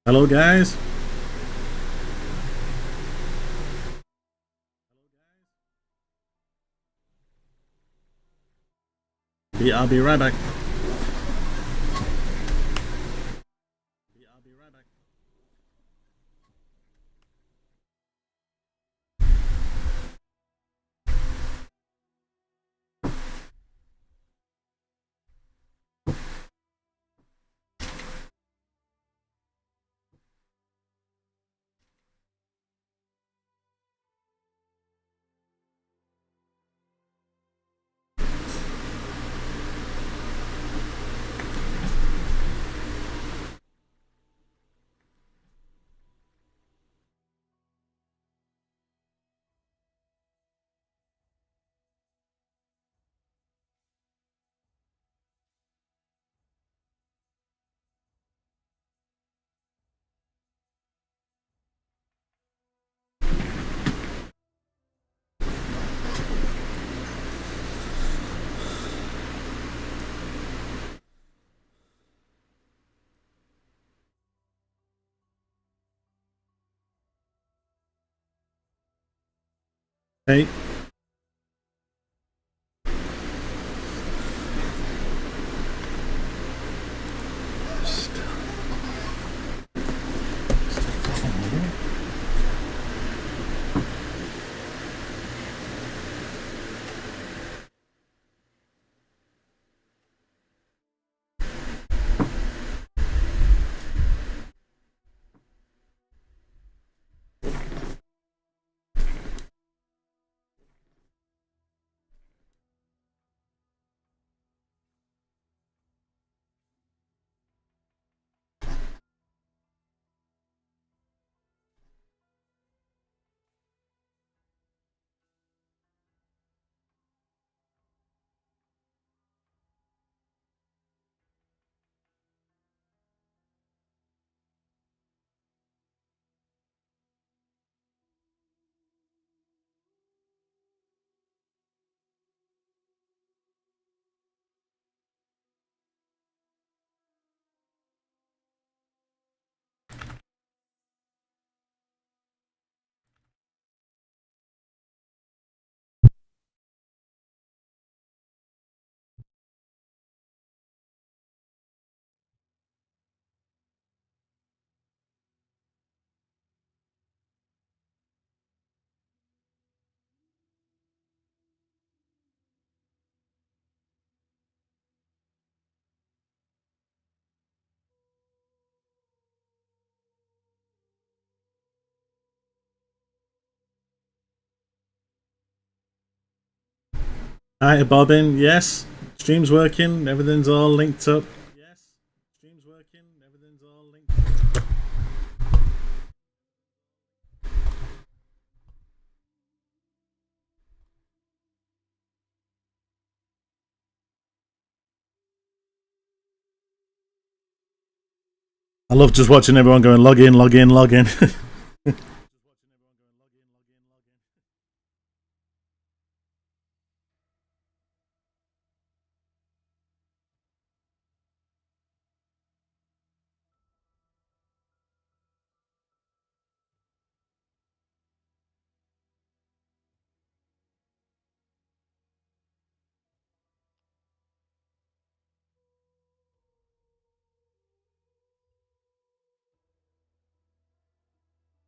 Hello, guys. I'll be right back. Hey. Hi, Bobbin. Yes, stream's working. Everything's all linked up. Yes, stream's working. Everything's all linked up. I love just watching everyone going log in, log in, log in.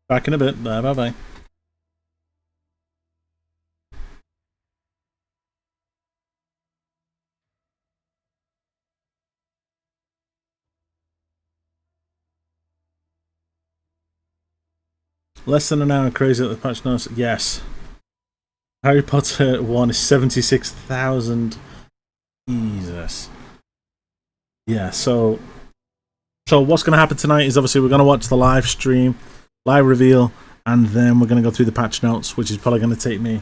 Back in a bit. Bye, bye, bye. Less than an hour crazy at the patch notes. Yes. Harry Potter 1 is 76,000. Jesus. Yeah, so what's going to happen tonight is obviously we're going to watch the live stream, live reveal, and then we're going to go through the patch notes, which is probably going to take me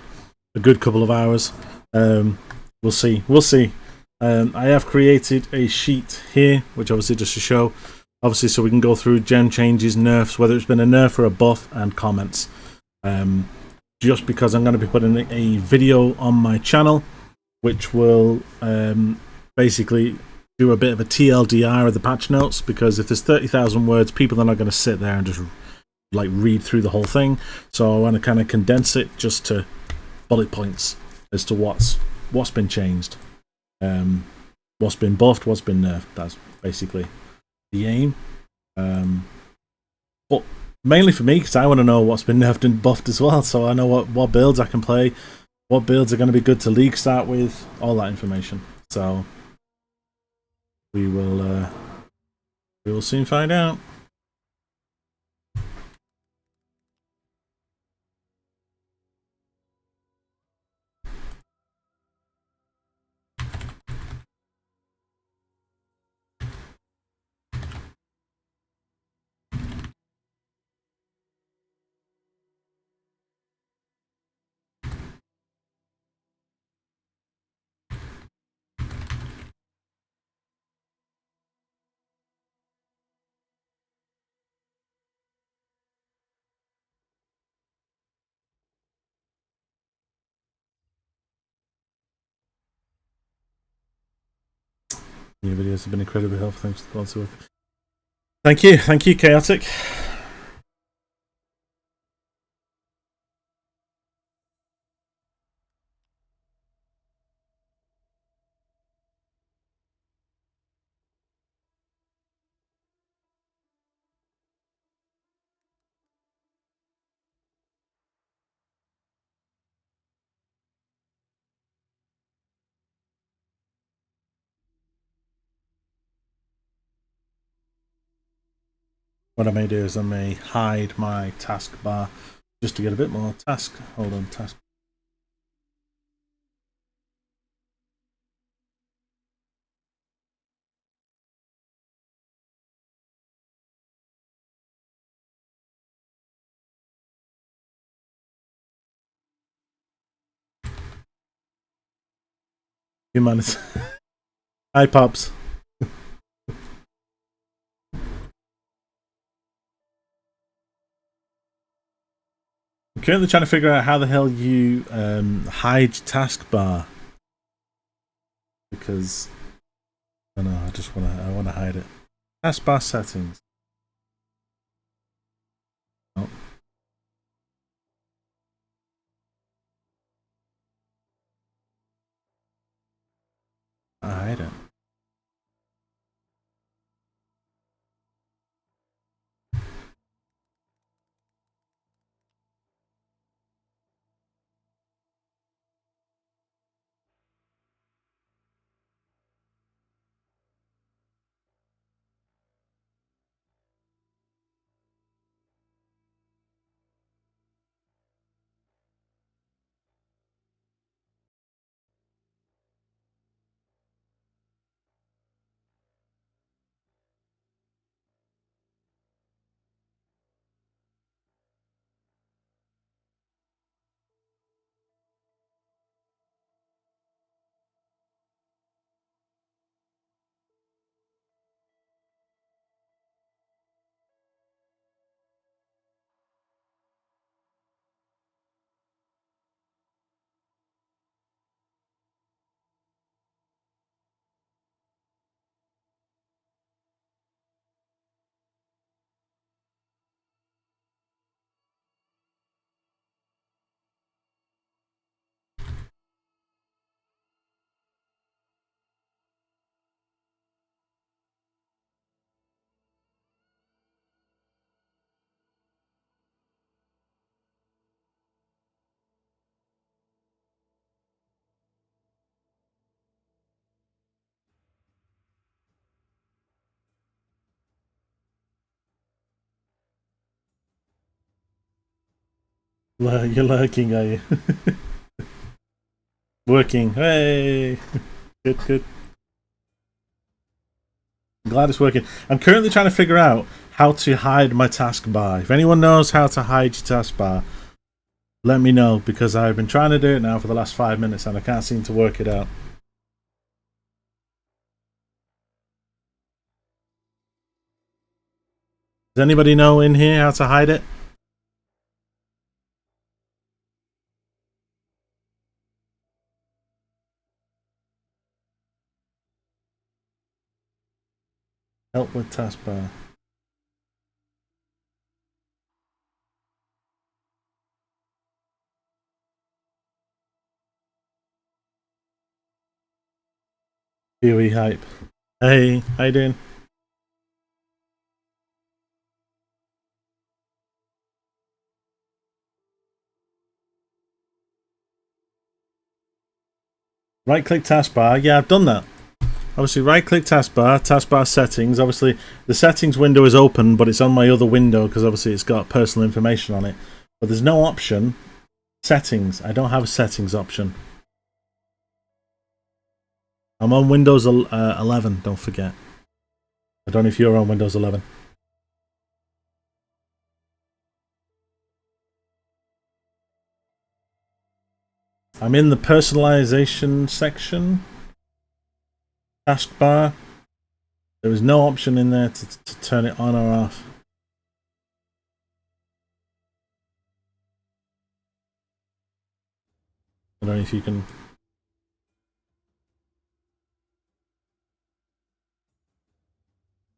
a good couple of hours. We'll see. We'll see. I have created a sheet here, which obviously just to show, obviously, so we can go through gem changes, nerfs, whether it's been a nerf or a buff, and comments. Just because I'm going to be putting a video on my channel, which will basically do a bit of a TLDR of the patch notes, because if there's 30,000 words, people are not going to sit there and just like read through the whole thing. So I want to kind of condense it just to bullet points as to what's been changed, what's been buffed, what's been nerfed. That's basically the aim. But mainly for me, because I want to know what's been nerfed and buffed as well, so I know what builds I can play, what builds are going to be good to league start with, all that information. So we will soon find out. Your videos have been incredibly helpful. Thanks to the quality work. Thank you, Chaotic. What I may do is I may hide my taskbar just to get a bit more task. Hold on, task. Humanity. Hi, Pops. I'm currently trying to figure out how the hell you hide taskbar, because I don't know. I want to hide it. Taskbar settings. Oh. I hide it. You're lurking, are you? Working. Hey! Good. I'm glad it's working. I'm currently trying to figure out how to hide my taskbar. If anyone knows how to hide your taskbar, let me know, because I've been trying to do it now for the last 5 minutes and I can't seem to work it out. Does anybody know in here how to hide it? Help with taskbar. PoE hype. Hey, how you doing? Right click taskbar. Yeah, I've done that. Obviously, right click taskbar, taskbar settings. Obviously, the settings window is open, but it's on my other window because obviously it's got personal information on it. But there's no option. Settings. I don't have a settings option. I'm on Windows 11, don't forget. I don't know if you're on Windows 11. I'm in the personalization section. Taskbar. There is no option in there to turn it on or off. I don't know if you can...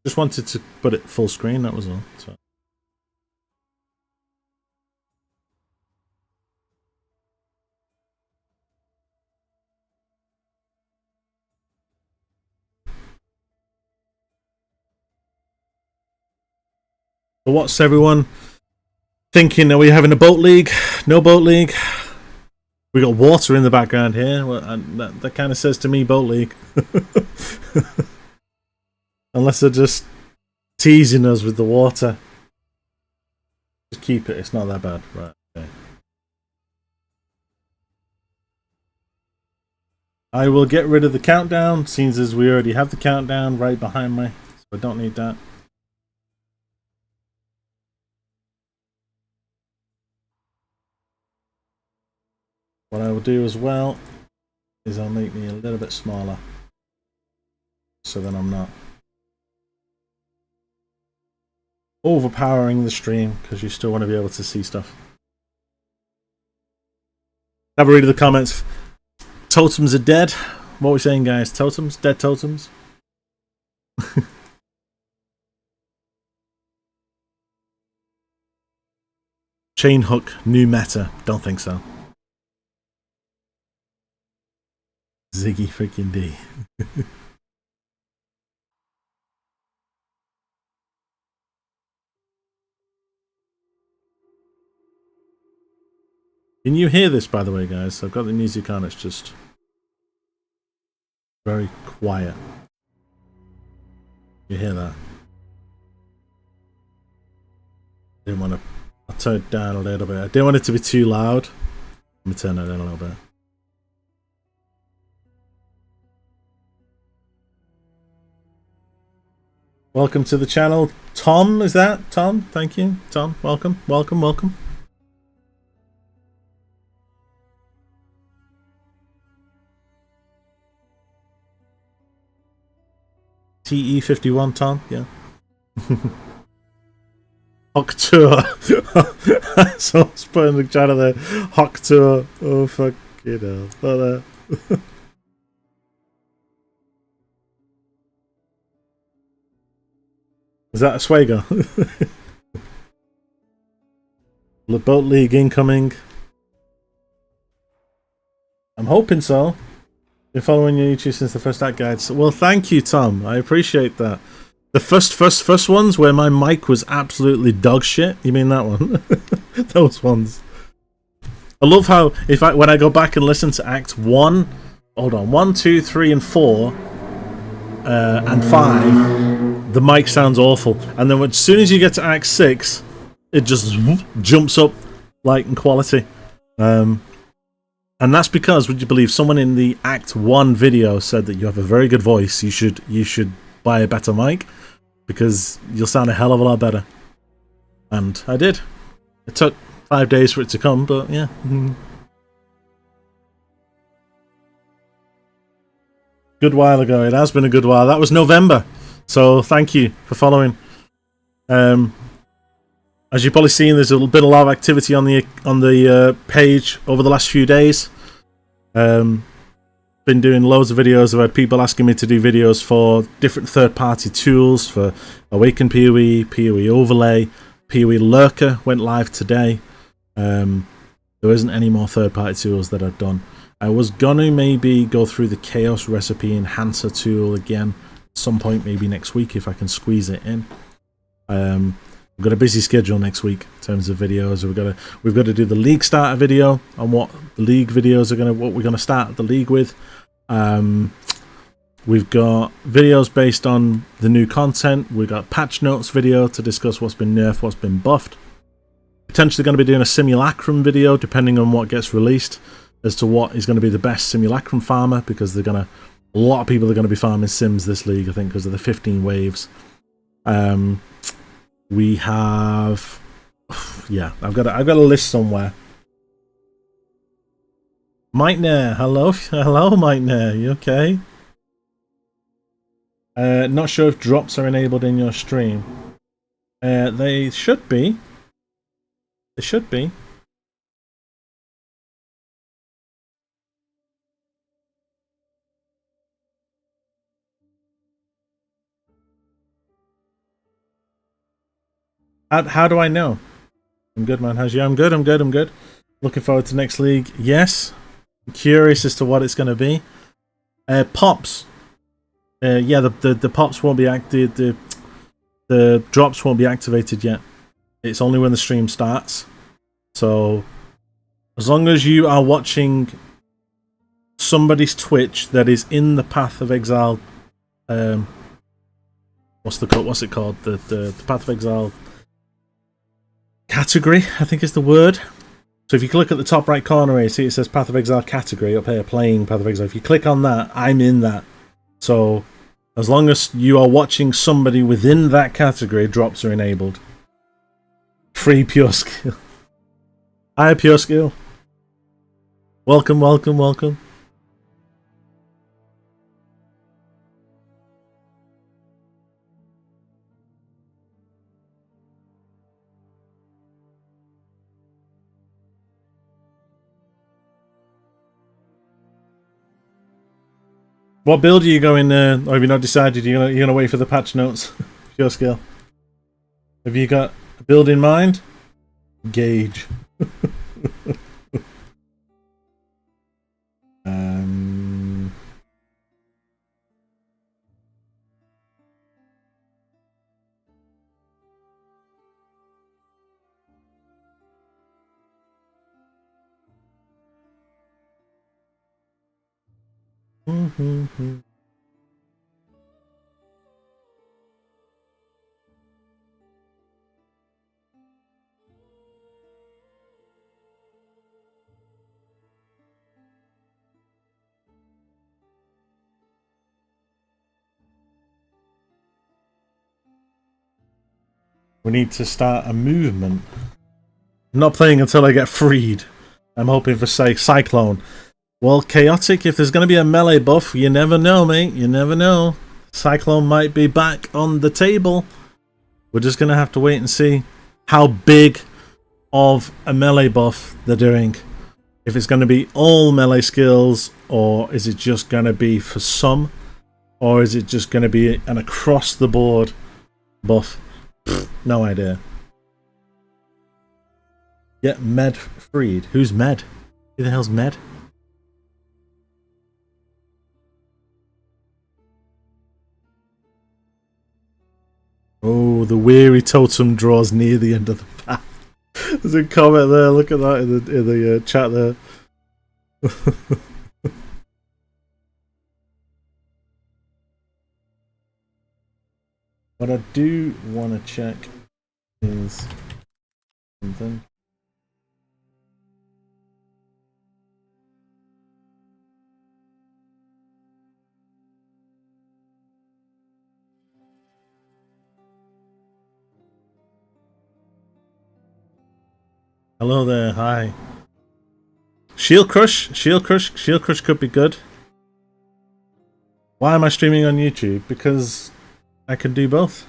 Just wanted to put it full screen, that was all. So. But what's everyone thinking? Are we having a boat league? No boat league? We got water in the background here. Well, that kind of says to me boat league. Unless they're just teasing us with the water. Just keep it, it's not that bad. Right, okay. I will get rid of the countdown, seems as we already have the countdown right behind me, so I don't need that. What I will do as well is I'll make me a little bit smaller, so then I'm not overpowering the stream, because you still want to be able to see stuff. Have a read of the comments. Totems are dead. What are we saying, guys? Totems? Dead totems? Chain hook, new meta. Don't think so. Ziggy freaking D. Can you hear this, by the way, guys? I've got the music on, it's just very quiet. You hear that? Didn't want to... I'll turn it down a little bit. I didn't want it to be too loud. Let me turn it down a little bit. Welcome to the channel. Tom, is that? Tom, thank you. Tom, welcome, welcome, welcome. TE51, Tom, yeah. Hawk Tour. Someone's put in the channel there. Hawk Tour. Oh, fuck, you know. But, is that a Swagger? The boat league incoming. I'm hoping so. Been following your YouTube since the first act guides. Well, thank you, Tom. I appreciate that. The first ones where my mic was absolutely dog shit. You mean that one? Those ones. I love how when I go back and listen to Act 1, hold on, 1, 2, 3, and 4, and 5, the mic sounds awful. And then as soon as you get to Act 6, it just jumps up like in quality. And that's because, would you believe, someone in the Act 1 video said that you have a very good voice. You should buy a better mic because you'll sound a hell of a lot better. And I did. It took 5 days for it to come, but yeah. Good while ago. It has been a good while. That was November. So thank you for following. As you've probably seen, there's been a lot of activity on the page over the last few days. been doing loads of videos. I've had people asking me to do videos for different third-party tools for Awaken PoE, PoE Overlay, PoE Lurker went live today. There isn't any more third-party tools that I've done. I was gonna maybe go through the Chaos Recipe Enhancer tool again at some point, maybe next week if I can squeeze it in. We've got a busy schedule next week in terms of videos. We've got to do the league starter video on what the league videos are what we're gonna start the league with. We've got videos based on the new content. We've got patch notes video to discuss what's been nerfed, what's been buffed. Potentially going to be doing a simulacrum video depending on what gets released as to what is going to be the best simulacrum farmer, because a lot of people are going to be farming sims this league, I think, because of the 15 waves. We have, yeah, I've got a list somewhere. Mightnair, hello, Mightnair, you okay? Not sure if drops are enabled in your stream. They should be. They should be. How do I know? I'm good, man. How's you? I'm good. Looking forward to next league. Yes. I'm curious as to what it's going to be. Pops. Yeah, the pops won't be active. The drops won't be activated yet. It's only when the stream starts. So, as long as you are watching somebody's Twitch that is in the Path of Exile, what's it called? The Path of Exile category, I think is the word. So if you click at the top right corner, you see it says Path of Exile category up here, playing Path of Exile. If you click on that, I'm in that. So as long as you are watching somebody within that category, drops are enabled. Free Pure Skill. Hi, Pure Skill. Welcome. What build are you going, or have you not decided? You're gonna wait for the patch notes? Pure Skill. Have you got a build in mind? Gauge. We need to start a movement. I'm not playing until I get freed. I'm hoping for, say, Cyclone. Well, Chaotic, if there's going to be a melee buff, you never know, mate. You never know. Cyclone might be back on the table. We're just going to have to wait and see how big of a melee buff they're doing. If it's going to be all melee skills, or is it just going to be for some? Or is it just going to be an across-the-board buff? No idea. Yeah, Med freed. Who's Med? Who the hell's Med? Oh, the weary totem draws near the end of the path. There's a comment there. Look at that in the chat there. What I do want to check is something. Hello there, hi. Shield Crush could be good. Why am I streaming on YouTube? Because I can do both.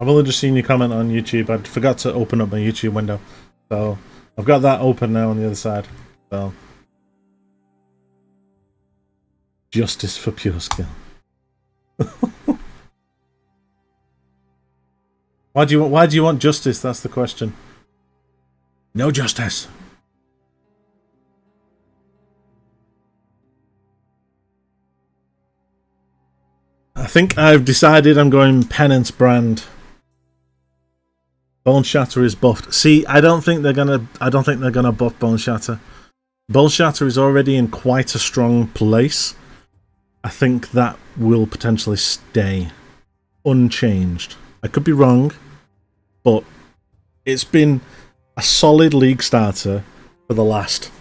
I've only just seen your comment on YouTube. I forgot to open up my YouTube window. So I've got that open now on the other side. So justice for pure skill. Why do you want justice? That's the question. No justice. I think I've decided I'm going Penance brand. Bone Shatter is buffed. See, I don't think they're gonna buff Bone Shatter. Bone Shatter is already in quite a strong place. I think that will potentially stay unchanged. I could be wrong, but it's been a solid league starter for the last,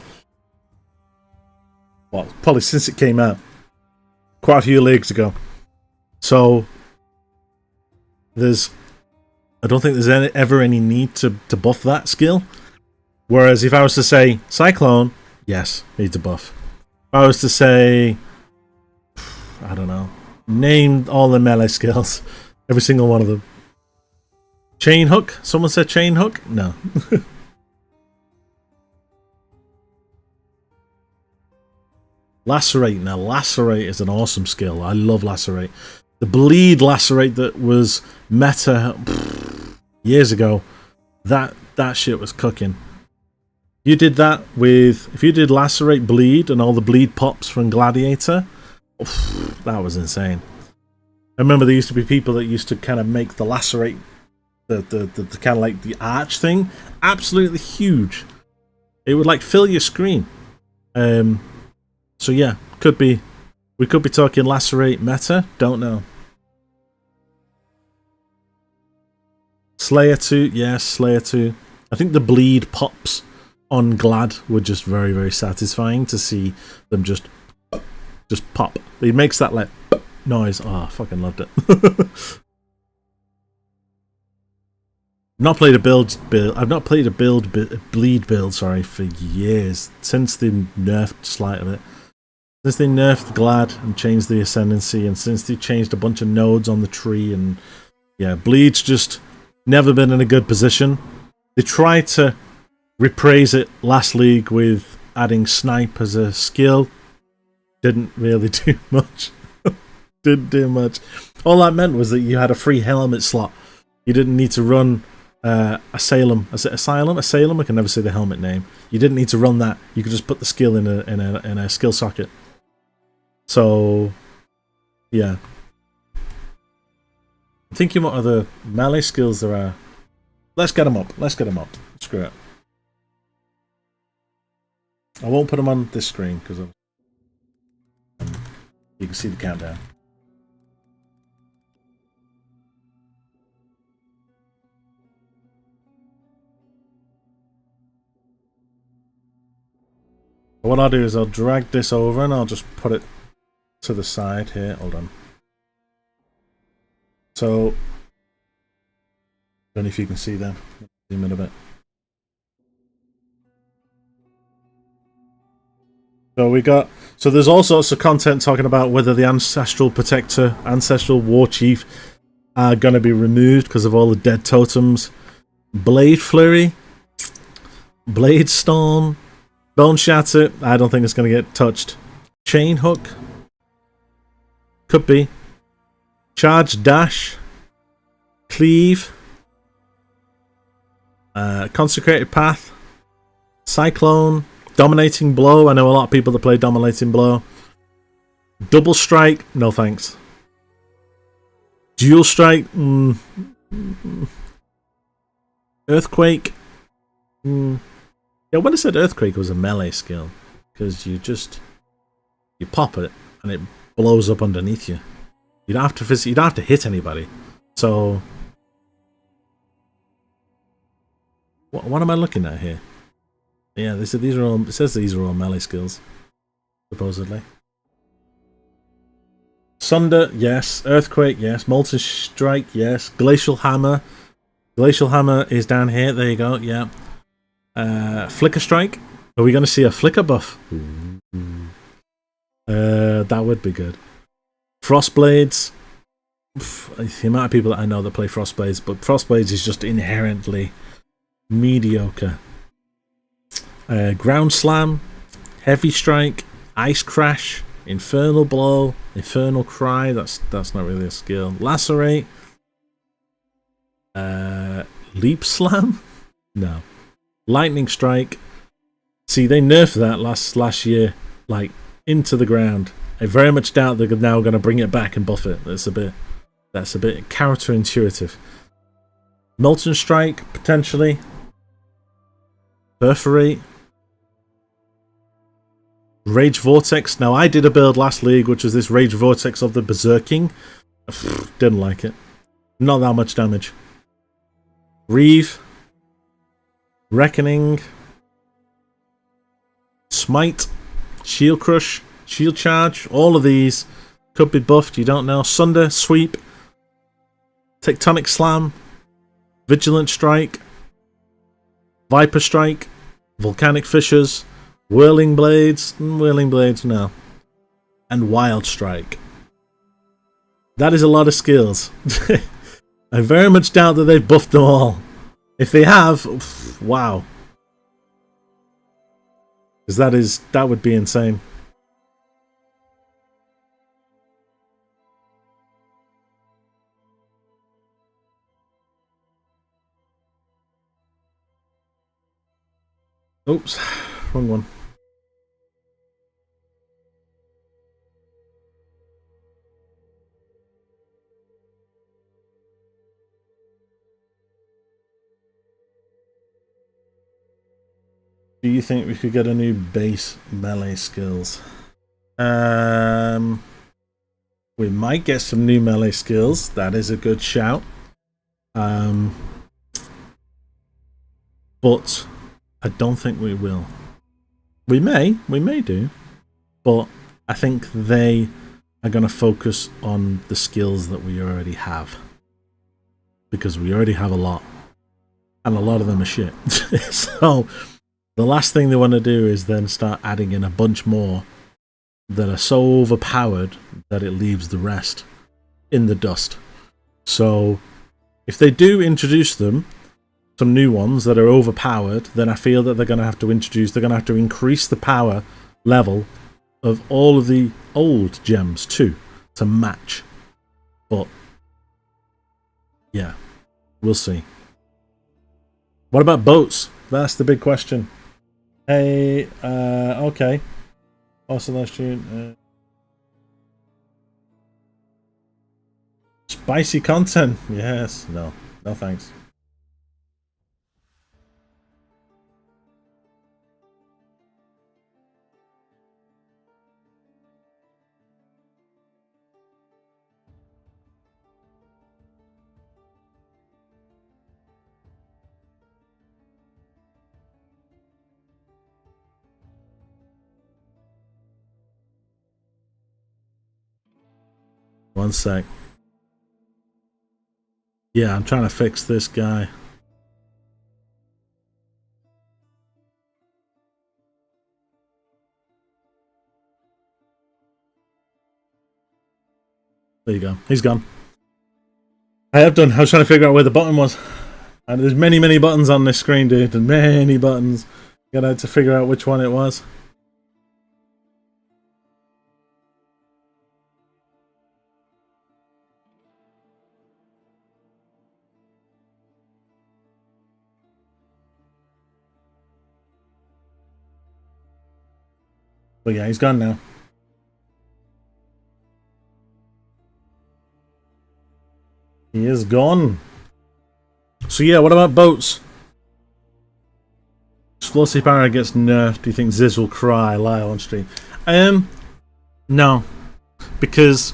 well, probably since it came out. Quite a few leagues ago. So I don't think there's ever any need to buff that skill. Whereas if I was to say Cyclone, yes, needs a buff. If I was to say, I don't know, name all the melee skills, every single one of them. Chain Hook? Someone said Chain Hook? No. Lacerate. Now, Lacerate is an awesome skill. I love Lacerate. The Bleed Lacerate that was meta years ago, that shit was cooking. You did that with, if you did Lacerate Bleed and all the bleed pops from Gladiator, that was insane. I remember there used to be people that used to kind of make the Lacerate, the kind of like the arch thing, absolutely huge. It would like fill your screen. So yeah, we could be talking Lacerate meta, don't know. Slayer 2, yes, Slayer 2. I think the bleed pops on Glad were just very, very satisfying to see them just pop. He makes that like noise. Oh, I fucking loved it. I've not played a bleed build, sorry, for years. Since they nerfed slight of it. Since they nerfed Glad and changed the Ascendancy, and since they changed a bunch of nodes on the tree, and yeah, Bleed's just never been in a good position. They tried to repraise it last league with adding Snipe as a skill. Didn't really do much. Didn't do much. All that meant was that you had a free helmet slot. You didn't need to run Asylum. Is it Asylum? Asylum? I can never say the helmet name. You didn't need to run that. You could just put the skill in a skill socket. So, yeah. I'm thinking what other melee skills there are. Let's get them up. Let's get them up. Screw it. I won't put them on this screen because you can see the countdown. What I'll do is I'll drag this over and I'll just put it to the side here. Hold on. So, I don't know if you can see them. Zoom in a bit. So there's all sorts of content talking about whether the Ancestral Protector, Ancestral War Chief are going to be removed because of all the dead totems. Blade Flurry, Blade Storm, Bone Shatter, I don't think it's going to get touched. Chain Hook, could be. Charge Dash, Cleave, Consecrated Path, Cyclone, Dominating Blow. I know a lot of people that play Dominating Blow. Double Strike, no thanks. Dual Strike, Earthquake. Yeah, when I said Earthquake was a melee skill, because you pop it and it blows up underneath you. You don't have to hit anybody. So, what am I looking at here? Yeah, it says these are all melee skills, supposedly. Sunder, yes. Earthquake, yes. Molten Strike, yes. Glacial Hammer. Glacial Hammer is down here. There you go. Yeah. Flicker Strike. Are we going to see a flicker buff? That would be good. Frost Blades. the amount of people that I know that play Frostblades, but Frostblades is just inherently mediocre. Ground Slam, Heavy Strike, Ice Crash, Infernal Blow, Infernal Cry, that's not really a skill. Lacerate, Leap Slam? No. Lightning Strike. See, they nerfed that last year, like, into the ground. I very much doubt they're now going to bring it back and buff it. That's a bit counterintuitive. Molten Strike, potentially. Perforate. Rage Vortex. Now, I did a build last league, which was this Rage Vortex of the Berserking. Didn't like it. Not that much damage. Reeve. Reckoning. Smite. Shield Crush. Shield Charge. All of these could be buffed. You don't know. Sunder. Sweep. Tectonic Slam. Vigilant Strike. Viper Strike. Volcanic Fissures. Whirling Blades. Whirling Blades, no. And Wild Strike. That is a lot of skills. I very much doubt that they've buffed them all. If they have, wow. Because that would be insane. Oops, wrong one. Do you think we could get a new base melee skills? We might get some new melee skills. That is a good shout. But I don't think we will. We may do. But I think they are going to focus on the skills that we already have. Because we already have a lot. And a lot of them are shit. So the last thing they want to do is then start adding in a bunch more that are so overpowered that it leaves the rest in the dust. So if they do introduce them, some new ones that are overpowered, then I feel that they're going to have to increase the power level of all of the old gems too, to match. But yeah, we'll see. What about boats? That's the big question. Hey, okay. Celestian. Spicy content. Yes. No thanks. One sec. Yeah, I'm trying to fix this guy. There you go. He's gone. I was trying to figure out where the button was. And there's many buttons on this screen, dude. And many buttons. Gotta to figure out which one it was. But yeah, he's gone now. He is gone. So yeah, what about boats? Explosive Arrow gets nerfed. Do you think Ziz will cry? Lyle on stream. No. Because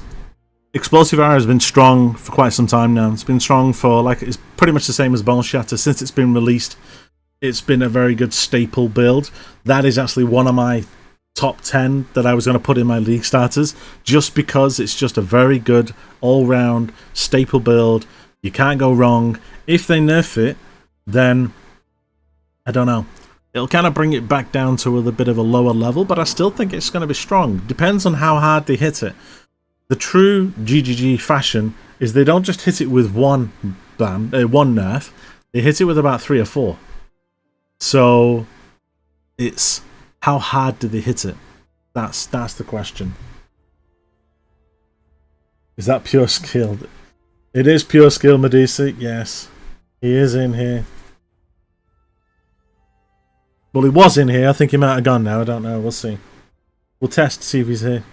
Explosive Arrow has been strong for quite some time now. It's been strong for, like, it's pretty much the same as Bone Shatter. Since it's been released, it's been a very good staple build. That is actually one of my top 10 that I was going to put in my league starters, just because it's just a very good all-round staple build. You can't go wrong. If they nerf it, then I don't know. It'll kind of bring it back down to a bit of a lower level, but I still think it's going to be strong. Depends on how hard they hit it. the true GGG fashion is they don't just hit it with one one nerf, they hit it with about 3 or 4. So it's how hard do they hit it? That's the question. Is that pure skill? It is pure skill, Medusa. Yes, he is in here. Well, he was in here. I think he might have gone now. I don't know. We'll see. We'll test to see if he's here.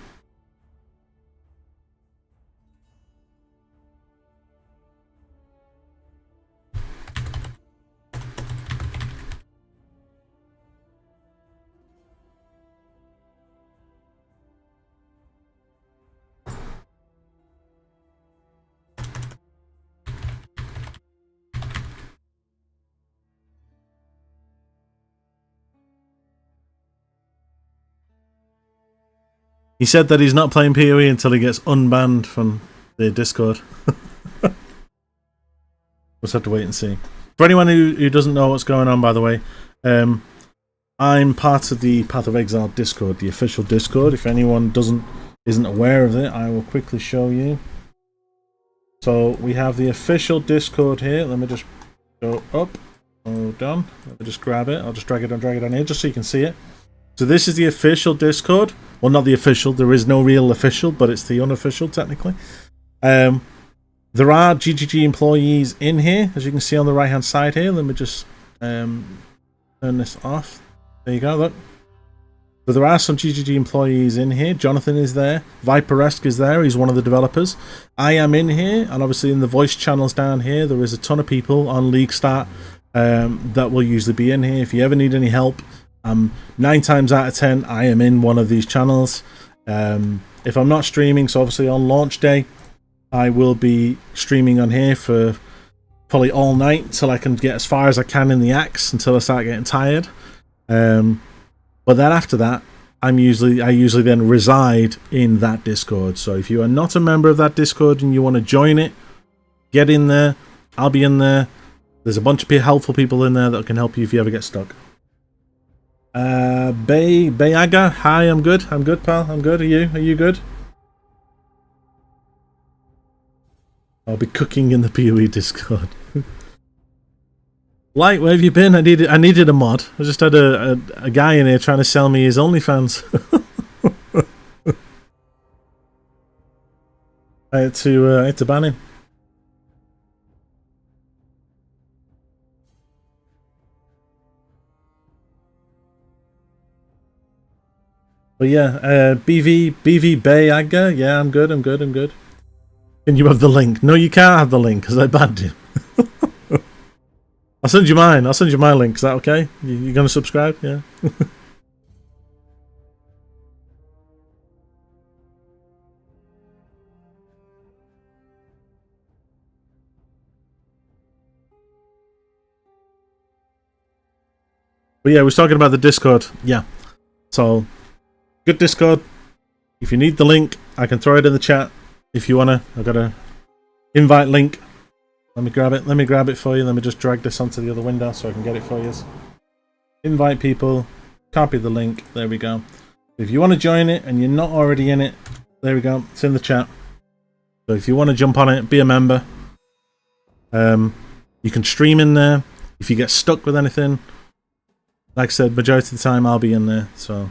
He said that he's not playing PoE until he gets unbanned from the Discord. We'll just have to wait and see. For anyone who doesn't know what's going on, by the way, I'm part of the Path of Exile Discord, the official Discord. If anyone isn't aware of it, I will quickly show you. So we have the official Discord here. Let me just go up. Hold on. Let me just grab it. I'll just drag it on here just so you can see it. So this is the official Discord. Well, not the official. There is no real official, but it's the unofficial, technically. There are GGG employees in here, as you can see on the right-hand side here. Let me just turn this off. There you go, look. So there are some GGG employees in here. Jonathan is there. Viperesque is there. He's one of the developers. I am in here, and obviously in the voice channels down here, there is a ton of people on League Start that will usually be in here. If you ever need any help, 9 times out of 10 I am in one of these channels. If I'm not streaming, so obviously on launch day I will be streaming on here for probably all night till I can get as far as I can in the axe until I start getting tired. But then after that I usually then reside in that Discord. So if you are not a member of that Discord and you want to join it, get in there. I'll be in there. There's a bunch of helpful people in there that can help you if you ever get stuck. Bayaga, hi, I'm good, pal, I'm good. Are you good? I'll be cooking in the PoE Discord. Light, where have you been? I needed a mod. I just had a guy in here trying to sell me his OnlyFans. I had to ban him. But yeah, BV Bayaga, yeah, I'm good. Can you have the link? No, you can't have the link because I banned him. I'll send you mine. I'll send you my link. Is that okay? You gonna subscribe? Yeah. But yeah, we're talking about the Discord. Yeah. So, good Discord. If you need the link, I can throw it in the chat. If you wanna, I've got a invite link. Let me grab it for you. Let me just drag this onto the other window so I can get it for you. Invite people. Copy the link. There we go. If you want to join it and you're not already in it, there we go. It's in the chat. So if you want to jump on it, be a member. You can stream in there. If you get stuck with anything, like I said, majority of the time I'll be in there. So.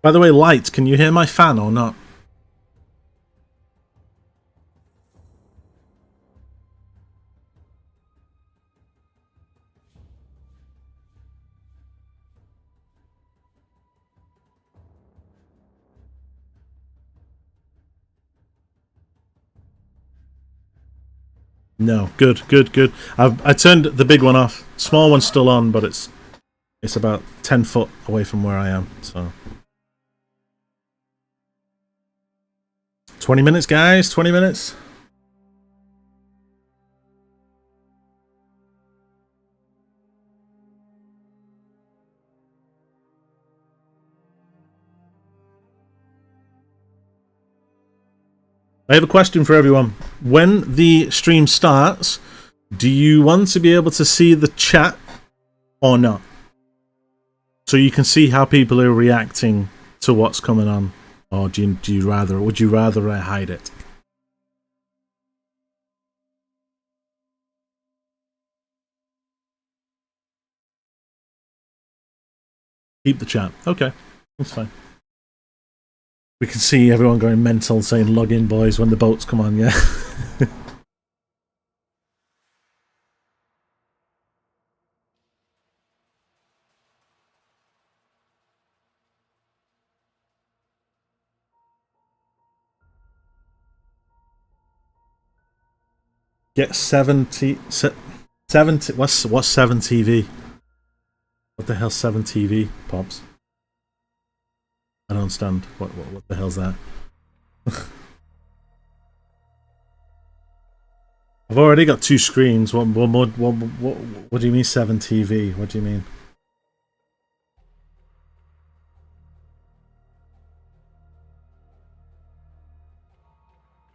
By the way, Light, can you hear my fan or not? No, good. I turned the big one off. Small one's still on, but it's about 10 foot away from where I am. So 20 minutes, guys. 20 minutes. I have a question for everyone. When the stream starts, do you want to be able to see the chat or not? so you can see how people are reacting to what's coming on, or would you rather I hide it? Keep the chat. Okay, that's fine. We can see everyone going mental saying log in boys when the boats come on, yeah. Get 70 what's 7TV? What the hell's 7TV, Pops? I don't understand. What the hell's that? I've already got 2 screens. What do you mean 7TV? What do you mean?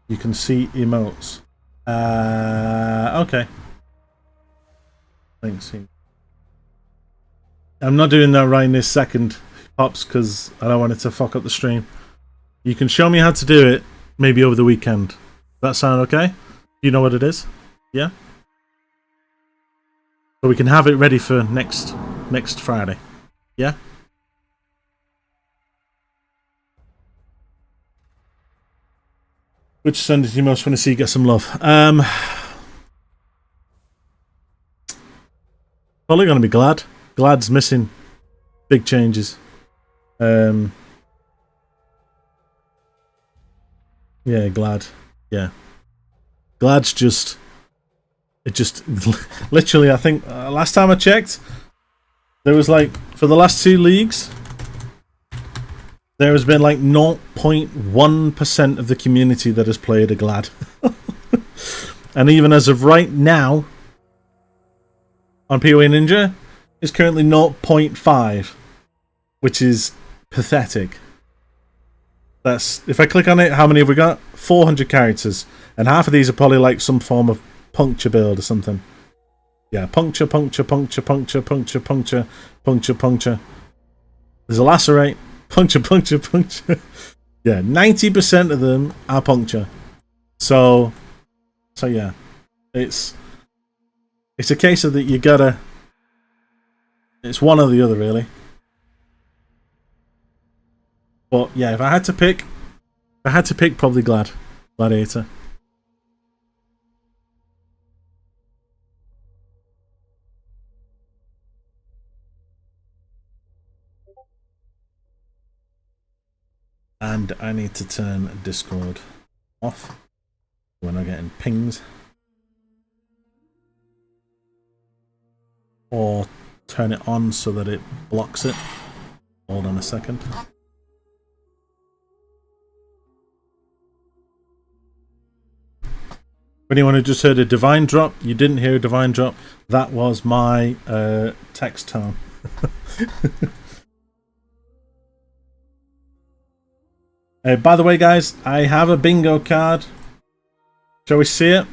You can see emotes. Okay. Thanks. I'm not doing that right in this second, Pops, because I don't want it to fuck up the stream. You can show me how to do it, maybe over the weekend. Does that sound okay? Do you know what it is? Yeah? So we can have it ready for next Friday. Yeah? Which Sunday do you most want to see get some love? Probably going to be Glad. Glad's missing big changes. Yeah, Glad. Yeah. Glad's just... It just... Literally, I think... last time I checked, there was like... For the last 2 leagues, there has been like 0.1% of the community that has played a Glad. And even as of right now, on PoE Ninja, it's currently 0.5, which is pathetic. That's, if I click on it, how many have we got? 400 characters, and half of these are probably like some form of puncture build or something. Yeah, puncture. There's a lacerate, puncture. Yeah, 90% of them are puncture. So yeah, it's a case of that you gotta. It's one or the other, really. But yeah, if I had to pick, probably Gladiator. And I need to turn Discord off. We're not getting pings. Or turn it on so that it blocks it. Hold on a second. For anyone who just heard a divine drop, you didn't hear a divine drop. That was my text tone. By the way, guys, I have a bingo card. Shall we see it?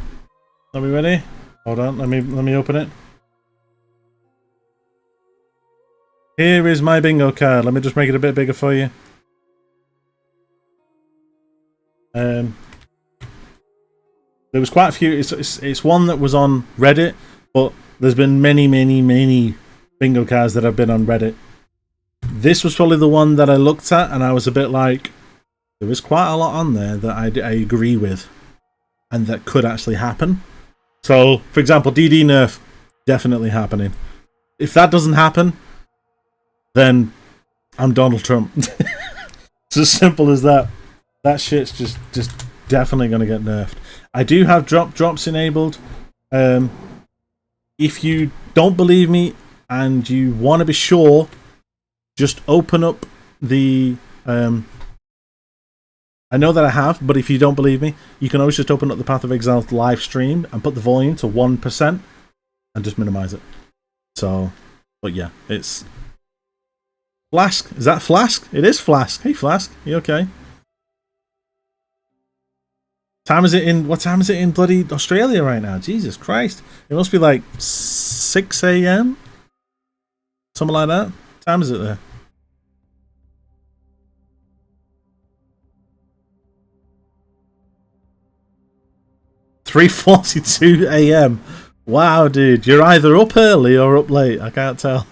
Are we ready? Hold on, let me open it. Here is my bingo card. Let me just make it a bit bigger for you. There was quite a few. It's one that was on Reddit, but there's been many bingo cards that have been on Reddit. This was probably the one that I looked at, and I was a bit like, there was quite a lot on there that I agree with, and that could actually happen. So, for example, DD nerf, definitely happening. If that doesn't happen, then I'm Donald Trump. It's as simple as that. That shit's just definitely going to get nerfed. I do have drops enabled. If you don't believe me and you want to be sure, just open up the... I know that I have, but if you don't believe me, you can always just open up the Path of Exile live stream and put the volume to 1% and just minimize it. So, but yeah, it's... Flask. Is that Flask? It is Flask. Hey, Flask. You okay? What time is it in bloody Australia right now? Jesus Christ. It must be like 6 a.m? Something like that. time is it there? 3:42 a.m. Wow, dude, you're either up early or up late. I can't tell.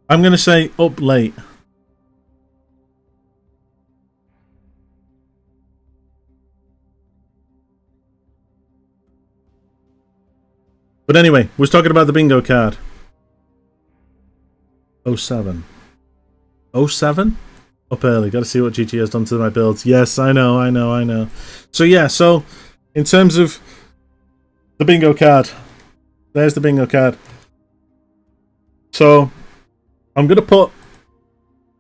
I'm going to say up late. But anyway, we're talking about the bingo card. 07. 07? Up early. Got to see what GT has done to my builds. Yes, I know. So yeah, so in terms of the bingo card, there's the bingo card. So I'm going to put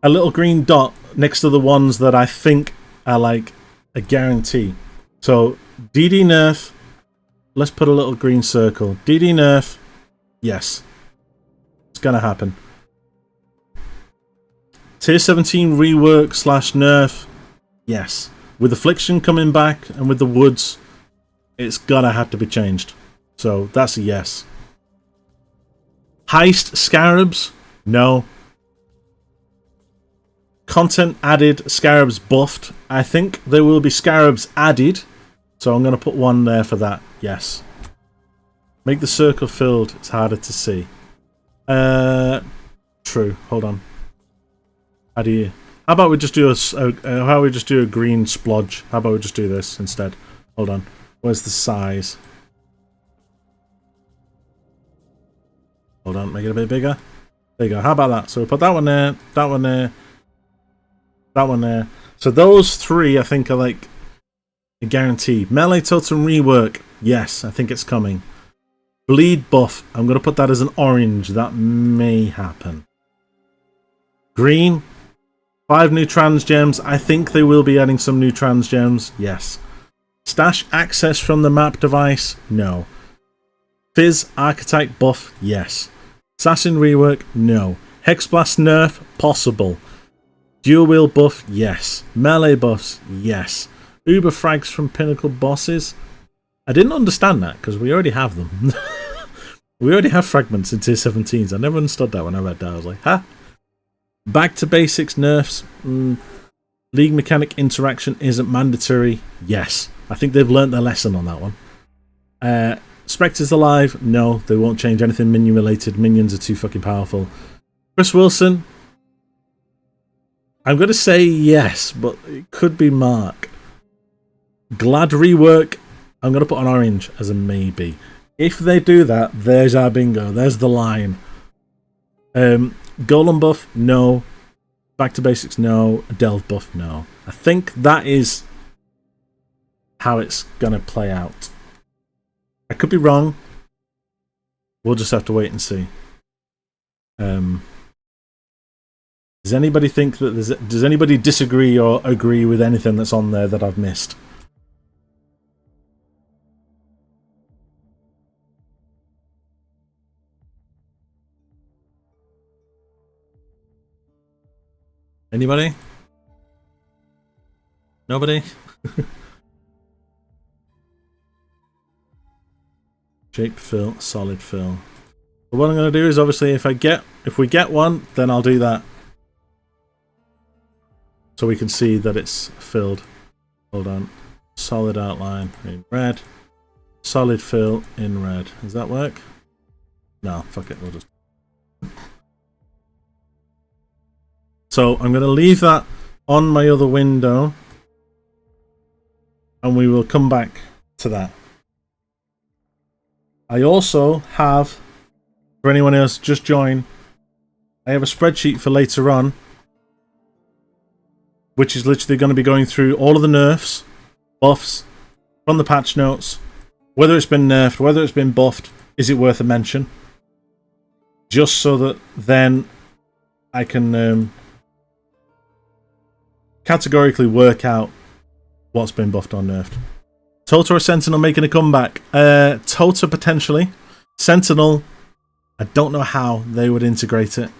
a little green dot next to the ones that I think are like a guarantee. So DD nerf, let's put a little green circle. DD nerf, yes. It's going to happen. Tier 17 rework / nerf, yes. With Affliction coming back and with the Woods, it's gotta have to be changed. So that's a yes. Heist Scarabs, no. Content added, Scarabs buffed. I think there will be Scarabs added, so I'm going to put one there for that, yes. Make the circle filled, it's harder to see. True, hold on. How about we just do a green splodge? How about we just do this instead? Hold on. Where's the size? Hold on, make it a bit bigger. There you go. How about that? So we put that one there, that one there, that one there. So those three I think are like a guarantee. Melee Totem rework. Yes, I think it's coming. Bleed buff. I'm going to put that as an orange. That may happen. Green. 5 new trans gems. I think they will be adding some new trans gems. Yes. Stash access from the map device. No. Fizz archetype buff. Yes. Assassin rework. No. Hexblast nerf. Possible. Dual wheel buff. Yes. Melee buffs. Yes. Uber frags from pinnacle bosses. I didn't understand that because we already have them. We already have fragments in tier 17s. I never understood that when I read that. I was like, huh? Back to basics nerfs. League mechanic interaction isn't mandatory. Yes. I think they've learnt their lesson on that one. Spectres alive. No, they won't change anything minion related. Minions are too fucking powerful. Chris Wilson. I'm going to say yes, but it could be Mark. Glad rework. I'm going to put an orange as a maybe. If they do that, there's our bingo. There's the line. Golem buff, no. Back to basics, no. Delve buff, no. I think that is how it's going to play out. I could be wrong. We'll just have to wait and see. Does anybody think that does anybody disagree or agree with anything that's on there that I've missed? Anybody? Nobody? Shape fill, solid fill. But what I'm going to do is obviously if we get one, then I'll do that. So we can see that it's filled. Hold on. Solid outline in red. Solid fill in red. Does that work? No, fuck it. We'll just... So I'm going to leave that on my other window. And we will come back to that. I also have, for anyone else just join, I have a spreadsheet for later on, which is literally going to be going through all of the nerfs, buffs, from the patch notes, whether it's been nerfed, whether it's been buffed, is it worth a mention? Just so that then I can categorically work out what's been buffed or nerfed. Tota or Sentinel making a comeback? Tota potentially. Sentinel, I don't know how they would integrate it.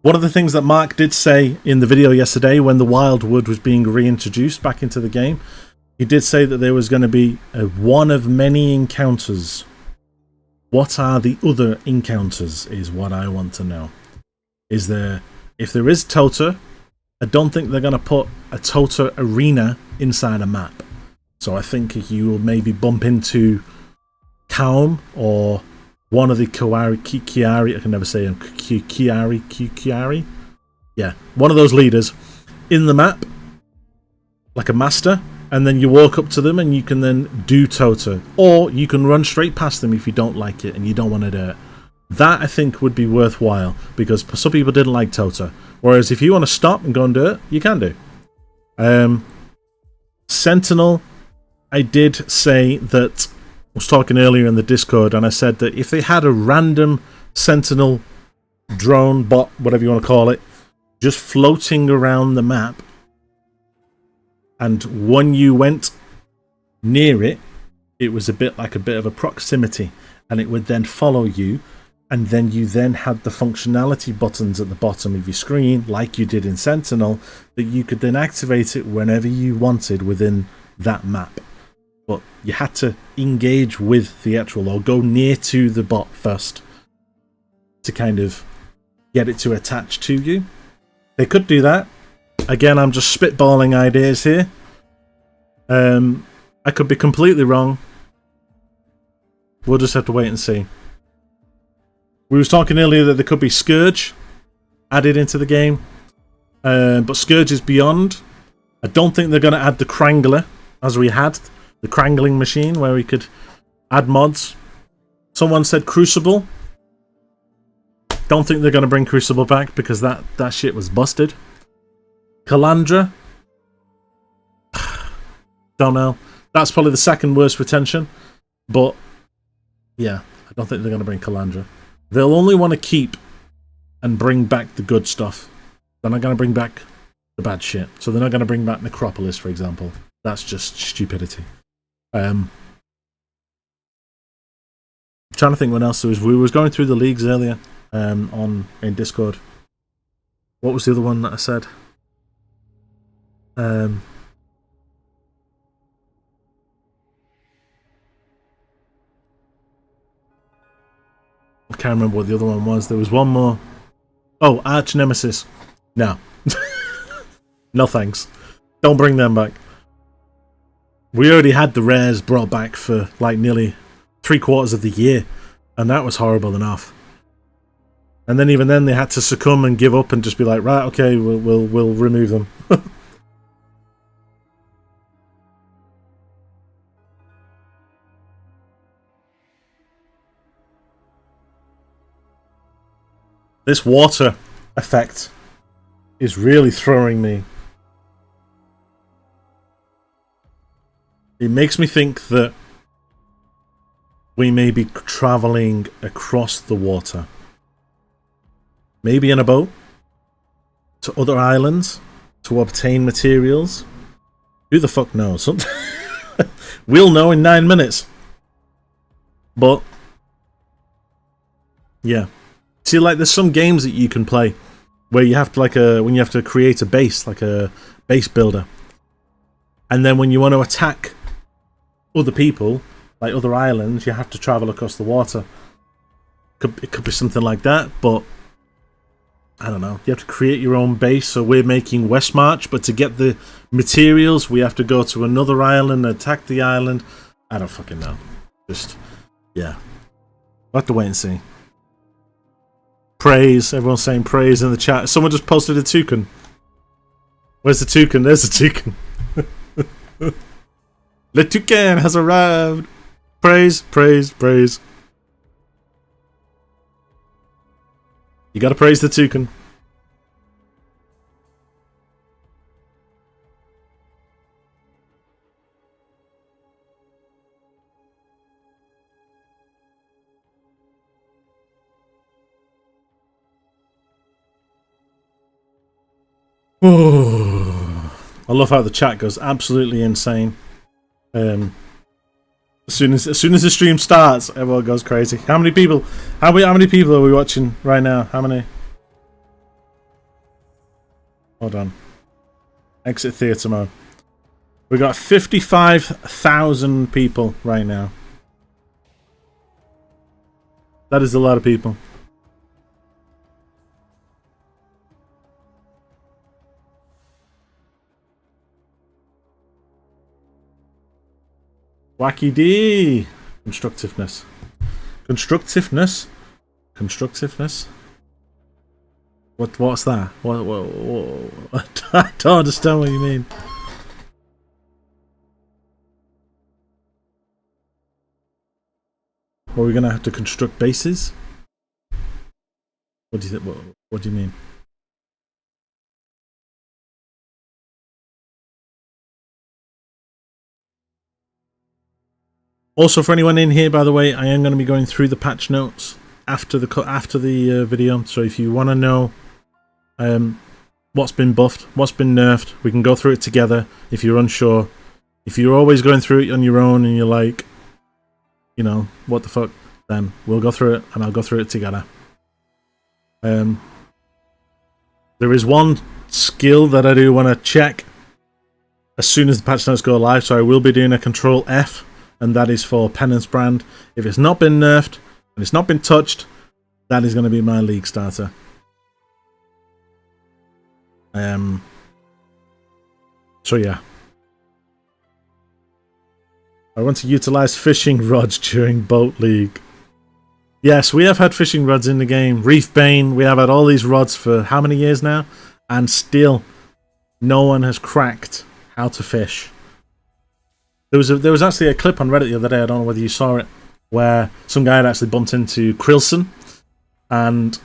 One of the things that Mark did say in the video yesterday when the Wildwood was being reintroduced back into the game, he did say that there was going to be one of many encounters. What are the other encounters is what I want to know. If there is Tota, I don't think they're going to put a Tota arena inside a map. So I think you will maybe bump into Kaum or one of the Kiari, I can never say them, Kiari? Yeah, one of those leaders in the map, like a master, and then you walk up to them and you can then do Tota. Or you can run straight past them if you don't like it and you don't want to do it. That, I think, would be worthwhile, because some people didn't like Tota. Whereas if you want to stop and go and do it, you can do. Sentinel, I did say that, I was talking earlier in the Discord, and I said that if they had a random Sentinel drone, bot, whatever you want to call it, just floating around the map, and when you went near it, it was a bit of a proximity, and it would then follow you, and then you then had the functionality buttons at the bottom of your screen, like you did in Sentinel, that you could then activate it whenever you wanted within that map. But you had to engage with the actual, or go near to the bot first to kind of get it to attach to you. They could do that. Again, I'm just spitballing ideas here. I could be completely wrong. We'll just have to wait and see. We was talking earlier that there could be Scourge added into the game. But Scourge is beyond. I don't think they're going to add the Krangler as we had. The Krangling machine where we could add mods. Someone said Crucible. Don't think they're going to bring Crucible back because that shit was busted. Calandra. Don't know. That's probably the second worst retention. But yeah, I don't think they're going to bring Calandra. They'll only want to keep and bring back the good stuff. They're not going to bring back the bad shit. So they're not going to bring back Necropolis, for example. That's just stupidity. I'm trying to think what else there was. We was going through the leagues earlier in Discord. What was the other one that I said? I can't remember what the other one was. There was one more. Oh, Arch Nemesis. No. No thanks. Don't bring them back. We already had the rares brought back for like nearly 3/4 of the year, and that was horrible enough. And then even then they had to succumb and give up and just be like, right, okay, we'll remove them. This water effect is really throwing me. It makes me think that we may be traveling across the water. Maybe in a boat to other islands to obtain materials. Who the fuck knows? We'll know in 9 minutes. But yeah. See, like, there's some games that you can play where you have to, like, when you have to create a base, like a base builder. And then when you want to attack other people, like other islands, you have to travel across the water. It could be something like that, but I don't know. You have to create your own base, so we're making Westmarch, but to get the materials, we have to go to another island, attack the island. I don't fucking know. Just, yeah. We'll have to wait and see. Praise. Everyone's saying praise in the chat. Someone just posted a toucan. Where's the toucan? There's the toucan. Le toucan has arrived. Praise, praise, praise. You gotta praise the toucan. I love how the chat goes absolutely insane. As soon as the stream starts, everyone goes crazy. How many people? How many people are we watching right now? How many? Hold on. Exit theatre mode. We got 55,000 people right now. That is a lot of people. Wacky D! Constructiveness. Constructiveness? Constructiveness? What's that? What? I don't understand what you mean. Are we gonna have to construct bases? What do you think? What do you mean? Also, for anyone in here, by the way, I am going to be going through the patch notes after the video. So if you want to know what's been buffed, what's been nerfed, we can go through it together. If you're unsure, if you're always going through it on your own and you're like, you know, what the fuck, then we'll go through it and I'll go through it together. There is one skill that I do want to check as soon as the patch notes go live, so I will be doing a Control F. And that is for Penance Brand. If it's not been nerfed and it's not been touched, that is going to be my league starter. So yeah. I want to utilize fishing rods during Boat League. Yes, we have had fishing rods in the game. Reef Bane, we have had all these rods for how many years now? And still, no one has cracked how to fish. There was actually a clip on Reddit the other day, I don't know whether you saw it, where some guy had actually bumped into Krilson, and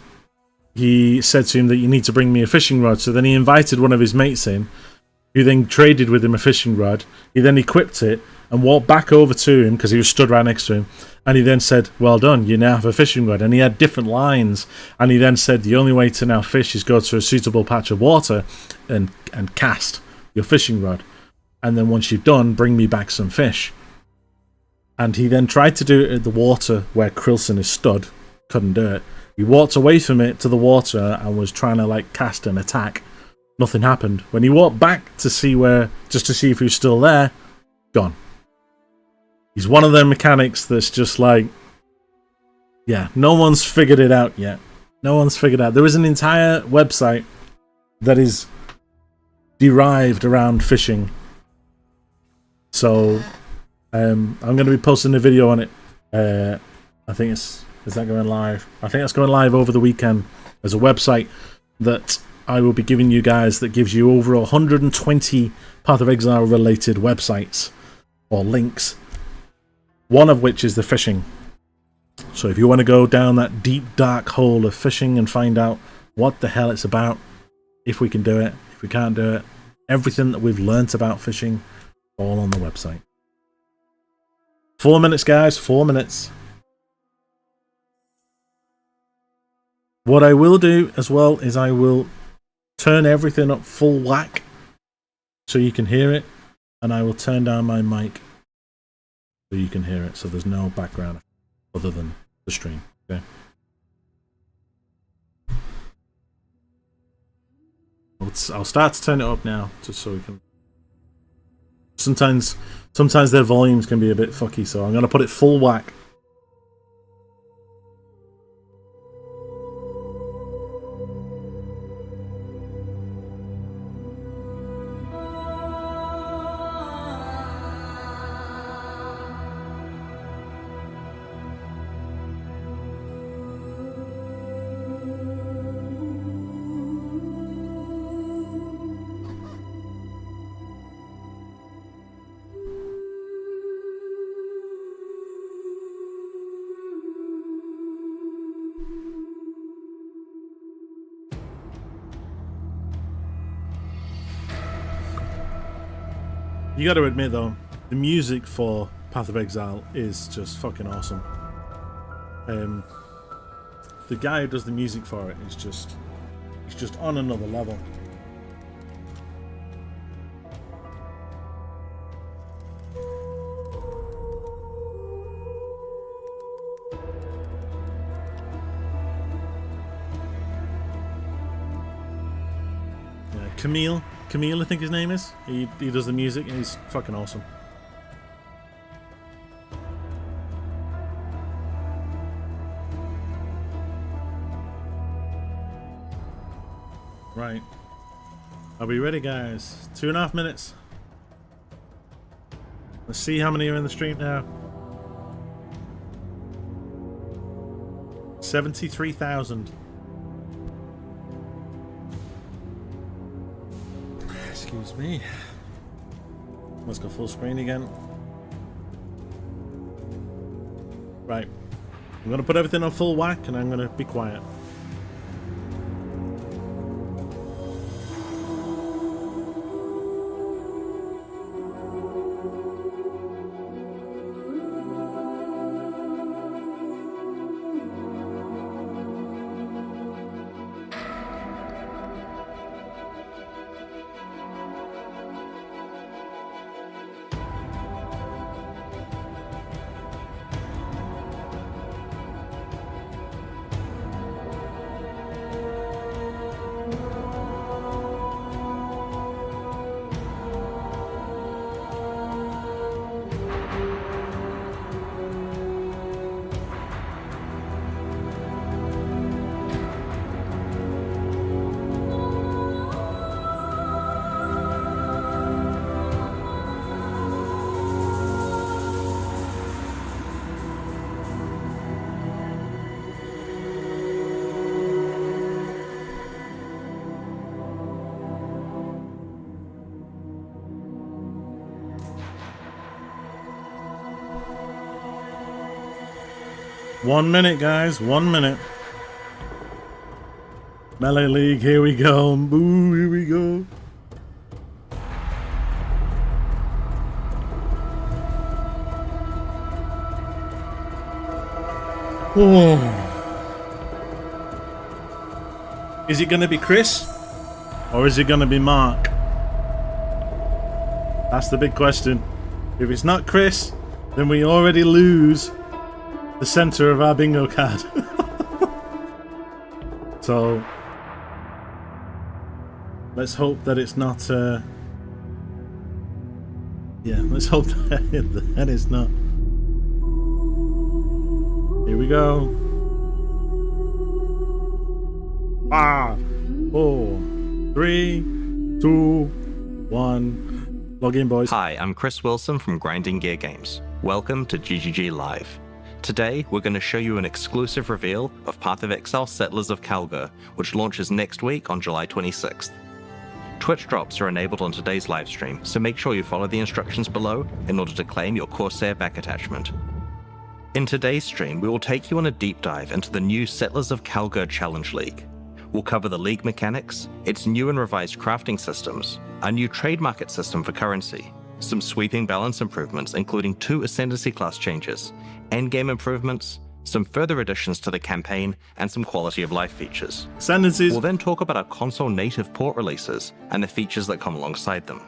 he said to him that you need to bring me a fishing rod. So then he invited one of his mates in, who then traded with him a fishing rod. He then equipped it and walked back over to him, because he was stood right next to him, and he then said, well done, you now have a fishing rod. And he had different lines, and he then said the only way to now fish is go to a suitable patch of water and cast your fishing rod. And then once you've done, bring me back some fish. And he then tried to do it at the water where Krilson is stood. Couldn't do it. He walked away from it to the water and was trying to like cast an attack. Nothing happened. When he walked back to see just to see if he was still there, gone. He's one of them mechanics that's just like, yeah, no one's figured it out yet. No one's figured out. There is an entire website that is derived around fishing. So, I'm going to be posting a video on it. I think is that going live? I think that's going live over the weekend. There's a website that I will be giving you guys that gives you over 120 Path of Exile related websites or links. One of which is the fishing. So if you want to go down that deep dark hole of fishing and find out what the hell it's about, if we can do it, if we can't do it, everything that we've learnt about fishing, all on the website. 4 minutes, guys. 4 minutes. What I will do as well is I will turn everything up full whack so you can hear it, and I will turn down my mic so you can hear it, so there's no background other than the stream. Okay. I'll start to turn it up now, just so we can. Sometimes their volumes can be a bit fucky, so I'm going to put it full whack. You got to admit though, the music for Path of Exile is just fucking awesome. The guy who does the music for it is just, he's just on another level. Camille, I think his name is. He does the music and he's fucking awesome. Right. Are we ready, guys? 2.5 minutes. Let's see how many are in the stream now. 73,000. Excuse me. Let's go full screen again. Right. I'm going to put everything on full whack and I'm going to be quiet. One minute, guys. 1 minute. Melee League, here we go. Boo, here we go. Oh. Is it going to be Chris? Or is it going to be Mark? That's the big question. If it's not Chris, then we already lose the center of our bingo card. So let's hope that it's not yeah, let's hope that it's not. Here we go. 5, 4, 3, 2, 1. Log in, boys. Hi, I'm Chris Wilson from Grinding Gear Games. Welcome to GGG Live. Today, we're going to show you an exclusive reveal of Path of Exile Settlers of Kalgur, which launches next week on July 26th. Twitch drops are enabled on today's livestream, so make sure you follow the instructions below in order to claim your Corsair back attachment. In today's stream, we will take you on a deep dive into the new Settlers of Kalgur Challenge League. We'll cover the league mechanics, its new and revised crafting systems, a new trade market system for currency, some sweeping balance improvements including 2 Ascendancy class changes, endgame improvements, some further additions to the campaign, and some quality of life features. Ascendancies. We'll then talk about our console native port releases and the features that come alongside them.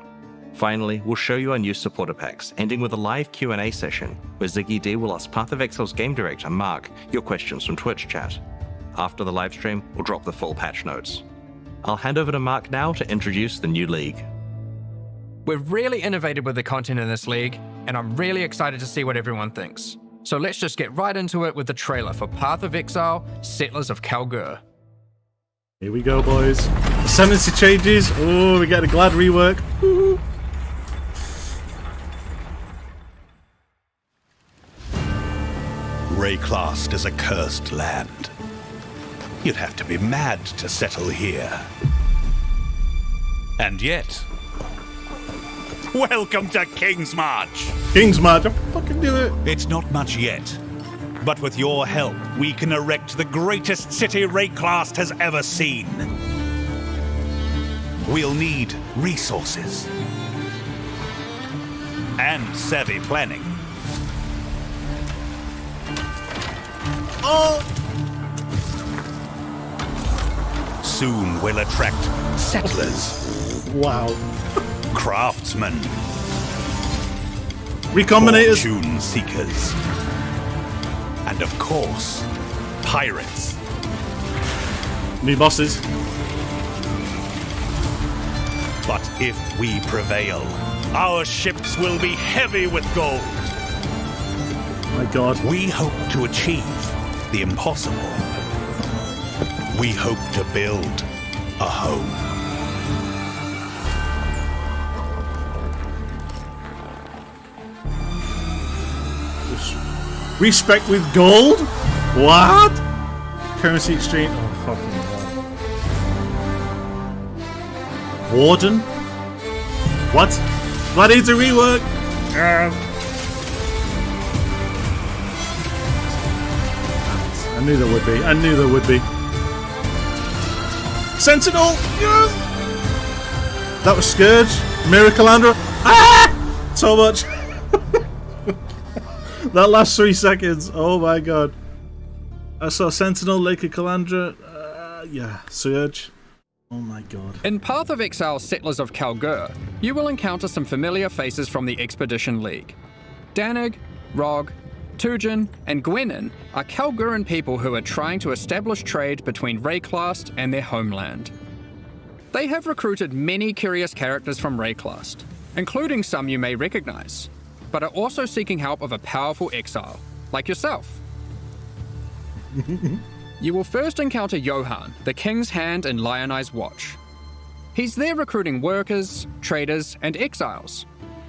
Finally, we'll show you our new supporter packs, ending with a live Q&A session where Ziggy D will ask Path of Exile's game director Mark your questions from Twitch chat. After the livestream, we'll drop the full patch notes. I'll hand over to Mark now to introduce the new league. We've really innovated with the content in this league, and I'm really excited to see what everyone thinks. So let's just get right into it with the trailer for Path of Exile, Settlers of Kalgur. Here we go, boys. Ascendancy changes. Oh, we get a glad rework. Woo-hoo. Rayclast is a cursed land. You'd have to be mad to settle here. And yet, welcome to King's March! King's March, I fucking do it. It's not much yet, but with your help, we can erect the greatest city Rayclast has ever seen. We'll need resources and savvy planning. Oh! Soon we'll attract settlers, Wow. craftsmen, Recombinators. fortune seekers, and of course, pirates. New bosses. But if we prevail, our ships will be heavy with gold. My God. We hope to achieve the impossible. We hope to build a home. Respect with gold? What? Currency exchange? Oh, fucking hell. Warden? What? I need to rework! I knew there would be. I knew there would be. Sentinel! Yes! That was Scourge. Miracalandra. Ah! So much. That last 3 seconds. Oh my God. I saw Sentinel, Lake of Calandra. Yeah, Surge. Oh my God. In Path of Exile Settlers of Kalgur, you will encounter some familiar faces from the Expedition League. Danig, Rog, Tujin, and Gwenin are Kalguran people who are trying to establish trade between Rayclast and their homeland. They have recruited many curious characters from Rayclast, including some you may recognize, but are also seeking help of a powerful exile, like yourself. You will first encounter Johan, the King's Hand and Lionized Watch. He's there recruiting workers, traders, and exiles.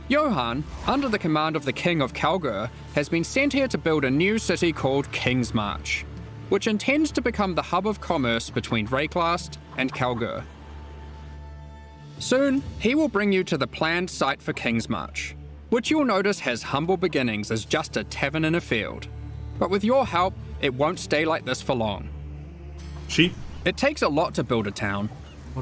Johan, under the command of the King of Kalgur, has been sent here to build a new city called King's March, which intends to become the hub of commerce between Rayclast and Kalgur. Soon, he will bring you to the planned site for King's March, which you'll notice has humble beginnings as just a tavern in a field. But with your help, it won't stay like this for long. Sheep? It takes a lot to build a town.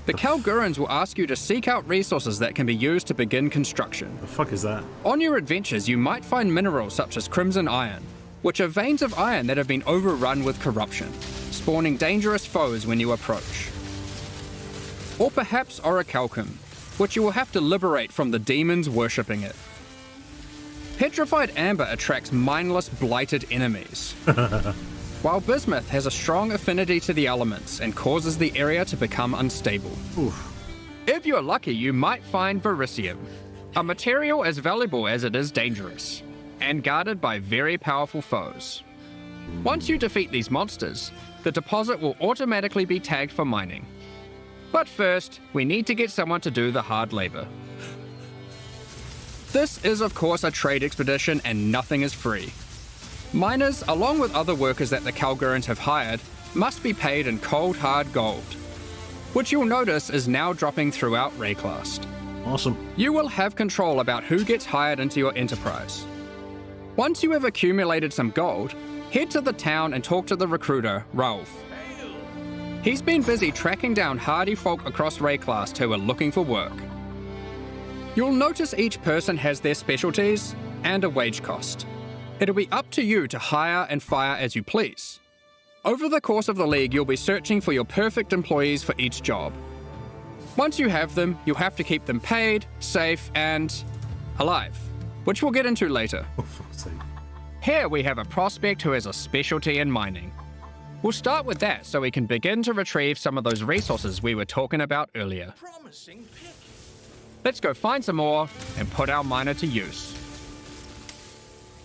The Kalgurans will ask you to seek out resources that can be used to begin construction. The fuck is that? On your adventures, you might find minerals such as crimson iron, which are veins of iron that have been overrun with corruption, spawning dangerous foes when you approach. Or perhaps orichalcum, which you will have to liberate from the demons worshipping it. Petrified amber attracts mindless, blighted enemies. While bismuth has a strong affinity to the elements and causes the area to become unstable. Oof. If you're lucky, you might find vericium, a material as valuable as it is dangerous, and guarded by very powerful foes. Once you defeat these monsters, the deposit will automatically be tagged for mining. But first, we need to get someone to do the hard labor. This is of course a trade expedition and nothing is free. Miners, along with other workers that the Kalgurans have hired, must be paid in cold hard gold, which you'll notice is now dropping throughout Rayclast. Awesome. You will have control about who gets hired into your enterprise. Once you have accumulated some gold, head to the town and talk to the recruiter, Rauf. He's been busy tracking down hardy folk across Rayclast who are looking for work. You'll notice each person has their specialties and a wage cost. It'll be up to you to hire and fire as you please. Over the course of the League, you'll be searching for your perfect employees for each job. Once you have them, you'll have to keep them paid, safe, and alive, which we'll get into later. Oh, fuck's sake. Here we have a prospect who has a specialty in mining. We'll start with that so we can begin to retrieve some of those resources we were talking about earlier. Promising pick. Let's go find some more and put our miner to use.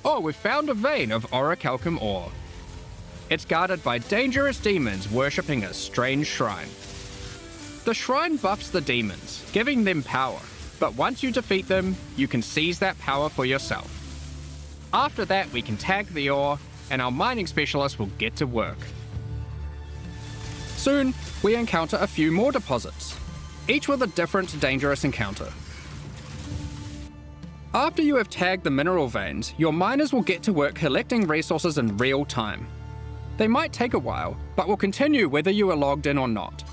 Oh, we've found a vein of orichalcum ore. It's guarded by dangerous demons worshipping a strange shrine. The shrine buffs the demons, giving them power, but once you defeat them, you can seize that power for yourself. After that, we can tag the ore, and our mining specialist will get to work. Soon, we encounter a few more deposits, each with a different dangerous encounter. After you have tagged the mineral veins, your miners will get to work collecting resources in real time. They might take a while, but will continue whether you are logged in or not.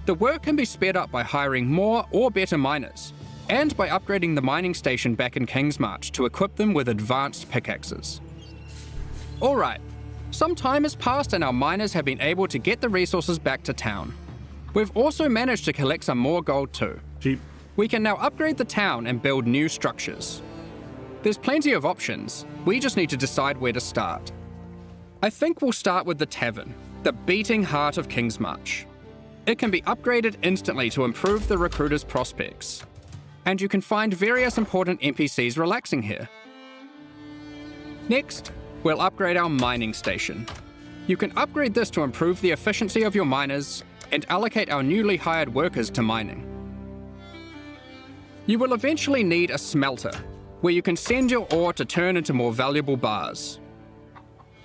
The work can be sped up by hiring more or better miners, and by upgrading the mining station back in King's March to equip them with advanced pickaxes. Alright, some time has passed and our miners have been able to get the resources back to town. We've also managed to collect some more gold too. Cheap. We can now upgrade the town and build new structures. There's plenty of options, we just need to decide where to start. I think we'll start with the tavern, the beating heart of King's March. It can be upgraded instantly to improve the recruiter's prospects. And you can find various important NPCs relaxing here. Next, we'll upgrade our mining station. You can upgrade this to improve the efficiency of your miners and allocate our newly hired workers to mining. You will eventually need a smelter, where you can send your ore to turn into more valuable bars.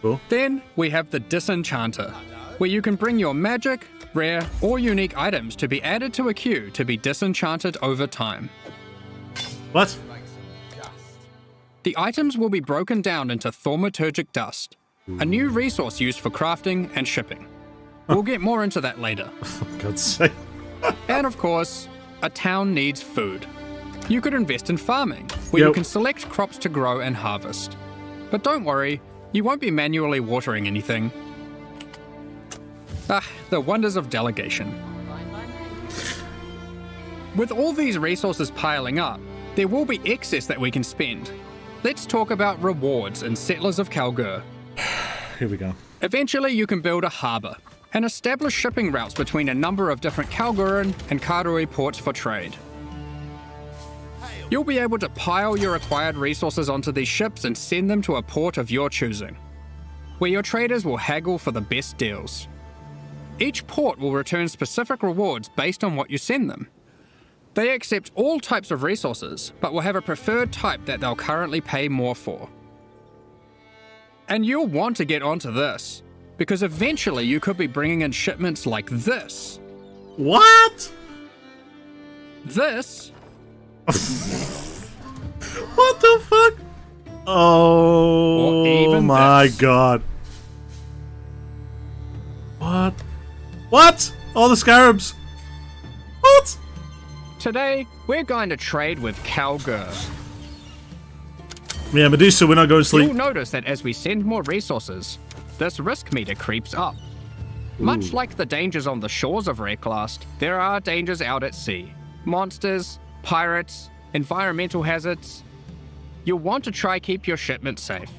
Cool. Then we have the Disenchanter, where you can bring your magic, rare, or unique items to be added to a queue to be disenchanted over time. What? The items will be broken down into thaumaturgic dust, a new resource used for crafting and shipping. We'll get more into that later. For God's sake. And of course, a town needs food. You could invest in farming, where you Yep. can select crops to grow and harvest. But don't worry, you won't be manually watering anything. The wonders of delegation. With all these resources piling up, there will be excess that we can spend. Let's talk about rewards in Settlers of Kalgur. Here we go. Eventually, you can build a harbour and establish shipping routes between a number of different Kalguran and Karui ports for trade. You'll be able to pile your acquired resources onto these ships and send them to a port of your choosing, where your traders will haggle for the best deals. Each port will return specific rewards based on what you send them. They accept all types of resources, but will have a preferred type that they'll currently pay more for. And you'll want to get onto this, because eventually you could be bringing in shipments like this. What? This What the fuck? Oh Or even my this. god. What? What? All the scarabs. What? Today, we're going to trade with Kalgur. Yeah, Medusa, we're not going to sleep. You'll notice that as we send more resources, this risk meter creeps up. Much like the dangers on the shores of Wrecklast, there are dangers out at sea. Monsters, pirates, environmental hazards. You'll want to try keep your shipment safe.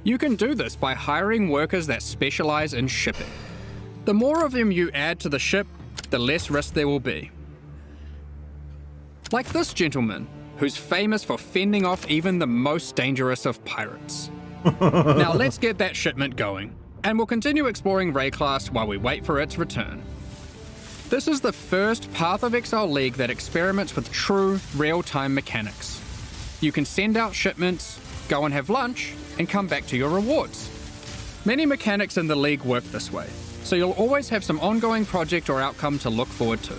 You can do this by hiring workers that specialize in shipping. The more of them you add to the ship, the less risk there will be. Like this gentleman, who's famous for fending off even the most dangerous of pirates. Now let's get that shipment going, and we'll continue exploring Wrecklast while we wait for its return. This is the first Path of Exile League that experiments with true, real-time mechanics. You can send out shipments, go and have lunch, and come back to your rewards. Many mechanics in the League work this way, so you'll always have some ongoing project or outcome to look forward to.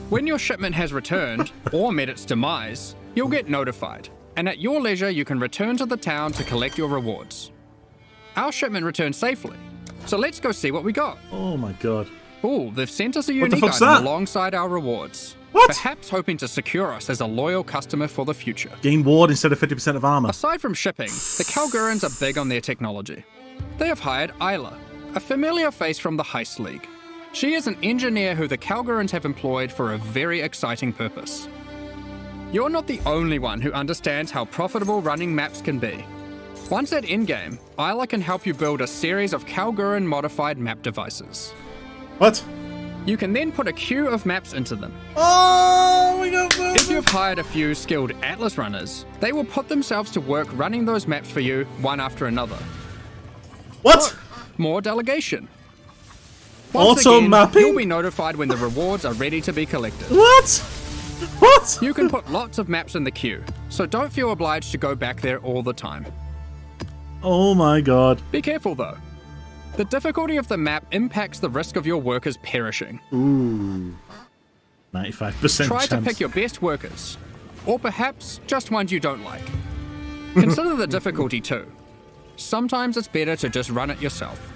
When your shipment has returned, or met its demise, you'll get notified, and at your leisure you can return to the town to collect your rewards. Our shipment returned safely, so let's go see what we got. Oh my god. Ooh, they've sent us a the unique fuck's item that? alongside our rewards. What? Perhaps hoping to secure us as a loyal customer for the future. Gain ward instead of 50% of armor. Aside from shipping, the Kalgurans are big on their technology. They have hired Isla, a familiar face from the Heist League. She is an engineer who the Kalgurans have employed for a very exciting purpose. You're not the only one who understands how profitable running maps can be. Once at endgame, Isla can help you build a series of Kalguran modified map devices. What? You can then put a queue of maps into them. Oh, we got If you've hired a few skilled Atlas runners, they will put themselves to work running those maps for you one after another. What? More delegation. Auto again, mapping? You'll be notified when the rewards are ready to be collected. What? What? You can put lots of maps in the queue, so don't feel obliged to go back there all the time. Oh my god. Be careful though. The difficulty of the map impacts the risk of your workers perishing. Ooh. 95% Try chance. to pick your best workers, or perhaps just ones you don't like. Consider the difficulty too. Sometimes it's better to just run it yourself.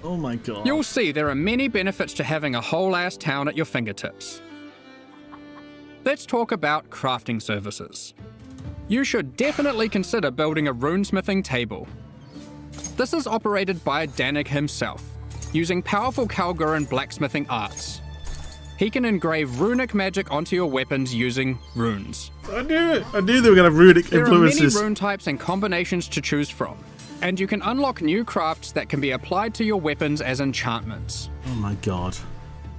Oh my god. You'll see there are many benefits to having a whole-ass town at your fingertips. Let's talk about crafting services. You should definitely consider building a runesmithing table. This is operated by Danik himself, using powerful Kalguran blacksmithing arts. He can engrave runic magic onto your weapons using runes. I knew it. I knew they were going to have runic There are many influences. rune types and combinations to choose from, and you can unlock new crafts that can be applied to your weapons as enchantments. Oh my god.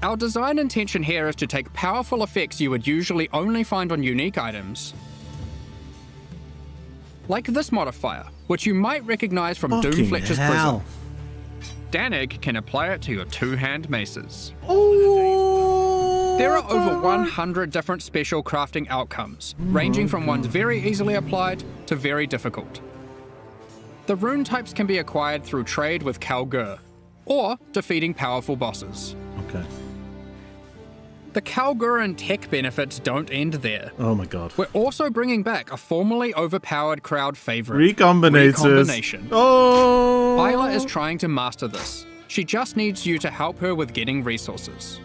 Our design intention here is to take powerful effects you would usually only find on unique items, like this modifier, which you might recognize from Fucking Doomfletcher's hell. Prism. Danig can apply it to your two-hand maces. Oh, There are over 100 different special crafting outcomes, ranging from ones very easily applied to very difficult. The rune types can be acquired through trade with Kalgur, or defeating powerful bosses. Okay. The Kalguran tech benefits don't end there. Oh my god. We're also bringing back a formerly overpowered crowd favorite, Recombinators. Recombination. Oh. Isla is trying to master this. She just needs you to help her with getting resources.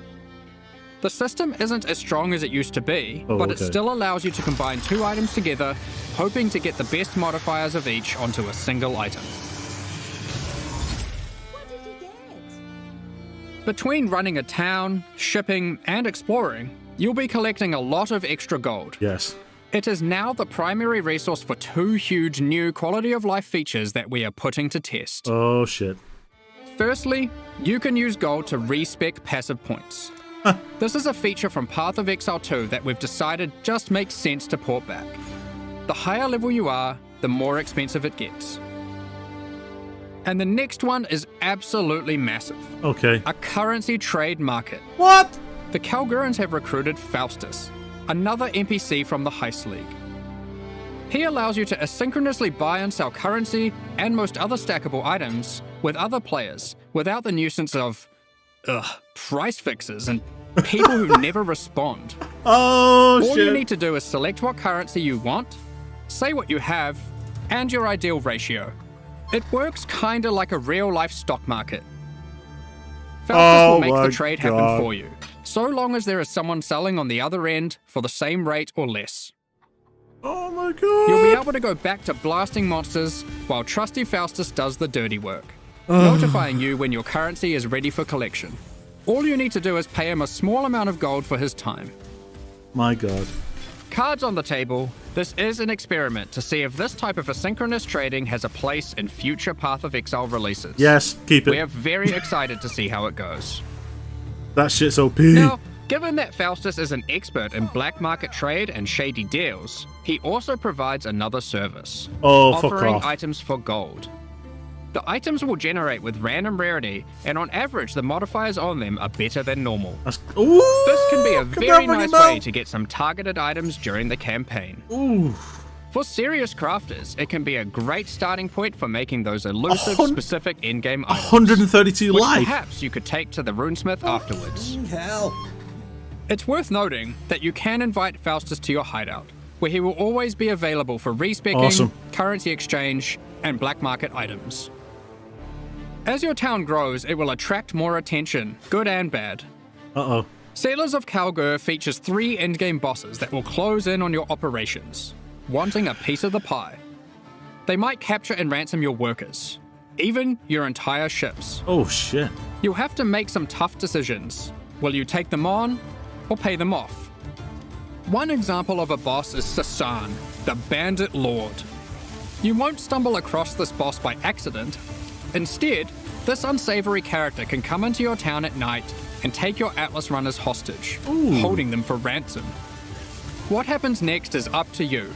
The system isn't as strong as it used to be, but it okay. still allows you to combine two items together, hoping to get the best modifiers of each onto a single item. What did you get? Between running a town, shipping, and exploring, you'll be collecting a lot of extra gold. Yes. It is now the primary resource for two huge new quality of life features that we are putting to test. Oh shit. Firstly, you can use gold to respec passive points. This is a feature from Path of Exile 2 that we've decided just makes sense to port back. The higher level you are, the more expensive it gets. And the next one is absolutely massive. Okay. A currency trade market. What? The Kalgurans have recruited Faustus, another NPC from the Heist League. He allows you to asynchronously buy and sell currency and most other stackable items with other players without the nuisance of price fixes and people who never respond. Oh All shit. you need to do is select what currency you want, say what you have, and your ideal ratio. It works kinda like a real-life stock market. Faustus will make my the trade happen God. for you, so long as there is someone selling on the other end for the same rate or less. Oh my god. You'll be able to go back to blasting monsters while trusty Faustus does the dirty work, notifying you when your currency is ready for collection. All you need to do is pay him a small amount of gold for his time. My god. Cards on the table, this is an experiment to see if this type of asynchronous trading has a place in future Path of Exile releases. Yes, keep it. We are very excited to see how it goes. That shit's OP. Now, given that Faustus is an expert in black market trade and shady deals, he also provides another service, Oh, fuck offering off. items for gold. The items will generate with random rarity, and on average the modifiers on them are better than normal. That's... Ooh, This can be a come very down, nice Bringy way Bell. to get some targeted items during the campaign. Ooh. For serious crafters, it can be a great starting point for making those elusive, hun- specific in-game items, 132 which life. perhaps you could take to the runesmith afterwards. Hell. It's worth noting that you can invite Faustus to your hideout, where he will always be available for respecking, Awesome. currency exchange, and black market items. As your town grows, it will attract more attention, good and bad. Uh-oh. Settlers of Kalgur features 3 endgame bosses that will close in on your operations, wanting a piece of the pie. They might capture and ransom your workers, even your entire ships. Oh, shit. You'll have to make some tough decisions. Will you take them on, or pay them off? One example of a boss is Sasan, the Bandit Lord. You won't stumble across this boss by accident. Instead, this unsavory character can come into your town at night and take your Atlas runners hostage, holding them for ransom. What happens next is up to you.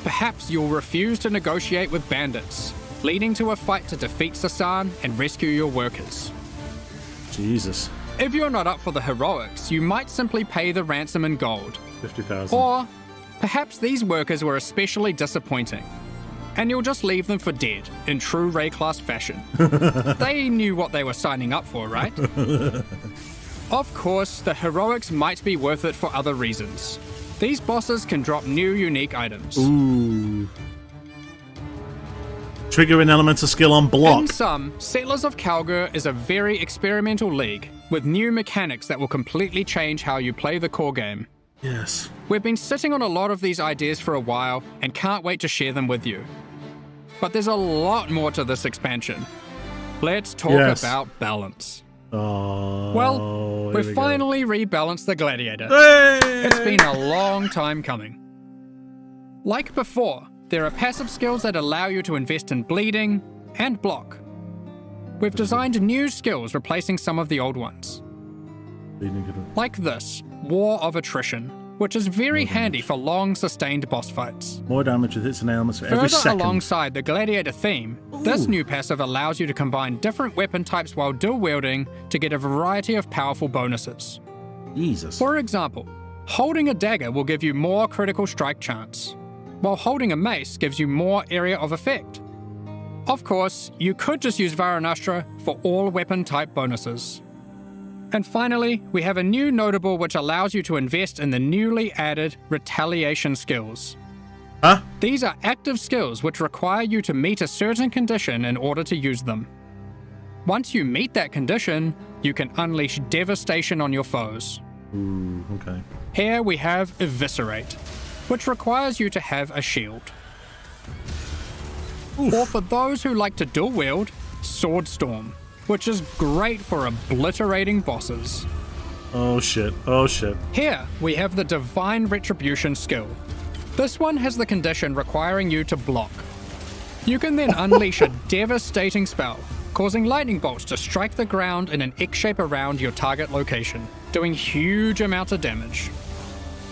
Perhaps you'll refuse to negotiate with bandits, leading to a fight to defeat Sasan and rescue your workers. Jesus. If you're not up for the heroics, you might simply pay the ransom in gold. 50,000. Or perhaps these workers were especially disappointing, and you'll just leave them for dead in true Rayclass fashion. They knew what they were signing up for, right? Of course, the heroics might be worth it for other reasons. These bosses can drop new unique items. Ooh. Triggering elemental skill on block. In sum, Settlers of Kalgur is a very experimental league with new mechanics that will completely change how you play the core game. Yes. We've been sitting on a lot of these ideas for a while and can't wait to share them with you. But there's a lot more to this expansion. Let's talk Yes. about balance. Oh. Well, here we've we go. finally rebalanced the Gladiator. Hey! It's been a long time coming. Like before, there are passive skills that allow you to invest in bleeding, and block. We've designed new skills replacing some of the old ones. Like this, War of Attrition, which is very handy for long, sustained boss fights. More damage with hits and ailments for Further every second. alongside the Gladiator theme, this new passive allows you to combine different weapon types while dual wielding to get a variety of powerful bonuses. Jesus. For example, holding a dagger will give you more critical strike chance, while holding a mace gives you more area of effect. Of course, you could just use Varanastra for all weapon type bonuses. And finally, we have a new notable which allows you to invest in the newly added Retaliation skills. Huh? These are active skills which require you to meet a certain condition in order to use them. Once you meet that condition, you can unleash devastation on your foes. Ooh, okay. Here we have Eviscerate, which requires you to have a shield. Or for those who like to dual wield, Sword Storm, which is great for obliterating bosses. Oh shit, oh shit. Here we have the Divine Retribution skill. This one has the condition requiring you to block. You can then unleash a devastating spell, causing lightning bolts to strike the ground in an X shape around your target location, doing huge amounts of damage.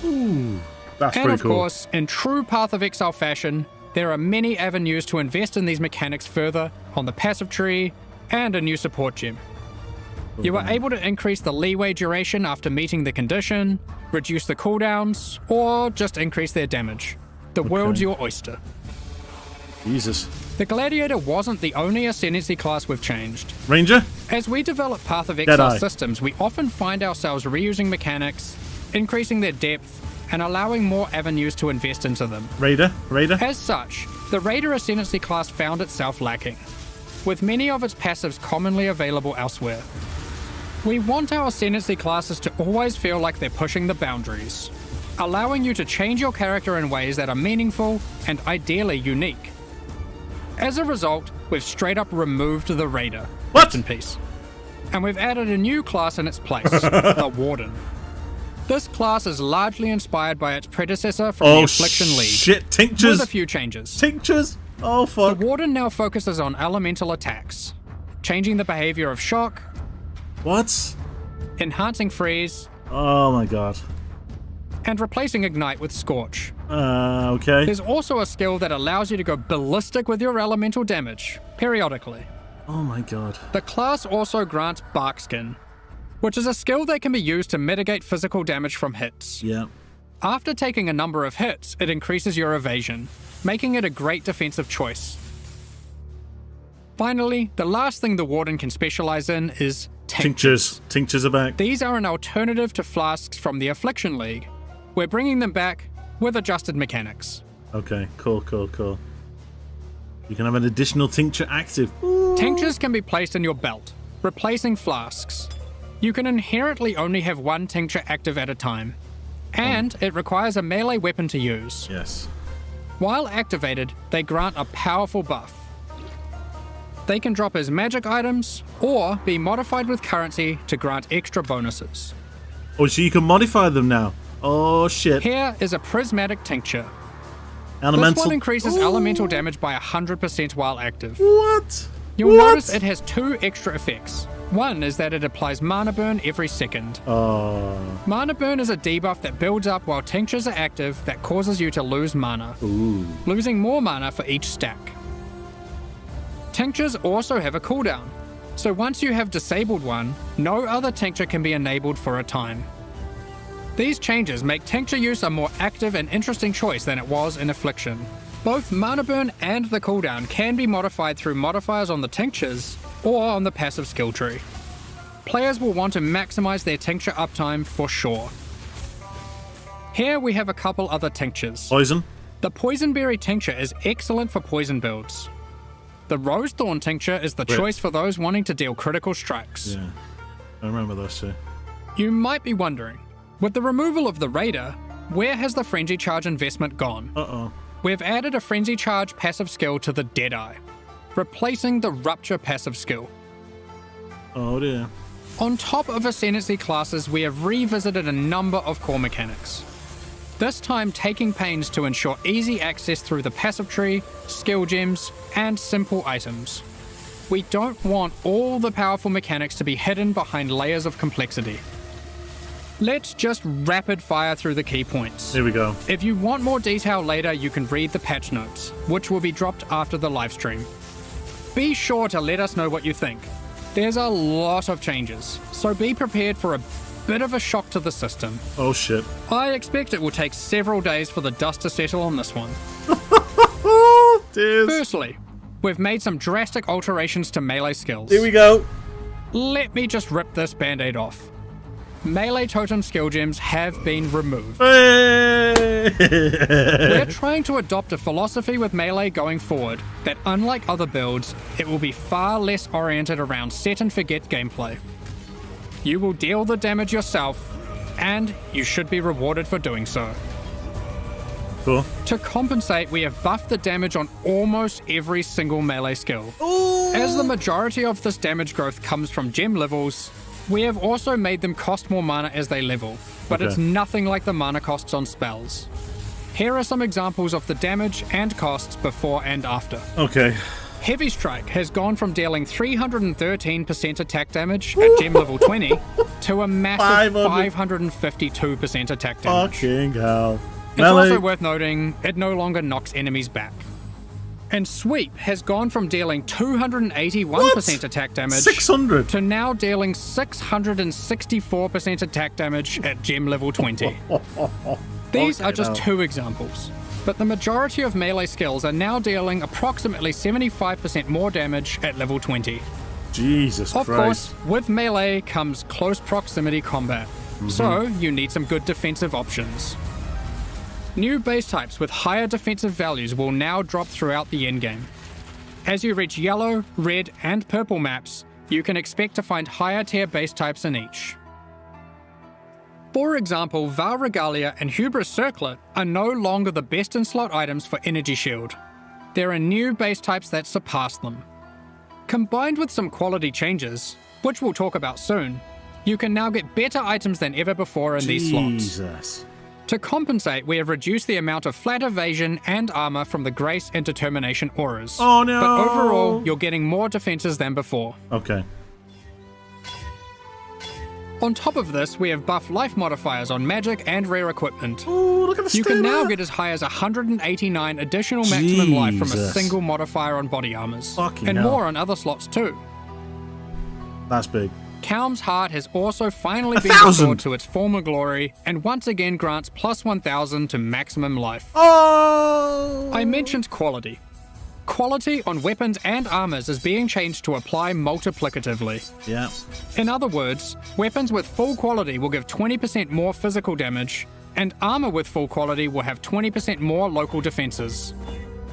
That's And pretty of cool. course, in true Path of Exile fashion, there are many avenues to invest in these mechanics further on the passive tree and a new support gem. You are able to increase the leeway duration after meeting the condition, reduce the cooldowns, or just increase their damage. The world's your oyster. Jesus. The Gladiator wasn't the only Ascendancy class we've changed. Ranger? As we develop Path of Exile Deadeye. systems, we often find ourselves reusing mechanics, increasing their depth, and allowing more avenues to invest into them. Raider? Raider? As such, the Raider Ascendancy class found itself lacking, with many of its passives commonly available elsewhere. We want our Ascendancy classes to always feel like they're pushing the boundaries, allowing you to change your character in ways that are meaningful and ideally unique. As a result, we've straight up removed the Raider. What? Rest in peace. And we've added a new class in its place, the Warden. This class is largely inspired by its predecessor from the Affliction League, shit. Tinctures? with a few changes. Tinctures? Oh The fuck. Warden now focuses on elemental attacks, changing the behavior of Shock, What? enhancing Freeze, Oh my god. and replacing Ignite with Scorch. Okay. There's also a skill that allows you to go ballistic with your elemental damage, periodically. Oh my god. The class also grants Barkskin, which is a skill that can be used to mitigate physical damage from hits. Yeah. After taking a number of hits, it increases your evasion, making it a great defensive choice. Finally, the last thing the Warden can specialize in is Tinctures. Tinctures are back. These are an alternative to flasks from the Affliction League. We're bringing them back with adjusted mechanics. Okay, cool, cool, cool. You can have an additional tincture active. Tinctures can be placed in your belt, replacing flasks. You can inherently only have one tincture active at a time, and it requires a melee weapon to use. Yes. While activated, they grant a powerful buff. They can drop as magic items, or be modified with currency to grant extra bonuses. Oh, so you can modify them now. Oh shit. Here is a prismatic tincture. Elemental. This one increases Ooh. elemental damage by 100% while active. What? You'll What? notice it has two extra effects. One is that it applies mana burn every second. Oh. Mana burn is a debuff that builds up while tinctures are active that causes you to lose mana, Ooh. losing more mana for each stack. Tinctures also have a cooldown, so once you have disabled one, no other tincture can be enabled for a time. These changes make tincture use a more active and interesting choice than it was in Affliction. Both mana burn and the cooldown can be modified through modifiers on the tinctures or on the passive skill tree. Players will want to maximize their tincture uptime for sure. Here we have a couple other tinctures. Poison. The Poisonberry tincture is excellent for poison builds. The Rosethorn tincture is the choice for those wanting to deal critical strikes. Yeah. I remember those two. You might be wondering, with the removal of the Raider, where has the Frenzy Charge investment gone? Uh-oh. We've added a Frenzy Charge passive skill to the Deadeye, replacing the Rupture passive skill. Oh dear. On top of Ascendancy classes, we have revisited a number of core mechanics. This time taking pains to ensure easy access through the passive tree, skill gems, and simple items. we don't want all the powerful mechanics to be hidden behind layers of complexity. Let's just rapid fire through the key points. Here we go. If you want more detail later, you can read the patch notes, which will be dropped after the livestream. Be sure to let us know what you think. There's a lot of changes, so be prepared for a bit of a shock to the system. Oh shit. I expect it will take several days for the dust to settle on this one. Oh, dears. Firstly, we've made some drastic alterations to melee skills. Here we go. Let me just rip this band-aid off. Melee totem skill gems have been removed. Hey! We're trying to adopt a philosophy with melee going forward that, unlike other builds, it will be far less oriented around set and forget gameplay. You will deal the damage yourself, and you should be rewarded for doing so. Cool. To compensate, we have buffed the damage on almost every single melee skill. Ooh. As the majority of this damage growth comes from gem levels, we have also made them cost more mana as they level, but Okay. it's nothing like the mana costs on spells. Here are some examples of the damage and costs before and after. Okay. Heavy Strike has gone from dealing 313% attack damage at gem level 20 to a massive 552% attack damage. Fucking hell. It's Melee. also worth noting, it no longer knocks enemies back. And Sweep has gone from dealing 281% attack damage 600. to now dealing 664% attack damage at gem level 20. These are just two examples, but the majority of melee skills are now dealing approximately 75% more damage at level 20. Jesus Of Christ. course, with melee comes close proximity combat, so you need some good defensive options. New base types with higher defensive values will now drop throughout the endgame. As you reach yellow, red, and purple maps, you can expect to find higher tier base types in each. For example, Val Regalia and Hubris Circlet are no longer the best in slot items for Energy Shield. There are new base types that surpass them. Combined with some quality changes, which we'll talk about soon, you can now get better items than ever before in these slots. Jesus. To compensate, we have reduced the amount of flat evasion and armor from the Grace and Determination auras. Oh no. But overall, you're getting more defenses than before. Okay. On top of this, we have buffed life modifiers on magic and rare equipment. Ooh, look at the You can now stamina. get as high as 189 additional maximum life from a Jesus. single modifier on body armors. Fucking and hell. more on other slots too. That's big. Calm's Heart has also finally been 1,000. restored to its former glory and once again grants plus 1000 to maximum life. Oh. I mentioned quality. Quality on weapons and armors is being changed to apply multiplicatively. Yeah. In other words, weapons with full quality will give 20% more physical damage, and armor with full quality will have 20% more local defenses.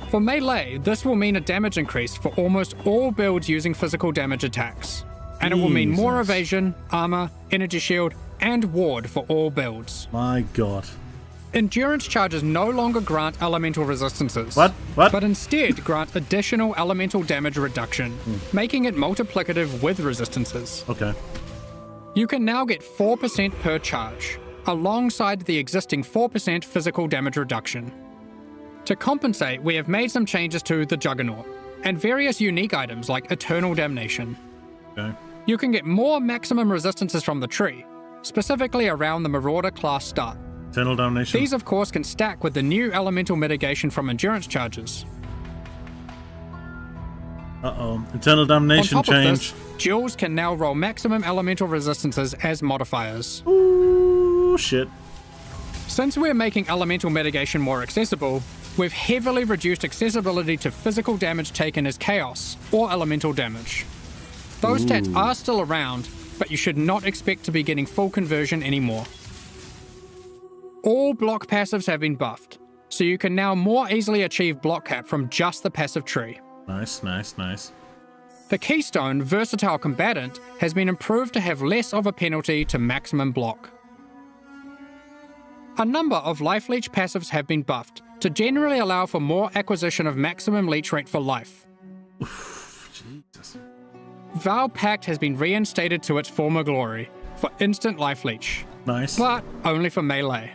For melee, this will mean a damage increase for almost all builds using physical damage attacks. And it will mean more Jesus. evasion, armor, energy shield, and ward for all builds. My God. Endurance charges no longer grant elemental resistances. What? But instead grant additional elemental damage reduction, making it multiplicative with resistances. Okay. You can now get 4% per charge, alongside the existing 4% physical damage reduction. To compensate, we have made some changes to the Juggernaut, and various unique items like Eternal Damnation. Okay. You can get more maximum resistances from the tree, specifically around the Marauder class start. Eternal Damnation. These, of course, can stack with the new elemental mitigation from endurance charges. Uh-oh. Eternal On Damnation top change. of this, duels can now roll maximum elemental resistances as modifiers. Ooh, shit. Since we're making elemental mitigation more accessible, we've heavily reduced accessibility to physical damage taken as chaos or elemental damage. Those stats are still around, but you should not expect to be getting full conversion anymore. All block passives have been buffed, so you can now more easily achieve block cap from just the passive tree. Nice, nice, nice. The Keystone Versatile Combatant has been improved to have less of a penalty to maximum block. A number of Life Leech passives have been buffed to generally allow for more acquisition of maximum leech rate for life. Jesus. Val Pact has been reinstated to its former glory for instant life leech, Nice. but only for melee.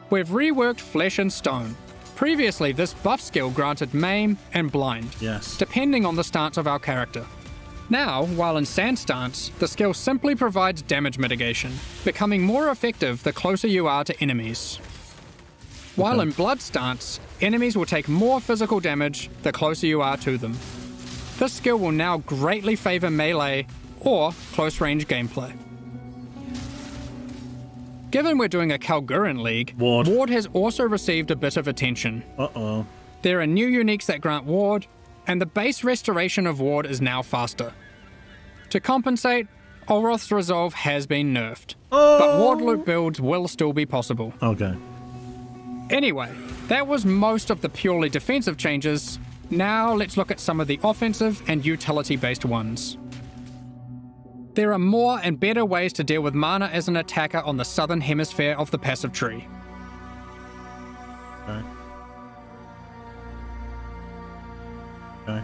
We've reworked Flesh and Stone, Previously, this buff skill granted Maim and Blind, Yes. depending on the stance of our character. Now, while in Sand stance, the skill simply provides damage mitigation, becoming more effective the closer you are to enemies. While in Blood stance, enemies will take more physical damage the closer you are to them. This skill will now greatly favor melee or close-range gameplay. Given we're doing a Kalguran League, Ward. has also received a bit of attention. Uh-oh. There are new uniques that grant Ward, and the base restoration of Ward is now faster. To compensate, Olroth's Resolve has been nerfed, but Ward loop builds will still be possible. Okay. Anyway, that was most of the purely defensive changes. Now let's look at some of the offensive and utility-based ones. There are more and better ways to deal with mana as an attacker on the southern hemisphere of the passive tree. Okay. Okay.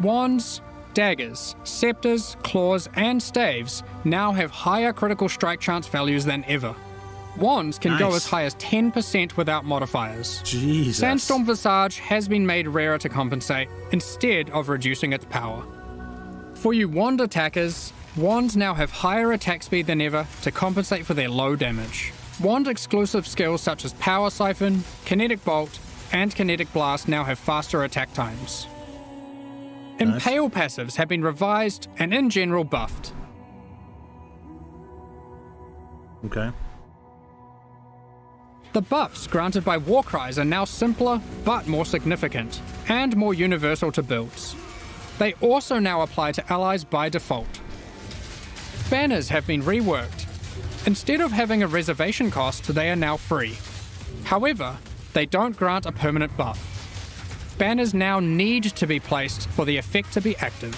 Wands, daggers, scepters, claws, and staves now have higher critical strike chance values than ever. Wands can go Nice. as high as 10% without modifiers. Jesus. Sandstorm Visage has been made rarer to compensate, instead of reducing its power. For you wand attackers, wands now have higher attack speed than ever to compensate for their low damage. Wand exclusive skills such as Power Siphon, Kinetic Bolt, and Kinetic Blast now have faster attack times. Impale passives have been revised and in general buffed. Okay. The buffs granted by Warcries are now simpler but more significant, and more universal to builds. They also now apply to allies by default. Banners have been reworked. Instead of having a reservation cost, they are now free. However, they don't grant a permanent buff. Banners now need to be placed for the effect to be active.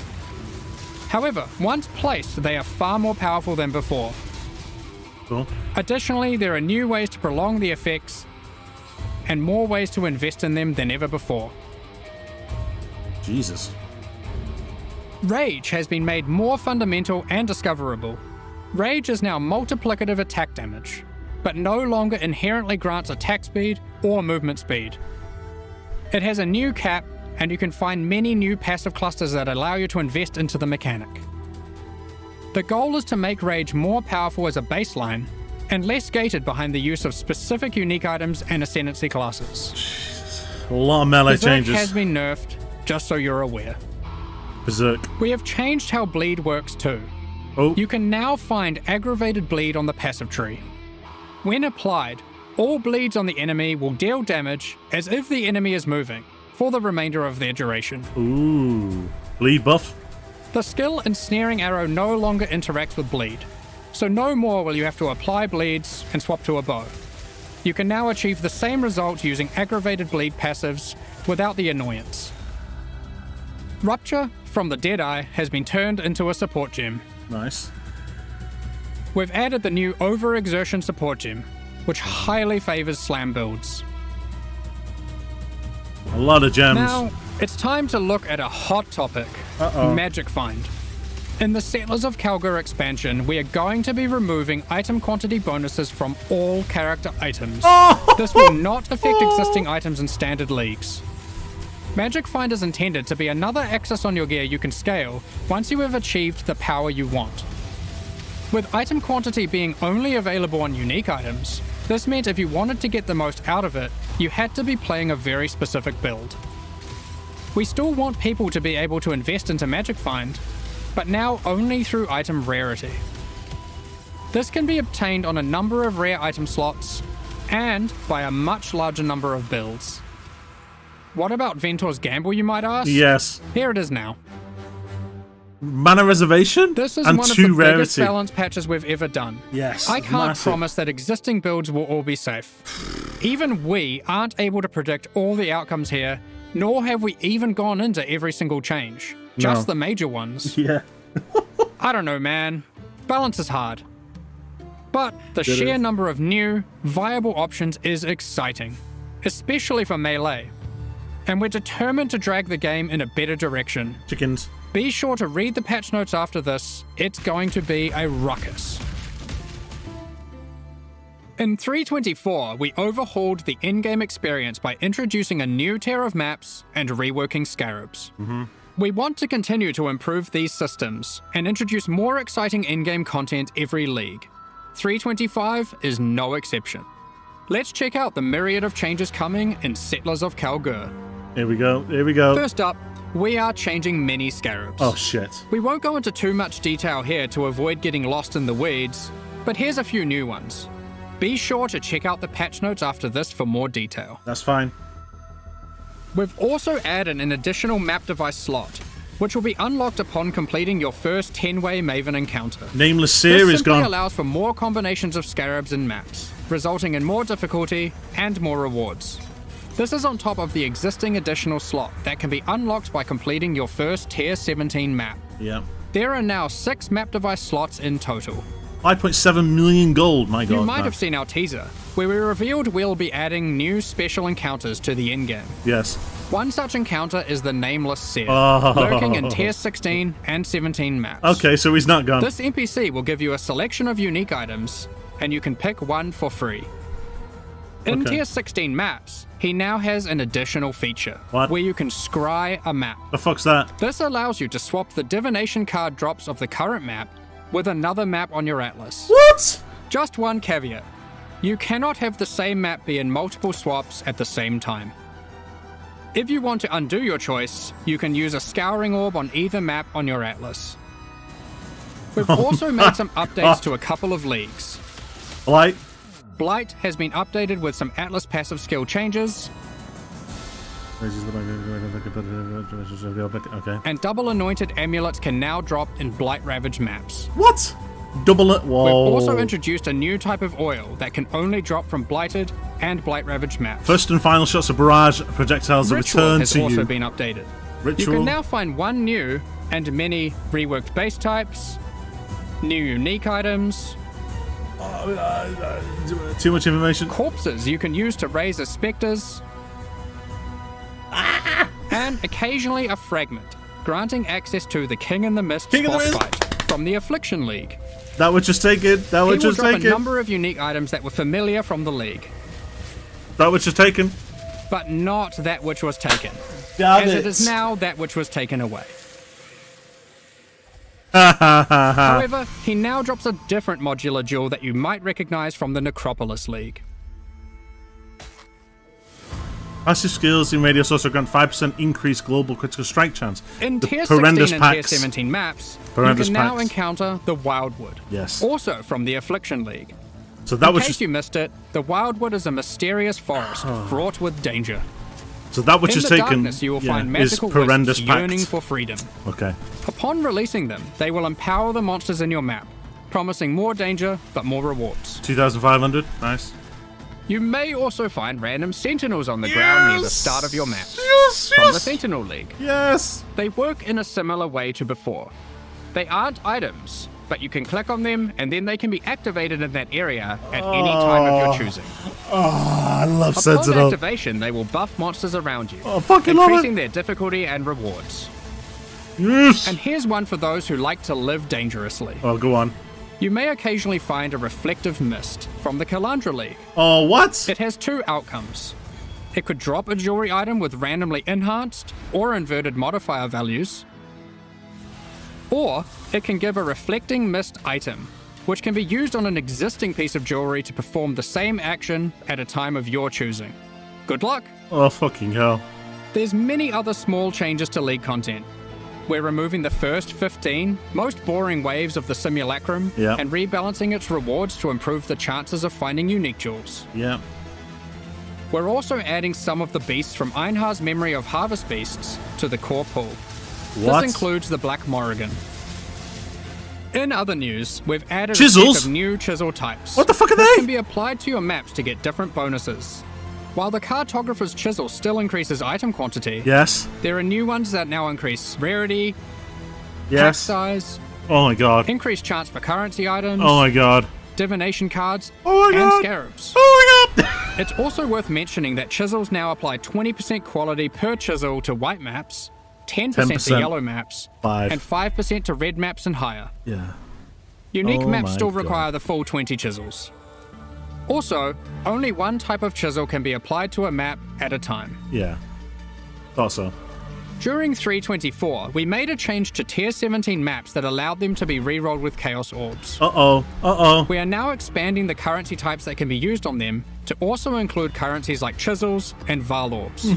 However, once placed, they are far more powerful than before. Cool. Additionally, there are new ways to prolong the effects and more ways to invest in them than ever before. Jesus. Rage has been made more fundamental and discoverable. Rage is now multiplicative attack damage, but no longer inherently grants attack speed or movement speed. It has a new cap, and you can find many new passive clusters that allow you to invest into the mechanic. The goal is to make Rage more powerful as a baseline, and less gated behind the use of specific unique items and ascendancy classes. A lot of melee Berserk changes. has been nerfed, just so you're aware. Berserk. We have changed how bleed works too. Oh. You can now find aggravated bleed on the passive tree. When applied, all bleeds on the enemy will deal damage as if the enemy is moving, for the remainder of their duration. Ooh. Bleed buff. The skill Ensnaring Arrow no longer interacts with bleed, so no more will you have to apply bleeds and swap to a bow. You can now achieve the same result using aggravated bleed passives without the annoyance. Rupture from the Deadeye has been turned into a support gem. Nice. We've added the new Overexertion support gem, which highly favors slam builds. A lot of gems. Now, it's time to look at a hot topic, Magic Find. In the Settlers of Kalgur expansion, we are going to be removing item quantity bonuses from all character items. This will not affect existing items in standard leagues. Magic Find is intended to be another access on your gear you can scale once you have achieved the power you want. With item quantity being only available on unique items, this meant if you wanted to get the most out of it, you had to be playing a very specific build. We still want people to be able to invest into Magic Find, but now only through item rarity. This can be obtained on a number of rare item slots, and by a much larger number of builds. What about Ventor's Gamble, you might ask? Yes. Here it is now. Mana reservation This is and one of the 2 biggest rarity. balance patches we've ever done. Yes. I can't massive. promise that existing builds will all be safe. Even we aren't able to predict all the outcomes here, nor have we even gone into every single change. Just No. the major ones. Yeah. I don't know, man. Balance is hard. But the sheer number of new, viable options is exciting, especially for melee. And we're determined to drag the game in a better direction. Chickens. Be sure to read the patch notes after this. It's going to be a ruckus. In 3.24, we overhauled the in-game experience by introducing a new tier of maps and reworking scarabs. We want to continue to improve these systems and introduce more exciting in-game content every league. 3.25 is no exception. Let's check out the myriad of changes coming in Settlers of Kalgur. Here we go. Here we go. First up, we are changing many scarabs. Oh, shit. We won't go into too much detail here to avoid getting lost in the weeds, but here's a few new ones. Be sure to check out the patch notes after this for more detail. That's fine. We've also added an additional map device slot, which will be unlocked upon completing your first 10-way Maven encounter. Nameless Seer This is simply gone. allows for more combinations of scarabs and maps, resulting in more difficulty and more rewards. This is on top of the existing additional slot that can be unlocked by completing your first Tier 17 map. Yeah. There are now 6 map device slots in total. 5.7 million gold. My God. You might man. have seen our teaser, where we revealed we'll be adding new special encounters to the endgame. Yes. One such encounter is the Nameless Seer, Oh. lurking in Tier 16 and 17 maps. Okay, so he's not gone. This NPC will give you a selection of unique items, and you can pick one for free. In Okay. Tier 16 maps, he now has an additional feature, What? where you can scry a map. The fuck's that? This allows you to swap the divination card drops of the current map with another map on your atlas. What? Just one caveat. You cannot have the same map be in multiple swaps at the same time. If you want to undo your choice, you can use a scouring orb on either map on your atlas. We've also made some updates to a couple of leagues. Like, Blight has been updated with some atlas passive skill changes, okay. and double anointed amulets can now drop in Blight Ravaged maps. What? Double it. Whoa. We've also introduced a new type of oil that can only drop from Blighted and Blight Ravaged maps. First and final shots of barrage projectiles are Ritual returned has to also you. been updated. You Ritual. can now find one new and many reworked base types, new unique items, Too much information. corpses you can use to raise as specters, and occasionally a fragment, granting access to the King in the Mist King in the boss Mist. fight from the Affliction League. That would just take it. That He would will just drop a take it. number of unique items that were familiar from the League, That was just taken. but not that which was taken, Damn as it. it is now that which was taken away. However, However, he now drops a different modular jewel that you might recognize from the Necropolis League. passive skills in radius also grant 5% increased global critical strike chance. In The Tier 16 horrendous and Tier packs. 17 maps, Horrendous you can now packs. encounter the Wildwood, Yes. also from the Affliction League. So that In was case just you missed it, the Wildwood is a mysterious forest fraught with danger. so that which In is the taken. darkness, you will yeah, find is magical horrendous wisps yearning pact. for freedom. Okay. Upon releasing them, they will empower the monsters in your map, promising more danger but more rewards. 2,500. Nice. You may also find random sentinels on the ground near the start of your map Yes. from the Yes. Sentinel League. Yes. They work in a similar way to before. They aren't items, but you can click on them and then they can be activated in that area at any time of your choosing. Oh, I love Upon Sentinel. activation, they will buff monsters around you, Oh, fucking love increasing it. their difficulty and rewards. Yes. And here's one for those who like to live dangerously. Oh, go on. You may occasionally find a reflective mist from the Kalandra League. Oh, what? It has two outcomes. It could drop a jewelry item with randomly enhanced or inverted modifier values, or it can give a reflecting mist item, which can be used on an existing piece of jewelry to perform the same action at a time of your choosing. Good luck! Oh, fucking hell. There's many other small changes to League content. We're removing the first 15 most boring waves of the simulacrum Yeah. and rebalancing its rewards to improve the chances of finding unique jewels. Yeah. We're also adding some of the beasts from Einhar's Memory of Harvest Beasts to the core pool. What? This includes the Black Morrigan. In other news, we've added a Chisels? set of new chisel types. What the fuck are This they? can be applied to your maps to get different bonuses. While the Cartographer's Chisel still increases item quantity, Yes. there are new ones that now increase rarity, pack Yes. size, Oh my god. increased chance for currency items, Oh my god. divination cards, Oh my and god. scarabs. Oh my god. It's also worth mentioning that chisels now apply 20% quality per chisel to white maps, 10% 10%. to yellow maps, 5. and 5% to red maps and higher. Yeah. Unique Oh maps my still God. require the full 20 chisels. Also, only one type of chisel can be applied to a map at a time. Yeah. Thought so. During 3.24, we made a change to Tier 17 maps that allowed them to be rerolled with Chaos Orbs. Uh-oh. We are now expanding the currency types that can be used on them to also include currencies like chisels and Val Orbs.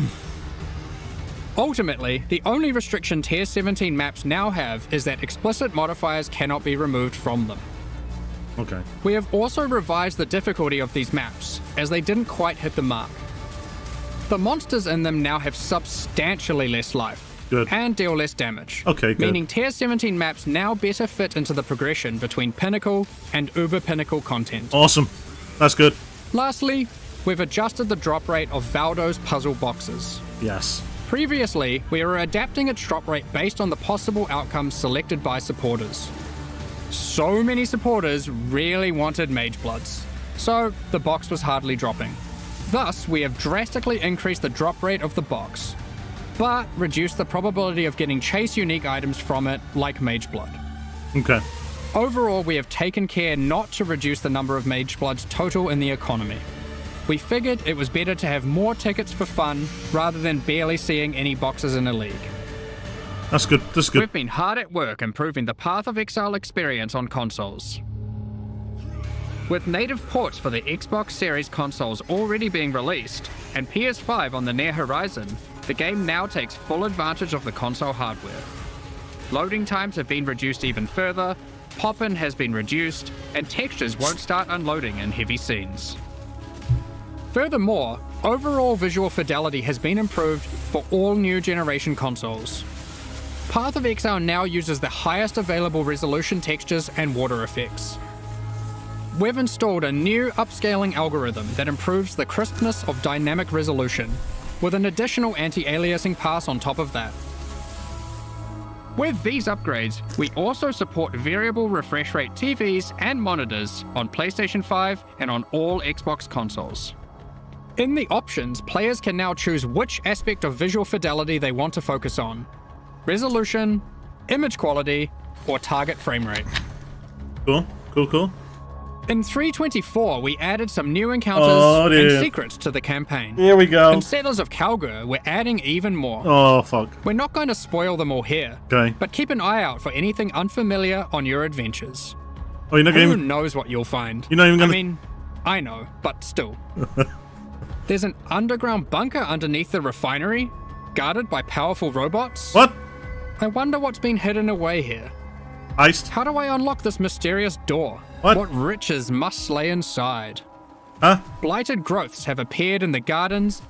Ultimately, the only restriction Tier 17 maps now have is that explicit modifiers cannot be removed from them. Okay. We have also revised the difficulty of these maps, as they didn't quite hit the mark. The monsters in them now have substantially less life. Good. And deal less damage. Okay, good. Meaning Tier 17 maps now better fit into the progression between Pinnacle and Uber Pinnacle content. Awesome. That's good. Lastly, we've adjusted the drop rate of Valdo's puzzle boxes. Yes. Previously, we were adapting its drop rate based on the possible outcomes selected by supporters. So many supporters really wanted Mage Bloods, so the box was hardly dropping. Thus, we have drastically increased the drop rate of the box, but reduced the probability of getting chase unique items from it, like Mage Blood. Okay. Overall, we have taken care not to reduce the number of Mage Bloods total in the economy. We figured it was better to have more tickets for fun rather than barely seeing any boxes in a league. That's good. That's good. We've been hard at work improving the Path of Exile experience on consoles. With native ports for the Xbox Series consoles already being released, and PS5 on the near horizon, the game now takes full advantage of the console hardware. Loading times have been reduced even further, pop-in has been reduced, and textures won't start unloading in heavy scenes. Furthermore, overall visual fidelity has been improved for all new generation consoles. Path of Exile now uses the highest available resolution textures and water effects. We've installed a new upscaling algorithm that improves the crispness of dynamic resolution, with an additional anti-aliasing pass on top of that. With these upgrades, we also support variable refresh rate TVs and monitors on PlayStation 5 and on all Xbox consoles. In the options, players can now choose which aspect of visual fidelity they want to focus on: resolution, image quality, or target frame rate. Cool. In 3.24, we added some new encounters and secrets to the campaign. Here we go. In Settlers of Kalgur, we're adding even more. Oh, fuck. We're not going to spoil them all here, Okay. but keep an eye out for anything unfamiliar on your adventures. Oh, you're not Who going. knows what you'll find? You're not even gonna- I mean, I know, but still. There's an underground bunker underneath the refinery, guarded by powerful robots. What? I wonder what's been hidden away here. Iced? How do I unlock this mysterious door? What? Riches must lay inside? Huh? Blighted growths have appeared in the gardens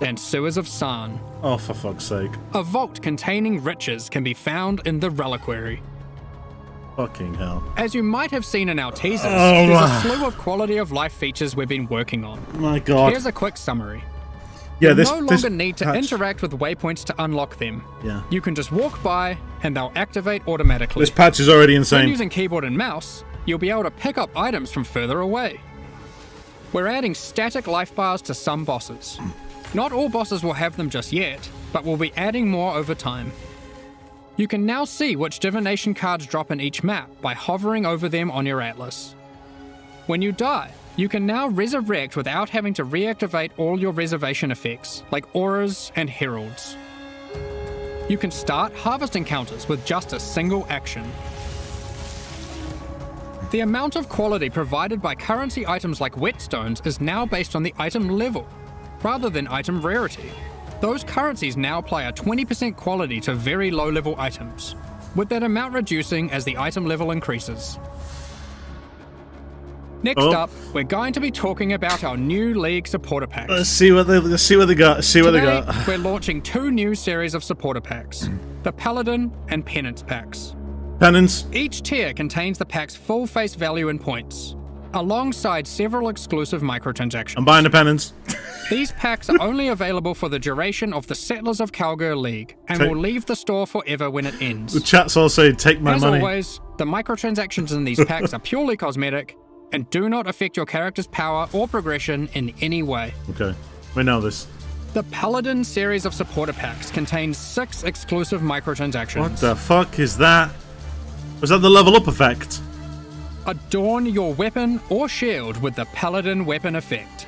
and sewers of Sarn. Oh, for fuck's sake. A vault containing riches can be found in the reliquary. Fucking hell. As you might have seen in our teasers, Oh, there's wow. a slew of quality of life features we've been working on. My God. Here's a quick summary. Yeah, You this. no this longer need to patch- interact with waypoints to unlock them. Yeah. You can just walk by and they'll activate automatically. This patch is already When insane. using keyboard and mouse, you'll be able to pick up items from further away. We're adding static life bars to some bosses. Not all bosses will have them just yet, but we'll be adding more over time. You can now see which divination cards drop in each map by hovering over them on your atlas. When you die, you can now resurrect without having to reactivate all your reservation effects, like auras and heralds. You can start harvest encounters with just a single action. The amount of quality provided by currency items like whetstones is now based on the item level, rather than item rarity. Those currencies now apply a 20% quality to very low level items, with that amount reducing as the item level increases. Next Oh. up, we're going to be talking about our new League supporter packs. Let's see what they got. Today, we're launching 2 new series of supporter packs, the Paladin and Penance packs. Penance. Each tier contains the pack's full face value in points, alongside several exclusive microtransactions. I'm buying the penance. These packs are only available for the duration of the Settlers of Kalgur League, and Take- will leave the store forever when it The ends. chat's all saying, take my As money. always, the microtransactions in these packs are purely cosmetic, and do not affect your character's power or progression in any way. Okay. We know this. The Paladin series of supporter packs contains 6 exclusive microtransactions. What the fuck is that? Was that the level up effect? Adorn your weapon or shield with the Paladin weapon effect.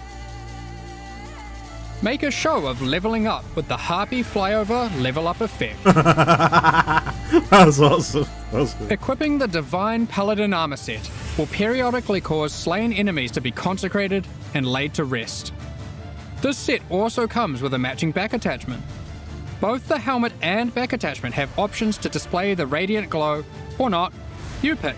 Make a show of leveling up with the Harpy Flyover level up effect. That's awesome. That's good. Equipping the Divine Paladin armor set will periodically cause slain enemies to be consecrated and laid to rest. This set also comes with a matching back attachment. Both the helmet and back attachment have options to display the radiant glow, or not. You pick.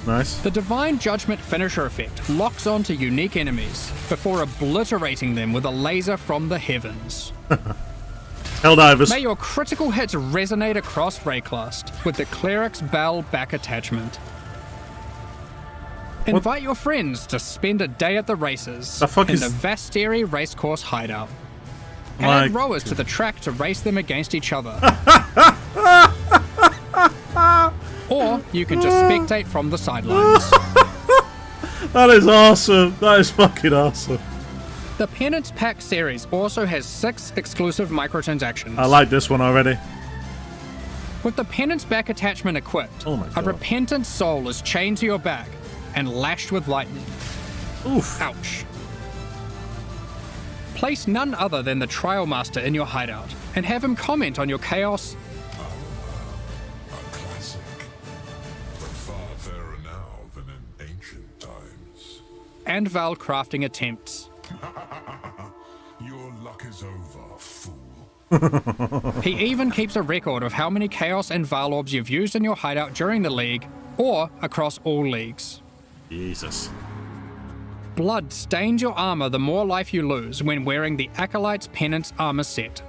Nice. The Divine Judgment finisher effect locks onto unique enemies before obliterating them with a laser from the heavens. Helldivers. May your critical hits resonate across Rayclast with the Cleric's Bell back attachment. Invite your friends to spend a day at the races The fuck in is- the Vasteri Racecourse hideout. My Add rowers to the track to race them against each other. Or you can just spectate from the sidelines. That is awesome. That is fucking awesome. The Penance Pack series also has 6 exclusive microtransactions. I like this one already. With the Penance back attachment equipped, Oh my a God. repentant soul is chained to your back and lashed with lightning. Oof. Ouch. Place none other than the Trial Master in your hideout and have him comment on your chaos A classic, but far fairer now than in ancient times. and Val crafting attempts. Your luck is over, fool. He even keeps a record of how many Chaos and Val orbs you've used in your hideout during the league or across all leagues. Jesus. Blood stains your armor the more life you lose when wearing the Acolyte's Penance armor set.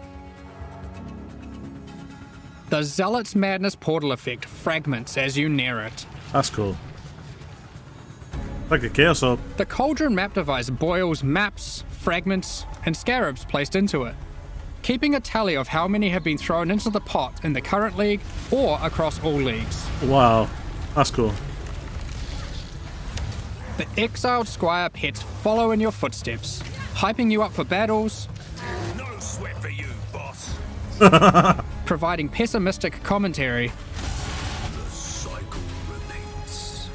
The Zealot's Madness portal effect fragments as you near it. That's cool. Like a chaos orb. The Cauldron map device boils maps, fragments, and scarabs placed into it, keeping a tally of how many have been thrown into the pot in the current league or across all leagues. Wow. That's cool. The Exiled Squire pets follow in your footsteps, hyping you up for battles, No sweat for you, boss. providing pessimistic commentary, The cycle repeats.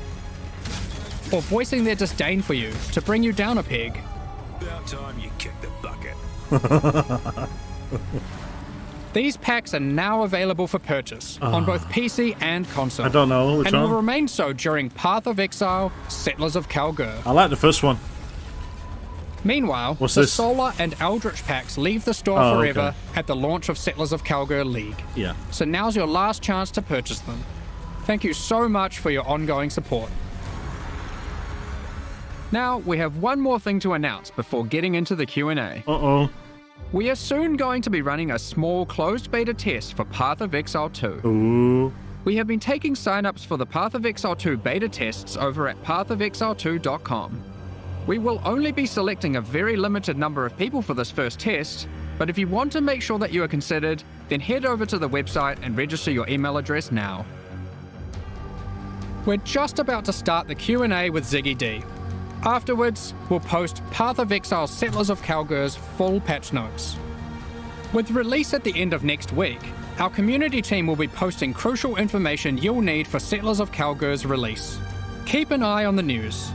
or voicing their disdain for you to bring you down a peg. About time you kicked the bucket. These packs are now available for purchase on both PC and console. I don't know which and will one. remain so during Path of Exile, Settlers of Kalgur. I like the first one. Meanwhile, What's the this? Solar and Eldritch packs leave the store Oh, forever okay. at the launch of Settlers of Kalgur League. Yeah. So now's your last chance to purchase them. Thank you so much for your ongoing support. Now, we have one more thing to announce before getting into the Q&A. Uh-oh. We are soon going to be running a small closed beta test for Path of Exile 2. Ooh. We have been taking signups for the Path of Exile 2 beta tests over at pathofexile2.com. We will only be selecting a very limited number of people for this first test, but if you want to make sure that you are considered, then head over to the website and register your email address now. We're just about to start the Q&A with Ziggy D. Afterwards, we'll post Path of Exile Settlers of Kalgur's full patch notes. With release at the end of next week, our community team will be posting crucial information you'll need for Settlers of Kalgur's release. Keep an eye on the news.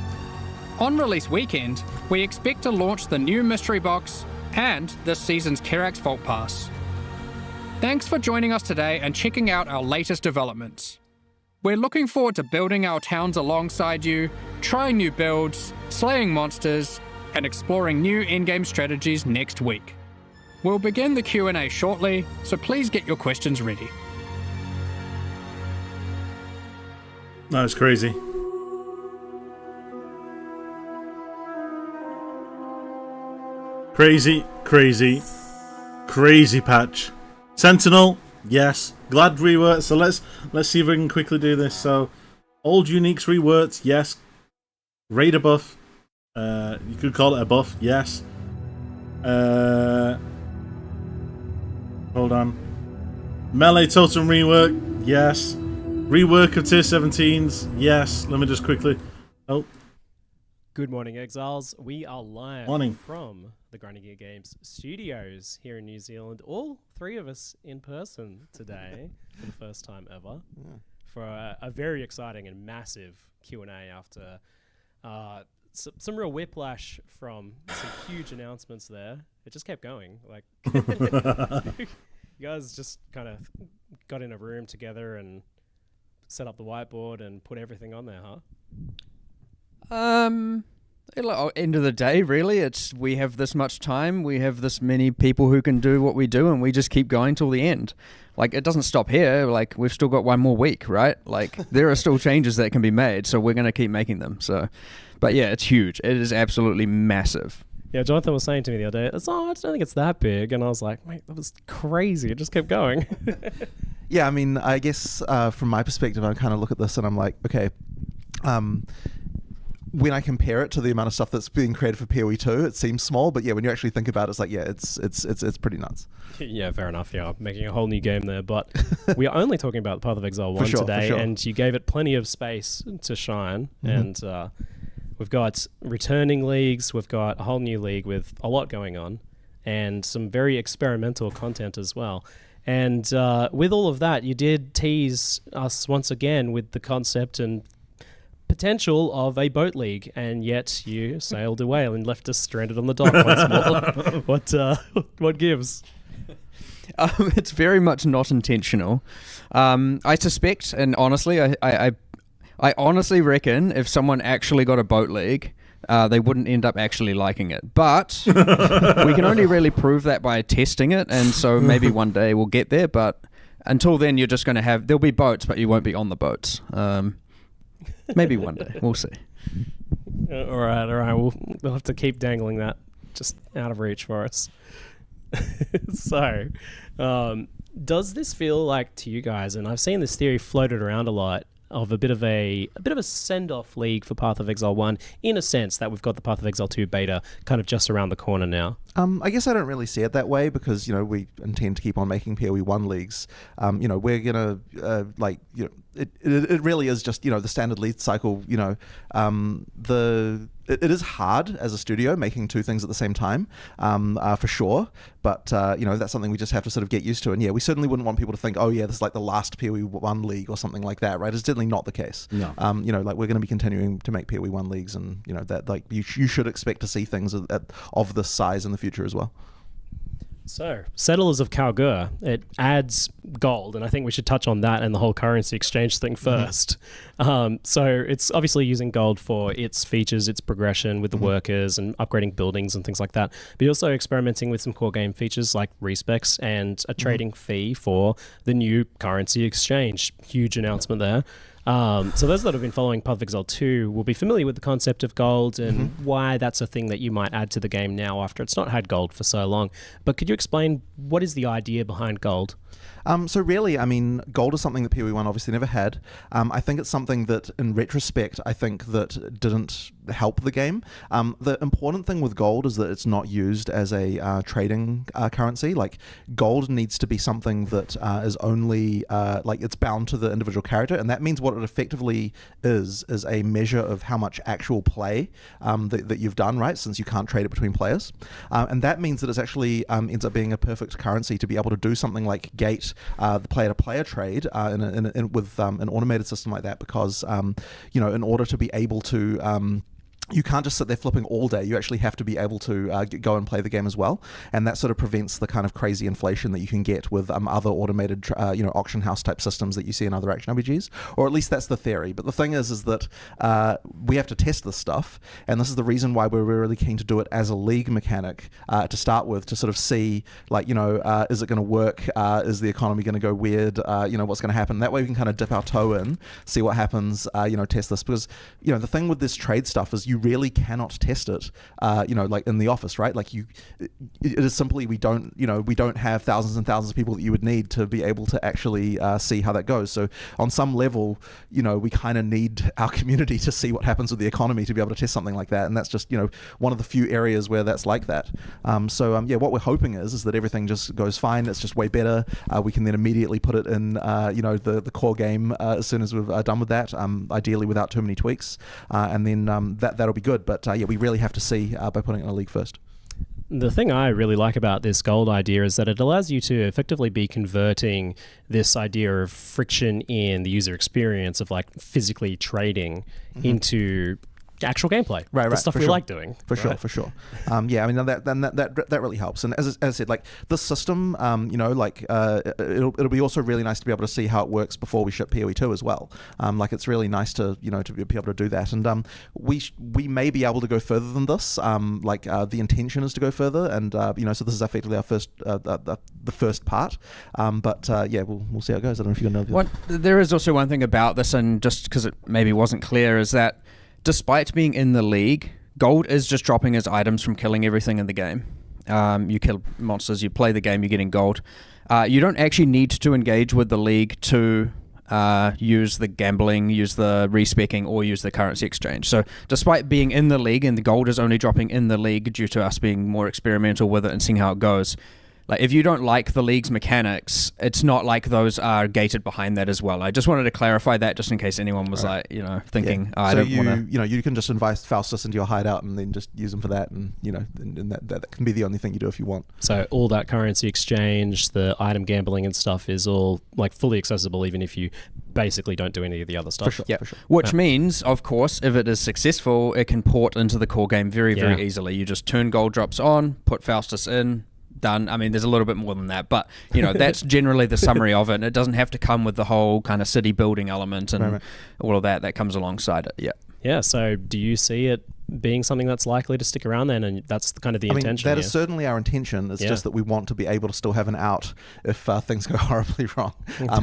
On release weekend, we expect to launch the new mystery box and this season's Kerax Vault Pass. Thanks for joining us today and checking out our latest developments. We're looking forward to building our towns alongside you, trying new builds, slaying monsters, and exploring new in-game strategies next week. We'll begin the Q&A shortly, so please get your questions ready. That was crazy. Crazy, crazy, crazy patch. Sentinel, yes. Glad reworked. So let's see if we can quickly do this. So old uniques reworked, yes. Raider buff. You could call it a buff, yes. Hold on. Melee totem rework, yes. Rework of tier 17s, yes. Let me just quickly. Oh, Good morning, Exiles. We are live Morning. from the Grinding Gear Games studios here in New Zealand. All three of us in person today for the first time ever. for a very exciting and massive Q&A after some real whiplash from some huge announcements there. It just kept going. Like, you guys just kind of got in a room together and set up the whiteboard and put everything on there, huh? End of the day, really, we have this much time, we have this many people who can do what we do, and we just keep going till the end. Like, it doesn't stop here. Like, we've still got one more week, right? Like, there are still changes that can be made, so we're going to keep making them. So, but yeah, it's huge. It is absolutely massive. Yeah, Jonathan was saying to me the other day, I don't think it's that big. And I was like, mate, that was crazy. It just kept going. Yeah, I mean, I guess from my perspective, I kind of look at this and I'm like, okay, when I compare it to the amount of stuff that's being created for PoE 2, it seems small, but yeah, when you actually think about it, it's like, yeah, it's pretty nuts. Yeah, fair enough. Yeah, making a whole new game there, but we are only talking about Path of Exile 1 For today, sure. and you gave it plenty of space to shine. And we've got returning leagues, we've got a whole new league with a lot going on, and some very experimental content as well. And with all of that, you did tease us once again with the concept and potential of a boat league, and yet you sailed away and left us stranded on the dock once more. What gives? It's very much not intentional. I suspect, and honestly, I honestly reckon if someone actually got a boat league, they wouldn't end up actually liking it. But we can only really prove that by testing it, and so maybe one day we'll get there. But until then, you're just going to there'll be boats, but you won't be on the boats. Maybe one day. We'll see. All right. We'll have to keep dangling that just out of reach for us. So, does this feel like to you guys, and I've seen this theory floated around a lot, of a bit of a send-off league for Path of Exile 1, in a sense that we've got the Path of Exile 2 beta kind of just around the corner now? I guess I don't really see it that way because, we intend to keep on making PoE 1 leagues. We're going to, it really is just, the standard lead cycle, it is hard as a studio making two things at the same time, for sure. But, that's something we just have to sort of get used to. And yeah, we certainly wouldn't want people to think, oh yeah, this is like the last PoE 1 league or something like that, right? It's definitely not the case. No. We're going to be continuing to make PoE 1 leagues, and, that like you should expect to see things of this size in the future as well. So, Settlers of Kalgur, it adds gold, and I think we should touch on that and the whole currency exchange thing first. So, it's obviously using gold for its features, its progression with the workers and upgrading buildings and things like that. But you're also experimenting with some core game features like respecs and a trading fee for the new currency exchange. Huge announcement there. So those that have been following Path of Exile 2 will be familiar with the concept of gold and why that's a thing that you might add to the game now after it's not had gold for so long. But could you explain what is the idea behind gold? So really, I mean, gold is something that PoE 1 obviously never had. I think it's something that, in retrospect, I think that didn't help the game. The important thing with gold is that it's not used as a trading currency. Like, gold needs to be something that is only, it's bound to the individual character, and that means what it effectively is a measure of how much actual play that you've done, right, since you can't trade it between players. And that means that it's actually ends up being a perfect currency to be able to do something like gate the player-to-player trade with an automated system like that, because in order to be able to you can't just sit there flipping all day. You actually have to be able to go and play the game as well, and that sort of prevents the kind of crazy inflation that you can get with other automated, auction house type systems that you see in other action RPGs, or at least that's the theory. But the thing is that we have to test this stuff, and this is the reason why we're really keen to do it as a league mechanic to start with, to sort of see, is it going to work? Is the economy going to go weird? What's going to happen? That way we can kind of dip our toe in, see what happens. Test this, because the thing with this trade stuff is you really cannot test it, like in the office, right? Like it is simply, we don't have thousands and thousands of people that you would need to be able to actually see how that goes. So on some level, we kind of need our community to see what happens with the economy to be able to test something like that. And that's just, one of the few areas where that's like that. What we're hoping is that everything just goes fine. It's just way better. We can then immediately put it in, the core game as soon as we've done with that, ideally without too many tweaks. And then that'll be good. But we really have to see by putting it in a league first. The thing I really like about this gold idea is that it allows you to effectively be converting this idea of friction in the user experience of like physically trading into actual gameplay. Right, the stuff for we sure. like doing. For sure. Yeah, I mean that really helps. And as I said, like this system, it'll be also really nice to be able to see how it works before we ship PoE 2 as well. Like it's really nice to to be able to do that. And we may be able to go further than this. The intention is to go further, and so this is effectively our first the first part. We'll see how it goes. I don't know if you know. There is also one thing about this, and just because it maybe wasn't clear, is that despite being in the league, gold is just dropping as items from killing everything in the game. You kill monsters, you play the game, you're getting gold. You don't actually need to engage with the league to use the gambling, use the respecking, or use the currency exchange. So despite being in the league, and the gold is only dropping in the league due to us being more experimental with it and seeing how it goes, like if you don't like the league's mechanics, it's not like those are gated behind that as well. I just wanted to clarify that just in case anyone was thinking, I so don't want to. You can just invite Faustus into your hideout and then just use them for that, and and that can be the only thing you do if you want. So all that currency exchange, the item gambling and stuff is all like fully accessible, even if you basically don't do any of the other stuff. For sure. Yeah, for sure. which means, of course, if it is successful, it can port into the core game very, very Yeah. easily. You just turn gold drops on, put Faustus in, done. I mean, there's a little bit more than that, but that's generally the summary of it. It doesn't have to come with the whole kind of city building element and Right. all of that comes alongside it. Yeah. Yeah, so do you see it being something that's likely to stick around then? And that's kind of the intention. That here. is certainly our intention. It's Yeah. just that we want to be able to still have an out if things go horribly wrong,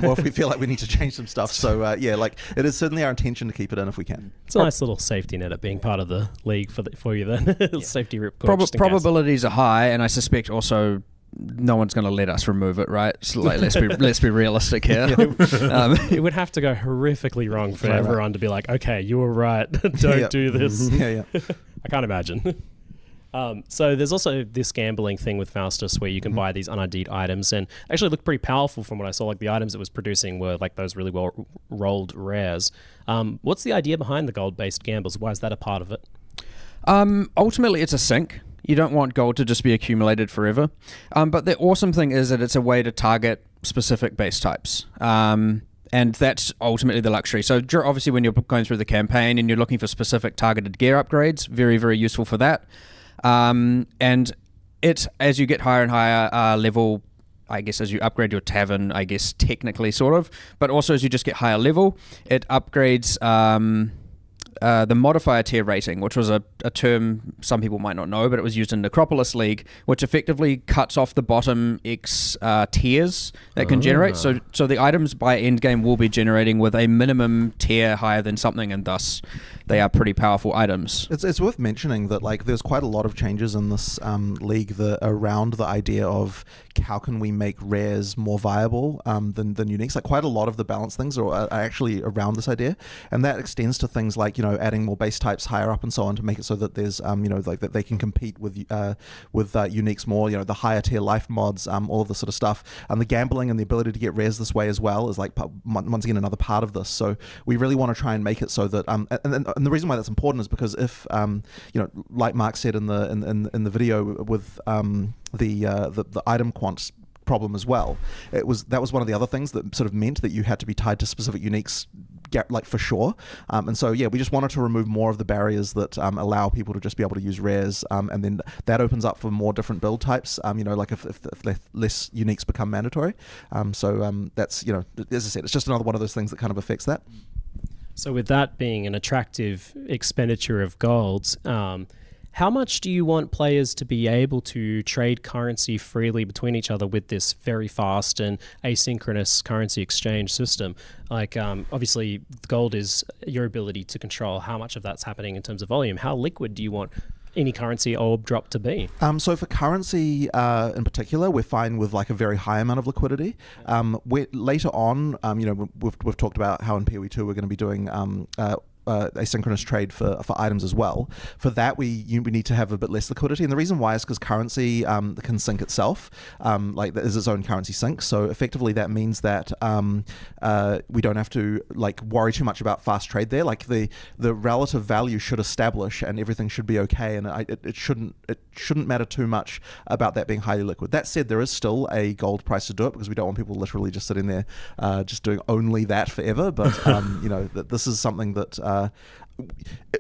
or if we feel like we need to change some stuff. So it is certainly our intention to keep it in if we can. It's a nice little safety net at being part of the league for you then. Safety ripcord. just in case. Probabilities are high, and I suspect also no one's going to let us remove it, right? So let's be realistic here. It would have to go horrifically wrong for everyone to be like, okay, you were right, don't do this. Yeah. I can't imagine. So there's also this gambling thing with Faustus where you can buy these un-ID'd items and actually look pretty powerful from what I saw. Like the items it was producing were like those really well rolled rares. What's the idea behind the gold-based gambles? Why is that a part of it? Ultimately, it's a sink. You don't want gold to just be accumulated forever. But the awesome thing is that it's a way to target specific base types. And that's ultimately the luxury. So obviously when you're going through the campaign and you're looking for specific targeted gear upgrades, very, very useful for that. And it, as you get higher and higher level, I guess as you upgrade your tavern, I guess technically sort of, but also as you just get higher level, it upgrades the modifier tier rating, which was a term some people might not know, but it was used in Necropolis League, which effectively cuts off the bottom X tiers that can generate. So the items by endgame will be generating with a minimum tier higher than something, and thus they are pretty powerful items. It's worth mentioning that like there's quite a lot of changes in this league around the idea of how can we make rares more viable than uniques. Like quite a lot of the balance things are actually around this idea, and that extends to things like adding more base types higher up and so on to make it so that there's like that they can compete with uniques more. The higher tier life mods, all of this sort of stuff, and the gambling and the ability to get rares this way as well is like once again another part of this. So we really want to try and make it so that and the reason why that's important is because if like Mark said in the video with the item quants problem as well, that was one of the other things that sort of meant that you had to be tied to specific uniques, like for sure. And so we just wanted to remove more of the barriers that allow people to just be able to use rares, and then that opens up for more different build types. Like if less uniques become mandatory. That's as I said, it's just another one of those things that kind of affects that. So with that being an attractive expenditure of gold, how much do you want players to be able to trade currency freely between each other with this very fast and asynchronous currency exchange system? Like, obviously, gold is your ability to control how much of that's happening in terms of volume. How liquid do you want any currency orb drop to be? So for currency in particular, we're fine with like a very high amount of liquidity. Later on, we've talked about how in PoE 2 we're going to be doing asynchronous trade for items as well. For that, we need to have a bit less liquidity, and the reason why is because currency can sync itself, like there is its own currency sync. So effectively, that means that we don't have to like worry too much about fast trade there. Like the relative value should establish, and everything should be okay, and it shouldn't matter too much about that being highly liquid. That said, there is still a gold price to do it because we don't want people literally just sitting there just doing only that forever. But this is something that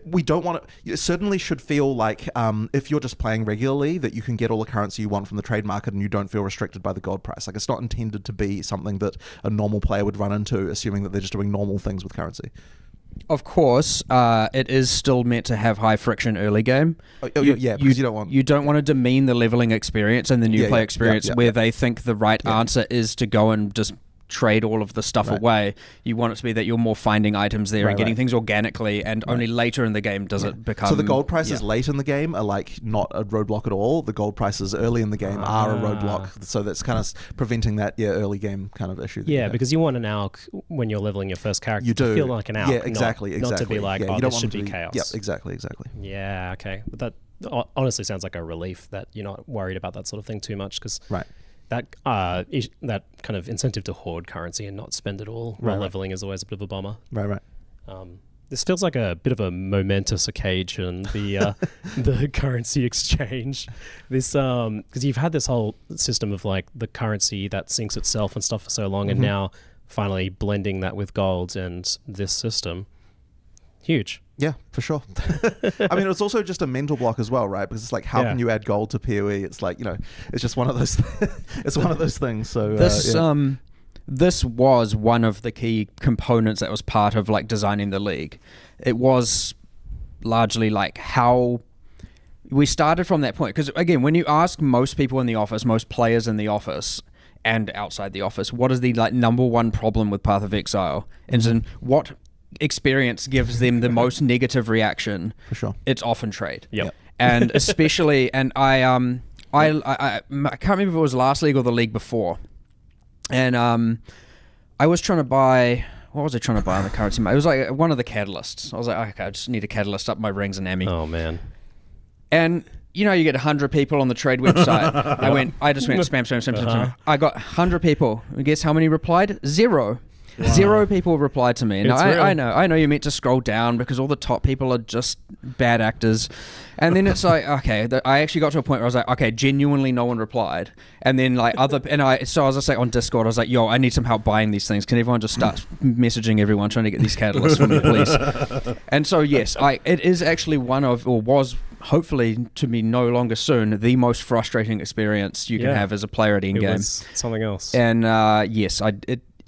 we don't want to. It certainly should feel like if you're just playing regularly, that you can get all the currency you want from the trade market and you don't feel restricted by the gold price. Like, it's not intended to be something that a normal player would run into, assuming that they're just doing normal things with currency. Of course, it is still meant to have high friction early game. Because you don't want to demean the leveling experience and the new player experience where they think the right answer is to go and just trade all of the stuff away. You want it to be that you're more finding items there and getting things organically, and only later in the game does it become. So the gold prices late in the game are like not a roadblock at all. The gold prices early in the game are a roadblock. So that's kind of preventing that early game kind of issue. Yeah, because you want an ALC when you're leveling your first character. You to feel like an ALC. Yeah, exactly. Not to be like, you this don't should want be chaos. Yeah, exactly. Yeah, okay. But that honestly sounds like a relief that you're not worried about that sort of thing too much, because that kind of incentive to hoard currency and not spend it all while leveling is always a bit of a bummer. Right. This feels like a bit of a momentous occasion, the the currency exchange. This because you've had this whole system of like the currency that syncs itself and stuff for so long, and now finally blending that with gold and this system. Huge. Yeah, for sure. I mean, it's also just a mental block as well, right? Because it's like, how can you add gold to PoE? It's like, it's just one of those. It's one of those things. So this was one of the key components that was part of like designing the league. It was largely like how we started from that point. Because again, when you ask most people in the office, most players in the office and outside the office, what is the like number one problem with Path of Exile? And what experience gives them the most negative reaction? For sure, it's often trade. Yep. And especially, and I can't remember if it was last league or the league before, and I was trying to buy. What was I trying to buy on the currency? It was like one of the catalysts. I was like, okay, I just need a catalyst up my rings and ammy. Oh man. And you get 100 people on the trade website. I just went spam. I got 100 people. And guess how many replied? 0. Wow. 0 people replied to me. Now, I know you're meant to scroll down because all the top people are just bad actors. And then it's like, okay, I actually got to a point where I was like, okay, genuinely no one replied. And then like so I was just like on Discord, I was like, yo, I need some help buying these things. Can everyone just start messaging everyone trying to get these catalysts for me, please? And so yes, it is actually one of, or was hopefully to be no longer soon, the most frustrating experience you can have as a player at endgame. It was something else. And yes,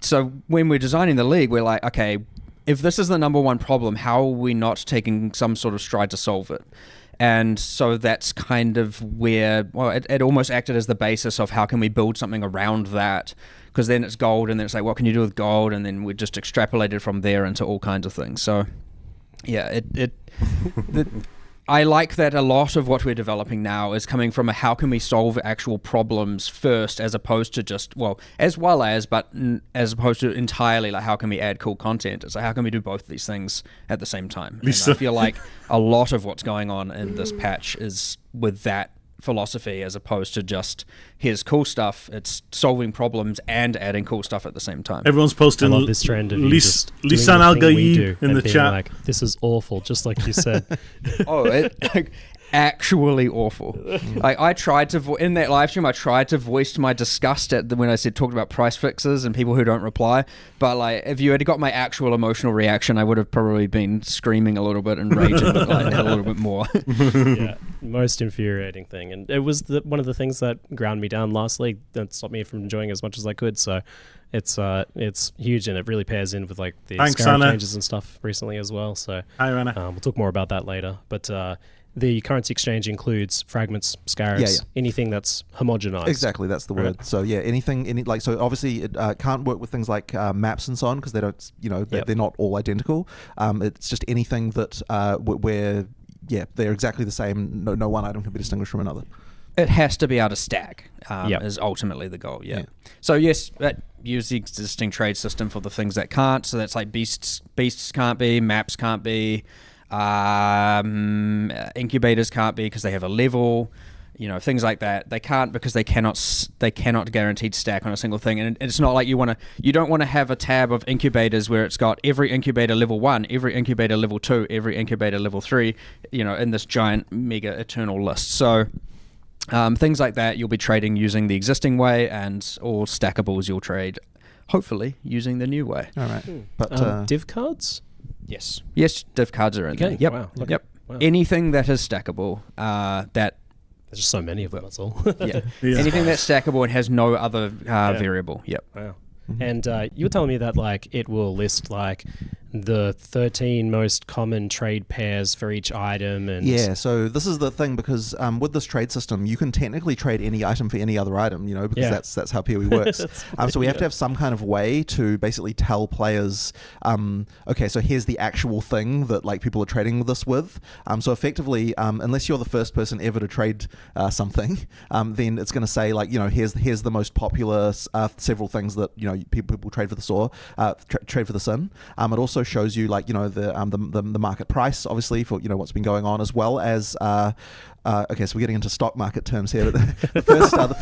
so when we're designing the league, we're like, okay, if this is the number one problem, how are we not taking some sort of stride to solve it? And so that's kind of where, well, it almost acted as the basis of how can we build something around that, because then it's gold, and then it's like, what can you do with gold? And then we just extrapolated from there into all kinds of things. So yeah, I like that a lot of what we're developing now is coming from a how can we solve actual problems first, as opposed to just, but as opposed to entirely like how can we add cool content. It's like how can we do both of these things at the same time? And I feel like a lot of what's going on in this patch is with that philosophy, as opposed to just here's cool stuff. It's solving problems and adding cool stuff at the same time. Everyone's posting I love this trend of Lisan Algayi in the chat. Like, this is awful, just like you said. Actually awful. Like I tried to in that live stream, I tried to voice my disgust at when I talked about price fixes and people who don't reply. But like, if you had got my actual emotional reaction, I would have probably been screaming a little bit and raging a little bit more. Yeah, most infuriating thing, and it was one of the things that ground me down last league. That stopped me from enjoying as much as I could. So it's huge, and it really pairs in with like the Scarab changes and stuff recently as well. So hi, Rana. We'll talk more about that later, but. The currency exchange includes fragments, scarabs, anything that's homogenized. Exactly, that's the word. So yeah, so obviously it can't work with things like maps and so on because they don't, they're not all identical. It's just anything that where they're exactly the same. No one item can be distinguished from another. It has to be able to stack. Yep. Is ultimately the goal. Yeah. Yeah. So yes, use the existing trade system for the things that can't. So that's like beasts can't be, maps can't be, incubators can't be because they have a level. You know, things like that. They can't because they cannot guaranteed stack on a single thing. And it's not like you don't want to have a tab of incubators where it's got every incubator level 1, every incubator level 2, every incubator level 3, you know, in this giant mega eternal list. So things like that you'll be trading using the existing way, and all stackables you'll trade hopefully using the new way. All right. But div cards? Yes, div cards are in Okay, there. Yep. wow, okay. Yep. Wow. Anything that is stackable, that There's just so many of them, that's all. yeah. Yeah. Anything that's stackable and has no other variable. Yep. Wow. And you were telling me that like it will list like the 13 most common trade pairs for each item, and yeah, so this is the thing, because with this trade system, you can technically trade any item for any other item, you know, because Yeah. that's how PoE works. So we have to have some kind of way to basically tell players, okay, so here's the actual thing that like people are trading this with. So effectively, unless you're the first person ever to trade something, then it's going to say like, you know, here's the most popular several things that, you know, people trade for the SOAR, trade for the Sin. It also shows you like, you know, the market price, obviously, for, you know, what's been going on, as well as okay, so we're getting into stock market terms here. But the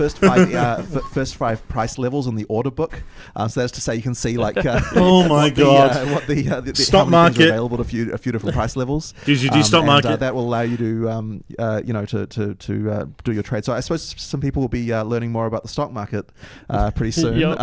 first five price levels in the order book. So that's to say, you can see like Oh my god! what the Stock how many things market. are available at a few different price levels. GGG stock and, market. that will allow you to you know, to do your trade. So I suppose some people will be learning more about the stock market pretty soon. Yep.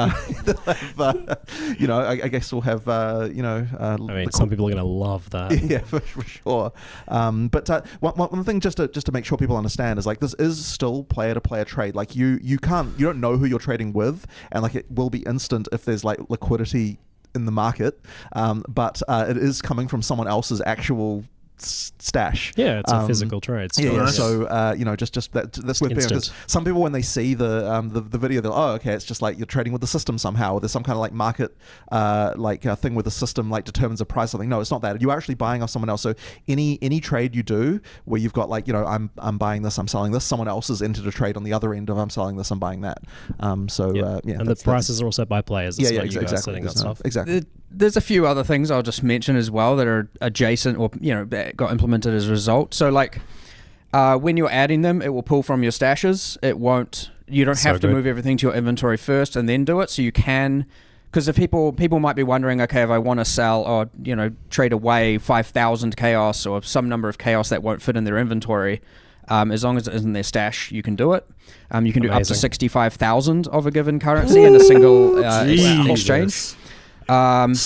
They'll have, you know, I guess we'll have you know. I mean, some people are going to love that. Yeah, for sure. But one thing just to make sure people understand is like, this is still player to player trade. Like you don't know who you're trading with, and like it will be instant if there's like liquidity in the market. But it is coming from someone else's actual stash. Yeah, it's a physical trade. Yeah, still. yeah. Nice. So you know, just that's worth bearing, because Instant. some people, when they see the video, they're oh, okay, it's just like you're trading with the system somehow, or there's some kind of like market thing where the system like determines a price or something. No, it's not that. You're actually buying off someone else. So any trade you do where you've got like, you know, I'm buying this, I'm selling this, someone else has entered a trade on the other end of I'm selling this, I'm buying that. Yeah, and the that's- prices are all set by players. It's yeah, not you guys exactly. setting that There's no- stuff. exactly. There's a few other things I'll just mention as well that are adjacent, or you know, that got implemented as a result. So like when you're adding them, it will pull from your stashes. It won't. You don't So have to good. move everything to your inventory first and then do it. So you can, because if people might be wondering, okay, if I want to sell or, you know, trade away 5,000 chaos or some number of chaos that won't fit in their inventory. As long as it is in their stash, you can do it. You can do up to Amazing. 65,000 of a given currency in a single exchange. Jesus.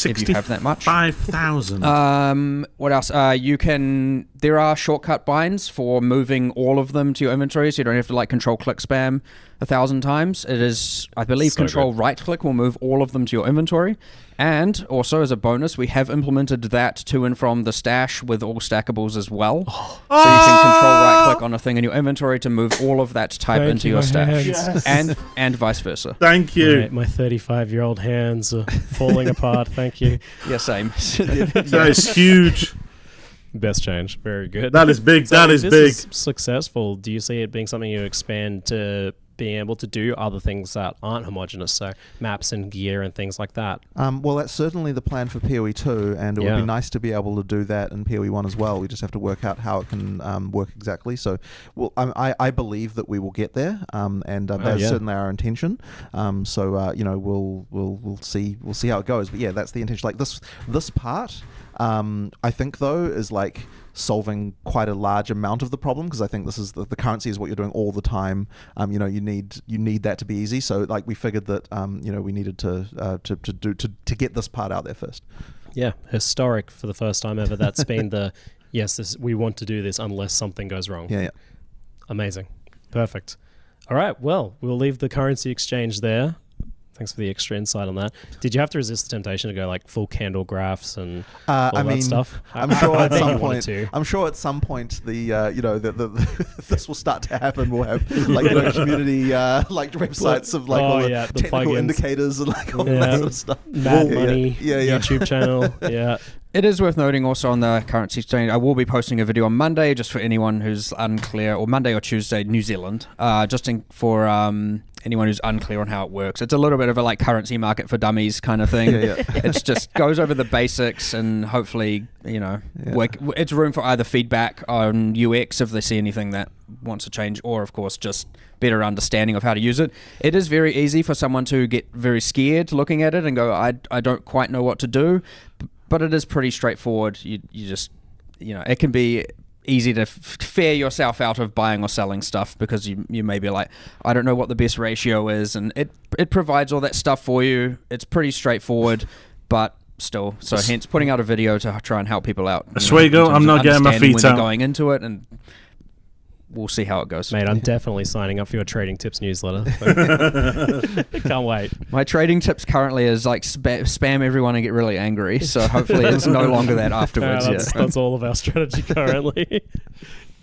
If you have that much. 65,000. What else? There are shortcut binds for moving all of them to your inventory, so you don't have to like control click spam 1,000 times. It is, I believe, So control good. right click will move all of them to your inventory. And also as a bonus, we have implemented that to and from the stash with all stackables as well. So you can control right click on a thing in your inventory to move all of that type Thank into you, your my stash. hands. And vice versa. Thank you. My 35-year-old hands are falling apart. Thank you. Yeah, same. That is huge. Best change. Very good. That is big. So That if is this big. is successful, do you see it being something you expand to being able to do other things that aren't homogenous, so maps and gear and things like that? Well, that's certainly the plan for PoE 2, and it would Yeah. be nice to be able to do that in PoE 1 as well. We just have to work out how it can work exactly. So, well, I believe that we will get there, and that's yeah. certainly our intention. So, you know, we'll see how it goes. But yeah, that's the intention. Like this part, I think though is like solving quite a large amount of the problem, because I think this is the currency is what you're doing all the time. You know, you need that to be easy. So like we figured that you know, we needed to get this part out there first. Yeah, historic for the first time ever. That's been the yes, we want to do this unless something goes wrong. Yeah. Amazing. Perfect. All right, well, we'll leave the currency exchange there. Thanks for the extra insight on that. Did you have to resist the temptation to go like full candle graphs and all I that mean, stuff? I'm sure I at bet you some wanted point. to. I'm sure at some point the you know the this will start to happen. We'll have like, you know, community like websites of like Oh, all the yeah, the technical plugins. indicators and like all Yeah. that sort of stuff. Mad Yeah, Money yeah. YouTube channel. Yeah. It is worth noting also on the currency exchange, I will be posting a video on Monday just for anyone who's unclear, or Monday or Tuesday, New Zealand, for anyone who's unclear on how it works. It's a little bit of a like currency market for dummies kind of thing. It's just goes over the basics and hopefully, it's room for either feedback on UX if they see anything that wants to change, or of course just better understanding of how to use it. It is very easy for someone to get very scared looking at it and go, I don't quite know what to do. But it is pretty straightforward. You just, it can be easy to fare yourself out of buying or selling stuff because you may be like, I don't know what the best ratio is, and it provides all that stuff for you. It's pretty straightforward, but still, so hence putting out a video to try and help people out. Oswego, I'm not getting my feet out. Going into it, and we'll see how it goes. Mate, I'm definitely signing up for your trading tips newsletter. Can't wait. My trading tips currently is like spam everyone and get really angry. So hopefully it's no longer that afterwards. That's all of our strategy currently.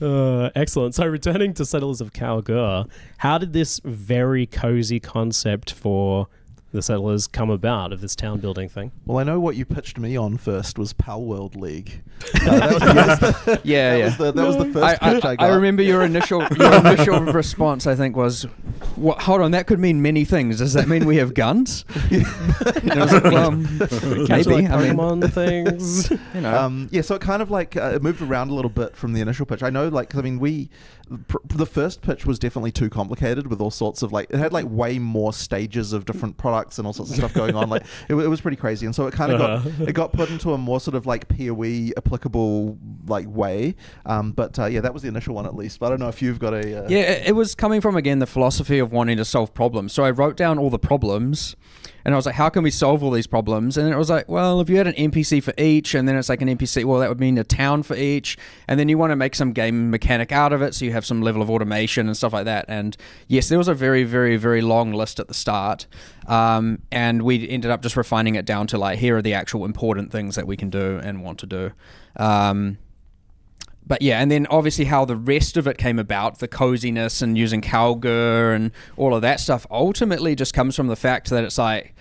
Excellent. So returning to Settlers of Kalgur, how did this very cozy concept for the Settlers come about of this town building thing? Well, I know what you pitched me on first was Pal World League. That was the first pitch I got. I remember your initial response, I think, was, "What? Hold on, that could mean many things. Does that mean we have guns?" And I was like, well, maybe. Pokemon things. So it kind of like it moved around a little bit from the initial pitch. I know, like, 'cause, I mean, the first pitch was definitely too complicated with all sorts of it had like way more stages of different products and all sorts of stuff going on. Like it was pretty crazy, and so it kind of got put into a more sort of like PoE applicable like way. But that was the initial one at least. But I don't know if you've got a it was coming from again the philosophy of wanting to solve problems. So I wrote down all the problems. And I was like, how can we solve all these problems? And it was like, well, if you had an NPC for each, and then it's like an NPC, well, that would mean a town for each. And then you want to make some game mechanic out of it, so you have some level of automation and stuff like that. And yes, there was a very, very, very long list at the start. And we ended up just refining it down to like, here are the actual important things that we can do and want to do. But yeah, and then obviously how the rest of it came about, the coziness and using Kalgur and all of that stuff, ultimately just comes from the fact that it's like,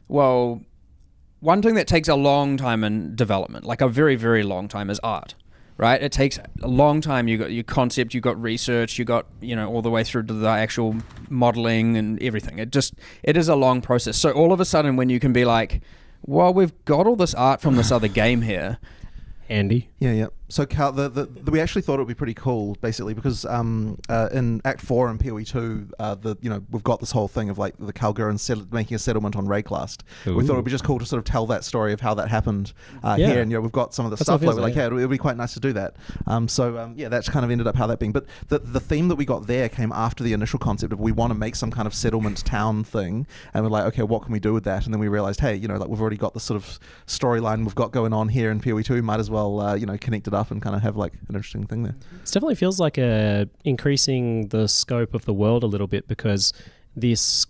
well, one thing that takes a long time in development, like a very, very long time, is art, right? It takes a long time. You got your concept, you got research, you got, all the way through to the actual modeling and everything. It is a long process. So all of a sudden when you can be like, well, we've got all this art from this other game here. Andy? Yeah. So we actually thought it would be pretty cool, basically, because in Act 4 and PoE 2, we've got this whole thing of like the Kalgur making a settlement on Rayclast. We thought it would be just cool to sort of tell that story of how that happened here, and we've got some of the stuff like we're like, it would be quite nice to do that. That's kind of ended up how that being. But the theme that we got there came after the initial concept of we want to make some kind of settlement town thing, and we're like, okay, what can we do with that? And then we realized, hey, like we've already got this sort of storyline we've got going on here in PoE 2, might as well connect it up and kind of have like an interesting thing there. It definitely feels like increasing the scope of the world a little bit, because this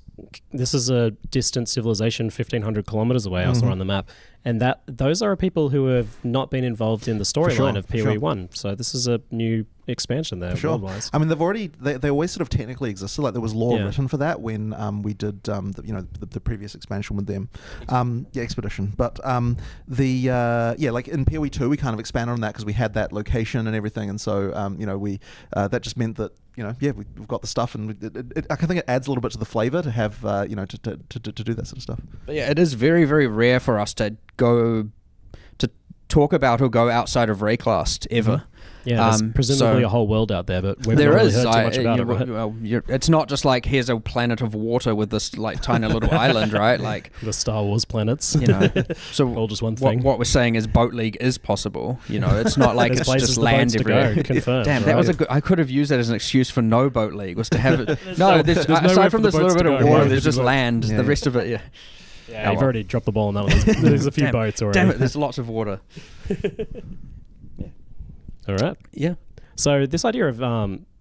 is a distant civilization 1,500 kilometers away. I saw on the map, and those are people who have not been involved in the storyline of PoE 1. So this is a new expansion there. World-wise. I mean, they always sort of technically existed. Like there was lore written for that when we did the previous expansion with them, Expedition. But like in PoE 2 we kind of expanded on that because we had that location and everything, and so we that just meant that we've got the stuff, and I think it adds a little bit to the flavor to have to do that sort of stuff. But yeah, it is very, very rare for us to go to talk about or go outside of Rayclast ever. Yeah, there's presumably a whole world out there, but we've not really heard too much about it. Right? Well, it's not just like here's a planet of water with this like tiny little island, right? Like the Star Wars planets, So all just one thing. What we're saying is Boat League is possible. It's not like it's just land everywhere. Confirmed. Damn, that was I could have used that as an excuse for no Boat League, was to have it. Aside from this little bit of water, there's just land. The rest of it, Yeah, you've already dropped the ball on that one. There's a few boats already. Damn it, there's lots of water. All right. Yeah. So this idea of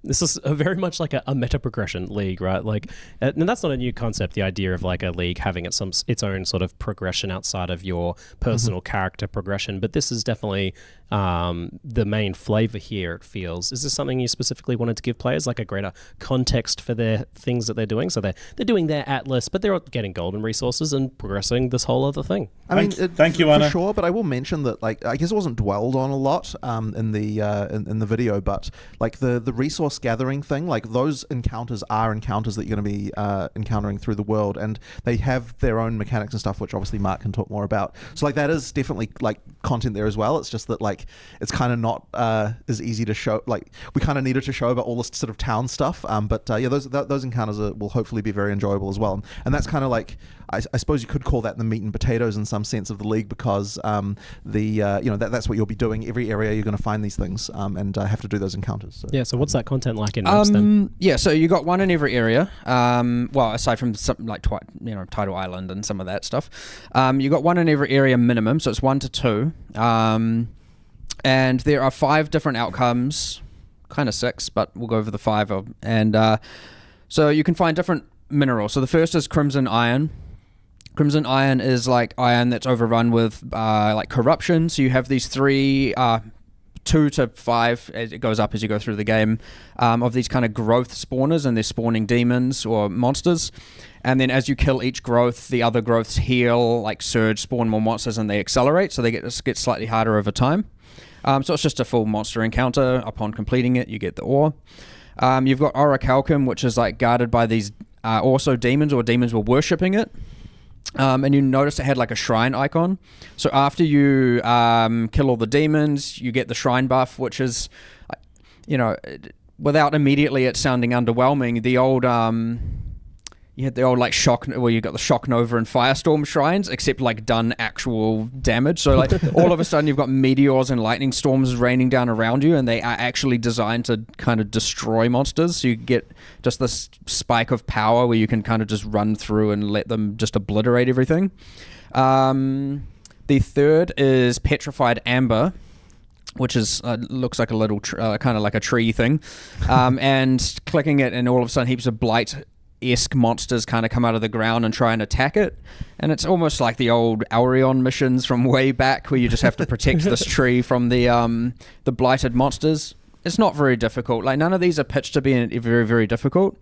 This is very much like a meta progression league, right? Like, and that's not a new concept. The idea of like a league having its own sort of progression outside of your personal character progression. But this is definitely the main flavor here. It feels. Is this something you specifically wanted to give players, like a greater context for their things that they're doing? So they're doing their Atlas, but they're getting golden resources and progressing this whole other thing. I mean, thank you, Anna. For sure, but I will mention that, like, I guess it wasn't dwelled on a lot in the video, but like the resource gathering thing, like those encounters are encounters that you're going to be encountering through the world, and they have their own mechanics and stuff, which obviously Mark can talk more about. So like that is definitely like content there as well. It's just that like it's kind of not as easy to show. Like we kind of needed to show about all this sort of town stuff, but yeah, those encounters will hopefully be very enjoyable as well. And that's kind of like I suppose you could call that the meat and potatoes in some sense of the league, because that's what you'll be doing. Every area you're going to find these things and have to do those encounters. So. Yeah. So what's that content like in maps then? Yeah. So you got one in every area. Well, aside from something like Tidal Island and some of that stuff, you got one in every area minimum. So it's 1 to 2, and there are 5 different outcomes. Kind of 6, but we'll go over the 5. So you can find different minerals. So the first is Crimson Iron. Crimson Iron is like iron that's overrun with like corruption. So you have these 3, 2 to 5, as it goes up as you go through the game, of these kind of growth spawners, and they're spawning demons or monsters. And then as you kill each growth, the other growths heal, like surge, spawn more monsters, and they accelerate. So they get slightly harder over time. So it's just a full monster encounter. Upon completing it, you get the ore. You've got Orichalcum, which is like guarded by these also demons, or demons were worshipping it. And you notice it had like a shrine icon. So after you kill all the demons, you get the shrine buff, which is, without immediately it sounding underwhelming, the old you had the old like shock, well, you got the Shock Nova and Firestorm shrines, except like done actual damage. So like all of a sudden you've got meteors and lightning storms raining down around you, and they are actually designed to kind of destroy monsters. So you get just this spike of power where you can kind of just run through and let them just obliterate everything. The third is Petrified Amber, which is looks like a little kind of like a tree thing, and clicking it, and all of a sudden heaps of blight-esque monsters kind of come out of the ground and try and attack it. And it's almost like the old Aurion missions from way back, where you just have to protect this tree from the blighted monsters. It's not very difficult. Like, none of these are pitched to be very, very difficult,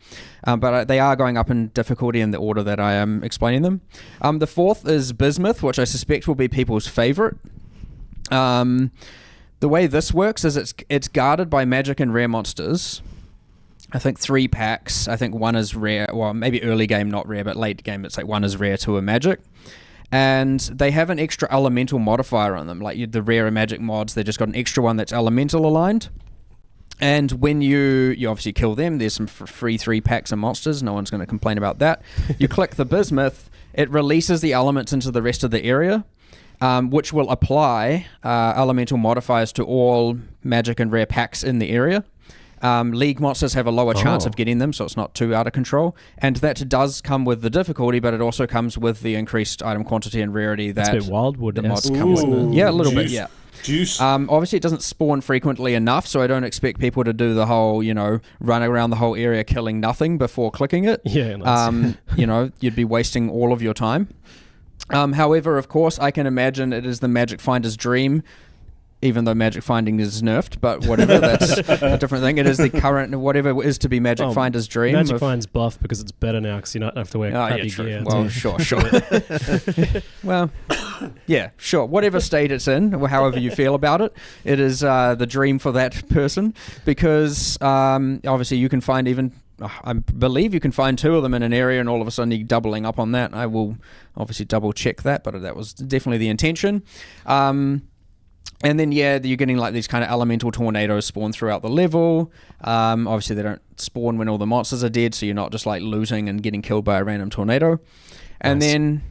but they are going up in difficulty in the order that I am explaining them. The fourth is Bismuth, which I suspect will be people's favorite. The way this works is it's guarded by magic and rare monsters. I think 3 packs. I think 1 is rare. Well, maybe early game not rare, but late game it's like 1 is rare, 2 are magic. And they have an extra elemental modifier on them. Like the rare and magic mods, they just got an extra one that's elemental aligned. And when you obviously kill them, there's some free 3 packs of monsters. No one's going to complain about that. You click the Bismuth, it releases the elements into the rest of the area, which will apply elemental modifiers to all magic and rare packs in the area. League monsters have a lower chance of getting them, so it's not too out of control. And that does come with the difficulty, but it also comes with the increased item quantity and rarity that It's a bit Wildwood the mods come with. Yeah, a little bit, yeah. Juice. Obviously, it doesn't spawn frequently enough, so I don't expect people to do the whole, run around the whole area killing nothing before clicking it. Yeah, nice. You'd be wasting all of your time. However, of course, I can imagine it is the Magic Finder's dream, even though Magic Finding is nerfed, but whatever, that's a different thing. It is the current, whatever is to be Magic Finder's dream. Magic Find's buff because it's better now because you don't have to wear crappy gear. Well, sure. Well, yeah, sure. Whatever state it's in, or however you feel about it, it is the dream for that person, because obviously you can find even... I believe you can find 2 of them in an area, and all of a sudden you're doubling up on that. I will obviously double check that, but that was definitely the intention. And then, yeah, you're getting like these kind of elemental tornadoes spawn throughout the level. Obviously, they don't spawn when all the monsters are dead, so you're not just like looting and getting killed by a random tornado. And then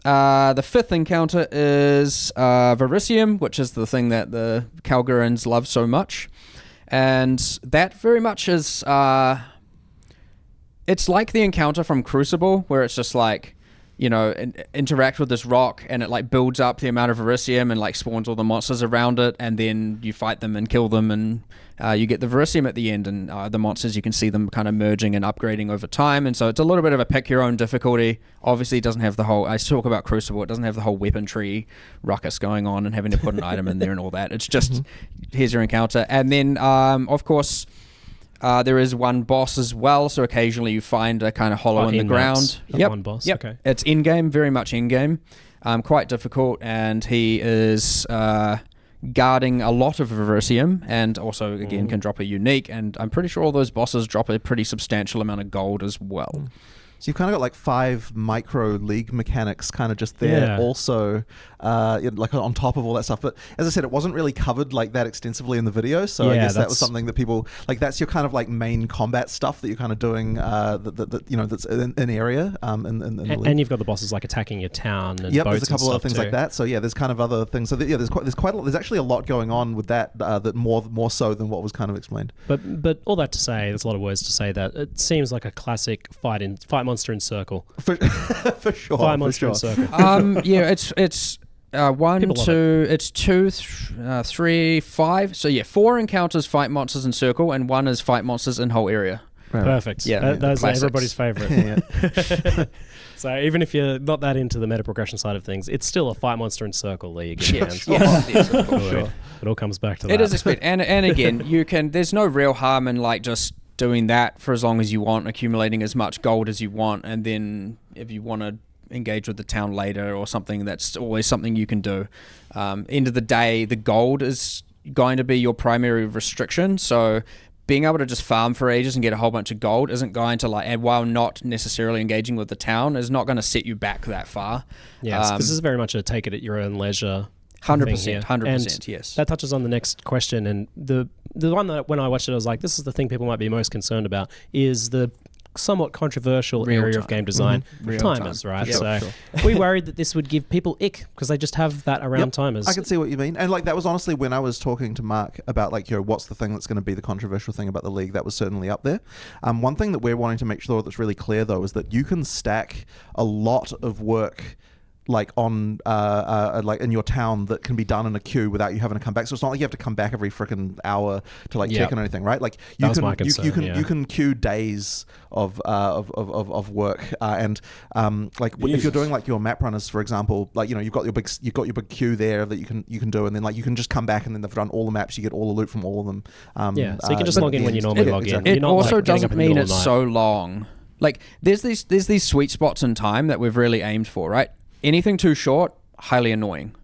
the 5th encounter is Verisium, which is the thing that the Kalgurans love so much. And that very much is... it's like the encounter from Crucible, where it's just like interact with this rock, and it like builds up the amount of Verisium and like spawns all the monsters around it, and then you fight them and kill them, and you get the Verisium at the end, and the monsters, you can see them kind of merging and upgrading over time. And so it's a little bit of a pick your own difficulty. Obviously it doesn't have the whole, I talk about Crucible, it doesn't have the whole weapon tree ruckus going on and having to put an item in there and all that. It's just here's your encounter. And then of course there is one boss as well, so occasionally you find a kind of hollow in the ground. One boss. Yep. Okay. It's in-game, very much in-game. Quite difficult, and he is guarding a lot of Verisium, and also, again, can drop a unique, and I'm pretty sure all those bosses drop a pretty substantial amount of gold as well. So you've kind of got like 5 micro league mechanics kind of just there also, like on top of all that stuff. But as I said, it wasn't really covered like that extensively in the video. So I guess that was something that people, like that's your kind of like main combat stuff that you're kind of doing, that's in area. And you've got the bosses like attacking your town and boats there's a couple and of things too. like that. So yeah, there's kind of other things. So there's actually a lot going on with that, that more so than what was kind of explained. But all that to say, there's a lot of words to say that it seems like a classic fight monster in circle. For sure. Fight monster in circle. It's 1, 2, it's 2, 3, 5. So yeah, 4 encounters fight monsters in circle, and 1 is fight monsters in whole area. Right. Perfect. Yeah, those are everybody's favorite. Yeah. So even if you're not that into the meta progression side of things, it's still a fight monster in circle league. Yes, of course. Good. It all comes back to that. It is expected, and again, you can. There's no real harm in like just doing that for as long as you want, accumulating as much gold as you want, and then if you want to engage with the town later or something, that's always something you can do. End of the day, the gold is going to be your primary restriction, so being able to just farm for ages and get a whole bunch of gold isn't going to like, and while not necessarily engaging with the town, is not going to set you back that far. Yes, this is very much a take it at your own leisure. 100%, 100%, and yes. That touches on the next question, and the one that when I watched it, I was like, this is the thing people might be most concerned about, is the somewhat controversial area of game design, timers, right? Yep. So we worried that this would give people ick because they just have that around timers. I can see what you mean. And like that was honestly when I was talking to Mark about like, what's the thing that's going to be the controversial thing about the league, that was certainly up there. One thing that we're wanting to make sure that's really clear though is that you can stack a lot of work like on like in your town that can be done in a queue without you having to come back. So it's not like you have to come back every freaking hour to like check on anything, right? Like you you can queue days of work and like if you're doing like your map runners, for example, like you've got your big queue there that you can do, and then like you can just come back and then they've done all the maps, you get all the loot from all of them. So you can just log in when you normally log in. It also like doesn't mean it's so long. Like there's these sweet spots in time that we've really aimed for, right? Anything too short, highly annoying.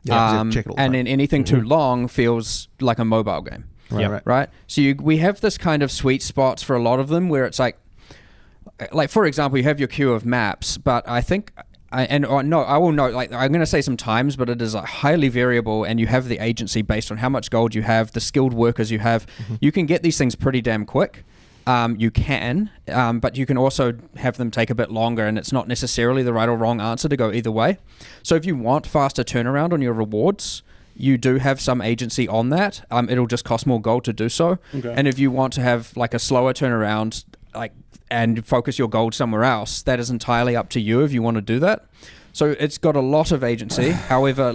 Check it all and then anything too long feels like a mobile game. Right? So we have this kind of sweet spots for a lot of them where it's like for example, you have your queue of maps, but I think, I will note, like I'm going to say some times, but it is like highly variable, and you have the agency based on how much gold you have, the skilled workers you have. You can get these things pretty damn quick. You can, but you can also have them take a bit longer, and it's not necessarily the right or wrong answer to go either way. So if you want faster turnaround on your rewards, you do have some agency on that. It'll just cost more gold to do so. Okay. And if you want to have like a slower turnaround, and focus your gold somewhere else, that is entirely up to you if you want to do that. So it's got a lot of agency. However,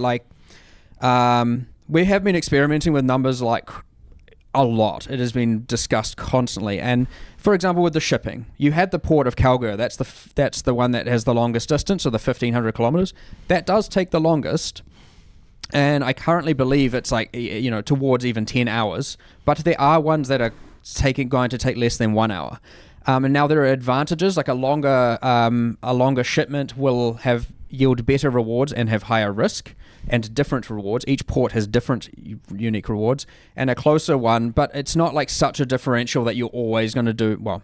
we have been experimenting with numbers like a lot. It has been discussed constantly. And for example, with the shipping, you had the port of Kalgur. That's the one that has the longest distance, or the 1,500 kilometers. That does take the longest. And I currently believe it's towards even 10 hours. But there are ones that are going to take less than 1 hour. And now there are advantages, like a longer shipment will yield better rewards and have higher risk and different rewards. Each port has different unique rewards, and a closer one, but it's not like such a differential that you're always going to do. Well,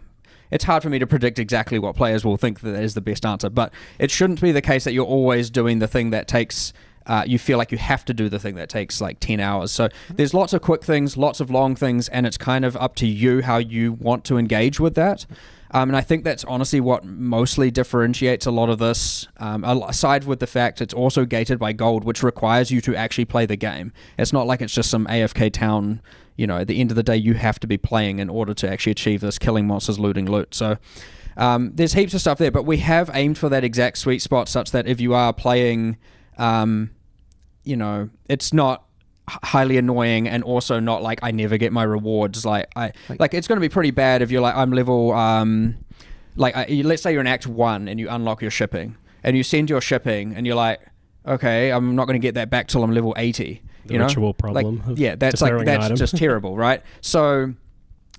it's hard for me to predict exactly what players will think that is the best answer, but it shouldn't be the case that you're always doing the thing that takes you feel like you have to do the thing that takes like 10 hours. So there's lots of quick things, lots of long things, and it's kind of up to you how you want to engage with that. And I think that's honestly what mostly differentiates a lot of this, aside with the fact it's also gated by gold, which requires you to actually play the game. It's not like it's just some AFK town, at the end of the day, you have to be playing in order to actually achieve this, killing monsters, looting loot. So There's heaps of stuff there, but we have aimed for that exact sweet spot such that if you are playing, it's not highly annoying and also not like I never get my rewards. Like it's going to be pretty bad if you're like, I'm level, let's say you're in Act 1 and you unlock your shipping and you send your shipping and you're like, okay, I'm not going to get that back till I'm level 80. The ritual problem. That's just terrible, right? So,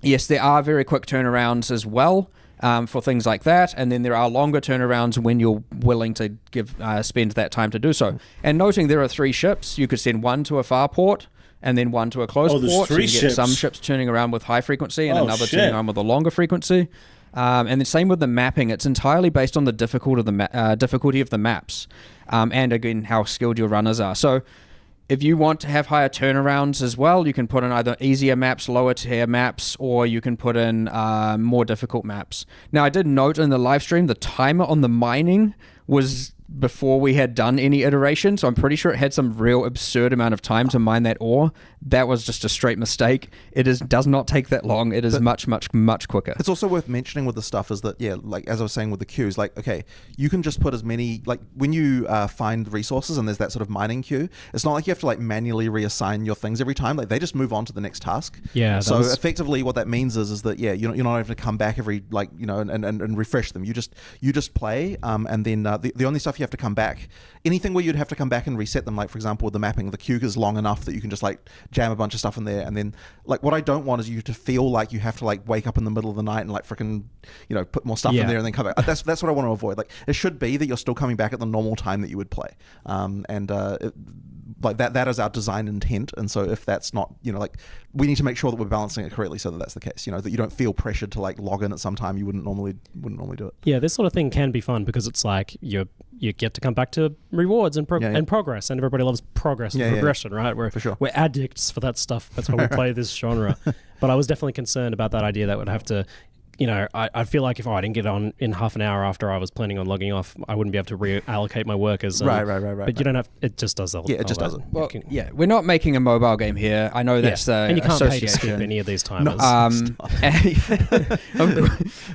yes, there are very quick turnarounds as well for things like that, and then there are longer turnarounds when you're willing to spend that time to do so. And noting there are 3 ships, you could send one to a far port and then one to a close port. There's 3 so you ships. get some ships turning around with high frequency and another shit. turning around with a longer frequency. And the same with the mapping. It's entirely based on the difficulty of the maps, and again how skilled your runners are. So if you want to have higher turnarounds as well, you can put in either easier maps, lower tier maps, or you can put in more difficult maps. Now, I did note in the live stream the timer on the mining was before we had done any iteration, so I'm pretty sure it had some real absurd amount of time to mine that ore. That was just a straight mistake. It does not take that long. It is much, much, much quicker. It's also worth mentioning with the stuff is that, like as I was saying with the queues, like, okay, you can just put as many, like when you find resources and there's that sort of mining queue, it's not like you have to like manually reassign your things every time. Like they just move on to the next task. Yeah. So effectively what that means is that, you're not having to come back every, and refresh them. You just play, and then the only stuff you have to come back, anything where you'd have to come back and reset them, like for example with the mapping, the queue is long enough that you can just like jam a bunch of stuff in there, and then like what I don't want is you to feel like you have to like wake up in the middle of the night and like freaking put more stuff in there and then come back. That's what I want to avoid. Like it should be that you're still coming back at the normal time that you would play, like that is our design intent. And so if that's not, we need to make sure that we're balancing it correctly so that that's the case, that you don't feel pressured to like log in at some time you wouldn't normally do it. Yeah, this sort of thing can be fun because it's like you get to come back to rewards and progress, and everybody loves progress and progression, right? For sure. We're addicts for that stuff. That's why we play this genre. But I was definitely concerned about that idea that would have to, I feel like if I didn't get on in half an hour after I was planning on logging off, I wouldn't be able to reallocate my workers. Right. But you don't have. It just does that. Yeah, it just doesn't. Well, we're not making a mobile game here. I know that's the and you can't pay to skip association. any of these timers.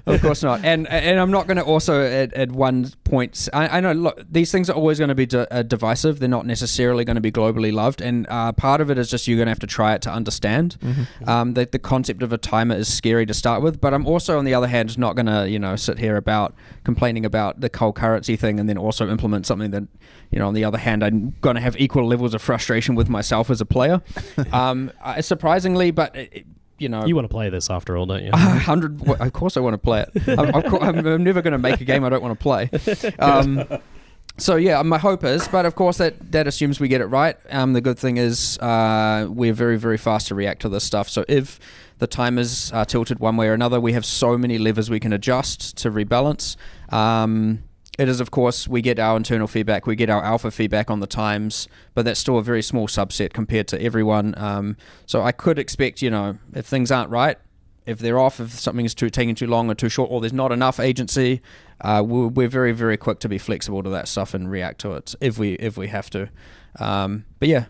Of course not. And I'm not going to also at one point. I know. Look, these things are always going to be divisive. They're not necessarily going to be globally loved. And part of it is just you're going to have to try it to understand. The concept of a timer is scary to start with. But I'm also on the other hand not going to sit here about complaining about the cold currency thing and then also implement something that on the other hand I'm going to have equal levels of frustration with myself as a player. Surprisingly, but you want to play this after all, don't you? 100. Of course, I want to play it. I'm never going to make a game I don't want to play. So yeah, my hope is, but of course that assumes we get it right. The good thing is we're very, very fast to react to this stuff. So if the timers are tilted one way or another, we have so many levers we can adjust to rebalance. It is, of course, we get our internal feedback, we get our alpha feedback on the times, but that's still a very small subset compared to everyone. So I could expect, if things aren't right, if they're off, if something is taking too long or too short, or there's not enough agency, we're very, very quick to be flexible to that stuff and react to it if we have to. But yeah,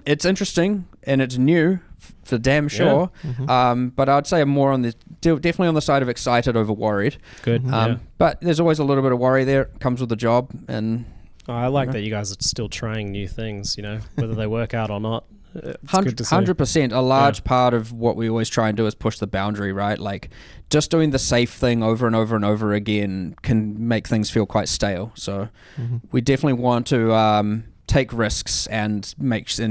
it's interesting and it's new for damn sure. But I'd say I'm more on definitely on the side of excited over worried. Good. But there's always a little bit of worry there. It comes with the job, and I like that you guys are still trying new things. Whether they work out or not. 100%. A large part of what we always try and do is push the boundary, right? Like just doing the safe thing over and over and over again can make things feel quite stale. So we definitely want to take risks and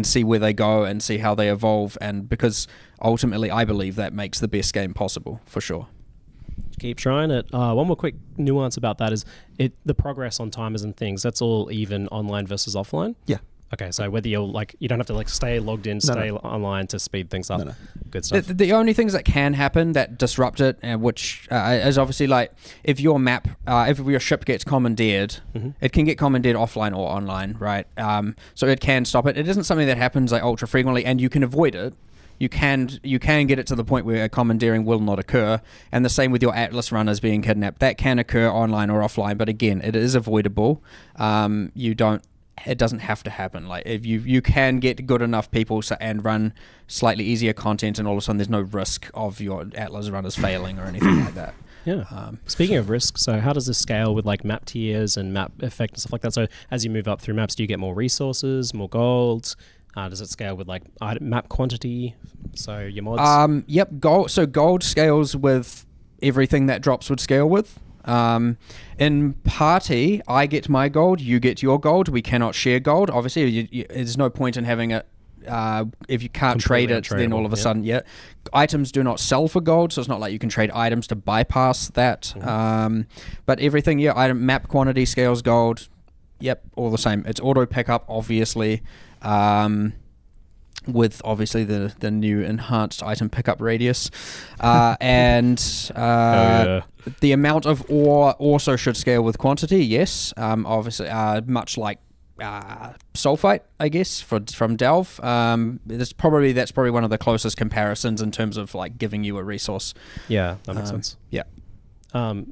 see where they go and see how they evolve, and because ultimately I believe that makes the best game possible for sure. Keep trying it. One more quick nuance about that is the progress on timers and things, that's all even online versus offline? Yeah. Okay, so whether you're you don't have to stay logged in, online to speed things up. No. Good stuff. The only things that can happen that disrupt it, which is obviously if your map, if your ship gets commandeered, it can get commandeered offline or online, right? So it can stop it. It isn't something that happens ultra frequently, and you can avoid it. You can get it to the point where a commandeering will not occur, and the same with your Atlas runners being kidnapped. That can occur online or offline, but again, it is avoidable. It doesn't have to happen. If you can get good enough people and run slightly easier content, and all of a sudden there's no risk of your Atlas runners failing or anything like that. Yeah. Speaking of risk, so how does this scale with like map tiers and map effect and stuff like that? So as you move up through maps, do you get more resources, more gold? Does it scale with like map quantity? So your mods? Yep. Gold. So gold scales with everything that drops would scale with. In party, I get my gold, you get your gold. We cannot share gold. Obviously, there's no point in having it. If you can't trade it, then all of a sudden, items do not sell for gold, so it's not like you can trade items to bypass that. But everything, item map quantity scales gold. Yep, all the same. It's auto pickup, obviously. With obviously the new enhanced item pickup radius, and the amount of ore also should scale with quantity. Yes, obviously, much like sulfite, I guess, from Delve. That's probably one of the closest comparisons in terms of like giving you a resource. Yeah, that makes sense. Yeah.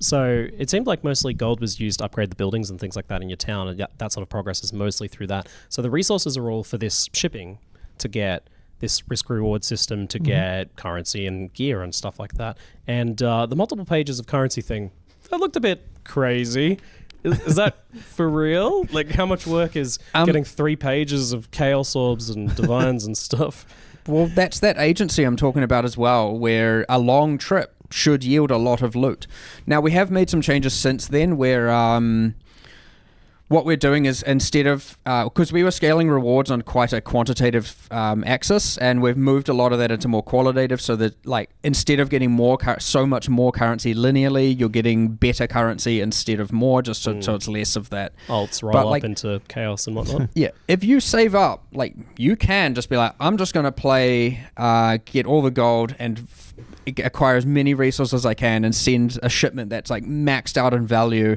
So it seemed like mostly gold was used to upgrade the buildings and things like that in your town, and that sort of progress is mostly through that. So the resources are all for this shipping to get this risk reward system to get currency and gear and stuff like that. And the multiple pages of currency thing, that looked a bit crazy. Is that for real? Like, how much work is getting 3 pages of chaos orbs and divines and stuff? Well, that's that agency I'm talking about as well, where a long trip should yield a lot of loot. Now, we have made some changes since then where what we're doing is, instead of, because we were scaling rewards on quite a quantitative axis, and we've moved a lot of that into more qualitative, so that like instead of getting so much more currency linearly, you're getting better currency instead of more, just so it's less of that. Alts roll up into chaos and whatnot. Yeah, if you save up, like you can just be like, I'm just going to play, get all the gold and acquire as many resources as I can and send a shipment that's like maxed out in value,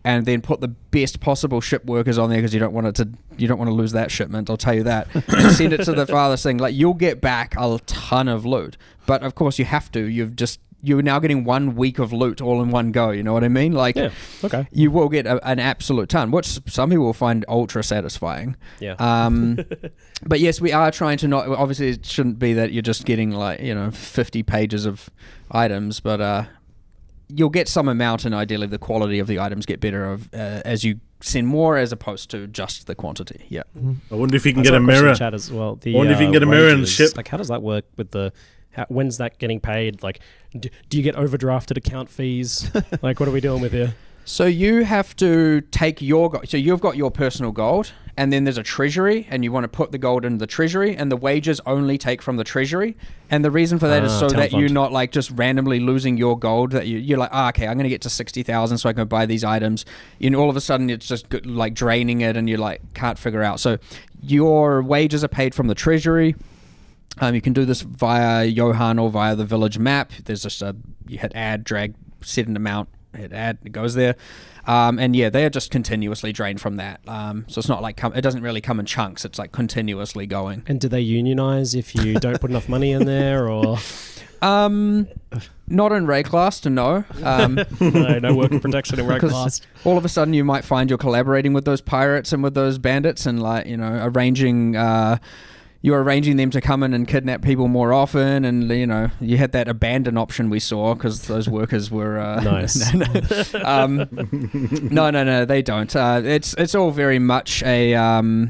and then put the best possible ship workers on there because you don't want to lose that shipment. I'll tell you that. And send it to the farthest thing. Like, you'll get back a ton of loot, but of course you have to. You're now getting 1 week of loot all in one go. You know what I mean? Like, you will get an absolute ton, which some people will find ultra satisfying. Yeah. But yes, we are trying to not. Obviously, it shouldn't be that you're just getting 50 pages of items, but you'll get some amount, and ideally the quality of the items get better as you send more, as opposed to just the quantity. Yeah. I wonder if you can get a mirror. Chat as well. I wonder if you can get a mirror in the ship. Like, how does that work with the? When's that getting paid? Like, do you get overdrafted account fees? Like, what are we dealing with here? So you have to take so you've got your personal gold, and then there's a treasury, and you want to put the gold into the treasury, and the wages only take from the treasury. And the reason for that is so that you're not like just randomly losing your gold, that you're like, okay, I'm going to get to 60,000 so I can buy these items. All of a sudden it's just like draining it, and you like can't figure out. So your wages are paid from the treasury. You can do this via Johan or via the village map. There's just you hit add, drag, set an amount, hit add, it goes there. And yeah, they are just continuously drained from that. So it's not like it doesn't really come in chunks. It's like continuously going. And do they unionize if you don't put enough money in there, or? Not in Rayclast, no. No worker protection in Rayclast. All of a sudden, you might find you're collaborating with those pirates and with those bandits, and arranging. You're arranging them to come in and kidnap people more often, and you had that abandon option we saw because those workers were nice. No, they don't. It's all very much a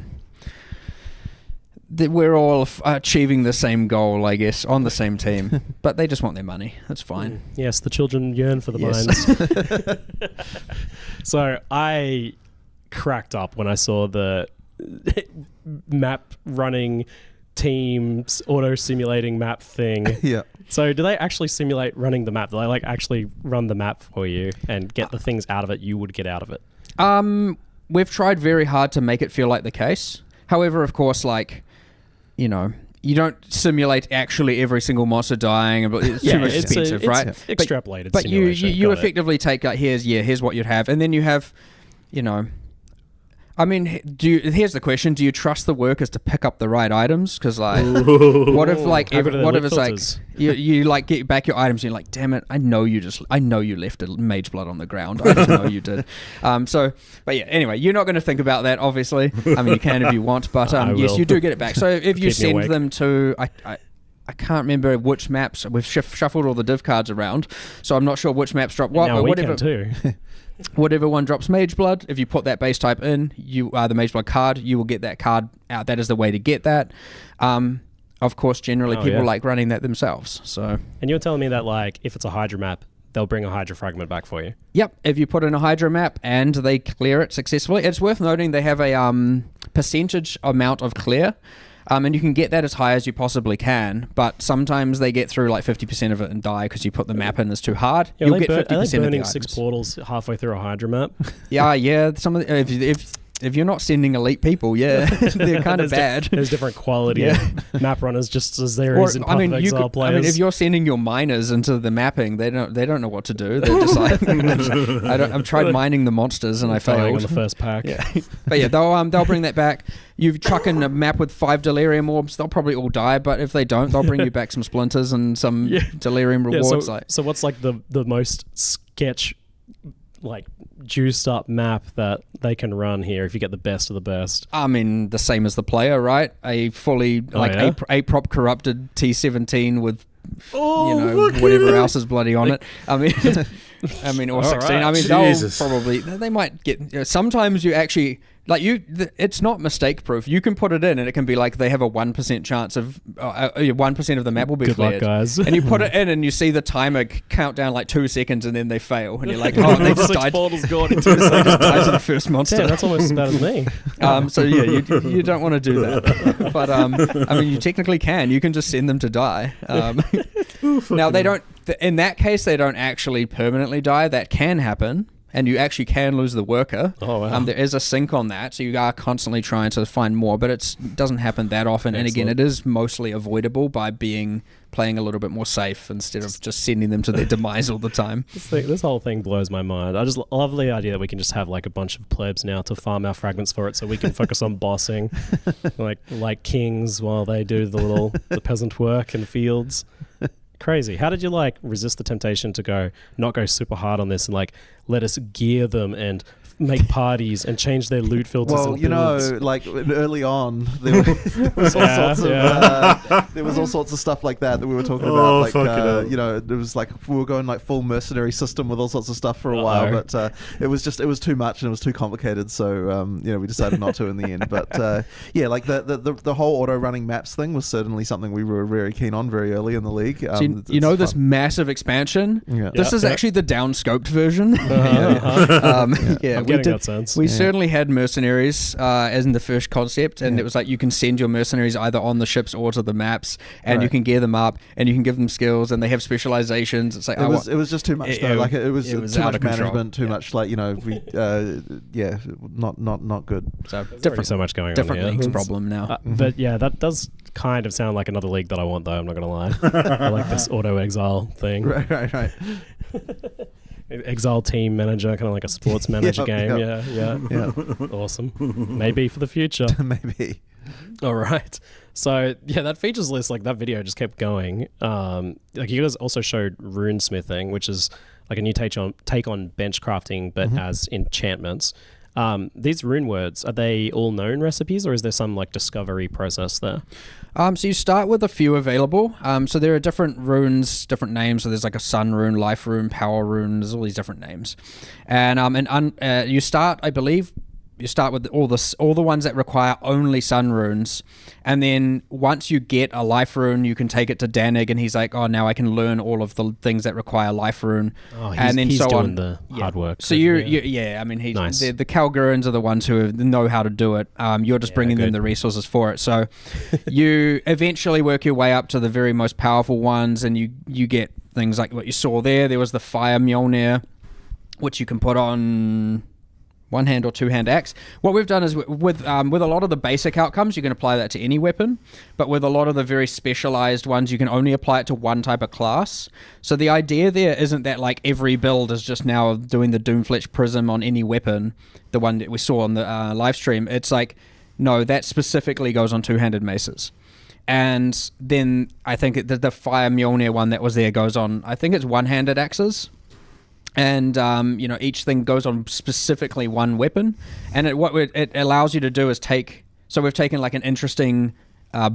we're all achieving the same goal, I guess, on the same team, but they just want their money. That's fine. Yes, the children yearn for the mines. So I cracked up when I saw the map running teams auto simulating map thing. Yeah. So do they actually simulate running the map? Do they like actually run the map for you and get the things out of it you would get out of it? We've tried very hard to make it feel like the case. However, of course, you don't simulate actually every single monster dying. It's too much expensive, right? Extrapolated but simulation. you effectively take here's what you'd have, and then you have, I mean, here's the question: do you trust the workers to pick up the right items? Because what if it's like you like get back your items and you're like, damn it, I know you left a mage blood on the ground. I just know you did. But yeah, anyway, you're not going to think about that, obviously. I mean, you can if you want, but yes, you do get it back. So if you send them to, I can't remember which maps. We've shuffled all the div cards around, so I'm not sure which maps drop what. Now But we whatever, can too. whatever one drops Mage Blood, if you put that base type in, you the Mage Blood card, you will get that card out. That is the way to get that. Of course, generally people like running that themselves. So. And you're telling me that like if it's a Hydra map, they'll bring a Hydra fragment back for you. Yep, if you put in a Hydra map and they clear it successfully, it's worth noting they have a percentage amount of clear. And you can get that as high as you possibly can, but sometimes they get through like 50% of it and die because you put the map in as too hard. Yeah, You'll get 50% are of they the burning items. 6 portals halfway through a Hydra map? Yeah. Some of the, if you're not sending elite people, yeah, they're kind of bad. There's different quality of map runners just as there is in Path of Exile players. I mean, if you're sending your miners into the mapping, they don't know what to do. They're just like, I've tried mining the monsters and I Dying failed on the first pack. Yeah. But yeah, they'll bring that back. You chuck in a map with 5 delirium orbs, they'll probably all die. But if they don't, they'll bring you back some splinters and some delirium rewards. So what's like the most sketch, like juiced up map that they can run here if you get the best of the best? I mean, the same as the player, right? A fully a prop corrupted T17 with whatever else is bloody on it. I mean, or 16. I mean, Jesus. they might get. Sometimes you actually it's not mistake proof. You can put it in, and it can be like they have a 1% chance of 1% of the map will be Good cleared. luck, guys. And you put it in, and you see the timer count down like 2 seconds, and then they fail, and you're like, oh, they just 6 died. portals gone in 2 They seconds. just died to the first monster. Damn, that's almost as bad as me. So yeah, you don't want to do that. But I mean, you technically can. You can just send them to die. Now they don't. In that case, they don't actually permanently die. That can happen, and you actually can lose the worker. Oh wow. There is a sync on that, so you are constantly trying to find more, but it doesn't happen that often. And again, it is mostly avoidable by playing a little bit more safe instead of just sending them to their demise all the time. This whole thing blows my mind. I just love the idea that we can just have like a bunch of plebs now to farm our fragments for it, so we can focus on bossing, like kings, while they do the peasant work in fields. Crazy. How did you like resist the temptation to not go super hard on this and like let us gear them and make parties and change their loot filters? Well, and you know, builds? like early on, there was all sorts of stuff like that we were talking about. Like, you know, it was like we were going like full mercenary system with all sorts of stuff for a while, but it was too much and it was too complicated. So you know, we decided not to in the end. But yeah, like the whole auto running maps thing was certainly something we were very keen on very early in the league. So you know, this massive expansion. Yeah. This is actually the downscoped version. I'm getting that sense. We certainly had mercenaries as in the first concept, and it was like you can send your mercenaries either on the ships or to the maps, and you can gear them up, and you can give them skills, and they have specializations. It's like it was just too much though. Like it was too much management, too much like, you know, we not good. So Different so much going on different here. league's problem now. But yeah, that does kind of sound like another league that I want, though. I'm not gonna lie. I like this auto exile thing. Right. Exile team manager, kind of like a sports manager game. Yep. Yeah. Awesome. Maybe for the future. Maybe. All right. So yeah, that features list, like that video just kept going. Like you guys also showed runesmithing, which is like a new take on bench crafting, but as enchantments. These rune words, are they all known recipes, or is there some like discovery process there? So you start with a few available. So there are different runes, different names. So there's like a sun rune, life rune, power rune. There's all these different names, and you start, I believe. You start with all the ones that require only sun runes, and then once you get a life rune, you can take it to Danig, and he's like, "Oh, now I can learn all of the things that require life rune." Oh, and then he's so doing on. the hard work. So I mean, Nice. the Kalgurans are the ones who know how to do it. You're just bringing them the resources for it. So you eventually work your way up to the very most powerful ones, and you get things like what you saw there. There was the Fire Mjolnir, which you can put on one hand or two hand axe. What we've done is with a lot of the basic outcomes, you can apply that to any weapon, but with a lot of the very specialized ones, you can only apply it to one type of class. So the idea there isn't that like every build is just now doing the Doomfletch Prism on any weapon, the one that we saw on the live stream. It's like, no, that specifically goes on two-handed maces. And then I think the Fire Mjolnir one that was there goes on, I think it's one-handed axes. And you know, each thing goes on specifically one weapon, and what it allows you to do is take. So we've taken like an interesting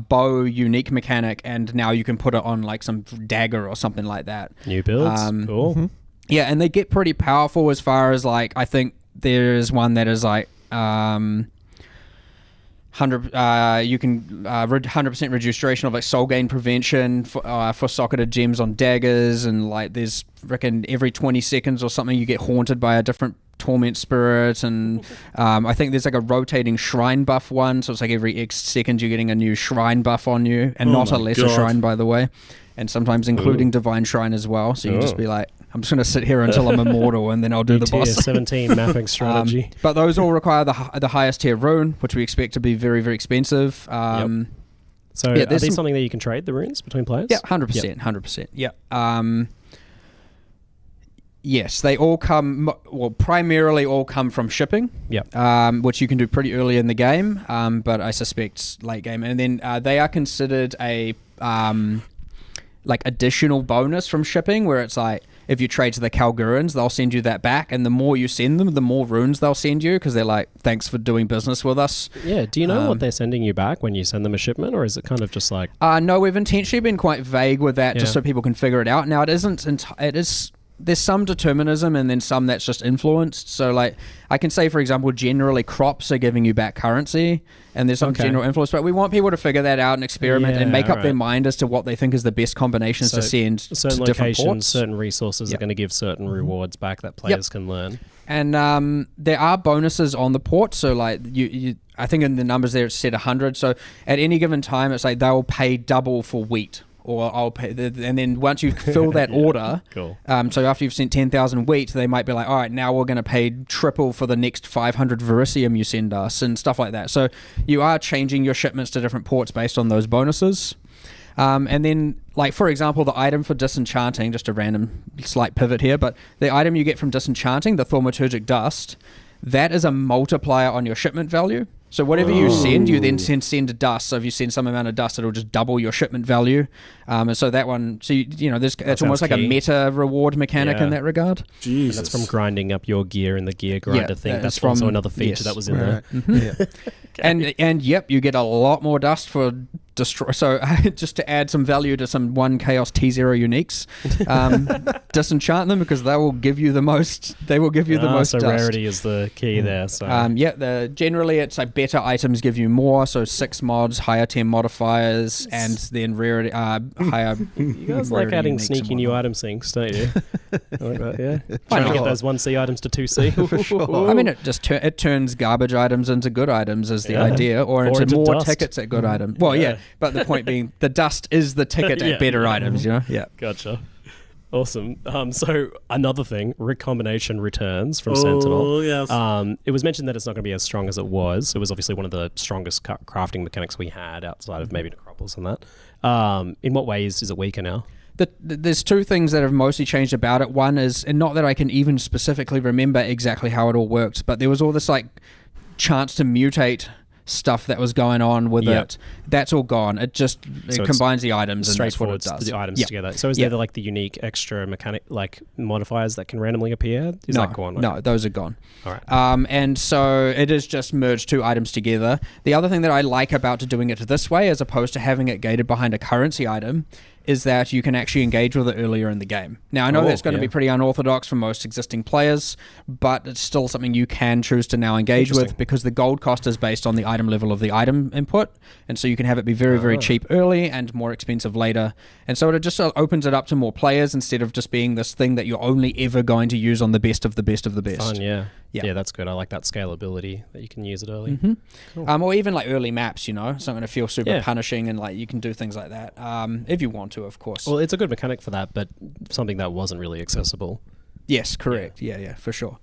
bow unique mechanic, and now you can put it on like some dagger or something like that. New builds. Cool. Yeah, and they get pretty powerful as far as like, I think there's one that is like 100 you can 100% reduce duration of like soul gain prevention for socketed gems on daggers, and like there's freaking every 20 seconds or something you get haunted by a different torment spirit, and I think there's like a rotating shrine buff one, so it's like every X seconds you're getting a new shrine buff on you, and not a lesser shrine, by the way, and sometimes including divine shrine as well, so you can just be like, I'm just going to sit here until I'm immortal, and then I'll do the boss. 17 mapping strategy. But those all require the highest tier rune, which we expect to be very, very expensive. So are these something that you can trade, the runes, between players? Yeah, 100%. 100%. Yeah. Yes, they all come, well, primarily all come from shipping, which you can do pretty early in the game, but I suspect late game. And then they are considered a like additional bonus from shipping, where it's like, if you trade to the Kalgurans, they'll send you that back, and the more you send them, the more runes they'll send you, because they're like, thanks for doing business with us. Yeah, do you know what they're sending you back when you send them a shipment, or is it kind of just like... No, we've intentionally been quite vague with that, just so people can figure it out. Now, there's some determinism, and then some that's just influenced. So, like, I can say, for example, generally crops are giving you back currency, and there's some general influence, but we want people to figure that out and experiment and make up their mind as to what they think is the best combinations to send certain to different locations, ports. certain resources are going to give certain rewards back that players can learn. And there are bonuses on the port, so like you I think in the numbers there it's set 100, so at any given time it's like they'll pay double for wheat, or I'll pay, and then once you fill that order, cool. So after you've sent 10,000 wheat, they might be like, all right, now we're going to pay triple for the next 500 Verisium you send us, and stuff like that. So you are changing your shipments to different ports based on those bonuses. And then, like, for example, the item for disenchanting, just a random slight pivot here, but the item you get from disenchanting, the Thaumaturgic Dust, that is a multiplier on your shipment value. So whatever you send, you then send a dust. So if you send some amount of dust, it'll just double your shipment value. And so that one, so that's almost like a meta reward mechanic in that regard. Jesus. And that's from grinding up your gear in the gear grinder thing. That's also another feature that was in there. And yep, you get a lot more dust for destroy. So just to add some value to some 1 Chaos T0 uniques, disenchant them, because they will give you the most. They will give you the most. So dust. rarity is the key there. So generally it's like better items give you more. So 6 mods, higher 10 modifiers, and then rarity higher. You guys like adding sneaky new item sinks, don't you? Like that, yeah. Trying to get those 1C items to 2C. For sure. I mean, it just it turns garbage items into good items is the idea, or into more dust. tickets at good items. Well, but the point being, the dust is the ticket at better items, you know? Yeah. Gotcha. Awesome. So another thing, recombination returns from Sentinel. Yes. It was mentioned that it's not going to be as strong as it was. It was obviously one of the strongest crafting mechanics we had outside of maybe Necropolis and that. In what ways is it weaker now? There's 2 things that have mostly changed about it. One is, and not that I can even specifically remember exactly how it all worked, but there was all this like chance to mutate stuff that was going on with it. That's all gone. It just combines the items, and that's what it does. The items together. So is there like the unique extra mechanic, like modifiers that can randomly appear? Is that gone? No, those are gone. All right. And so it is just merged 2 items together. The other thing that I like about doing it this way, as opposed to having it gated behind a currency item, is that you can actually engage with it earlier in the game. Now, I know that's going to be pretty unorthodox for most existing players, but it's still something you can choose to now engage with, because the gold cost is based on the item level of the item input, and so you can have it be very, very cheap early and more expensive later. And so it just opens it up to more players, instead of just being this thing that you're only ever going to use on the best of the best of the best. Fun, yeah, that's good. I like that scalability, that you can use it early. Cool. Or even like early maps, you know, it's not going to feel super punishing, and like you can do things like that if you want to, of course. Well, it's a good mechanic for that, but something that wasn't really accessible. Yes, correct. Yeah, for sure.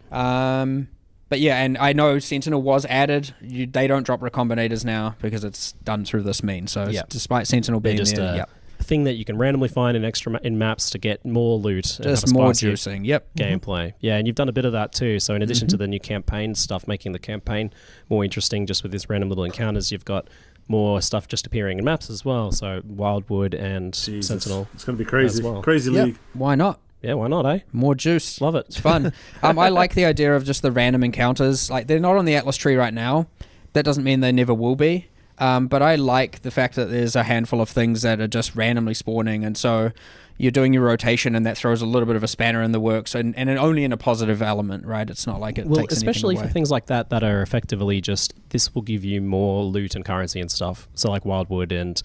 But yeah, and I know Sentinel was added. They don't drop recombinators now because it's done through this mean. So despite Sentinel being just there, a thing that you can randomly find in maps to get more loot, just more juicing. Gameplay. Yeah, and you've done a bit of that too. So in addition to the new campaign stuff, making the campaign more interesting, just with this random little encounters, you've got more stuff just appearing in maps as well. So Wildwood and Sentinel. It's going to be crazy. As well. Crazy league. Why not? Yeah, why not, eh? More juice. Love it. It's fun. I like the idea of just the random encounters. Like, they're not on the Atlas tree right now. That doesn't mean they never will be. But I like the fact that there's a handful of things that are just randomly spawning, and so you're doing your rotation, and that throws a little bit of a spanner in the works, and only in a positive element, right? It's not like it Well, takes especially anything for away. things like that that are effectively just, this will give you more loot and currency and stuff. So like Wildwood and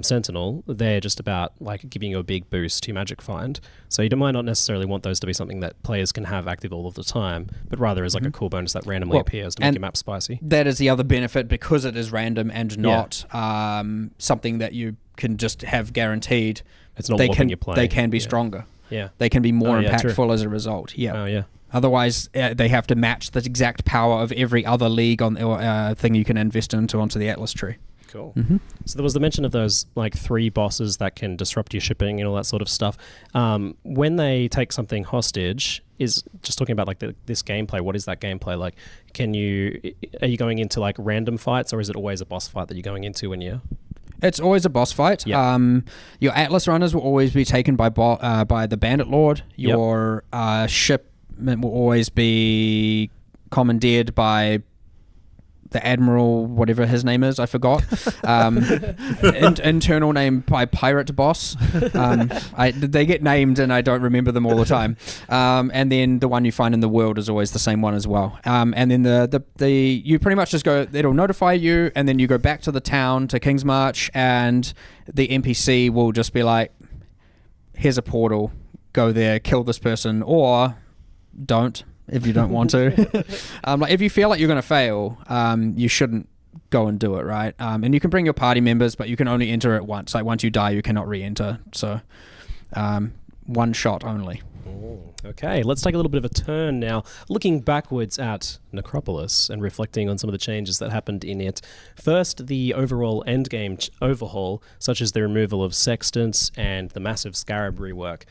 Sentinel, they're just about like giving you a big boost to magic find. So you might not necessarily want those to be something that players can have active all of the time, but rather as like a cool bonus that randomly Well, appears to make and your map spicy. That is the other benefit, because it is random and not something that you can just have guaranteed. It's not they warping can your play. they can be Yeah. stronger. Yeah. They can be more Oh, yeah, impactful true. as a result. Yeah. Oh, yeah. Otherwise, they have to match the exact power of every other league on or thing you can invest into onto the Atlas tree. Cool. Mm-hmm. So there was the mention of those like 3 bosses that can disrupt your shipping and all that sort of stuff. When they take something hostage, is just talking about like this gameplay. What is that gameplay like? Are you going into like random fights, or is it always a boss fight that you're going into when you're? It's always a boss fight. Yep. Your Atlas runners will always be taken by the Bandit Lord. Your shipment will always be commandeered by the Admiral, whatever his name is, I forgot. Internal name by Pirate Boss. They get named and I don't remember them all the time. And then the one you find in the world is always the same one as well. And then the you pretty much just go, it'll notify you, and then you go back to the town, to Kingsmarch, and the NPC will just be like, here's a portal, go there, kill this person, or don't. If you don't want to. Like if you feel like you're going to fail, you shouldn't go and do it, right? And you can bring your party members, but you can only enter it once. Like once you die, you cannot re-enter. So one shot only. Okay, let's take a little bit of a turn now, looking backwards at Necropolis and reflecting on some of the changes that happened in it. First, the overall endgame overhaul, such as the removal of sextants and the massive Scarab rework.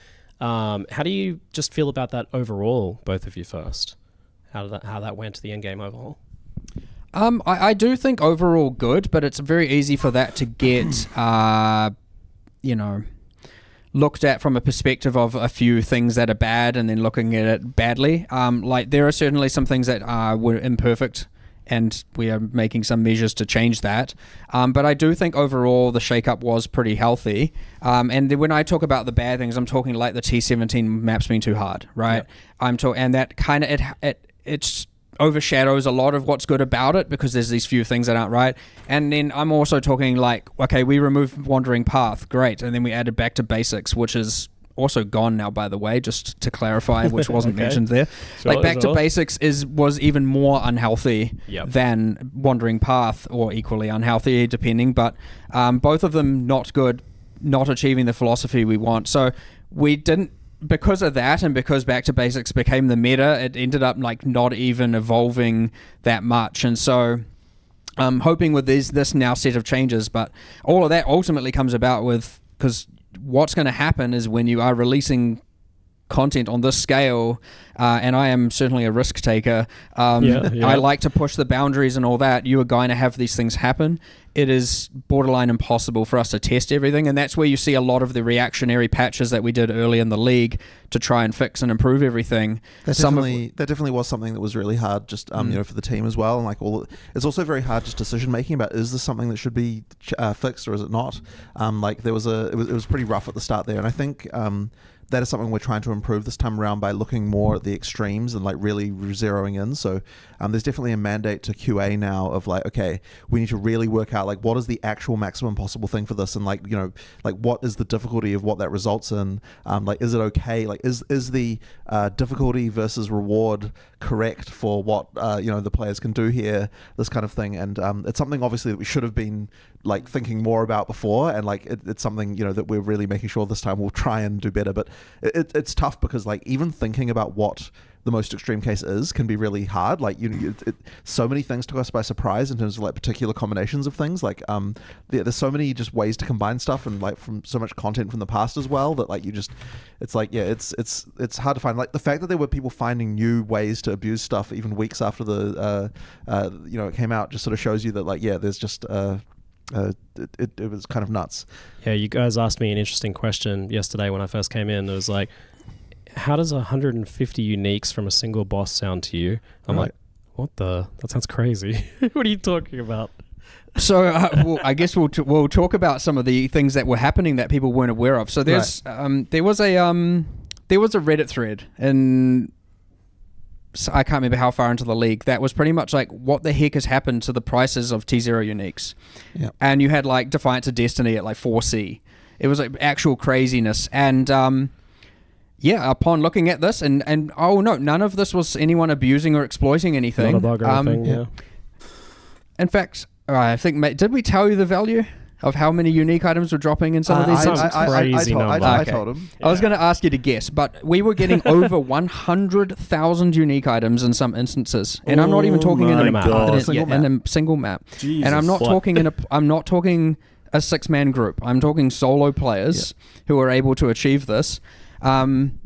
How do you just feel about that overall, both of you first? How that went, the endgame overhaul? I do think overall good, but it's very easy for that to get, looked at from a perspective of a few things that are bad and then looking at it badly. Like there are certainly some things that were imperfect, and we are making some measures to change that. But I do think overall the shakeup was pretty healthy. And then when I talk about the bad things, I'm talking like the T17 maps being too hard, right? Yep. And that kind of it overshadows a lot of what's good about it, because there's these few things that aren't right. And then I'm also talking like, okay, we removed Wandering Path, great, and then we added Back to Basics, which is also gone now, by the way, just to clarify, which wasn't mentioned there. Like Back to Basics was even more unhealthy than Wandering Path, or equally unhealthy, depending. But both of them not good, not achieving the philosophy we want. So we didn't, because of that, and because Back to Basics became the meta, it ended up like not even evolving that much. And so I'm hoping with this now set of changes, but all of that ultimately comes about with, because what's going to happen is when you are releasing content on this scale, and I am certainly a risk taker, I like to push the boundaries and all that, you are going to have these things happen. It is borderline impossible for us to test everything, and that's where you see a lot of the reactionary patches that we did early in the league to try and fix and improve everything. That definitely was something that was really hard, just for the team as well, and like it's also very hard just decision making about, is this something that should be fixed or is it not? Like it was pretty rough at the start there, and I think that is something we're trying to improve this time around by looking more at the extremes and like really zeroing in. So there's definitely a mandate to QA now of like, okay, we need to really work out like what is the actual maximum possible thing for this, and like, like what is the difficulty of what that results in. Like, is it okay? Like, is the difficulty versus reward correct for what the players can do here? This kind of thing, and it's something obviously that we should have been like thinking more about before, and like it's something that we're really making sure this time we'll try and do better. But it's tough, because like even thinking about what the most extreme case is can be really hard. Like so many things took us by surprise in terms of like particular combinations of things. Like there's so many just ways to combine stuff, and like from so much content from the past as well, that like it's hard to find. Like the fact that there were people finding new ways to abuse stuff even weeks after the it came out just sort of shows you that like there's just it was kind of nuts. Yeah, you guys asked me an interesting question yesterday when I first came in. It was like, how does 150 uniques from a single boss sound to you? I'm like, that sounds crazy. What are you talking about? I guess we'll talk about some of the things that were happening that people weren't aware of. So there was a Reddit thread, and so I can't remember how far into the league, that was pretty much like, what the heck has happened to the prices of T0 uniques? Yeah. And you had like Defiance of Destiny at like 4C. It was like actual craziness. And upon looking at this, and oh no, none of this was anyone abusing or exploiting anything. Not a bug or anything, yeah. In fact, I think, mate, did we tell you the value of how many unique items were dropping in some of these? I told him. I was going to ask you to guess, but we were getting over 100,000 unique items in some instances, and I'm not even talking in a map. In a single map. Jesus. And I'm not talking I'm not talking a 6-man group. I'm talking solo players who are able to achieve this, and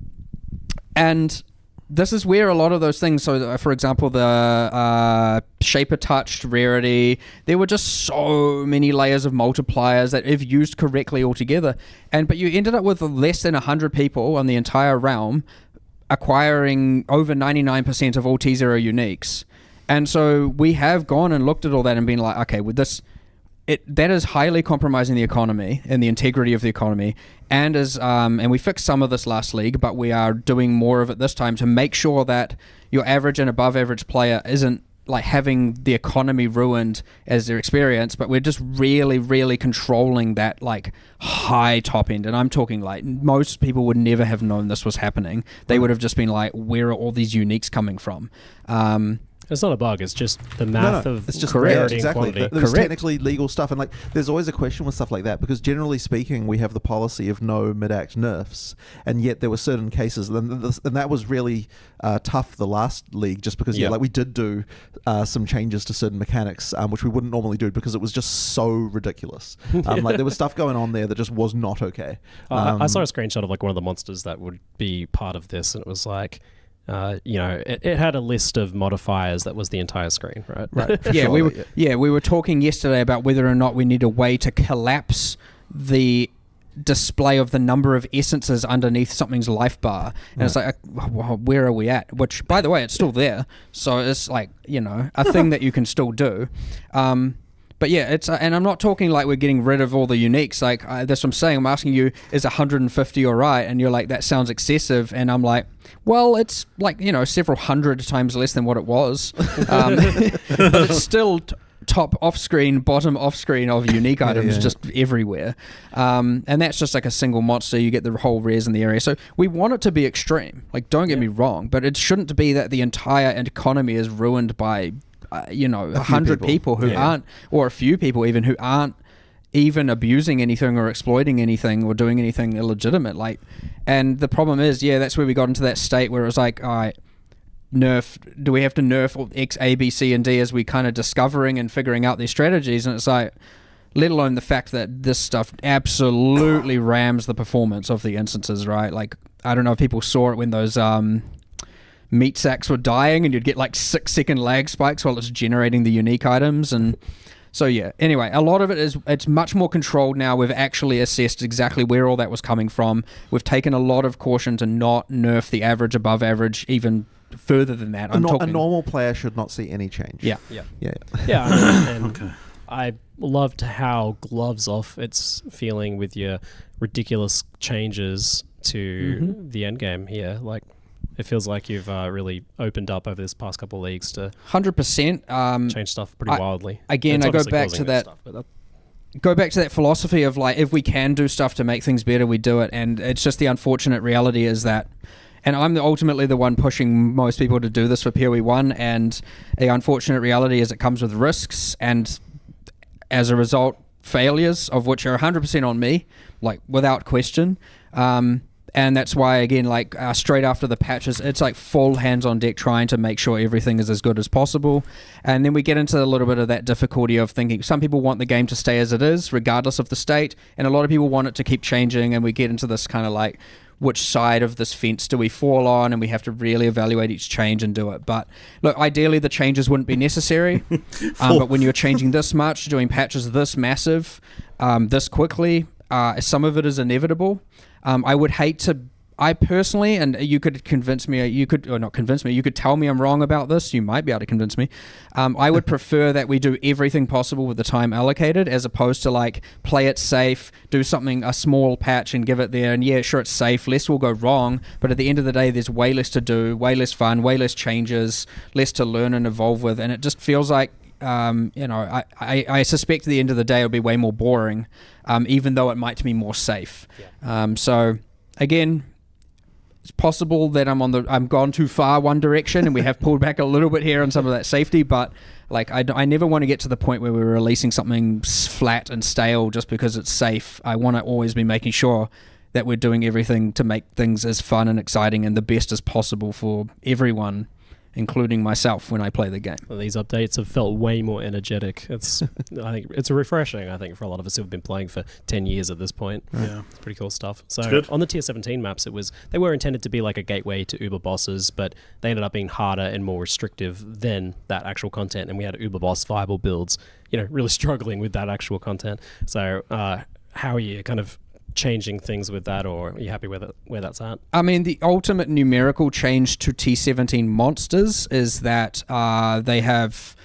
this is where a lot of those things, so for example, the Shaper Touched rarity, there were just so many layers of multipliers that if used correctly altogether, but you ended up with less than 100 people on the entire realm acquiring over 99% of all T0 uniques. And so we have gone and looked at all that and been like, okay, with this, that is highly compromising the economy and the integrity of the economy, and we fixed some of this last league, but we are doing more of it this time to make sure that your average and above average player isn't like having the economy ruined as their experience, but we're just really, really controlling that like high top end. And I'm talking like most people would never have known this was happening. They would have just been like, where are all these uniques coming from? It's not a bug. It's just the math of it's just rarity and exactly. quantity. There's technically legal stuff, and like there's always a question with stuff like that, because generally speaking, we have the policy of no mid-act nerfs, and yet there were certain cases, and that was really tough the last league, just because like we did do some changes to certain mechanics, which we wouldn't normally do because it was just so ridiculous. Like there was stuff going on there that just was not okay. I saw a screenshot of like one of the monsters that would be part of this, and it was like, it had a list of modifiers that was the entire screen, right? Right. We were talking yesterday about whether or not we need a way to collapse the display of the number of essences underneath something's life bar, and it's like, where are we at? Which, by the way, it's still there, so it's like, a thing that you can still do. But yeah, it's and I'm not talking like we're getting rid of all the uniques. Like that's what I'm saying. I'm asking you, is 150 all right? And you're like, that sounds excessive. And I'm like, well, it's like several hundred times less than what it was, but it's still top off screen, bottom off screen of unique items just everywhere. And that's just like a single monster. You get the whole rares in the area. So we want it to be extreme. Like, don't get me wrong, but it shouldn't be that the entire economy is ruined by 100 people who aren't, or a few people even who aren't even abusing anything or exploiting anything or doing anything illegitimate. Like, and the problem is, that's where we got into that state where it was like, all right, do we have to nerf X, A, B, C, and D as we kind of discovering and figuring out these strategies? And it's like, let alone the fact that this stuff absolutely rams the performance of the instances, right? Like, I don't know if people saw it when those meat sacks were dying, and you'd get like 6-second lag spikes while it's generating the unique items. And so anyway, a lot of it's much more controlled now. We've actually assessed exactly where all that was coming from. We've taken a lot of caution to not nerf the average, above average, even further than that. A normal player should not see any change. Yeah. I loved how gloves off it's feeling with your ridiculous changes to the end game here. Like, it feels like you've really opened up over this past couple of leagues to 100% change stuff pretty wildly. Again, I go back to that. Go back to that philosophy of like, if we can do stuff to make things better, we do it. And it's just the unfortunate reality is that, and I'm ultimately the one pushing most people to do this for PoE 1, and the unfortunate reality is it comes with risks, and as a result, failures, of which are 100% on me, like without question. And that's why, again, like straight after the patches, it's like full hands on deck trying to make sure everything is as good as possible. And then we get into a little bit of that difficulty of thinking some people want the game to stay as it is, regardless of the state, and a lot of people want it to keep changing. And we get into this kind of like, which side of this fence do we fall on? And we have to really evaluate each change and do it. But look, ideally the changes wouldn't be necessary. But when you're changing this much, doing patches this massive, this quickly, some of it is inevitable. I would hate to I personally, and you could convince me, you could tell me I'm wrong about this. You might be able to convince me. I would prefer that we do everything possible with the time allocated, as opposed to like play it safe, do something, a small patch and give it there. And yeah, sure, it's safe. Less will go wrong, but at the end of the day, there's way less to do, way less fun, way less changes, less to learn and evolve with. And it just feels like, I suspect at the end of the day, it'll be way more boring, even though it might be more safe. Yeah. So again, it's possible that I'm gone too far one direction, and we have pulled back a little bit here on some of that safety. But like, I never want to get to the point where we're releasing something flat and stale just because it's safe. I want to always be making sure that we're doing everything to make things as fun and exciting and the best as possible for everyone, including myself when I play the game. Well, these updates have felt way more energetic. I think it's refreshing, I think, for a lot of us who've been playing for 10 years at this point. Yeah. It's pretty cool stuff. So on the tier 17 maps, they were intended to be like a gateway to Uber bosses, but they ended up being harder and more restrictive than that actual content. And we had Uber boss viable builds, really struggling with that actual content. So how are you kind of changing things with that, or are you happy with it, where that's at? I mean, the ultimate numerical change to T17 monsters is that they have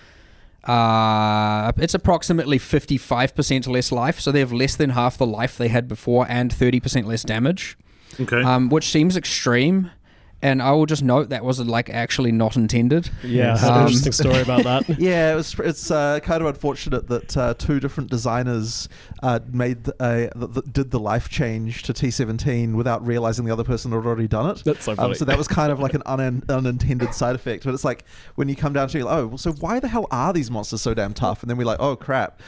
it's approximately 55% less life, so they have less than half the life they had before and 30% less damage. Okay. Which seems extreme. And I will just note that was like actually not intended. Yeah, I had an interesting story about that. Yeah, it's kind of unfortunate that two different designers did the life change to T17 without realizing the other person had already done it. That's so funny. So that was kind of like an unintended side effect. But it's like when you come down to, so why the hell are these monsters so damn tough? And then we're like, oh crap,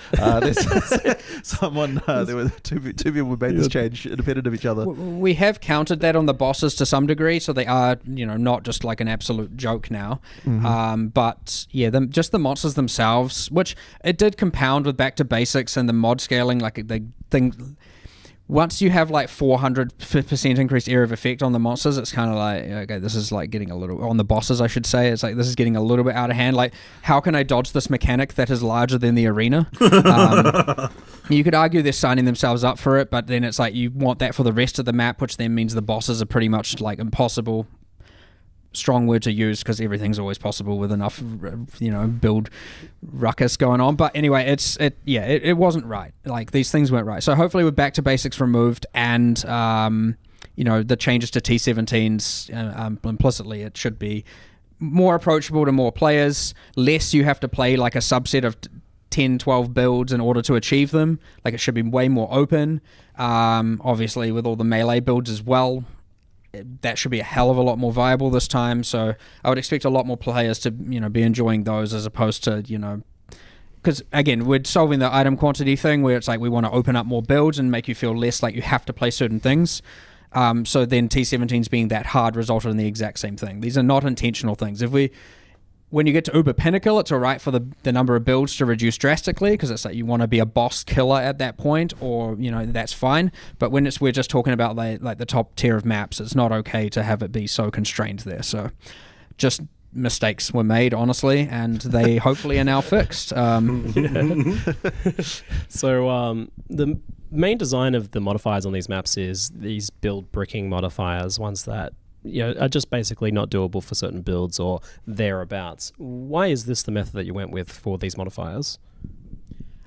someone there were two people who made this change independent of each other. We have counted that on the bosses to some degree, so they are not just like an absolute joke now. Mm-hmm. But yeah, just the monsters themselves, which it did compound with back to basics and the mod scaling, like the thing. Once you have like 400% increased area of effect on the monsters, it's kind of like, okay, this is like getting a little, on the bosses I should say, it's like this is getting a little bit out of hand. Like, how can I dodge this mechanic that is larger than the arena? You could argue they're signing themselves up for it, but then it's like you want that for the rest of the map, which then means the bosses are pretty much like impossible. Strong word to use because everything's always possible with enough, build ruckus going on. But anyway, it wasn't right. Like, these things weren't right. So hopefully with back to basics removed and, the changes to T17s, implicitly it should be more approachable to more players. Less you have to play like a subset of 10, 12 builds in order to achieve them. Like, it should be way more open. Obviously with all the melee builds as well, that should be a hell of a lot more viable this time. So I would expect a lot more players to, be enjoying those as opposed to, because again, we're solving the item quantity thing where it's like we want to open up more builds and make you feel less like you have to play certain things. So then T17's being that hard resulted in the exact same thing. These are not intentional things. When you get to Uber Pinnacle, it's all right for the number of builds to reduce drastically because it's like you want to be a boss killer at that point, or that's fine. But when we're just talking about like the top tier of maps, it's not okay to have it be so constrained there. So just mistakes were made, honestly, and they hopefully are now fixed. So the main design of the modifiers on these maps is these build bricking modifiers, ones that are just basically not doable for certain builds or thereabouts. Why is this the method that you went with for these modifiers?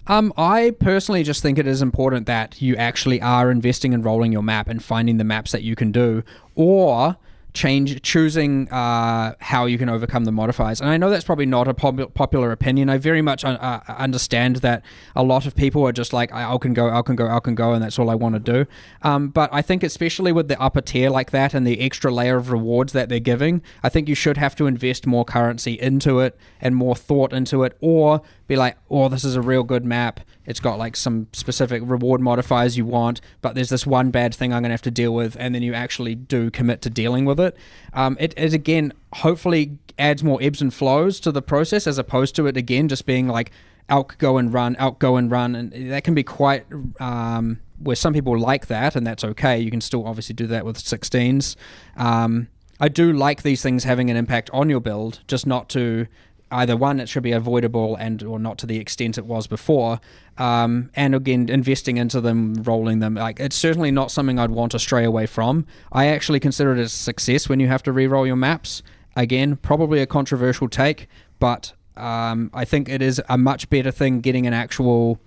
I personally just think it is important that you actually are investing in rolling your map and finding the maps that you can do, or choosing how you can overcome the modifiers. And I know that's probably not a popular opinion. I very much understand that a lot of people are just like, I can go, and that's all I want to do. But I think especially with the upper tier like that and the extra layer of rewards that they're giving, I think you should have to invest more currency into it and more thought into it, or be like, oh, this is a real good map. It's got like some specific reward modifiers you want, but there's this one bad thing I'm going to have to deal with, and then you actually do commit to dealing with it. It again, hopefully adds more ebbs and flows to the process as opposed to it, again, just being like out, go and run. And that can be quite, where some people like that, and that's okay. You can still obviously do that with 16s. I do like these things having an impact on your build, just not to either one, it should be avoidable and or not to the extent it was before, and again, investing into them, rolling them, like it's certainly not something I'd want to stray away from. I actually consider it a success when you have to re-roll your maps. Again, probably a controversial take, but I think it is a much better thing getting an actual...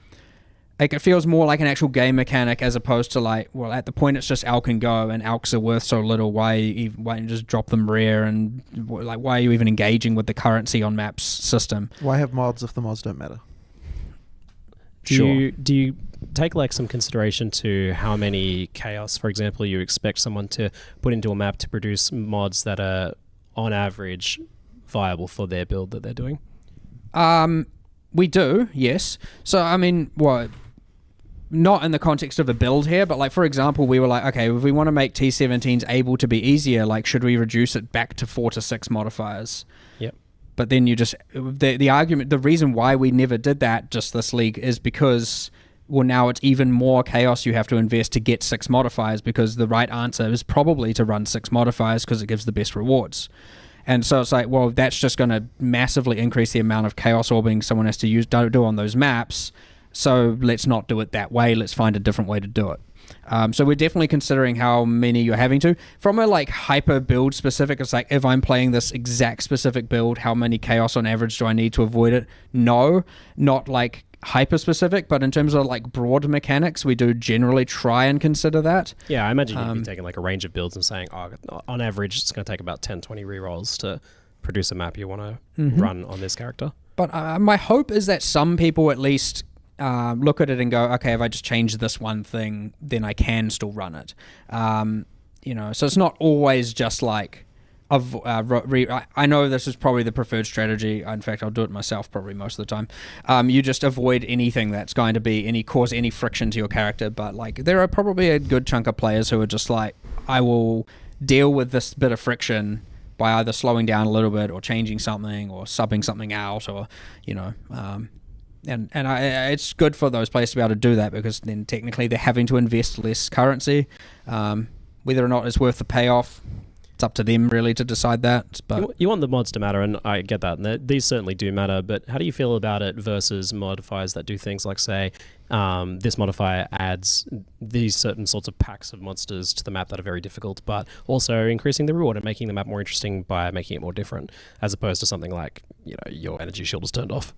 Like, it feels more like an actual game mechanic as opposed to like, well, at the point it's just Alk and Go, and Alks are worth so little. Why you just drop them rare, and like why are you even engaging with the currency on maps system? Why have mods if the mods don't matter? Do you take like some consideration to how many chaos, for example, you expect someone to put into a map to produce mods that are on average viable for their build that they're doing? We do, yes. So I mean, what? Not in the context of a build here, but like for example, we were like, okay, if we want to make T17s able to be easier, like should we reduce it back to 4 to 6 modifiers? Yep. But then you just the argument, the reason why we never did that just this league is because, well, now it's even more chaos you have to invest to get 6 modifiers, because the right answer is probably to run 6 modifiers because it gives the best rewards. And so it's like, well, that's just going to massively increase the amount of chaos orbing someone has to do on those maps. So let's not do it that way. Let's find a different way to do it. So we're definitely considering how many you're having to. From a like hyper build specific, it's like if I'm playing this exact specific build, how many chaos on average do I need to avoid it? No, not like hyper specific, but in terms of like broad mechanics, we do generally try and consider that. Yeah, I imagine you'd be taking like a range of builds and saying, oh, on average, it's going to take about 10, 20 rerolls to produce a map you want to run on this character. But my hope is that some people at least look at it and go, okay, if I just change this one thing, then I can still run it. So it's not always just like, I know this is probably the preferred strategy. In fact, I'll do it myself probably most of the time. You just avoid anything that's going to cause any friction to your character. But like, there are probably a good chunk of players who are just like, I will deal with this bit of friction by either slowing down a little bit or changing something or subbing something out, or it's good for those players to be able to do that, because then technically they're having to invest less currency. Whether or not it's worth the payoff, it's up to them really to decide that. But you want the mods to matter, and I get that, and these certainly do matter, but how do you feel about it versus modifiers that do things like, say, this modifier adds these certain sorts of packs of monsters to the map that are very difficult, but also increasing the reward and making the map more interesting by making it more different, as opposed to something like, your energy shield is turned off?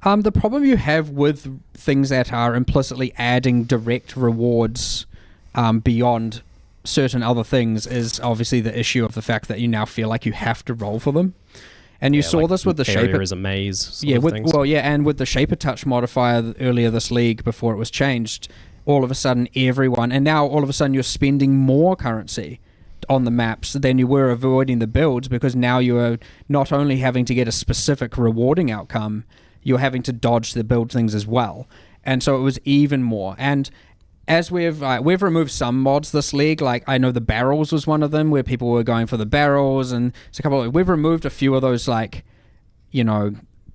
The problem you have with things that are implicitly adding direct rewards beyond certain other things is obviously the issue of the fact that you now feel like you have to roll for them. And you saw like this with the Shaper is a maze. And with the Shaper Touch modifier earlier this league before it was changed, all of a sudden now all of a sudden you're spending more currency on the maps than you were avoiding the builds, because now you are not only having to get a specific rewarding outcome, you're having to dodge the build things as well. And so it was even more. And as we've removed some mods this league, like I know the barrels was one of them, where people were going for the barrels, and it's a couple we've removed a few of those, like,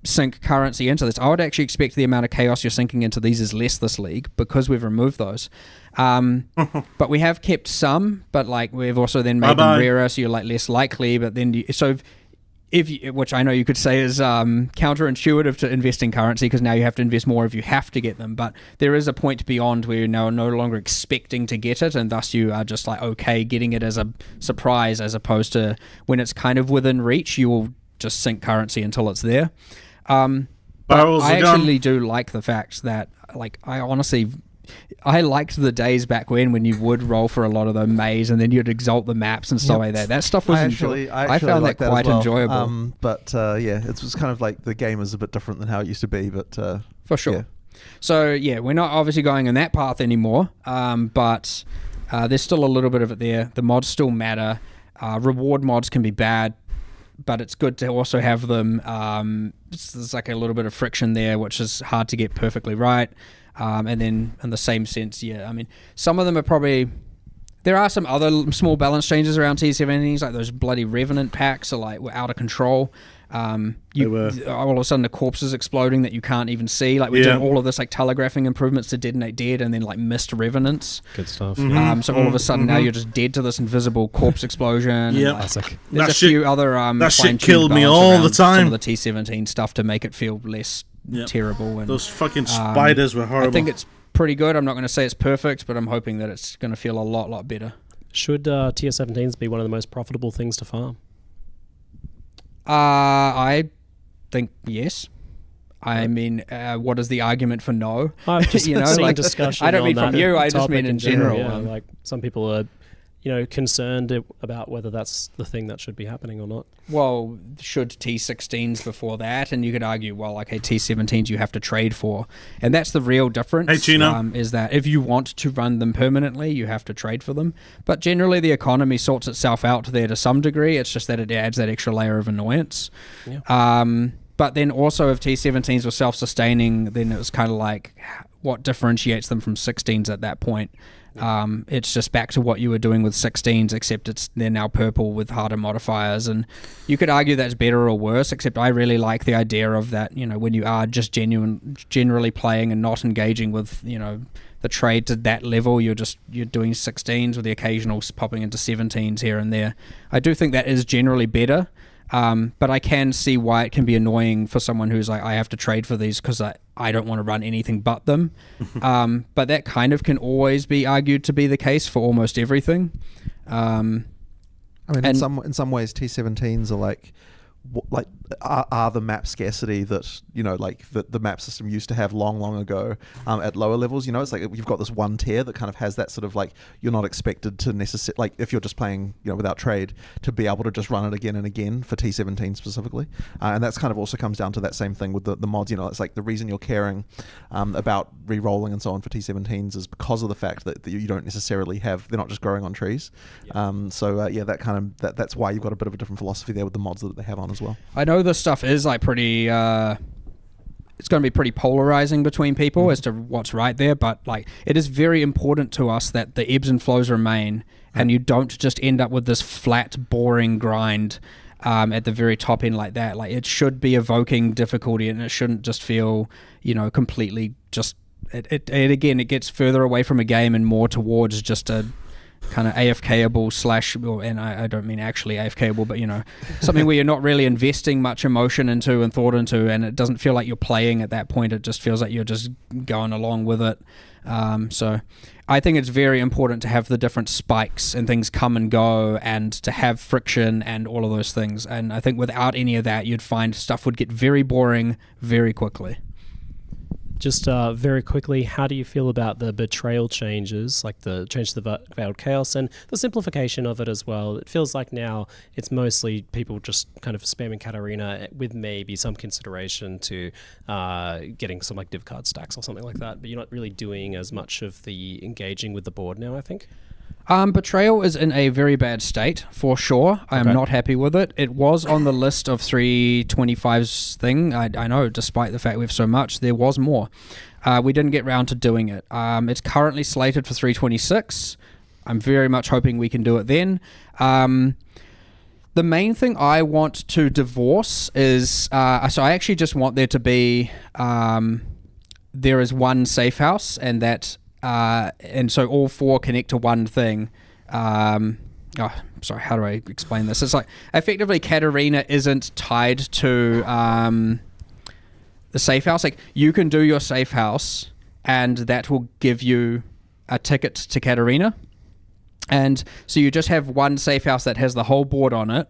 sink currency into this. I would actually expect the amount of chaos you're sinking into these is less this league, because we've removed those. But we have kept some, but like we've also then made them rarer, so you're like less likely, but then which I know you could say is counterintuitive to investing currency, because now you have to invest more if you have to get them. But there is a point beyond where you're now no longer expecting to get it, and thus you are just like, okay, getting it as a surprise, as opposed to when it's kind of within reach, you will just sink currency until it's there. But I actually do like the fact that, like, I liked the days back when you would roll for a lot of the maze, and then you'd exalt the maps and stuff like that. That stuff was enjoyable. I found that quite enjoyable. It was kind of like the game is a bit different than how it used to be. But for sure. Yeah. So yeah, we're not obviously going in that path anymore. But there's still a little bit of it there. The mods still matter. Reward mods can be bad, but it's good to also have them. There's like a little bit of friction there, which is hard to get perfectly right. And then in the same sense, I mean, some of them are probably, There are some other small balance changes around T17s, like those bloody Revenant packs were out of control. All of a sudden the corpses exploding that you can't even see. Like we're doing all of this like telegraphing improvements to Detonate Dead and then like missed Revenants. Good stuff. So all of a sudden now you're just dead to this invisible corpse explosion. Yep. Classic. There's few other that shit fine-tuned killed me balance all around the time. Some of the T17 stuff to make it feel less terrible. And Those fucking spiders were horrible. I think it's pretty good. I'm not going to say it's perfect, but I'm hoping that it's going to feel a lot better. Should tier 17s be one of the most profitable things to farm? I think yes. I mean, what is the argument for no? I've just seen discussion. I don't mean on from you. I just topic mean in general. Yeah, like some people are, concerned about whether that's the thing that should be happening or not. Well, should T16s before that? And you could argue, well, okay, T17s you have to trade for, and that's the real difference. Hey, Gino. Is that if you want to run them permanently, you have to trade for them. But generally, the economy sorts itself out there to some degree. It's just that it adds that extra layer of annoyance. Yeah. But then also, if T17s were self-sustaining, then it was kind of like what differentiates them from 16s at that point. It's just back to what you were doing with 16s, except they're now purple with harder modifiers, and you could argue that's better or worse, except I really like the idea of that, when you are just generally playing and not engaging with, the trade to that level, you're doing 16s with the occasional popping into 17s here and there. I do think that is generally better. But I can see why it can be annoying for someone who's like, I have to trade for these because I don't want to run anything but them. But that kind of can always be argued to be the case for almost everything. I mean, in some ways, T17s are are the map scarcity that that the map system used to have long ago at lower levels. It's like you've got this one tier that kind of has that sort of you're not expected to necessarily, if you're just playing without trade, to be able to just run it again and again for T17 specifically, and that's kind of also comes down to that same thing with the mods. It's like the reason you're caring about re-rolling and so on for T17s is because of the fact that you don't necessarily have, they're not just growing on trees. That's why you've got a bit of a different philosophy there with the mods that they have on as well. I know this stuff is pretty it's going to be pretty polarizing between people as to what's right there, but it is very important to us that the ebbs and flows remain and you don't just end up with this flat boring grind at the very top end like that. It should be evoking difficulty, and it shouldn't just feel completely just it gets further away from a game and more towards just a kind of AFKable and I don't mean actually AFKable, but something where you're not really investing much emotion into and thought into, and it doesn't feel like you're playing at that point. It just feels like you're just going along with it. So I think it's very important to have the different spikes and things come and go, and to have friction and all of those things. And I think without any of that, you'd find stuff would get very boring very quickly. Just very quickly, how do you feel about the betrayal changes, like the change to the Veiled Chaos and the simplification of it as well? It feels like now it's mostly people just kind of spamming Katarina with maybe some consideration to getting some div card stacks or something like that, but you're not really doing as much of the engaging with the board now, I think. Betrayal is in a very bad state, for sure. I am not happy with it. It was on the list of 325's thing. I know, despite the fact we have so much, there was more. We didn't get round to doing it. It's currently slated for 326. I'm very much hoping we can do it then. The main thing I want to divorce is... so I actually just want there to be... there is one safe house, and that... and so all four connect to one thing. Sorry, how do I explain this? It's effectively Katarina isn't tied to the safe house. You can do your safe house, and that will give you a ticket to Katarina. And so you just have one safe house that has the whole board on it,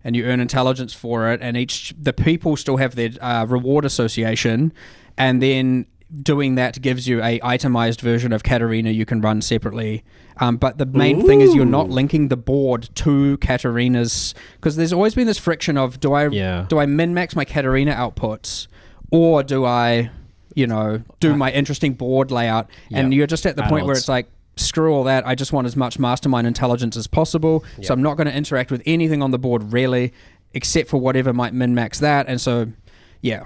and you earn intelligence for it, and the people still have their reward association, and then doing that gives you a itemized version of Katarina you can run separately. But the main thing is you're not linking the board to Katarina's, because there's always been this friction of do I min-max my Katarina outputs, or do I do my interesting board layout? And you're just at the point where it's screw all that, I just want as much mastermind intelligence as possible, so I'm not going to interact with anything on the board really, except for whatever might min-max that. And so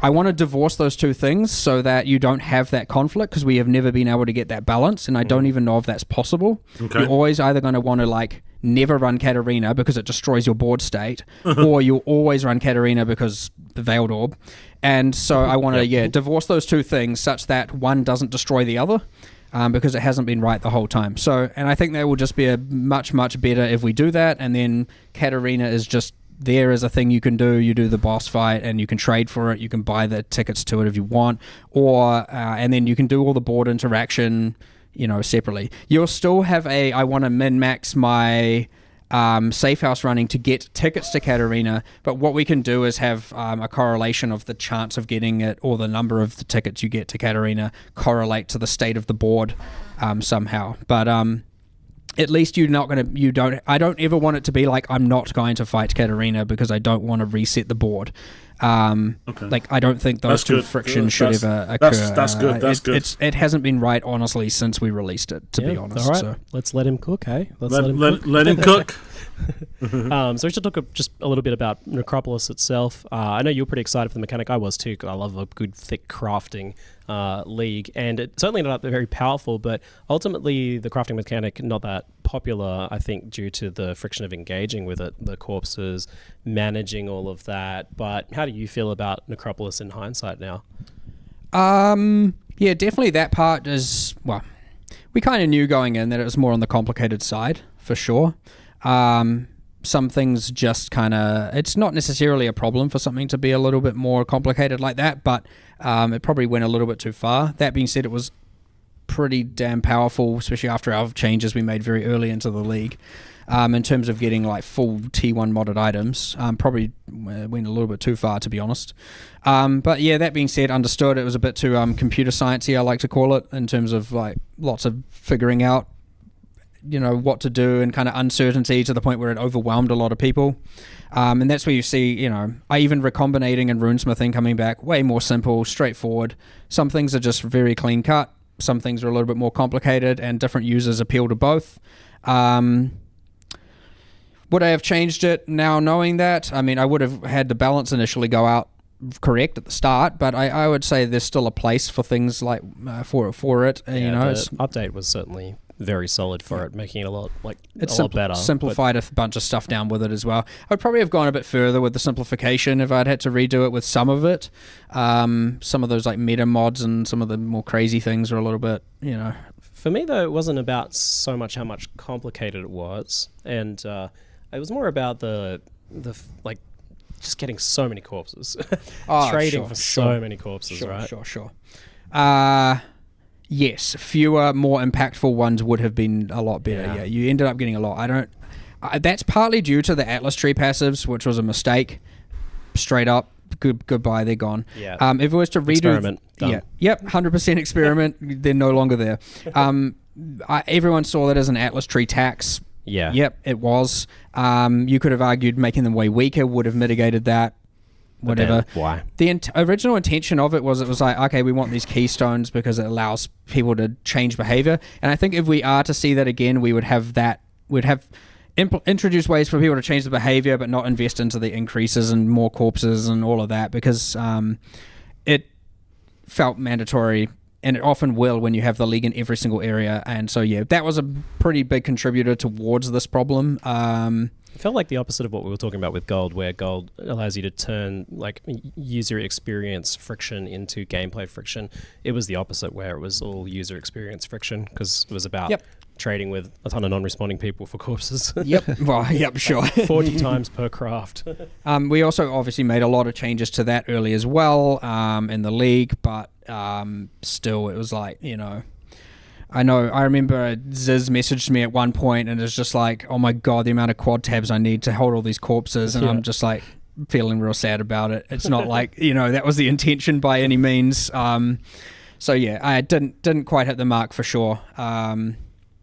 I want to divorce those two things so that you don't have that conflict, because we have never been able to get that balance, and I don't even know if that's possible. Okay. You're always either going to want to like never run Katarina because it destroys your board state, or you'll always run Katarina because the Veiled Orb. And so I want to divorce those two things such that one doesn't destroy the other. Because it hasn't been right the whole time. So, and I think that will just be a much, much better if we do that. And then Katarina is just there as a thing you can do. You do the boss fight and you can trade for it. You can buy the tickets to it if you want. Or, and then you can do all the board interaction, separately. You'll still have I want to min-max my safe house running to get tickets to Katarina, but what we can do is have a correlation of the chance of getting it, or the number of the tickets you get to Katarina correlate to the state of the board somehow. But at least I don't ever want it to be like I'm not going to fight Katarina because I don't want to reset the board. Like I don't think those two frictions should ever occur. That's good. That's good. It hasn't been right, honestly, since we released it. To be honest, all right. So. Let's let him cook, hey? Let him cook. So we should talk just a little bit about Necropolis itself. I know you were pretty excited for the mechanic. I was too, because I love a good, thick crafting league, and it certainly ended up very powerful, but ultimately the crafting mechanic not that popular, I think, due to the friction of engaging with it, the corpses, managing all of that. But how do you feel about Necropolis in hindsight now? Yeah, definitely that part is, well, we kind of knew going in that it was more on the complicated side, for sure. Some things just kind of, it's not necessarily a problem for something to be a little bit more complicated like that, but it probably went a little bit too far. That being said, it was pretty damn powerful, especially after our changes we made very early into the league. In terms of getting like full T1 modded items, probably went a little bit too far, to be honest. But yeah, that being said, understood. It was a bit too computer sciencey, I like to call it, in terms of like lots of figuring out, what to do, and kind of uncertainty to the point where it overwhelmed a lot of people. And that's where you see, even recombinating and runesmithing coming back way more simple, straightforward. Some things are just very clean cut. Some things are a little bit more complicated, and different users appeal to both. Would I have changed it now knowing that? I mean, I would have had the balance initially go out correct at the start, but I would say there's still a place for things like for it. The update was certainly very solid for it, making it a lot better. Simplified a bunch of stuff down with it as well. I'd probably have gone a bit further with the simplification if I'd had to redo it with some of it. Some of those like meta mods and some of the more crazy things are a little bit, For me, though, it wasn't about so much how much complicated it was, and it was more about the just getting so many corpses. Trading for so many corpses, right? Sure. Yes, fewer, more impactful ones would have been a lot better. Yeah, you ended up getting a lot. That's partly due to the Atlas Tree passives, which was a mistake. Straight up, goodbye, they're gone. Yeah. If it was to redo... Experiment. Done. Yep, 100% experiment. They're no longer there. Everyone saw that as an Atlas Tree tax. Yeah. Yep, it was. You could have argued making them way weaker would have mitigated that. Whatever. Why? The original intention of it was like, okay, we want these keystones because it allows people to change behavior. And I think if we are to see that again, we would have that. We'd have introduce ways for people to change the behavior, but not invest into the increases and more corpses and all of that, because it felt mandatory. And it often will when you have the league in every single area. And so, yeah, that was a pretty big contributor towards this problem. It felt like the opposite of what we were talking about with Gold, where Gold allows you to turn like user experience friction into gameplay friction. It was the opposite, where it was all user experience friction, because it was about trading with a ton of non-responding people for corpses. Sure. 40 times per craft. We also obviously made a lot of changes to that early as well in the league, but still it was like, I remember Ziz messaged me at one point and it's just like, oh my god, the amount of quad tabs I need to hold all these corpses, and I'm just like feeling real sad about it. It's not like, that was the intention by any means. So yeah, I didn't quite hit the mark for sure.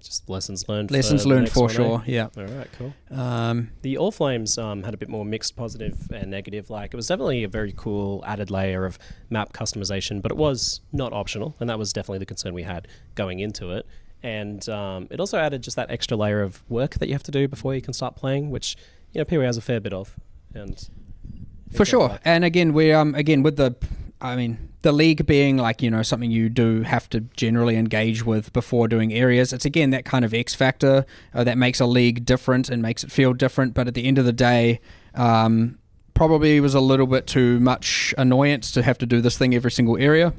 Just lessons learned. For sure. Yeah. All right. Cool. The All Flames had a bit more mixed positive and negative. Like, it was definitely a very cool added layer of map customization, but it was not optional, and that was definitely the concern we had going into it. And it also added just that extra layer of work that you have to do before you can start playing, which PoE has a fair bit of. And For sure. And again, we're again with the league being like, something you do have to generally engage with before doing areas. It's again that kind of X factor that makes a league different and makes it feel different. But at the end of the day, probably was a little bit too much annoyance to have to do this thing every single area.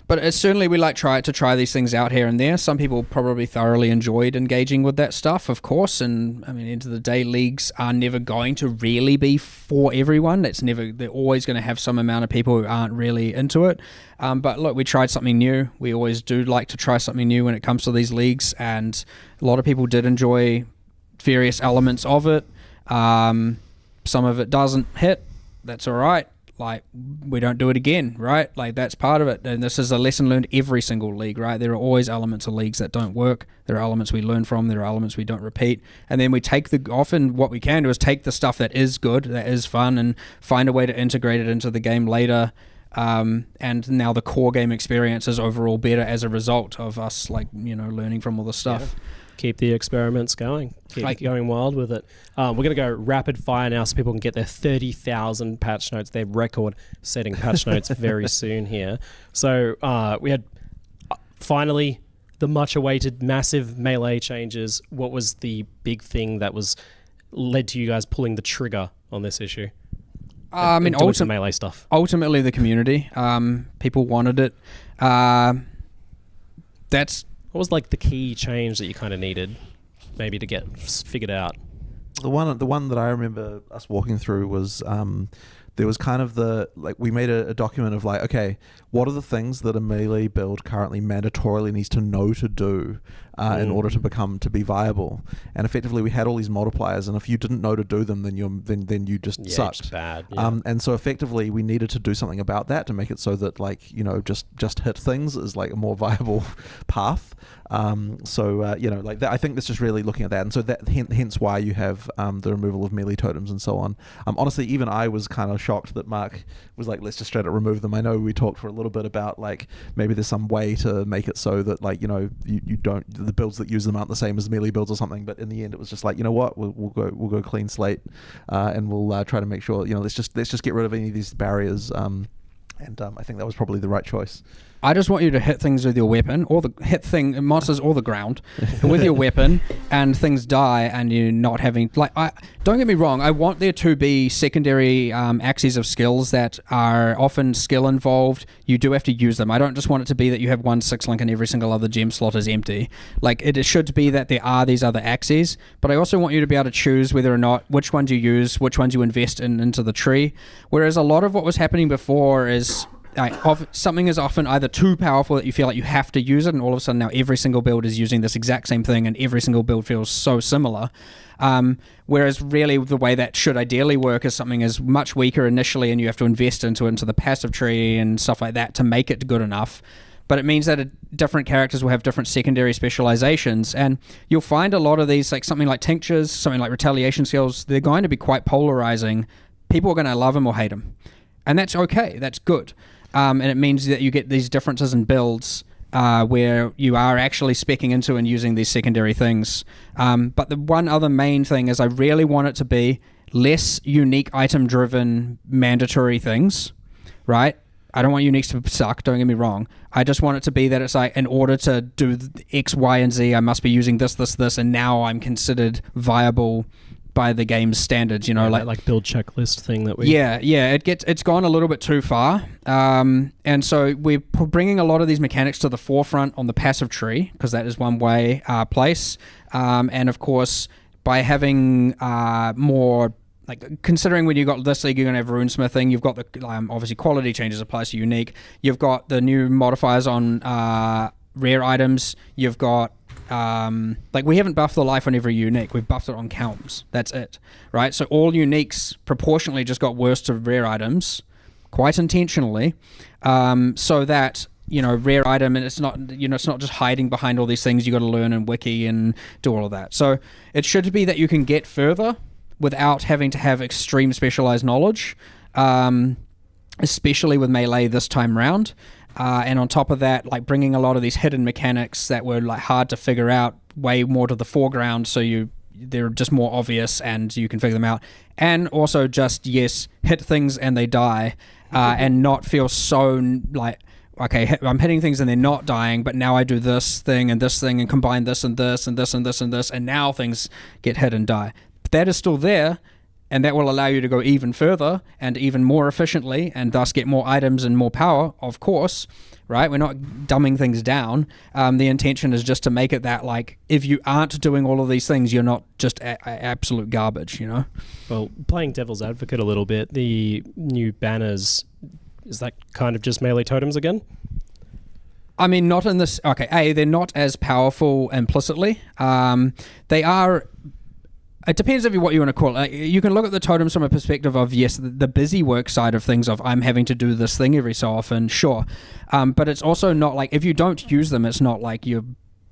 But it's certainly we like to try these things out here and there. Some people probably thoroughly enjoyed engaging with that stuff, of course. And I mean, end of the day, leagues are never going to really be for everyone. They're always going to have some amount of people who aren't really into it. But look, we tried something new. We always do like to try something new when it comes to these leagues, and a lot of people did enjoy various elements of it. Some of it doesn't hit. That's all right. Like, we don't do it again, right? Like, that's part of it. And this is a lesson learned every single league, right? There are always elements of leagues that don't work. There are elements we learn from. There are elements we don't repeat. And then we take often what we can do is take the stuff that is good, that is fun, and find a way to integrate it into the game later. And now the core game experience is overall better as a result of us, learning from all the stuff. Yeah. Keep the experiments going. Keep going wild with it. We're going to go rapid fire now so people can get their 30,000 patch notes, their record-setting patch notes very soon here. So we had finally the much-awaited massive melee changes. What was the big thing that led to you guys pulling the trigger on this issue? Ultimately melee stuff. Ultimately, the community. People wanted it. What was the key change that you kind of needed, maybe to get figured out? The one that I remember us walking through was there was kind of we made a document of okay, what are the things that a melee build currently mandatorily needs to know to do in order to be viable, and effectively we had all these multipliers, and if you didn't know to do them, then you just sucked. It's bad. Yeah. And so effectively we needed to do something about that to make it so that just hit things is a more viable path. That, I think that's just really looking at that, and so that hence why you have the removal of melee totems and so on. Honestly, even I was kind of shocked that Mark was let's just straight up remove them. I know we talked for a little bit about maybe there's some way to make it so that you don't, the builds that use them aren't the same as melee builds or something, but in the end it was just you know what, we'll go clean slate, and we'll try to make sure let's just get rid of any of these barriers, and I think that was probably the right choice. I just want you to hit things with your weapon, or monsters or the ground with your weapon, and things die, and you're not having don't get me wrong, I want there to be secondary axes of skills that are often skill involved. You do have to use them. I don't just want it to be that you have 1 6-link and every single other gem slot is empty. It should be that there are these other axes, but I also want you to be able to choose whether or not which ones you use, which ones you invest into the tree. Whereas a lot of what was happening before is something is often either too powerful that you feel like you have to use it, and all of a sudden now every single build is using this exact same thing, and every single build feels so similar. Whereas really the way that should ideally work is something is much weaker initially, and you have to invest into the passive tree and stuff like that to make it good enough. But it means that different characters will have different secondary specializations, and you'll find a lot of these, something like tinctures, something like retaliation skills, they're going to be quite polarizing. People are going to love them or hate them, and that's okay. That's good. And it means that you get these differences in builds where you are actually speccing into and using these secondary things. But the one other main thing is I really want it to be less unique item-driven mandatory things, right? I don't want uniques to suck, don't get me wrong. I just want it to be that it's in order to do X, Y, and Z, I must be using this, and now I'm considered viable by the game's standards, like build checklist thing that we... Yeah, it's gone a little bit too far. And so we're bringing a lot of these mechanics to the forefront on the passive tree, because that is one way place. And of course, by having more... considering when you've got this league, you're going to have runesmithing, you've got the obviously quality changes applies to unique, you've got the new modifiers on rare items, you've got we haven't buffed the life on every unique, we've buffed it on Kelms. That's it, right? So all uniques proportionally just got worse to rare items, quite intentionally, so that rare item, and it's not it's not just hiding behind all these things you got to learn and wiki and do all of that. So it should be that you can get further without having to have extreme specialized knowledge, especially with melee this time round. And on top of that, bringing a lot of these hidden mechanics that were hard to figure out way more to the foreground, so you they're just more obvious and you can figure them out. And also just, yes, hit things and they die, and not feel so like, okay, I'm hitting things and they're not dying, but now I do this thing and combine this and this and this and this and this, and now things get hit and die. But that is still there, and that will allow you to go even further and even more efficiently, and thus get more items and more power, of course, right? We're not dumbing things down. The intention is just to make it that, like, if you aren't doing all of these things, you're not just absolute garbage, you know? Well, playing devil's advocate a little bit, the new banners, is that kind of just melee totems again? I mean, not in this... Okay, they're not as powerful implicitly. They are... It depends what you want to call it. You can look at the totems from a perspective of, yes, the busy work side of things, of I'm having to do this thing every so often, sure. But it's also not like, if you don't use them, it's not like you're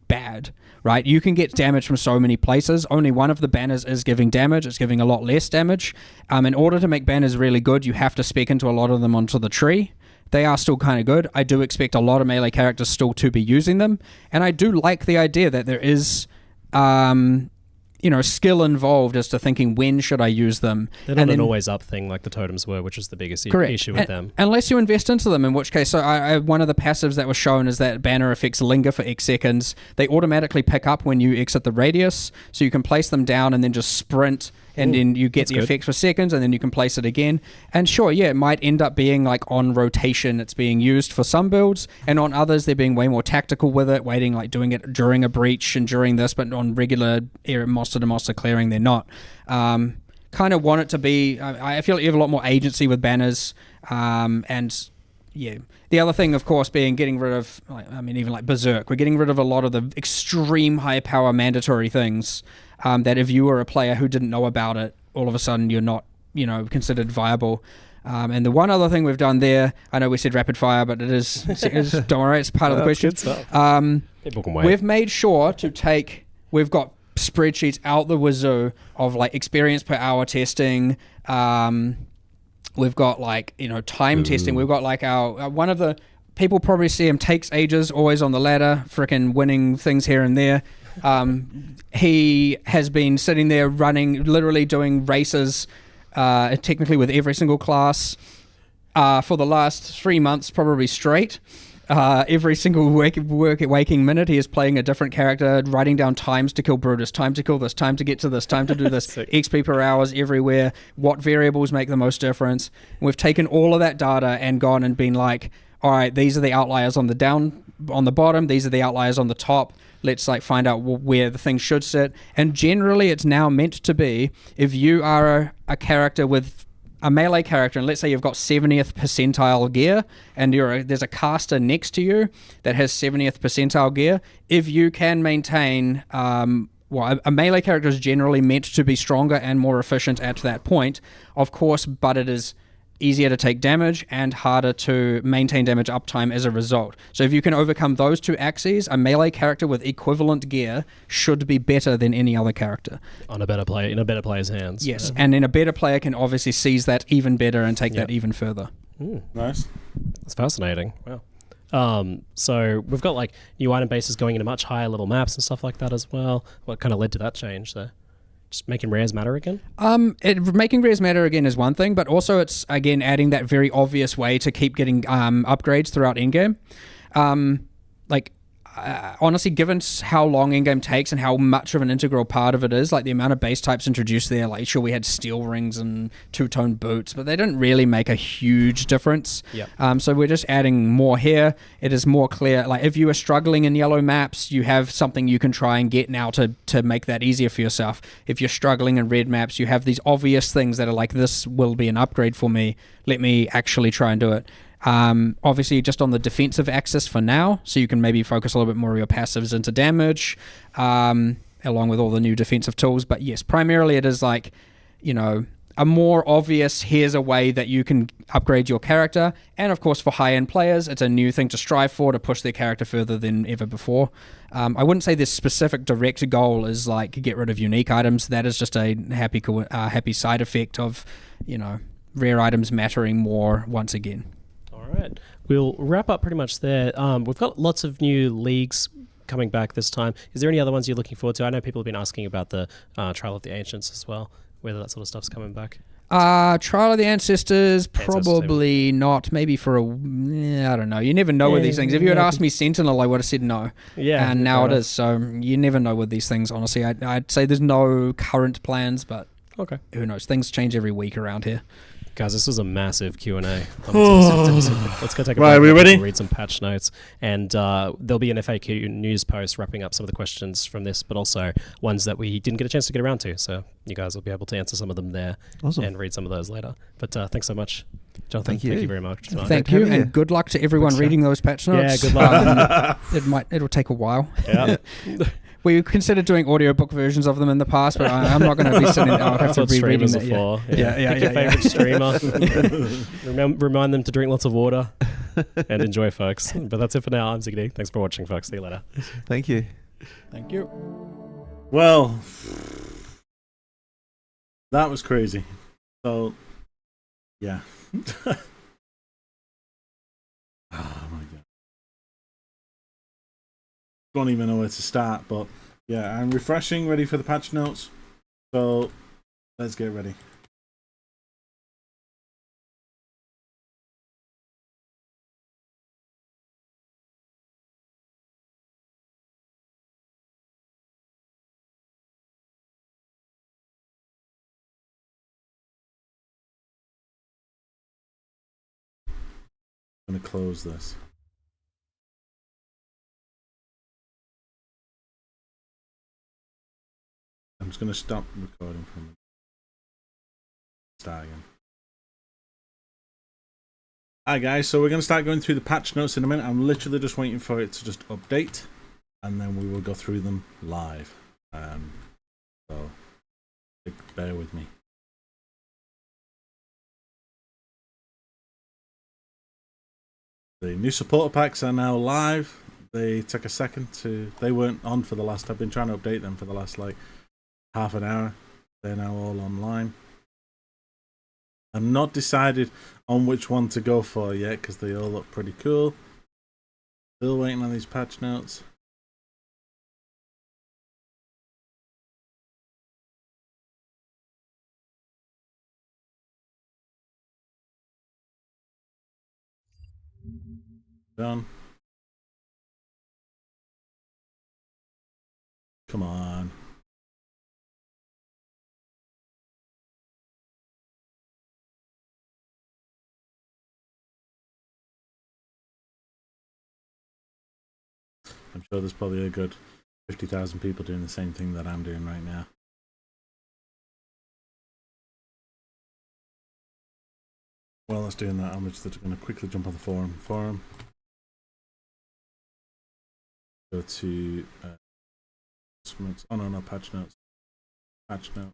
bad, right? You can get damage from so many places. Only one of the banners is giving damage. It's giving a lot less damage. In order to make banners really good, you have to spec into a lot of them onto the tree. They are still kind of good. I do expect a lot of melee characters still to be using them. And I do like the idea that there is... skill involved as to thinking, when should I use them? They're not an always up thing like the totems were, which is the biggest issue with them. Unless you invest into them, in which case, so one of the passives that was shown is that banner effects linger for X seconds. They automatically pick up when you exit the radius, so you can place them down and then just sprint, and then you get the effects for seconds, and then you can place it again. And sure, yeah, it might end up being like on rotation, it's being used for some builds, and on others they're being way more tactical with it, doing it during a breach and during this, but on regular monster to monster clearing they're not. Kind of want it to be... I feel like you have a lot more agency with banners, and yeah. The other thing, of course, being getting rid of, even like Berserk, we're getting rid of a lot of the extreme high power mandatory things that if you were a player who didn't know about it, all of a sudden you're not, considered viable. And the one other thing we've done there, I know we said rapid fire, but don't worry, it's part of the question. People can wait. We've made sure to we've got spreadsheets out the wazoo of like experience per hour testing. We've got like, time testing. We've got like our one of the people probably see him takes ages, always on the ladder, freaking winning things here and there. He has been sitting there running, literally doing races, technically with every single class, for the last 3 months, probably straight. Every single waking minute, he is playing a different character, writing down times to kill Brutus, time to kill this, time to get to this, time to do this, XP per hours everywhere, what variables make the most difference. We've taken all of that data and gone and been like, all right, these are the outliers on the bottom, these are the outliers on the top. Let's like find out where the thing should sit. And generally, it's now meant to be, if you are a character with a melee character, and let's say you've got 70th percentile gear, and there's a caster next to you that has 70th percentile gear, if you can maintain, a melee character is generally meant to be stronger and more efficient at that point, of course, but it is easier to take damage and harder to maintain damage uptime as a result. So if you can overcome those two axes, a melee character with equivalent gear should be better than any other character. In a better player's hands. Yes, and then a better player can obviously seize that even better and take that even further. Nice. That's fascinating. Wow. So we've got like new item bases going into much higher level maps and stuff like that as well. What kind of led to that change there? Just making rares matter again? Making rares matter again is one thing, but also it's, again, adding that very obvious way to keep getting upgrades throughout endgame. Honestly, given how long endgame takes and how much of an integral part of it is, like the amount of base types introduced there, like sure we had steel rings and two-tone boots, but they didn't really make a huge difference. Yep. So we're just adding more here. It is more clear, like if you are struggling in yellow maps, you have something you can try and get now to make that easier for yourself. If you're struggling in red maps, you have these obvious things that are like, this will be an upgrade for me. Let me actually try and do it. Obviously just on the defensive axis for now, so you can maybe focus a little bit more of your passives into damage, along with all the new defensive tools. But yes, primarily it is like, a more obvious, here's a way that you can upgrade your character. And of course for high-end players, it's a new thing to strive for, to push their character further than ever before. I wouldn't say this specific direct goal is like get rid of unique items. That is just a happy side effect of, rare items mattering more once again. All right. We'll wrap up pretty much there. We've got lots of new leagues coming back this time. Is there any other ones you're looking forward to? I know people have been asking about the Trial of the Ancients as well, whether that sort of stuff's coming back. Trial of the Ancestors, probably not. Maybe for I don't know. You never know with these things. If you had asked me Sentinel, I would have said no. Yeah. And now it is. So you never know with these things, honestly. I'd say there's no current plans, but Okay. who knows? Things change every week around here. Guys, this was a massive Q&A. Let's go take a Right, break. we ready? Read some patch notes. And there'll be an FAQ news post wrapping up some of the questions from this, but also ones that we didn't get a chance to get around to. So you guys will be able to answer some of them there Awesome. and read some of those later. But thanks so much, Jonathan. Thank you. Very much. Thank you, and good luck to everyone Thanks, reading those patch notes. Yeah, good luck. It'll take a while. Yeah. We considered doing audiobook versions of them in the past, but I'm not going to be sitting. I'll have That's to what be reading streamers are that. for. Yeah. Pick your favorite streamer. Remind them to drink lots of water and enjoy, folks. But that's it for now. I'm Ziggy. Thanks for watching, folks. See you later. Thank you. Thank you. Well, that was crazy. So, yeah. Oh my god. Don't even know where to start, but yeah, I'm refreshing, ready for the patch notes. So, let's get ready. I'm going to close this. I'm just going to stop recording from it. Start again. Hi guys, so we're going to start going through the patch notes in a minute. I'm literally just waiting for it to just update, and then we will go through them live. So bear with me. The new supporter packs are now live. They took a second to. They weren't on for the last. I've been trying to update them for the last like half an hour. They're now all online. I'm not decided on which one to go for yet because they all look pretty cool. Still waiting on these patch notes. Done. Come on. I'm sure there's probably a good 50,000 people doing the same thing that I'm doing right now. While that's doing that, I'm just going to quickly jump on the forum. Go to oh no, patch notes. Patch note.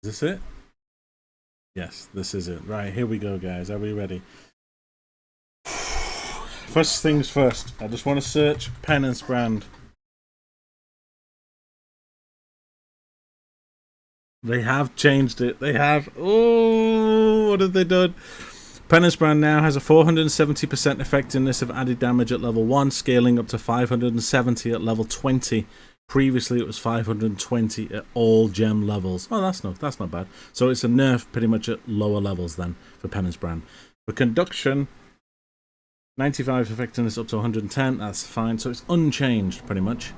Is this it? Yes, this is it. Right, here we go, guys. Are we ready? First things first, I just want to search Penance Brand. They have changed it. They have. Oh, what have they done? Penance Brand now has a 470% effectiveness of added damage at level 1, scaling up to 570 at level 20. Previously, it was 520 at all gem levels. Oh, that's not bad. So it's a nerf pretty much at lower levels then for Penance Brand. For Conduction, 95 effectiveness up to 110. That's fine. So it's unchanged pretty much.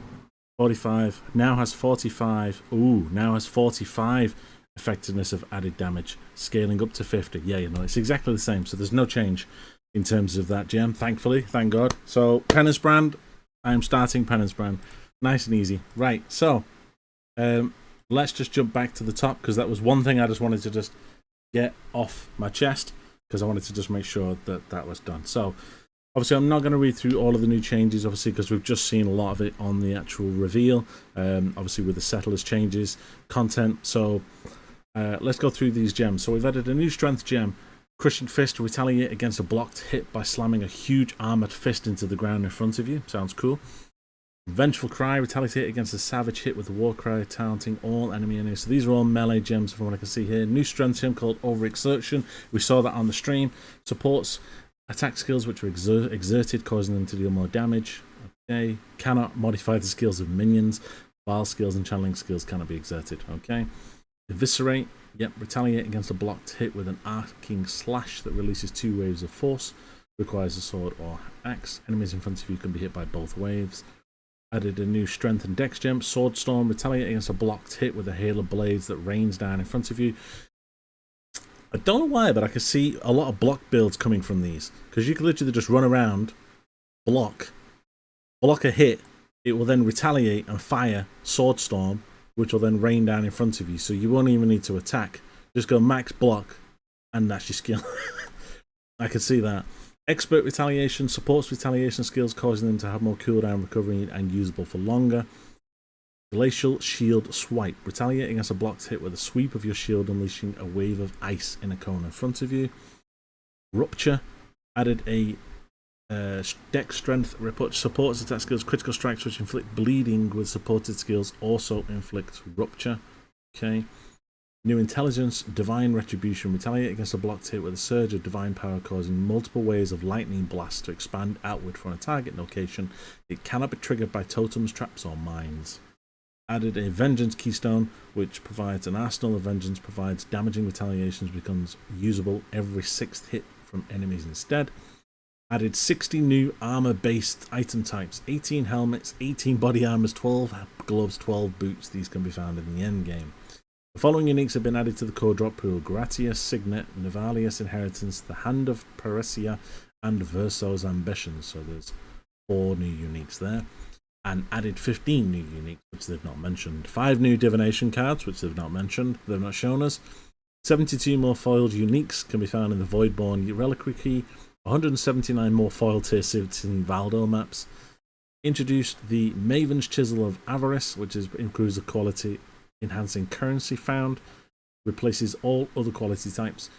45 now has 45. Ooh, now has 45 effectiveness of added damage, scaling up to 50. Yeah, you know, it's exactly the same. So there's no change in terms of that gem, thankfully. Thank God. So Penance Brand, I'm starting Penance Brand. Nice and easy. Right, so let's just jump back to the top because that was one thing I just wanted to just get off my chest because I wanted to just make sure that that was done. So obviously I'm not going to read through all of the new changes obviously because we've just seen a lot of it on the actual reveal, obviously with the Settlers changes, content. So let's go through these gems. So we've added a new strength gem, Crushing Fist, to retaliate against a blocked hit by slamming a huge armored fist into the ground in front of you. Sounds cool. Vengeful Cry, retaliate against a savage hit with the War Cry, taunting all enemy enemies. So these are all melee gems from what I can see here. New strength gem called Overexertion. We saw that on the stream. Supports attack skills which are exerted, causing them to deal more damage. Okay. Cannot modify the skills of minions. Vile skills and channeling skills cannot be exerted. Okay. Eviscerate. Yep. Retaliate against a blocked hit with an arcing slash that releases 2 waves of force. Requires a sword or axe. Enemies in front of you can be hit by both waves. Added a new strength and dex gem, Sword Storm, retaliate against a blocked hit with a hail of blades that rains down in front of you. I don't know why, but I can see a lot of block builds coming from these, because you can literally just run around, block a hit, it will then retaliate and fire Sword Storm, which will then rain down in front of you, so you won't even need to attack. Just go max block, and that's your skill. I can see that. Expert Retaliation supports retaliation skills, causing them to have more cooldown, recovery, and usable for longer. Glacial Shield Swipe. Retaliate against a blocked hit with a sweep of your shield, unleashing a wave of ice in a cone in front of you. Rupture. Added a dex strength. Supports attack skills. Critical strikes which inflict bleeding with supported skills also inflict rupture. Okay. New intelligence, divine retribution, retaliate against a blocked hit with a surge of divine power, causing multiple waves of lightning blast to expand outward from a target location. It cannot be triggered by totems, traps, or mines. Added a vengeance keystone, which provides an arsenal of vengeance, provides damaging retaliations, becomes usable every 6th hit from enemies instead. Added 60 new armor based item types, 18 helmets, 18 body armors, 12 gloves, 12 boots. These can be found in the end game. The following uniques have been added to the core drop pool: Gratius Signet, Nivalius Inheritance, the Hand of Paresia, and Verso's Ambition. So there's 4 new uniques there. And added 15 new uniques, which they've not mentioned. 5 new divination cards, which they've not mentioned. They've not shown us. 72 more foiled uniques can be found in the Voidborn Reliquary Key. 179 more foil tier suits in Valdor maps. Introduced the Maven's Chisel of Avarice, which improves the quality, enhancing currency found, replaces all other quality types.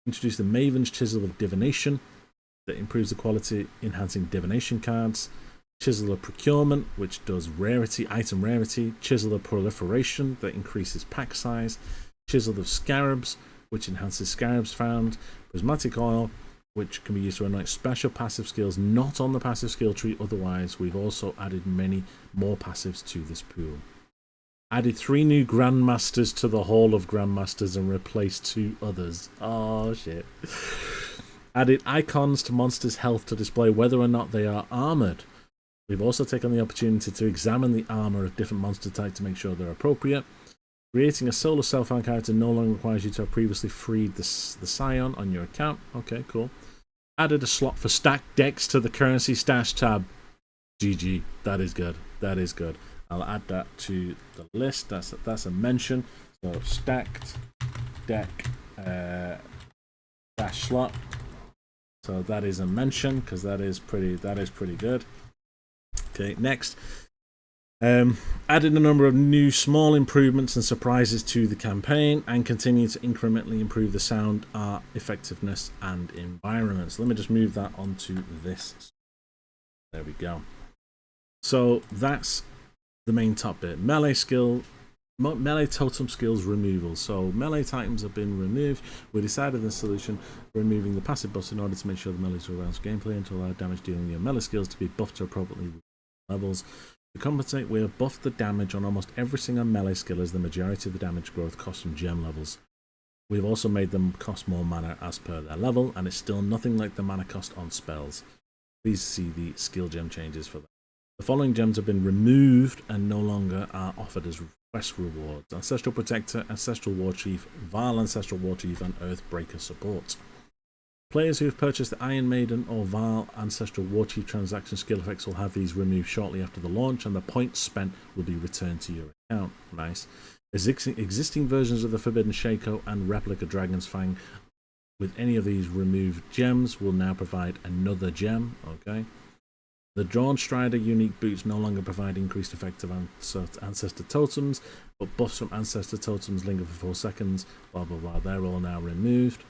Introduce the Maven's Chisel of Divination that improves the quality, enhancing divination cards. Chisel of Procurement, which does rarity, item rarity. Chisel of Proliferation that increases pack size. Chisel of Scarabs, which enhances scarabs found. Prismatic Oil, which can be used to anoint special passive skills not on the passive skill tree. Otherwise, we've also added many more passives to this pool. Added 3 new Grandmasters to the Hall of Grandmasters and replaced 2 others. Oh shit. Added icons to monsters' health to display whether or not they are armored. We've also taken the opportunity to examine the armor of different monster types to make sure they're appropriate. Creating a solo self-found character no longer requires you to have previously freed the Scion on your account. Okay, cool. Added a slot for stacked decks to the currency stash tab. GG. That is good. That is good. I'll add that to the list. That's a mention. So stacked deck dash slot. So that is a mention because that is pretty good. Okay, next. Added a number of new small improvements and surprises to the campaign and continue to incrementally improve the sound, art, effectiveness, and environments. Let me just move that onto this. There we go. So that's the main top bit. Melee totem skills removal. So melee items have been removed. We decided the solution, removing the passive buffs in order to make sure the melees are around gameplay and to allow damage dealing your melee skills to be buffed to appropriately levels. To compensate, we have buffed the damage on almost every single melee skill, as the majority of the damage growth costs from gem levels. We've also made them cost more mana as per their level, and it's still nothing like the mana cost on spells. Please see the skill gem changes for that. The following gems have been removed and no longer are offered as quest rewards: Ancestral Protector, Ancestral War Chief, Vaal Ancestral War Chief, and Earthbreaker Support. Players who have purchased the Iron Maiden or Vaal Ancestral War Chief transaction skill effects will have these removed shortly after the launch, and the points spent will be returned to your account. Nice. Existing versions of the Forbidden Shaco and Replica Dragon's Fang with any of these removed gems will now provide another gem. Okay. The Drawn Strider unique boots no longer provide increased effective Ancestor Totems, but buffs from Ancestor Totems linger for 4 seconds. Blah blah blah. They're all now removed.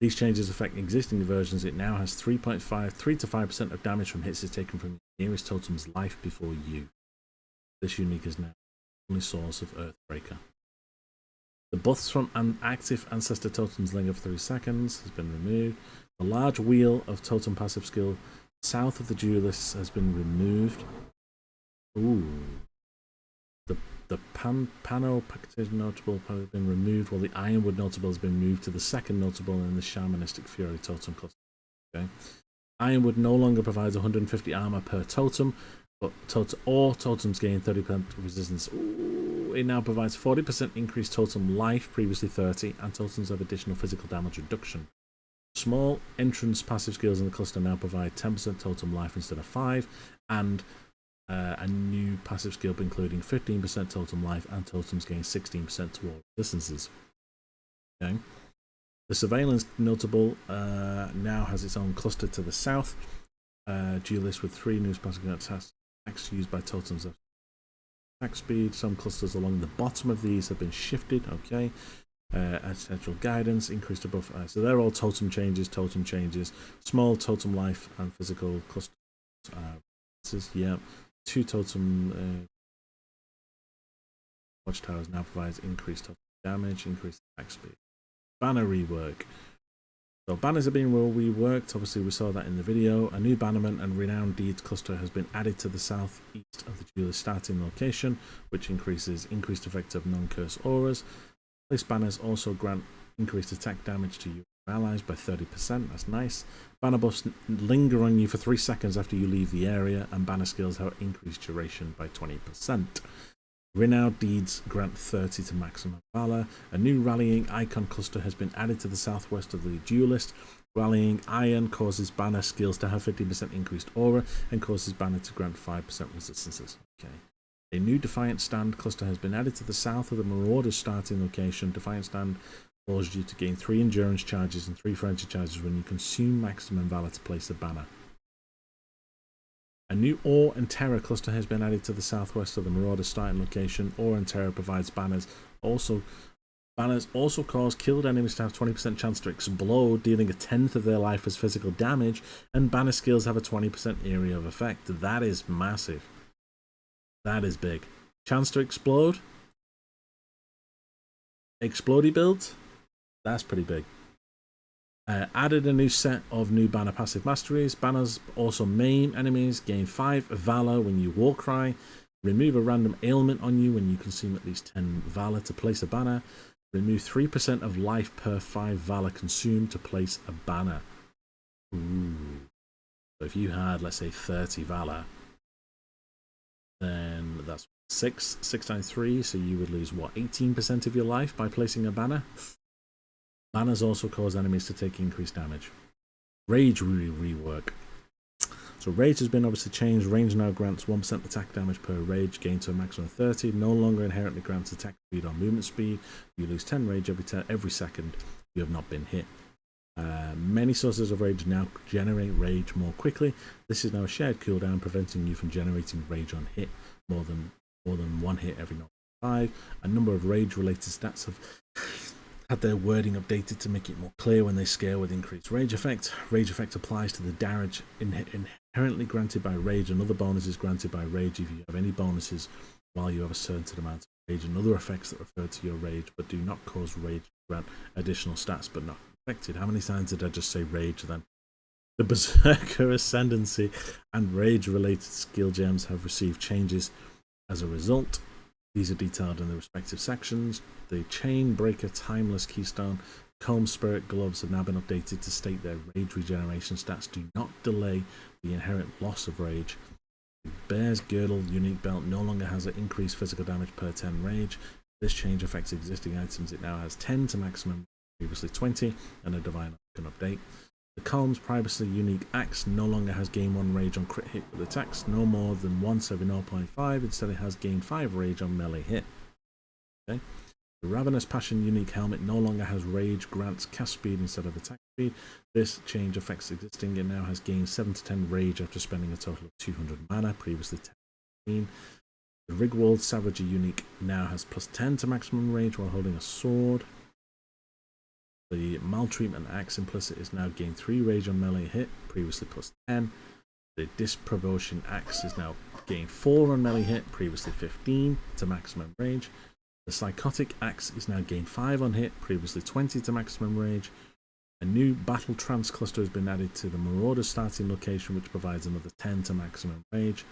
These changes affect existing versions. It now has 3 to 5% of damage from hits is taken from the nearest totem's life before you. This unique is now the only source of Earthbreaker. The buffs from active ancestor totems linger for 3 seconds has been removed. The large wheel of totem passive skill south of the duelist has been removed. Ooh. The Pano Package notable has been removed, while the Ironwood notable has been moved to the second notable in the Shamanistic Fury totem cluster. Okay. Ironwood no longer provides 150 armor per totem, but all totems gain 30% resistance. Ooh, it now provides 40% increased totem life, previously 30, and totems have additional physical damage reduction. Small entrance passive skills in the cluster now provide 10% totem life instead of 5, and a new passive skill including 15% totem life, and totems gain 16% toward distances. Okay. The surveillance notable now has its own cluster to the south. Duelist with 3 new passive attacks used by totems of attack speed. Some clusters along the bottom of these have been shifted. Okay. Essential guidance increased above. So they're all totem changes. Small totem life and physical cluster. Yeah. 2 totem watchtowers now provides increased totem damage, increased attack speed. Banner rework. So banners are being reworked. Obviously we saw that in the video. A new bannerment and renowned deeds cluster has been added to the southeast of the duelist starting location, which increased effect of non-curse auras. Place banners also grant increased attack damage to your allies by 30%. That's nice. Banner buffs linger on you for 3 seconds after you leave the area, and banner skills have increased duration by 20%. Renowned deeds grant 30 to maximum valor. A new rallying icon cluster has been added to the southwest of the duelist. Rallying iron causes banner skills to have 50% increased aura and causes banner to grant 5% resistances. Okay. A new Defiant Stand cluster has been added to the south of the Marauders starting location. Defiant Stand allows you to gain 3 endurance charges and 3 friendship charges when you consume maximum valor to place a banner. A new Awe and Terror cluster has been added to the southwest of the Marauders starting location. Awe and Terror provides banners. Banners also cause killed enemies to have 20% chance to explode, dealing 1/10 of their life as physical damage, and banner skills have a 20% area of effect. That is massive. That is big. Chance to explode. Explodey build. That's pretty big. Added a new set of new banner passive masteries. Banners also maim enemies, gain 5 valor when you war cry, remove a random ailment on you when you consume at least 10 valor to place a banner, remove 3% of life per 5 valor consumed to place a banner. Ooh. So if you had, let's say, 30 valor, then that's 6 times 3, so you would lose, what, 18% of your life by placing a banner? Banners also cause enemies to take increased damage. Rage rework. So Rage has been obviously changed. Range now grants 1% attack damage per Rage, gained to a maximum of 30. No longer inherently grants attack speed or movement speed. You lose 10 Rage every second you have not been hit. Many sources of Rage now generate Rage more quickly. This is now a shared cooldown, preventing you from generating Rage on hit more than 1 hit every 5. A number of Rage-related stats have had their wording updated to make it more clear when they scale with increased Rage effect. Rage effect applies to the damage inherently granted by Rage and other bonuses granted by Rage if you have any bonuses while you have a certain amount of Rage, and other effects that refer to your Rage but do not cause Rage to grant additional stats but not affected. How many times did I just say Rage then? The Berserker Ascendancy and Rage-related skill gems have received changes as a result. These are detailed in the respective sections. The Chain Breaker Timeless Keystone Comb Spirit Gloves have now been updated to state their Rage regeneration stats do not delay the inherent loss of Rage. The Bear's Girdle Unique Belt no longer has an increased physical damage per 10 Rage. This change affects existing items. It now has 10 to maximum, previously 20, and a Divine Icon update. The Calm's Privacy Unique Axe no longer has gain 1 Rage on crit hit with attacks, no more than once every 0.5. Instead, it has gain 5 Rage on melee hit. Okay. The Ravenous Passion Unique Helmet no longer has Rage, grants cast speed instead of attack speed. This change affects existing. It now has gained 7 to 10 Rage after spending a total of 200 mana, previously 10. The Rigwald Savagery Unique now has plus 10 to maximum Rage while holding a sword. The Maltreatment Axe implicit is now gain 3 rage on melee hit, previously plus 10. The Disproportion Axe is now gain 4 on melee hit, previously 15 to maximum rage. The Psychotic Axe is now gain 5 on hit, previously 20 to maximum rage. A new Battle Trance cluster has been added to the Marauder starting location, which provides another 10 to maximum rage.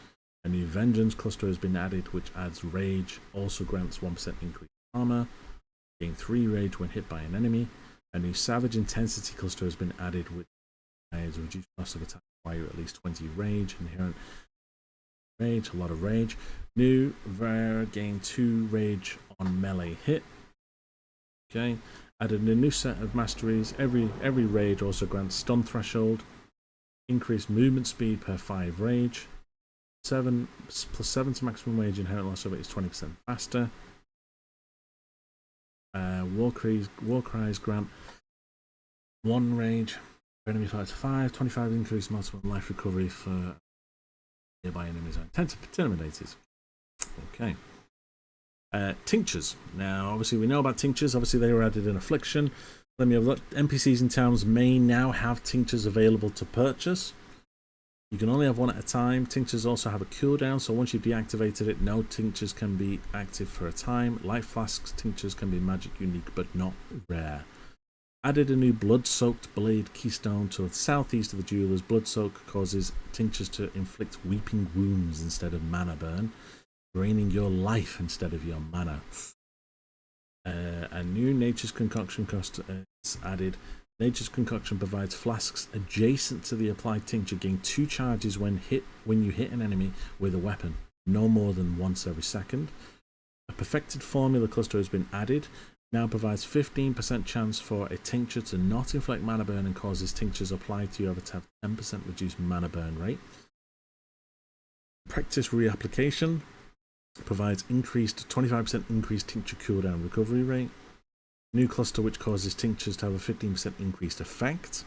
A new Vengeance cluster has been added, which adds rage, also grants 1% increased armor, gain 3 rage when hit by an enemy. A new Savage Intensity cluster has been added, which adds reduced cost of attack, require at least 20 rage, inherent rage, a lot of rage. New gain 2 rage on melee hit. Okay. Added a new set of masteries. Every rage also grants stun threshold. Increased movement speed per 5 rage. 7 plus 7 to maximum rage. Inherent loss of it is 20% faster. War cries grant 1 rage. Enemy fights 5. 25 increased multiple life recovery for nearby enemies and intimidators. Okay. Tinctures. Now, obviously, we know about tinctures. Obviously, they were added in Affliction. Let me have a look. NPCs in towns may now have tinctures available to purchase. You can only have 1 at a time. Tinctures also have a cooldown, so once you've deactivated it, no tinctures can be active for a time. Light flasks tinctures can be magic unique, but not rare. Added a new Blood-Soaked Blade Keystone to the southeast of the Jewelers. Blood-Soak causes tinctures to inflict weeping wounds instead of mana burn, draining your life instead of your mana. A new Nature's Concoction cost is added. Nature's Concoction provides flasks adjacent to the applied tincture gain 2 charges when you hit an enemy with a weapon, no more than once every second. A Perfected Formula cluster has been added. Now provides 15% chance for a tincture to not inflict mana burn and causes tinctures applied to you to have 10% reduced mana burn rate. Practice Reapplication provides 25% increased tincture cooldown recovery rate. New cluster which causes tinctures to have a 15% increased effect,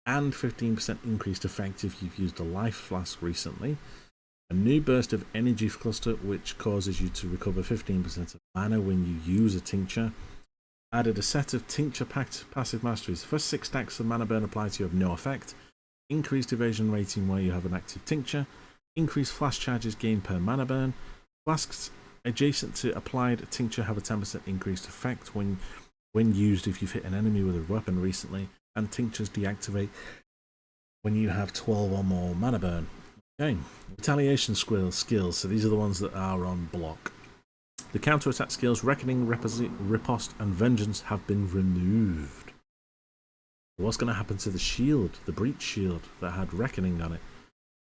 and 15% increased effect if you've used a life flask recently. A new burst of energy cluster which causes you to recover 15% of mana when you use a tincture. Added a set of tincture passive masteries. The first 6 stacks of mana burn applied to you have no effect. Increased evasion rating where you have an active tincture. Increased flash charges gained per mana burn. Flasks adjacent to applied tincture have a 10% increased effect when used if you've hit an enemy with a weapon recently, and tinctures deactivate when you have 12 or more mana burn. Okay, retaliation skills, so these are the ones that are on block. The counter-attack skills Reckoning, Riposte and Vengeance have been removed. What's going to happen to the shield, the Breach shield that had Reckoning on it?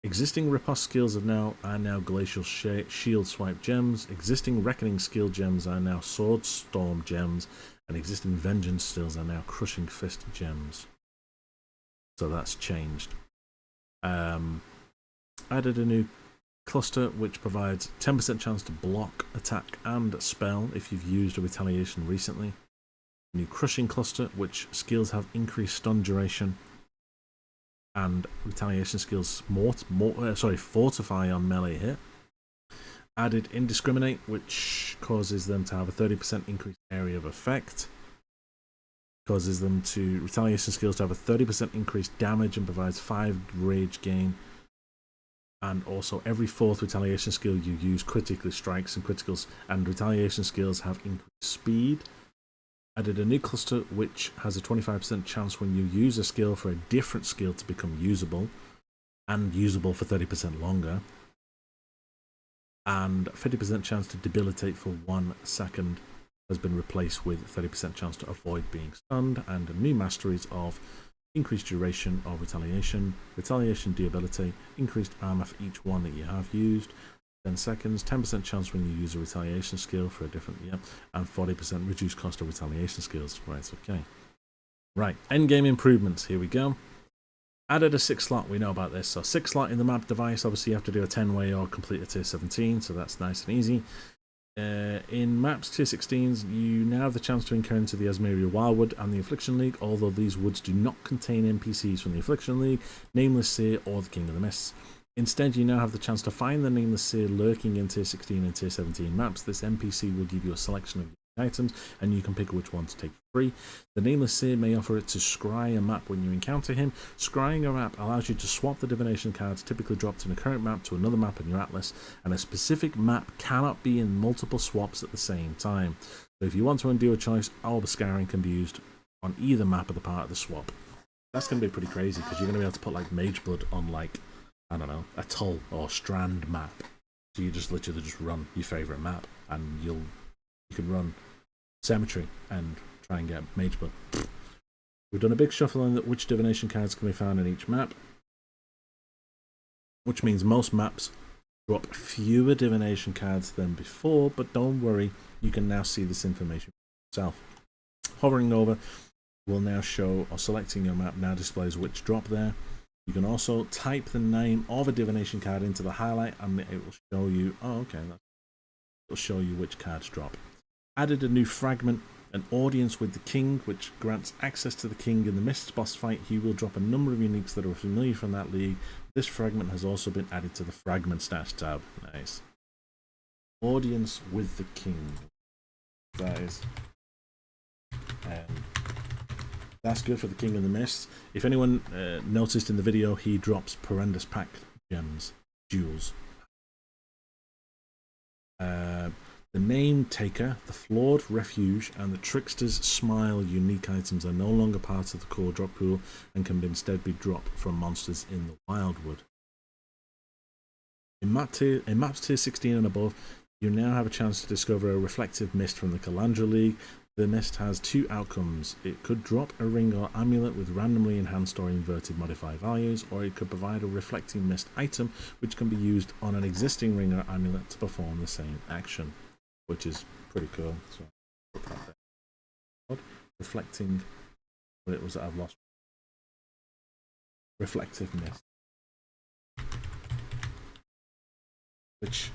Existing Riposte skills are now Glacial Shield Swipe gems. Existing Reckoning skill gems are now Sword Storm gems, and existing Vengeance skills are now Crushing Fist gems. So that's changed. Added a new cluster which provides 10% chance to block, attack and spell if you've used a retaliation recently. New Crushing cluster which skills have increased stun duration, and retaliation skills fortify on melee hit. Added Indiscriminate which causes them to have a 30% increased area of effect. Causes them to retaliation skills to have a 30% increased damage and provides 5 rage gain. And also every 4th retaliation skill you use critically strikes, and criticals and retaliation skills have increased speed. Added a new cluster which has a 25% chance when you use a skill for a different skill to become usable, and usable for 30% longer. And 50% chance to debilitate for 1 second has been replaced with 30% chance to avoid being stunned, and new masteries of increased duration of retaliation, retaliation debilitate, increased armor for each one that you have used, 10 seconds, 10% chance when you use a retaliation skill for a different, and 40% reduced cost of retaliation skills. Right, okay. Right, endgame improvements, here we go. Added a 6 slot, we know about this. So 6 slot in the map device, obviously you have to do a 10-way or complete a tier 17, so that's nice and easy. In maps tier 16s, you now have the chance to encounter the Asmeria Wildwood and the Affliction League, although these woods do not contain NPCs from the Affliction League, Nameless Seer, or the King of the Mists. Instead, you now have the chance to find the Nameless Seer lurking in tier 16 and tier 17 maps. This NPC will give you a selection of items, and you can pick which one to take free. The Nameless Seer may offer it to scry a map when you encounter him. Scrying a map allows you to swap the divination cards typically dropped in a current map to another map in your atlas, and a specific map cannot be in multiple swaps at the same time. So if you want to undo a choice, Orb of Scouring can be used on either map of the part of the swap. That's going to be pretty crazy, because you're going to be able to put like Mageblood on like, I don't know, a Tull or Strand map. So you just literally just run your favourite map, and you can run Cemetery and try and get Mageblood. We've done a big shuffle on which divination cards can be found in each map, which means most maps drop fewer divination cards than before, but don't worry, you can now see this information for yourself. Hovering over will now show, or selecting your map now displays which drop there. You can also type the name of a divination card into the highlight, and it will show you, oh okay, it'll show you which cards drop. Added a new fragment, an audience with the king, which grants access to the king in the Mists boss fight. He will drop a number of uniques that are familiar from that league. This fragment has also been added to the fragment stats tab. Nice. Audience with the king. That is. That's good for the King of the Mists. If anyone noticed in the video, he drops Perendus Pack gems, jewels. The Name Taker, the Flawed Refuge, and the Trickster's Smile unique items are no longer part of the core drop pool and can instead be dropped from monsters in the Wildwood. In maps tier 16 and above, you now have a chance to discover a Reflective Mist from the Kalandra League. The mist has two outcomes. It could drop a ring or amulet with randomly enhanced or inverted modifier values, or it could provide a reflecting mist item which can be used on an existing ring or amulet to perform the same action, which is pretty cool. So put that there. Reflecting, what it was that I've lost. Reflective mist, which,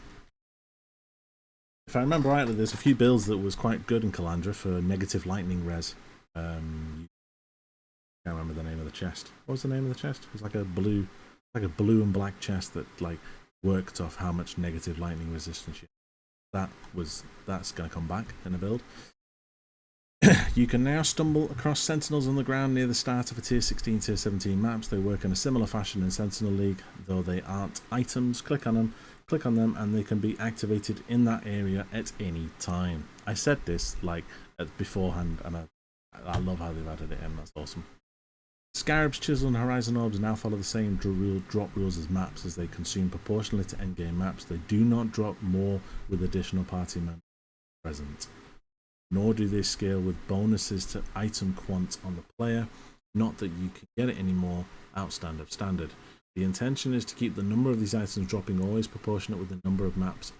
if I remember rightly, there's a few builds that was quite good in Kalandra for negative lightning res. I can't remember the name of the chest. What was the name of the chest? It was like a blue and black chest that like worked off how much negative lightning resistance you had. That's gonna come back in a build. You can now stumble across sentinels on the ground near the start of a tier 16, tier 17 maps. They work in a similar fashion in Sentinel League, though they aren't items. Click on them and they can be activated in that area at any time. I said this like beforehand, and I love how they've added it in. That's awesome. Scarabs, Chisel and Horizon Orbs now follow the same drop rules as maps, as they consume proportionally to endgame maps. They do not drop more with additional party members present, nor do they scale with bonuses to item quant on the player. Not that you can get it anymore outstand of standard. The intention is to keep the number of these items dropping always proportionate with the number of maps.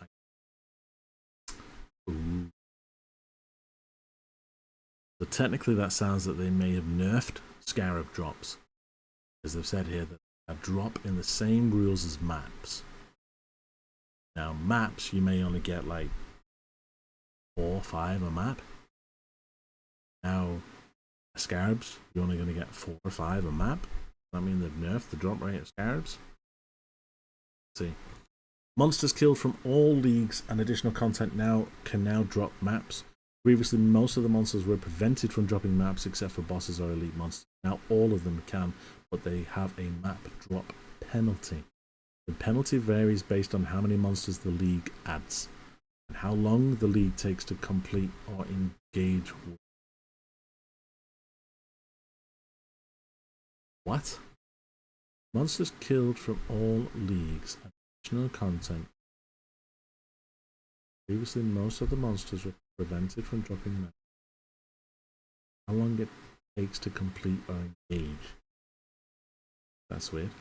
Ooh. So technically that sounds that they may have nerfed Scarab drops, as they've said here that a drop in the same rules as maps. Now maps you may only get like 4 or 5 a map. Now Scarabs you're only going to get 4 or 5 a map. I mean, they've nerfed the drop rate of Scarabs. Let's see. Monsters killed from all leagues and additional content can now drop maps. Previously, most of the monsters were prevented from dropping maps except for bosses or elite monsters. Now all of them can, but they have a map drop penalty. The penalty varies based on how many monsters the league adds and how long the league takes to complete or engage with. What? Monsters killed from all leagues and additional content. Previously, most of the monsters were prevented from dropping maps. How long it takes to complete or engage. That's weird.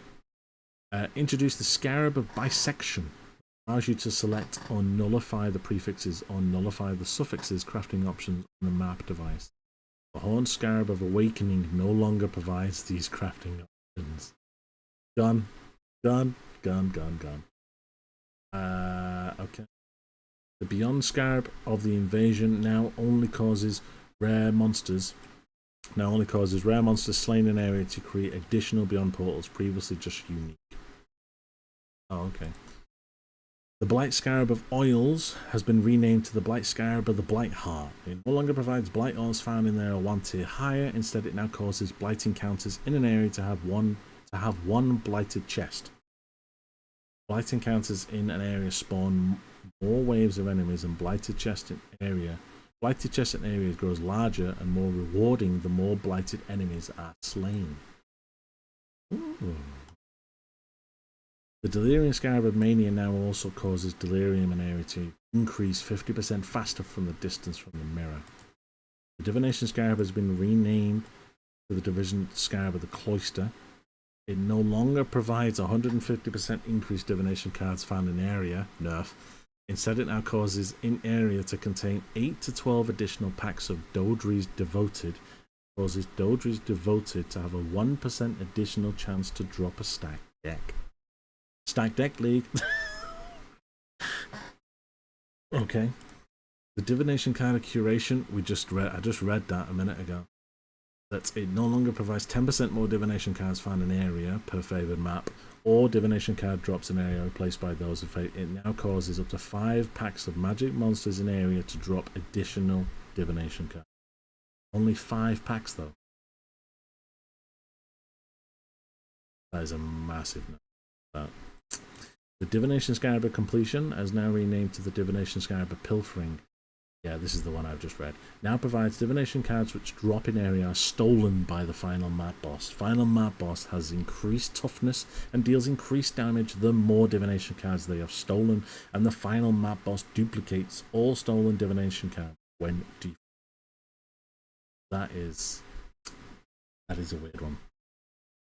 Introduce the Scarab of Bisection. Allows you to select or nullify the prefixes or nullify the suffixes crafting options on the map device. The Horned Scarab of Awakening no longer provides these crafting options. Gone. Okay. The Beyond Scarab of the Invasion now only causes rare monsters slain in an area to create additional Beyond portals, previously just unique. Oh, okay. The Blight Scarab of Oils has been renamed to the Blight Scarab of the Blight Heart. It no longer provides blight oils found in there one tier higher. Instead, it now causes blight encounters in an area to have one blighted chest. Blight encounters in an area spawn more waves of enemies, and blighted chest in area. Blighted chest in areas grows larger and more rewarding the more blighted enemies are slain. Ooh. The Delirium Scarab of Mania now also causes delirium in area to increase 50% faster from the distance from the mirror. The Divination Scarab has been renamed to the Division Scarab of the Cloister. It no longer provides 150% increased divination cards found in area, nerf. Instead, it now causes in area to contain 8 to 12 additional packs of Dodri's Devoted. Causes Dodri's Devoted to have a 1% additional chance to drop a stacked deck. Stacked deck league. Okay. The Divination card of Curation, I just read that a minute ago. That it no longer provides 10% more divination cards found in area per favored map, or divination card drops in area replaced by those of fate. It now causes up to 5 packs of magic monsters in area to drop additional divination cards. Only 5 packs though. That is a massive number. The Divination Scarab of Completion has now renamed to the Divination Scarab of Pilfering. Yeah, this is the one I've just read. Now provides divination cards which drop in area are stolen by the final map boss. Final map boss has increased toughness and deals increased damage the more divination cards they have stolen, and the final map boss duplicates all stolen divination cards when defeated. That is a weird one.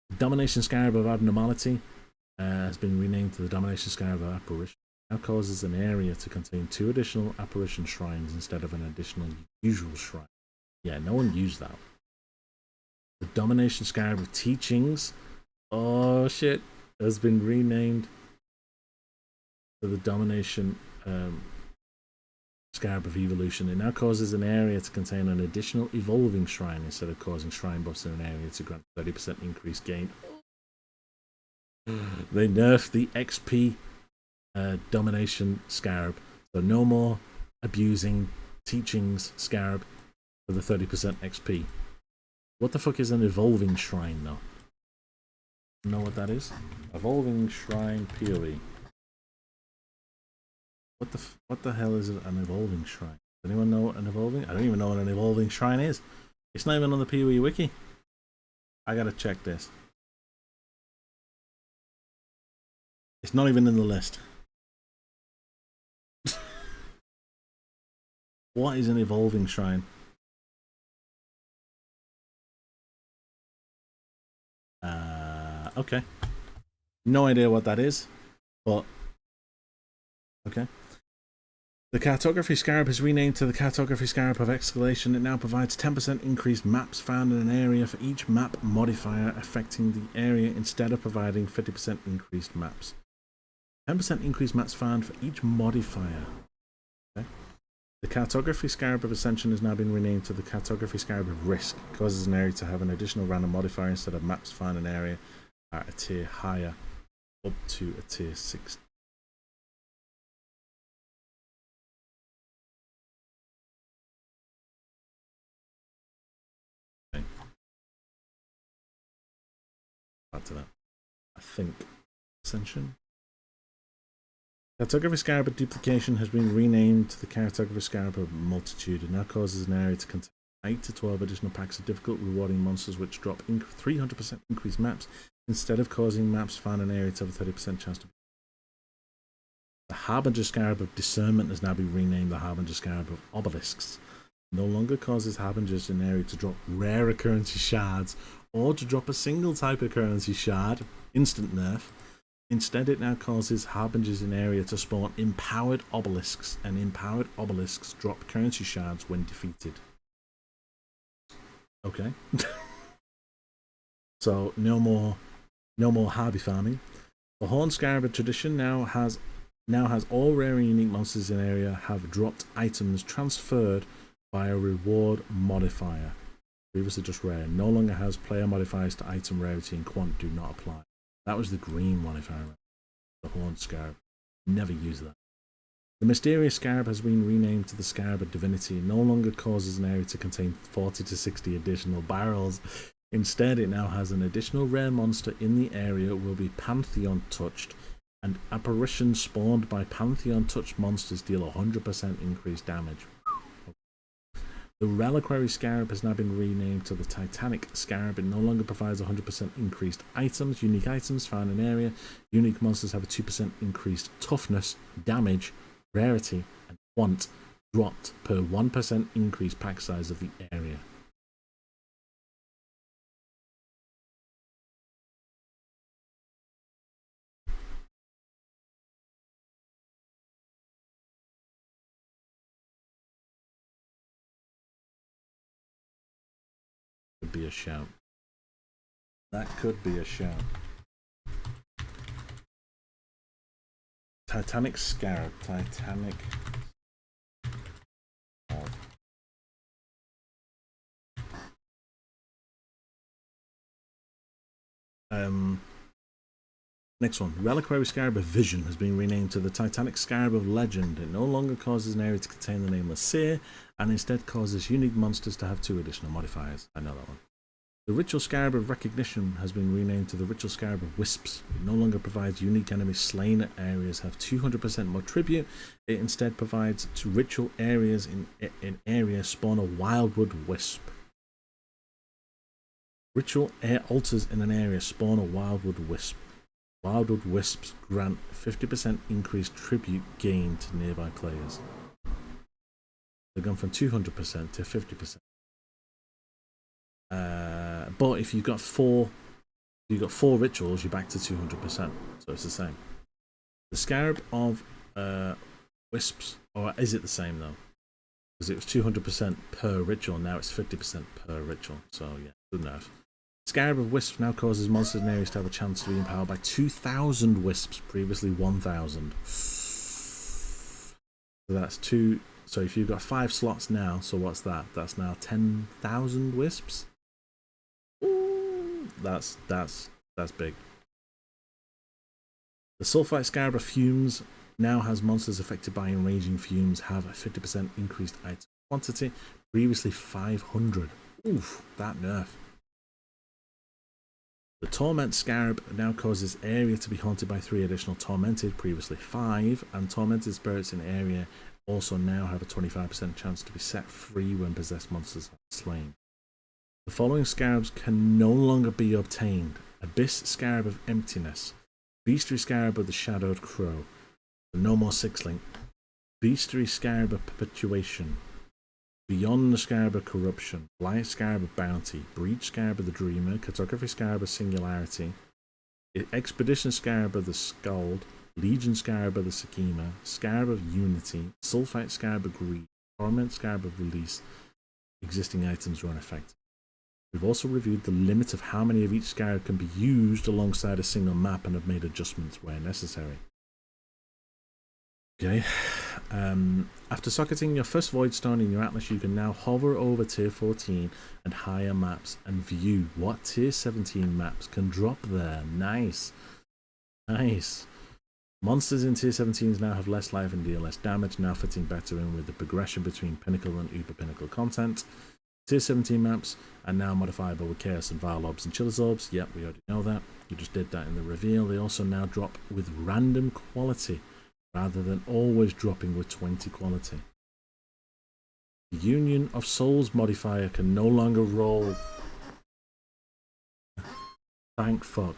The Domination Scarab of Abnormality has been renamed to the Domination Scarab of Apparition. Now causes an area to contain 2 additional apparition shrines instead of an additional usual shrine. Yeah, no one used that. The Domination Scarab of Teachings, oh shit, has been renamed to the Domination Scarab of Evolution. It now causes an area to contain an additional evolving shrine instead of causing shrine buffs in an area to grant 30% increased gain. They nerfed the XP Domination Scarab, so no more abusing Teachings Scarab for the 30% XP. What the fuck is an evolving shrine though? Know what that is? Evolving shrine PoE. What the hell is an evolving shrine? Does anyone know what an evolving? I don't even know what an evolving shrine is. It's not even on the PoE wiki. I gotta check this. It's not even in the list. What is an evolving shrine? Okay. No idea what that is, but okay. The Cartography Scarab is renamed to the Cartography Scarab of Escalation. It now provides 10% increased maps found in an area for each map modifier affecting the area instead of providing 50% increased maps. 10% increased maps found for each modifier. Okay. The Cartography Scarab of Ascension has now been renamed to the Cartography Scarab of Risk. It causes an area to have an additional random modifier instead of maps found in an area at a tier higher, up to a tier 6. Okay. Back to that. I think Ascension. Cartography Scarab of Duplication has been renamed to the Cartography Scarab of Multitude. It now causes an area to contain 8 to 12 additional packs of difficult rewarding monsters which drop 300% increased maps instead of causing maps found in an area to have a 30% chance to be. The Harbinger Scarab of Discernment has now been renamed the Harbinger Scarab of Obelisks. It no longer causes Harbingers in an area to drop rare occurrency shards or to drop a single type of currency shard, instant nerf. Instead, it now causes Harbingers in area to spawn empowered obelisks, and empowered obelisks drop currency shards when defeated. Okay. So no more Harby farming. The Horn Scarab of Tradition now has all rare and unique monsters in area have dropped items transferred by a reward modifier. Previously just rare. No longer has player modifiers to item rarity and quant do not apply. That was the green modifier. The Horn Scarab. Never use that. The mysterious scarab has been renamed to the Scarab of Divinity. It no longer causes an area to contain 40 to 60 additional barrels. Instead, it now has an additional rare monster in the area will be Pantheon touched, and apparitions spawned by Pantheon touched monsters deal 100% increased damage. The Reliquary Scarab has now been renamed to the Titanic Scarab. It no longer provides 100% increased items. Unique items found in area. Unique monsters have a 2% increased toughness, damage, rarity, and quant dropped per 1% increased pack size of the area. Could be a shout. That could be a shout. Titanic Scarab. Titanic. Next one. Reliquary Scarab of Vision has been renamed to the Titanic Scarab of Legend. It no longer causes an area to contain the nameless seer, and instead causes unique monsters to have 2 additional modifiers. I know that one. The Ritual Scarab of Recognition has been renamed to the Ritual Scarab of Wisps. It no longer provides unique enemies slain areas have 200% more tribute. It instead provides to ritual areas in areas spawn a Wildwood Wisp. Ritual altars in an area spawn a Wildwood Wisp. Wildwood Wisps grant 50% increased tribute gain to nearby players. They've gone from 200% to 50%. But if you've got four rituals, you're back to 200%. So it's the same. The Scarab of Wisps, or is it the same though? Because it was 200% per ritual, now it's 50% per ritual. So yeah, good enough. Scarab of Wisps now causes monsters and areas to have a chance to be empowered by 2,000 wisps, previously 1,000. So that's 2. So if you've got 5 slots now, so what's that? That's now 10,000 wisps. Ooh, that's big. The Sulfite Scarab of Fumes now has monsters affected by enraging fumes have a 50% increased item quantity, previously 500. Oof, that nerf. The Torment Scarab now causes area to be haunted by 3 additional Tormented, previously 5, and Tormented spirits in area also now have a 25% chance to be set free when possessed monsters are slain. The following scarabs can no longer be obtained: Abyss Scarab of Emptiness, Bestiary Scarab of the Shadowed Crow, the No More 6-link, Bestiary Scarab of Perpetuation, Beyond the Scarab of Corruption, Blight Scarab of Bounty, Breach Scarab of the Dreamer, Cartography Scarab of Singularity, Expedition Scarab of the Scald, Legion Scarab of the Sakima, Scarab of Unity, Sulfite Scarab of Greed, Torment Scarab of Release. Existing items are unaffected. We've also reviewed the limit of how many of each scarab can be used alongside a single map and have made adjustments where necessary. Okay, after socketing your first Void Stone in your Atlas, you can now hover over Tier 14 and higher maps and view what Tier 17 maps can drop there. Nice. Nice. Monsters in Tier 17s now have less life and deal less damage, now fitting better in with the progression between Pinnacle and Uber Pinnacle content. Tier 17 maps are now modifiable with Chaos and Vile Orbs and Chillers Orbs. Yep, we already know that. You just did that in the reveal. They also now drop with random quality, rather than always dropping with 20 quality. The Union of Souls modifier can no longer roll. Thank fuck.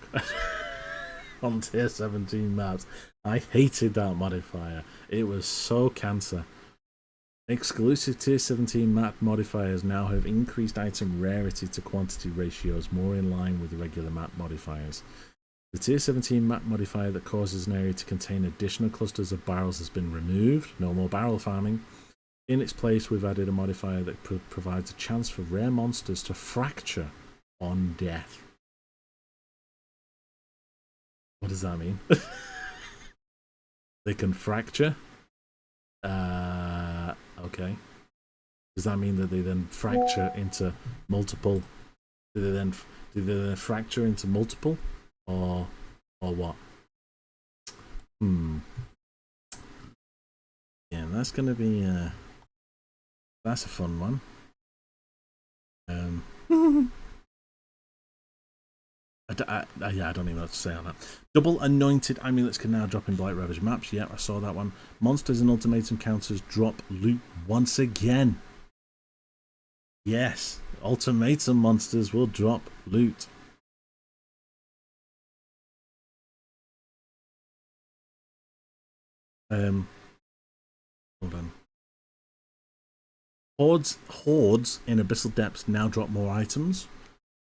On Tier 17 maps. I hated that modifier. It was so cancer. Exclusive Tier 17 map modifiers now have increased item rarity to quantity ratios more in line with regular map modifiers. The Tier 17 map modifier that causes an area to contain additional clusters of barrels has been removed. No more barrel farming. In its place, we've added a modifier that provides a chance for rare monsters to fracture on death. What does that mean? They can fracture? Okay. Does that mean that they then fracture into multiple? Do they then fracture into multiple? Or what? that's going to be that's a fun one. Yeah, I don't even know what to say on that. Double anointed amulets can now drop in Blight Ravage maps. Yeah, I saw that one. Monsters and ultimatum counters drop loot once again. Yes, ultimatum monsters will drop loot. Hold on. Hordes in Abyssal Depths now drop more items.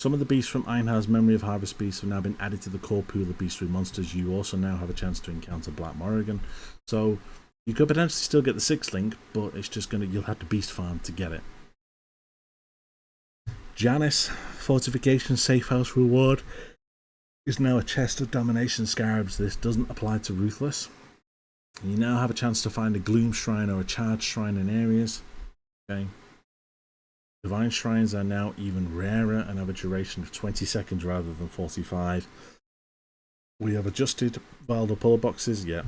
Some of the beasts from Einhar's Memory of Harvest beasts have now been added to the core pool of beast 3 monsters. You also now have a chance to encounter Black Morrigan. So you could potentially still get the 6th link, but it's just you'll have to beast farm to get it. Janus Fortification Safe House reward is now a chest of Domination Scarabs. This doesn't apply to Ruthless. You now have a chance to find a Gloom Shrine or a Charge Shrine in areas. Okay. Divine Shrines are now even rarer and have a duration of 20 seconds rather than 45. We have adjusted Valdo puller boxes, yeah.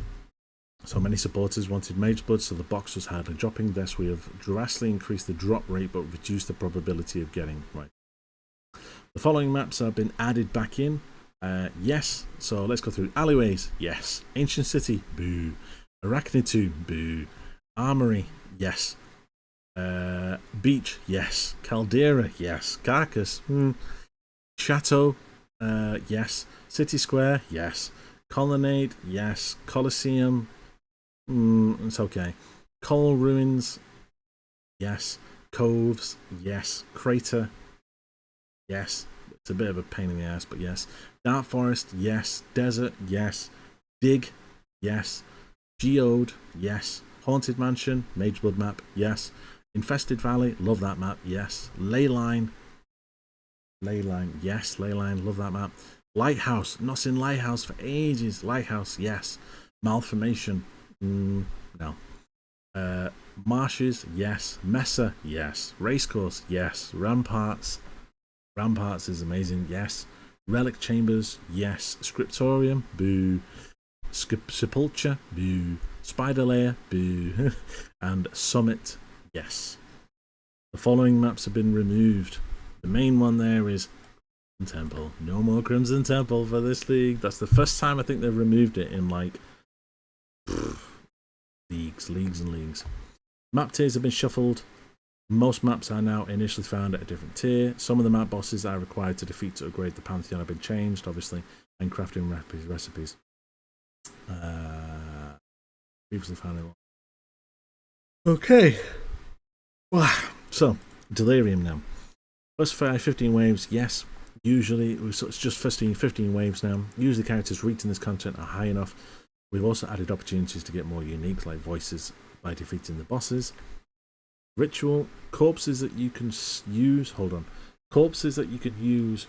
So many supporters wanted Mage Blood, so the box was hardly dropping. Thus, we have drastically increased the drop rate but reduced the probability of getting right. The following maps have been added back in. Yes, so let's go through. Alleyways, yes. Ancient City, boo. Arachnid Tomb, boo. Armory, yes. Beach, yes. Caldera, yes. Carcass, Chateau, yes. City Square, yes. Colonnade, yes. Colosseum, it's okay. Coral Ruins, yes. Coves, yes. Crater, yes. It's a bit of a pain in the ass, but yes. Dark Forest, yes. Desert, yes. Dig, yes. Geode, yes. Haunted Mansion, Mageblood map, yes. Infested Valley, love that map, yes. Leyline, yes. Leyline, love that map. Lighthouse, not seen Lighthouse for ages. Lighthouse, yes. Malformation, no. Marshes, yes. Mesa, yes. Racecourse, yes. Ramparts is amazing, yes. Relic Chambers, yes. Scriptorium, boo. Sepulture, boo. Spider Lair, boo. And Summit, yes. The following maps have been removed. The main one there is Crimson Temple. No more Crimson Temple for this league. That's the first time I think they've removed it in like leagues and leagues. Map tiers have been shuffled. Most maps are now initially found at a different tier. Some of the map bosses are required to defeat to upgrade the Pantheon have been changed, obviously, and crafting recipes. Previously found it. Okay. Wow. So, Delirium now. First 15 waves, yes. Usually, so it's just 15 waves now. Usually characters reaching this content are high enough. We've also added opportunities to get more unique, like voices, by defeating the bosses. Ritual, corpses that you can use, corpses that you could use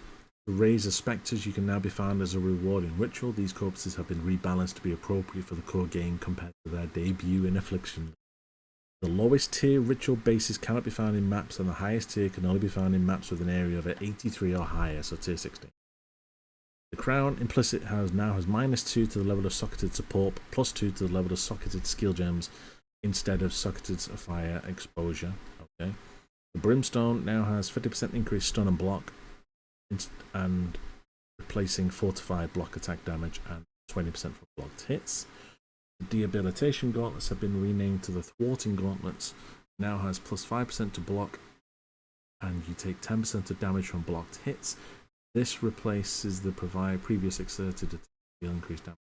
to raise as spectres you can now be found as a reward in Ritual. These corpses have been rebalanced to be appropriate for the core game compared to their debut in Affliction. The lowest tier Ritual bases cannot be found in maps, and the highest tier can only be found in maps with an area of 83 or higher, so tier 16. The Crown Implicit now has -2 to the level of socketed support, +2 to the level of socketed skill gems, instead of socketed fire exposure. Okay. The Brimstone now has 50% increased stun and block, and replacing fortified block attack damage and 20% for blocked hits. The Debilitation Gauntlets have been renamed to the Thwarting Gauntlets. Now has +5% to block, and you take 10% of damage from blocked hits. This replaces the previous exerted to deal increased damage.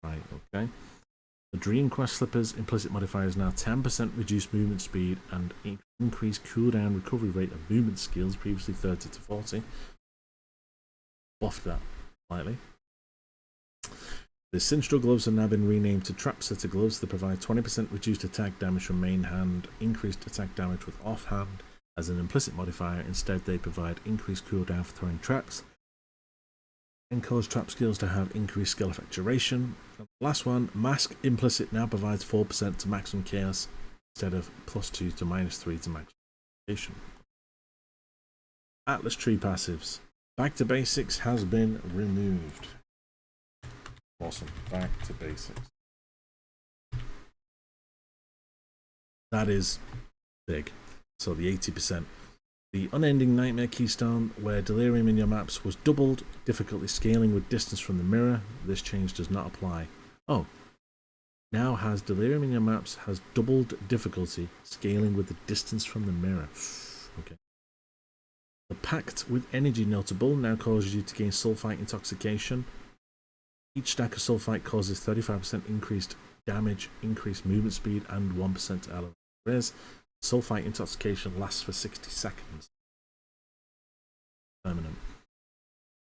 Right, okay. The Dream Quest Slippers implicit modifier is now 10% reduced movement speed and increased cooldown recovery rate of movement skills, previously 30 to 40. Buffed that slightly. The Sinstral Gloves have now been renamed to Trap Setter Gloves. They provide 20% reduced attack damage from main hand, increased attack damage with offhand as an implicit modifier. Instead, they provide increased cooldown for throwing traps and cause trap skills to have increased skill effect duration. And the last one, Mask Implicit now provides 4% to maximum chaos instead of +2 to -3 to maximum duration. Atlas Tree passives. Back to Basics has been removed. Awesome. Back to Basics. That is big. So the 80%. The Unending Nightmare Keystone, where delirium in your maps was doubled, difficulty scaling with distance from the mirror. This change does not apply. Oh, now has delirium in your maps has doubled difficulty scaling with the distance from the mirror. Okay. The Pact with Energy notable now causes you to gain Sulfite Intoxication. Each stack of Sulfite causes 35% increased damage, increased movement speed, and 1% element res. Sulfite Intoxication lasts for 60 seconds. Permanent.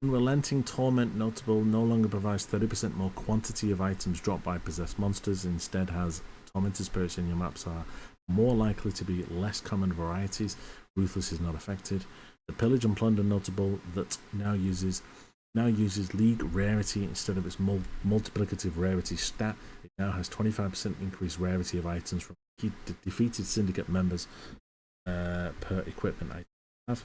Unrelenting Torment notable no longer provides 30% more quantity of items dropped by possessed monsters. Instead has tormented spirits in your maps are more likely to be less common varieties. Ruthless is not affected. The Pillage and Plunder notable that now uses League rarity instead of its multiplicative rarity stat. It now has 25% increased rarity of items from defeated syndicate members per equipment item have.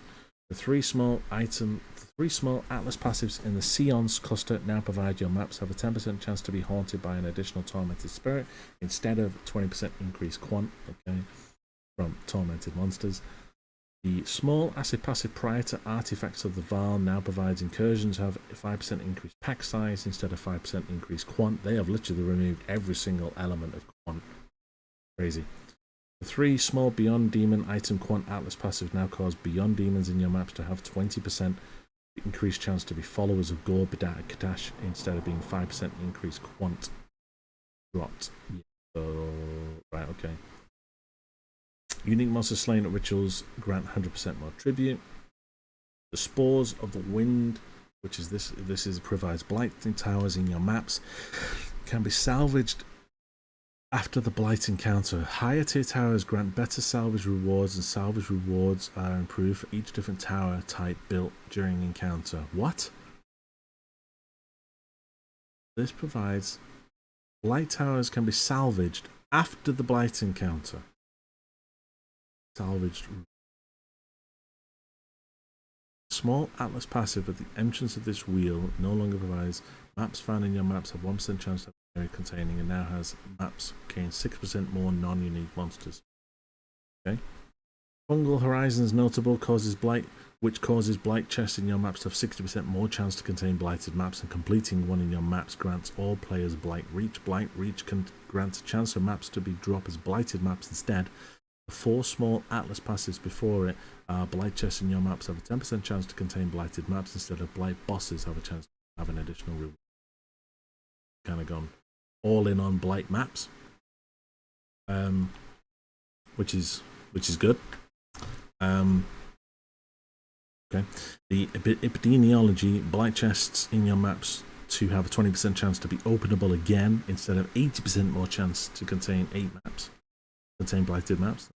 The three small Atlas passives in the Seance cluster now provide your maps have a 10% chance to be haunted by an additional tormented spirit instead of 20% increased quant, okay, from tormented monsters. The small acid passive prior to Artifacts of the Vaal now provides incursions have a 5% increased pack size instead of 5% increased quant. They have literally removed every single element of quant. Crazy. The three small Beyond Demon item quant Atlas passives now cause Beyond Demons in your maps to have 20% increased chance to be followers of Gore, Bedat, and Kadash instead of being 5% increased quant dropped. Yeah. So, right, okay. Unique monster slain at rituals grant 100% more tribute. The Spores of the Wind, which is this provides blighting towers in your maps, can be salvaged after the blight encounter. Higher tier towers grant better salvage rewards, and salvage rewards are improved for each different tower type built during encounter. What? This provides blight towers can be salvaged after the blight encounter. Salvaged. Small Atlas passive at the entrance of this wheel no longer provides maps found in your maps have 1% chance to have an area containing, and now has maps gain 6% more non-unique monsters. Okay. Fungal Horizons notable causes blight, which causes blight chests in your maps to have 60% more chance to contain blighted maps, and completing one in your maps grants all players blight reach. Blight reach can grant a chance for maps to be dropped as blighted maps instead. The four small Atlas passives before it are blight chests in your maps have a 10% chance to contain blighted maps instead of blight bosses have a chance to have an additional reward. Kind of gone all in on blight maps, which is good. Okay, the epidemiology blight chests in your maps to have a 20% chance to be openable again instead of 80% more chance to contain blighted maps.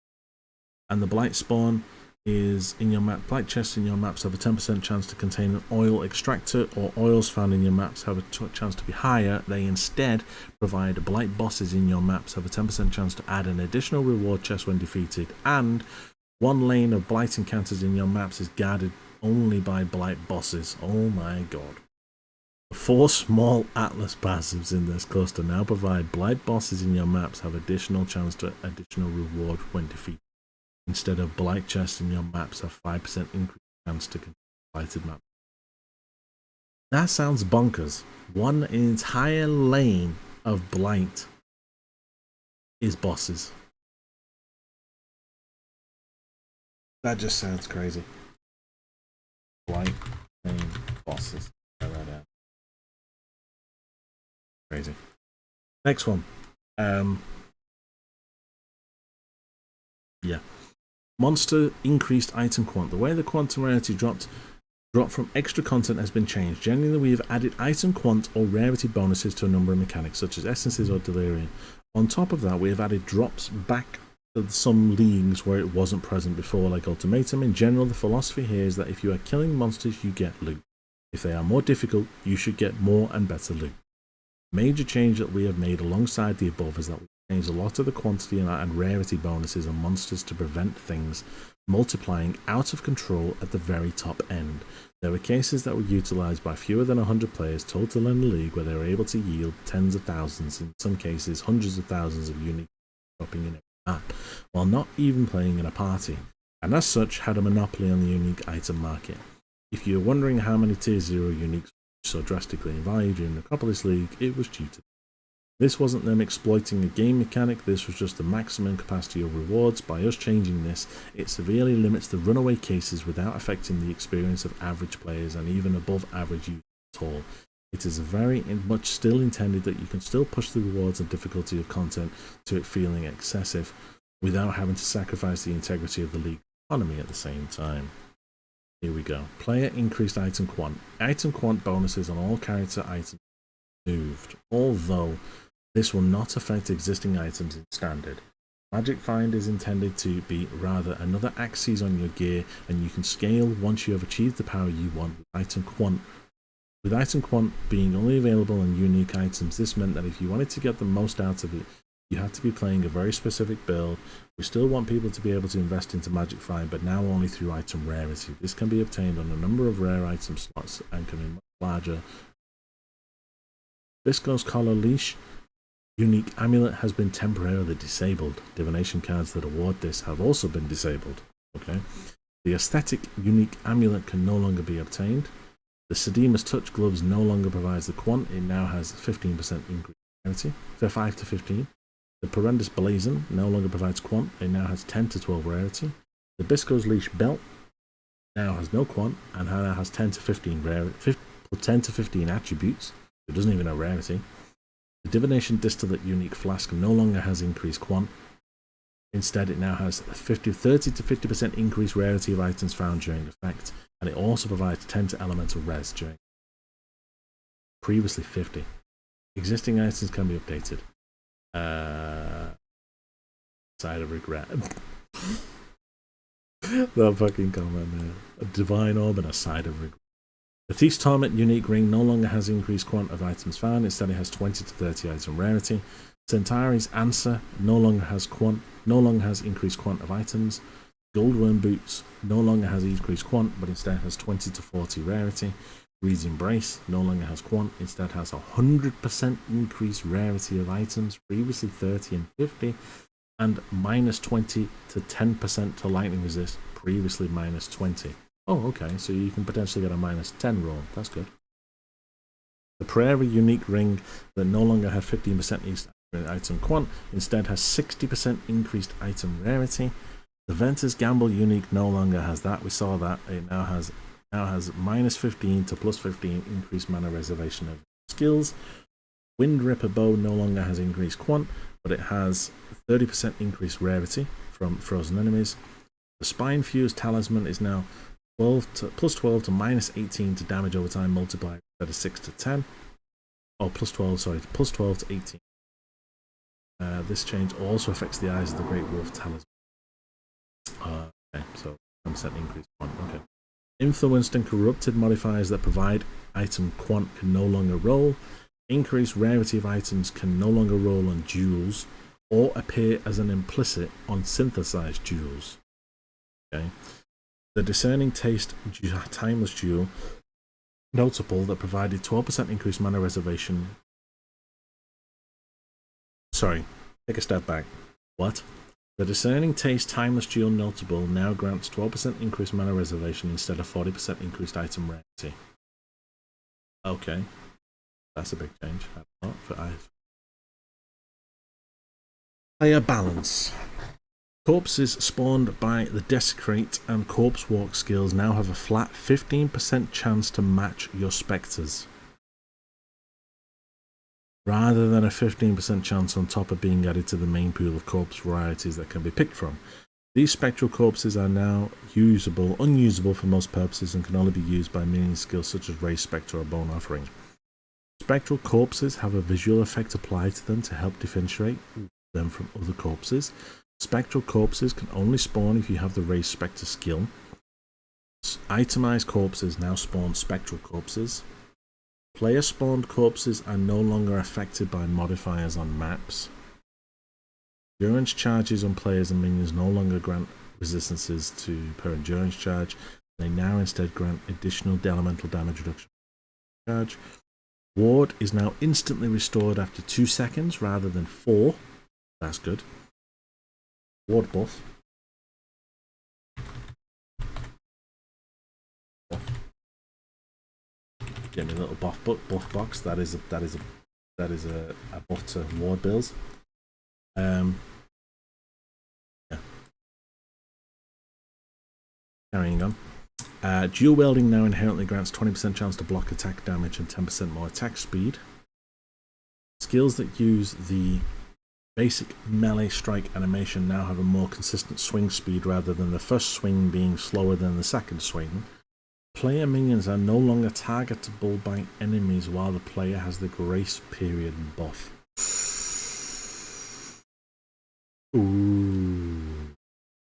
And the blight spawn is in your map. Blight chests in your maps have a 10% chance to contain an oil extractor, or oils found in your maps have a chance to be higher. They instead provide blight bosses in your maps have a 10% chance to add an additional reward chest when defeated, and one lane of blight encounters in your maps is guarded only by blight bosses. Oh my god. The four small Atlas passives in this cluster now provide blight bosses in your maps have additional chance to additional reward when defeated, instead of blight chests in your maps have 5% increased chance to contain blighted maps. That sounds bonkers. One entire lane of blight is bosses. That just sounds crazy. Blight lane bosses. Crazy. Next one. Yeah. Monster increased item quant. The way the quantum rarity drop from extra content has been changed. Generally, we have added item quant or rarity bonuses to a number of mechanics, such as essences or delirium. On top of that, we have added drops back to some leagues where it wasn't present before, like Ultimatum. In general, the philosophy here is that if you are killing monsters, you get loot. If they are more difficult, you should get more and better loot. Major change that we have made alongside the above is that we changed a lot of the quantity and rarity bonuses on monsters to prevent things multiplying out of control at the very top end. There were cases that were utilized by fewer than 100 players total in the league where they were able to yield tens of thousands, in some cases hundreds of thousands of unique dropping in every map, while not even playing in a party, and as such had a monopoly on the unique item market. If you're wondering how many Tier 0 uniques so drastically in value during the Acropolis League, it was due to this wasn't them exploiting a game mechanic, this was just the maximum capacity of rewards. By us changing this, it severely limits the runaway cases without affecting the experience of average players and even above average users at all. It is very much still intended that you can still push the rewards and difficulty of content to it feeling excessive without having to sacrifice the integrity of the league economy at the same time. Here we go. Player increased item quant. Item quant bonuses on all character items moved, although this will not affect existing items in standard. Magic Find is intended to be rather another axis on your gear, and you can scale once you have achieved the power you want with item quant. With item quant being only available on unique items, this meant that if you wanted to get the most out of it, you had to be playing a very specific build. We still want people to be able to invest into Magic Find, but now only through item rarity. This can be obtained on a number of rare item slots and can be much larger. Bisco's Collar Leash unique amulet has been temporarily disabled. Divination cards that award this have also been disabled. Okay. The aesthetic unique amulet can no longer be obtained. The Sedima's Touch gloves no longer provides the quant. It now has 15% increase rarity, 5 to 15. The Perendus Blazon no longer provides quant. It now has 10 to 12 rarity. The Bisco's Leash belt now has no quant and now has 10 to 15 rarity, 10 to 15 attributes. It doesn't even have rarity. The Divination Distillate unique flask no longer has increased quant. Instead, it now has 30 to 50% increased rarity of items found during effect, and it also provides 10 to elemental res during. Previously 50. Existing items can be updated. Side of regret. That fucking comment, man. A divine orb and a side of regret. The Thief's Torment unique ring no longer has increased quant of items found. Instead, it has 20 to 30 item rarity. Centauri's Answer no longer has increased quant of items. Goldworm Boots no longer has increased quant, but instead has 20 to 40 rarity. Reed's Embrace no longer has quant, instead has 100% increased rarity of items, previously 30 and 50, and minus 20 to 10% to lightning resist, previously minus 20. Oh, okay, so you can potentially get a minus 10 roll. That's good. The Prairie unique ring that no longer had 15% increased item quant, instead has 60% increased item rarity. The Ventus Gamble unique no longer has that. We saw that. It now has minus 15 to plus 15 increased mana reservation of skills. Wind Ripper Bow no longer has increased quant, but it has 30% increased rarity from frozen enemies. The Spine Fused Talisman is now plus 12 to minus 18 to damage over time multiplier instead of 6 to 10. Oh, plus 12 to 18. This change also affects the Eyes of the Great Wolf Talisman. Okay, so 10% increase quant. Okay. Influenced and corrupted modifiers that provide item quant can no longer roll. Increased rarity of items can no longer roll on jewels or appear as an implicit on synthesized jewels. Okay. The Discerning Taste Timeless Jewel notable that provided 12% increased mana reservation. Sorry, take a step back. What? The Discerning Taste Timeless Jewel notable now grants 12% increased mana reservation instead of 40% increased item rarity. Okay. That's a big change. Player balance. Corpses spawned by the Desecrate and Corpse Walk skills now have a flat 15% chance to match your spectres, rather than a 15% chance on top of being added to the main pool of corpse varieties that can be picked from. These spectral corpses are now unusable for most purposes and can only be used by minion skills such as Raise Spectre or Bone Offering. Spectral corpses have a visual effect applied to them to help differentiate them from other corpses. Spectral corpses can only spawn if you have the Raise Spectre skill. Itemized corpses now spawn spectral corpses. Player spawned corpses are no longer affected by modifiers on maps. Endurance charges on players and minions no longer grant resistances per endurance charge. They now instead grant additional elemental damage reduction charge. Ward is now instantly restored after 2 seconds rather than 4. That's good. Ward buff. Get me a little buff box. That is a buff to ward bills. Yeah. Carrying on. Dual wielding now inherently grants 20% chance to block attack damage and 10% more attack speed. Skills that use the basic melee strike animation now have a more consistent swing speed rather than the first swing being slower than the second swing. Player minions are no longer targetable by enemies while the player has the grace period buff. Ooh.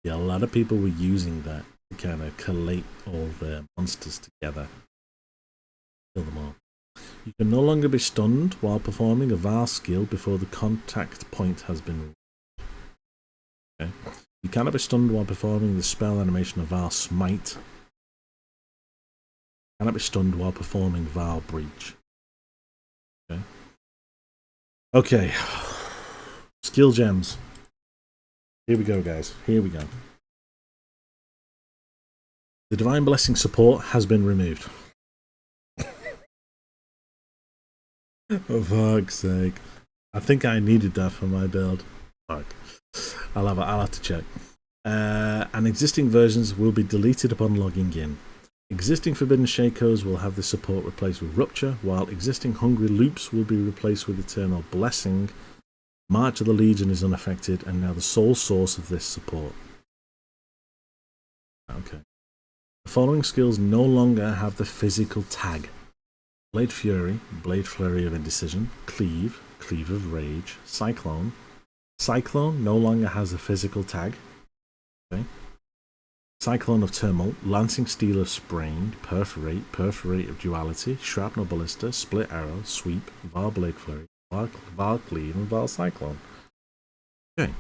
Yeah, a lot of people were using that to kind of collate all their monsters together. Kill them all. You can no longer be stunned while performing a Vaal skill before the contact point has been reached. Okay. You cannot be stunned while performing the spell animation of Vaal Smite. Cannot be stunned while performing Vaal Breach. Okay. Okay. Skill gems. Here we go, guys. Here we go. The Divine Blessing support has been removed. For fuck's sake. I think I needed that for my build. Fuck. I'll have to check. And existing versions will be deleted upon logging in. Existing Forbidden Shakos will have the support replaced with Rupture, while existing Hungry Loops will be replaced with Eternal Blessing. March of the Legion is unaffected and now the sole source of this support. Okay. The following skills no longer have the physical tag. Blade Fury, Blade Flurry of Indecision, Cleave, Cleave of Rage, Cyclone. Cyclone no longer has a physical tag. Okay. Cyclone of Tumult, Lancing Steel of Sprained, Perforate, Perforate of Duality, Shrapnel Ballista, Split Arrow, Sweep, Vaal Blade Flurry, Vaal Cleave, and Vaal Cyclone. Okay.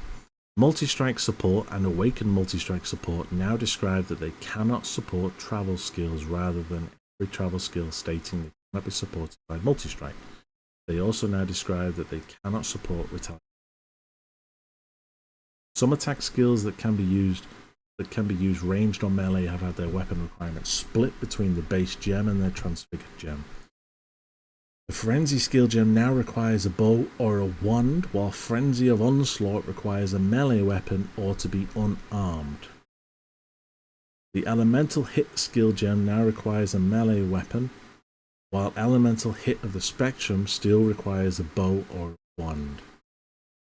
Multi-strike support and awakened multi-strike support now describe that they cannot support travel skills rather than every travel skill stating they cannot be supported by multi-strike. They also now describe that they cannot support retaliation. Some attack skills that can be used ranged or melee have had their weapon requirements split between the base gem and their transfigured gem. The Frenzy skill gem now requires a bow or a wand, while Frenzy of Onslaught requires a melee weapon or to be unarmed. The Elemental Hit skill gem now requires a melee weapon, while Elemental Hit of the Spectrum still requires a bow or a wand.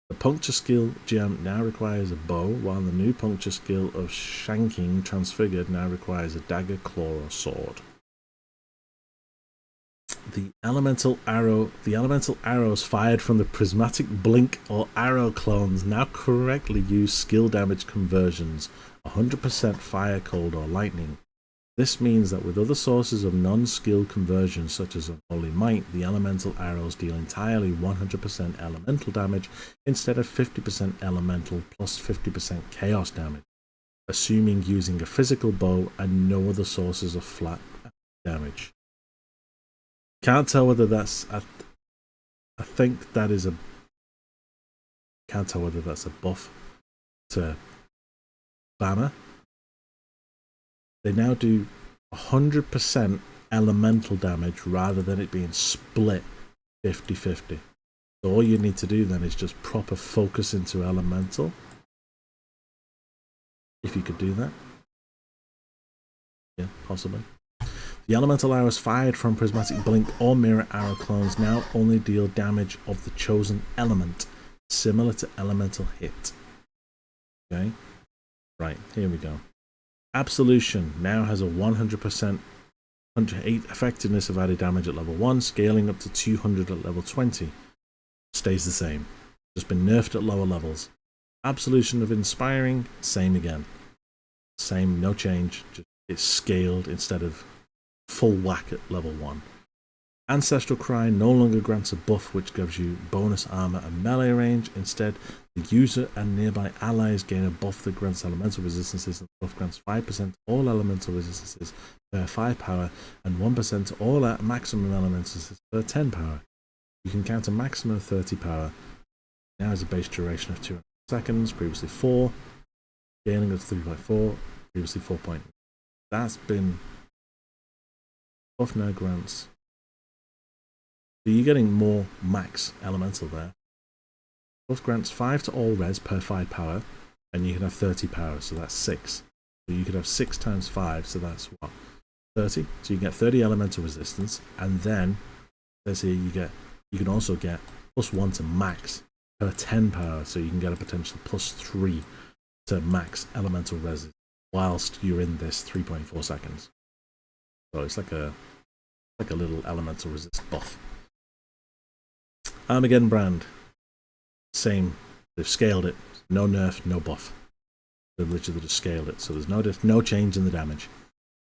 The Puncture skill gem now requires a bow, while the new Puncture skill of Shanking Transfigured now requires a dagger, claw, or sword. The elemental arrows fired from the prismatic blink or arrow clones now correctly use skill damage conversions, 100% fire, cold, or lightning. This means that with other sources of non-skill conversion such as Unholy Might, the elemental arrows deal entirely 100% elemental damage instead of 50% elemental plus 50% chaos damage, assuming using a physical bow and no other sources of flat damage. Can't tell whether that's I think that is a can't tell whether that's a buff to Banner. They now do 100% elemental damage rather than it being split 50-50. So all you need to do then is just proper focus into elemental. If you could do that. Yeah, possibly. The elemental arrows fired from prismatic blink or mirror arrow clones now only deal damage of the chosen element, similar to elemental hit. Okay? Right, here we go. Absolution now has a 100% 108 effectiveness of added damage at level 1, scaling up to 200 at level 20. Stays the same. Just been nerfed at lower levels. Absolution of Inspiring, same again. Same, no change. Just it's scaled instead of full whack at level 1. Ancestral Cry no longer grants a buff which gives you bonus armor and melee range. Instead, the user and nearby allies gain a buff that grants elemental resistances, and the buff grants 5% to all elemental resistances per 5 power and 1% to all maximum elemental resistances per 10 power. You can count a maximum of 30 power. Now has a base duration of 200 seconds, previously 4. Scaling up to 3.4, previously 4. That's been buff now grants. So you're getting more max elemental there. Buff grants 5 to all res per 5 power, and you can have 30 power, so that's 6. So you could have 6 times 5, so that's what? 30. So you get 30 elemental resistance, and then let's see, you can also get +1 to max per 10 power, so you can get a potential +3 to max elemental res whilst you're in this 3.4 seconds. So it's like a little elemental resist buff. Armageddon brand, same. They've scaled it. No nerf, no buff. They've literally just scaled it, so there's no change in the damage.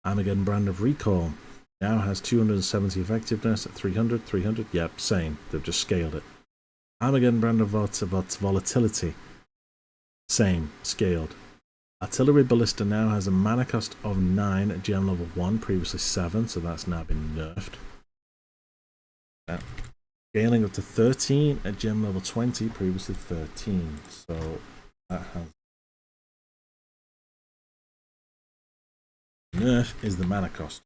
Armageddon brand of Recall now has 270 effectiveness at 300, 300. Yep, same. They've just scaled it. Armageddon brand of Volatility, same, scaled. Artillery Ballista now has a mana cost of 9 at gem level 1, previously 7, so that's now been nerfed. Scaling up to 13 at gem level 20, previously 13, so that has... Nerf is the mana cost.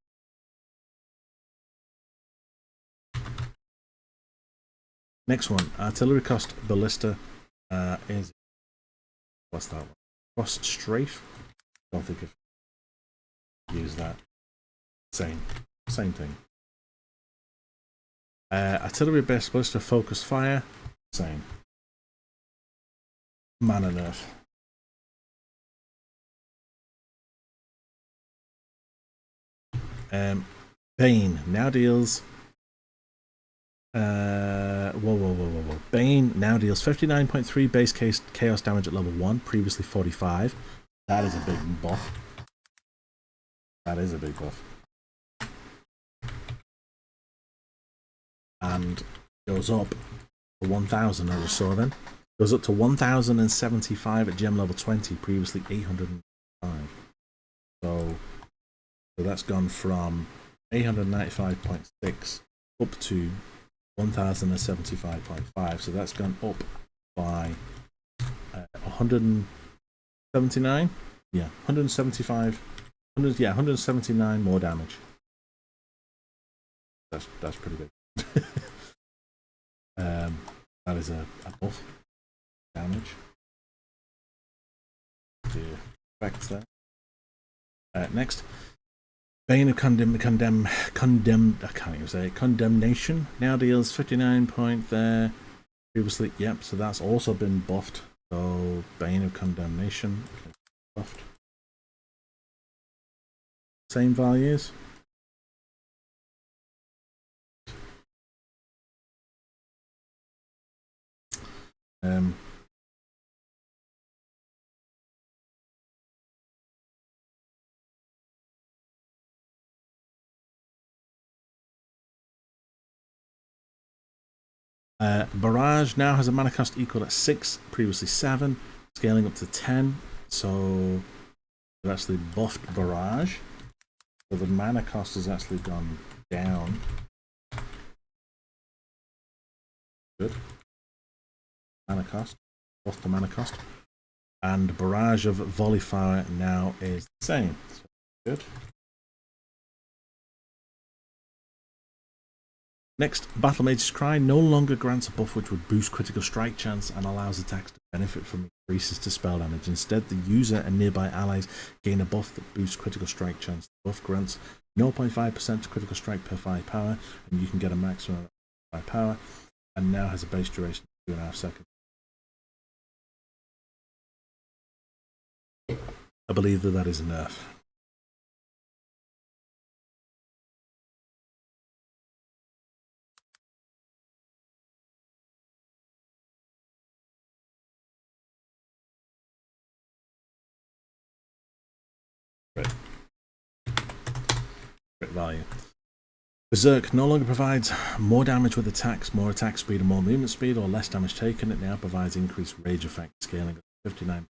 Next one, Artillery cost Ballista is... What's that one? Frost Strafe? Don't think I've used that. Same thing. Artillery based Ballista Focus Fire, same. Mana nerf. Bane now deals whoa. Bane now deals 59.3 base case chaos damage at level 1, previously 45. That is a big buff. That is a big buff. And goes up to 1000, I just saw then. Goes up to 1075 at gem level 20, previously 805. So that's gone from 895.6 up to 1075.5. So that's gone up by 179. Yeah, 175. 179 more damage. That's pretty big. That is a buff damage. The effects there. Next, Bane of Condemnation now deals 59 point there. Previously, yep. So that's also been buffed. So Bane of Condemnation buffed. Same values. Barrage now has a mana cost equal at 6, previously 7, scaling up to 10. So they've actually buffed Barrage. So the mana cost has actually gone down. Good. Mana cost. Buff the mana cost. And Barrage of Volley Fire now is the same. So good. Next, Battle Mage's Cry no longer grants a buff which would boost critical strike chance and allows attacks to benefit from increases to spell damage. Instead, the user and nearby allies gain a buff that boosts critical strike chance. The buff grants 0.5% to critical strike per 5 power, and you can get a maximum of 5 power, and now has a base duration of 2.5 seconds. I believe that is a nerf. Value. Berserk no longer provides more damage with attacks, more attack speed, and more movement speed, or less damage taken. It now provides increased rage effect, scaling at 59%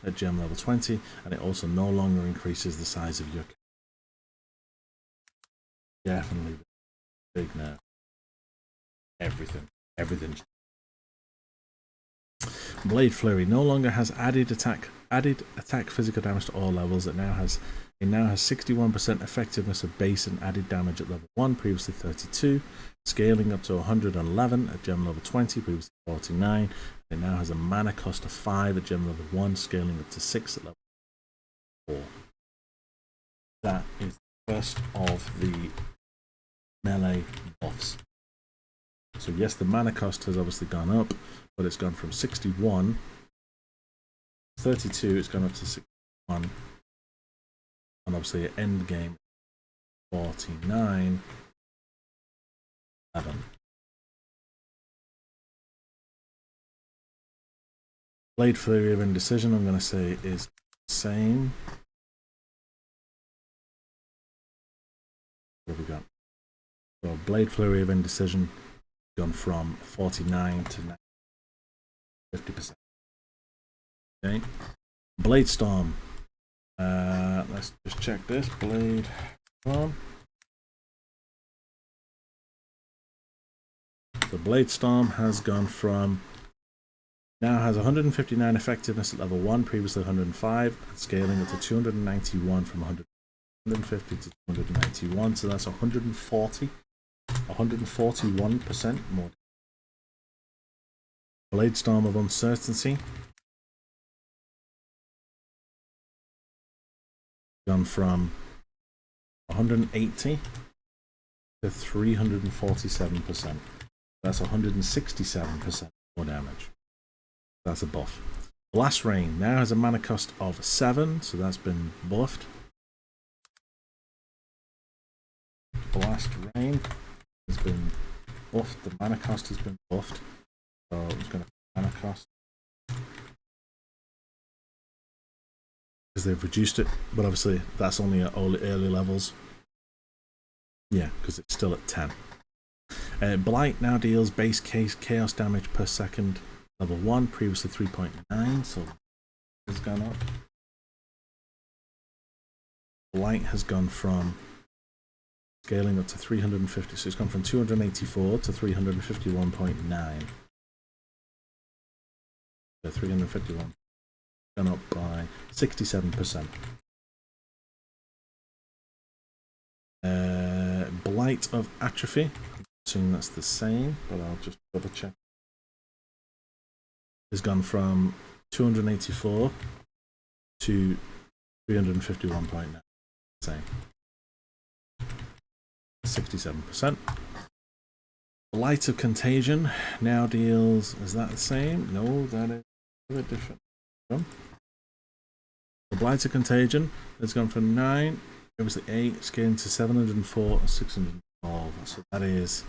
at gem level 20, and it also no longer increases the size of your. Definitely big now. Everything. Blade Flurry no longer has added attack added attack physical damage to all levels. It now has 61% effectiveness of base and added damage at level 1, previously 32, scaling up to 111 at gem level 20, previously 49. It now has a mana cost of 5 at gem level 1, scaling up to 6 at level 4. That is the first of the melee buffs. So yes, the mana cost has obviously gone up, but it's gone from 61, 32, it's gone up to 61, and obviously at end game 49, 11. Blade Flurry of Indecision, I'm going to say, is the same. What have we got? So Blade Flurry of Indecision gone from 49 to 50%. Okay. Blade Storm. Let's just check this. Blade Storm. The Blade Storm has gone from, now has 159 effectiveness at level 1, previously 105, and scaling it to 291 from 150 to 291, so that's 141% more. Blade Storm of Uncertainty gone from 180 to 347%. That's 167% more damage. That's a buff. Blast Rain now has a mana cost of 7, so that's been buffed. Blast Rain has been buffed. The mana cost has been buffed. So I'm just going to mana cost, because they've reduced it, but obviously that's only at all early levels. Yeah, because it's still at 10. Blight now deals base case chaos damage per second, level 1, previously 3.9, so it's gone up. Blight has gone from scaling up to 350, so it's gone from 284 to 351.9. So 351, gone up by 67%. Blight of Atrophy, I'm assuming that's the same, but I'll just double check. Has gone from 284 to 351.9. Same. 67%. Blight of Contagion now deals, is that the same? No, that is a bit different. The Blight of Contagion has gone from 9, it was the 8, scaling to 704 and 612. So that is,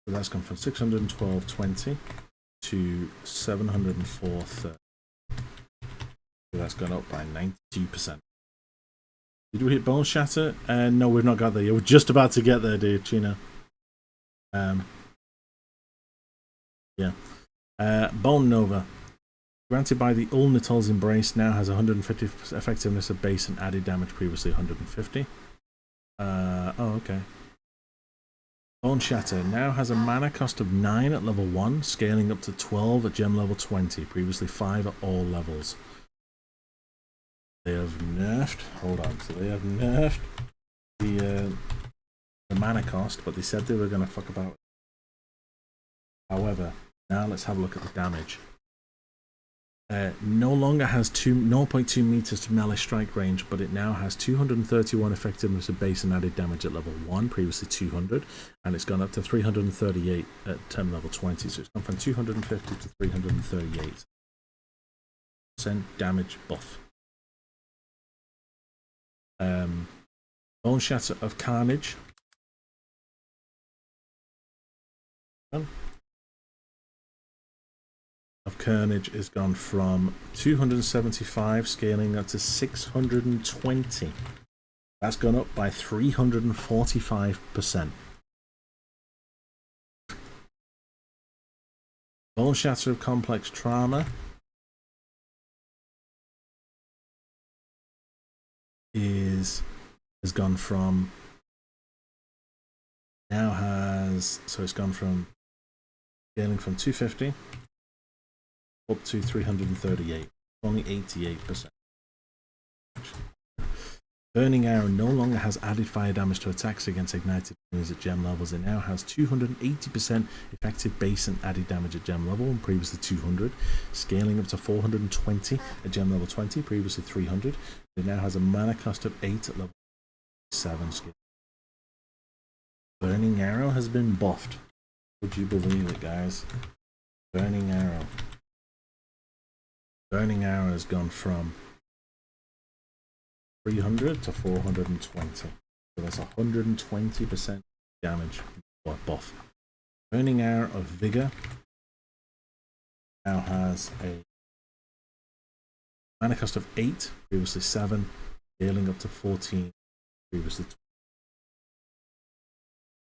so that's gone from 612.20 to 704.30. So that's gone up by 92%. Did we hit Bone Shatter? No, we've not got there yet. We're just about to get there, dude, Chino. Yeah. Bone Nova. Granted by the Ulnital's Embrace, now has 150 effectiveness of base and added damage, previously 150. Oh, okay. Bone Shatter now has a mana cost of 9 at level 1, scaling up to 12 at gem level 20, previously 5 at all levels. They have nerfed, hold on, so they have nerfed the mana cost, but they said they were going to fuck about it. However, now let's have a look at the damage. No longer has 0.2 meters to melee strike range, but it now has 231 effectiveness of base and added damage at level 1, previously 200, and it's gone up to 338 at level 20, so it's gone from 250 to 338% damage buff. Bone Shatter of Carnage. Of Carnage is gone from 275 scaling up to 620. That's gone up by 345%. Bone Shatter of Complex Trauma has gone from, now has, so it's gone from scaling from 250 up to 338. Only 88%. Burning Arrow no longer has added fire damage to attacks against ignited enemies at gem levels. It now has 280% effective base and added damage at gem level, and previously 200. Scaling up to 420 at gem level 20, previously 300. It now has a mana cost of 8 at level 7 scale. Burning Arrow has been buffed. Would you believe it, guys? Burning Arrow. Burning Arrow has gone from 300 to 420. So that's 120% damage buff. Burning Arrow of Vigor now has a mana cost of 8, previously 7, scaling up to 14, previously 12.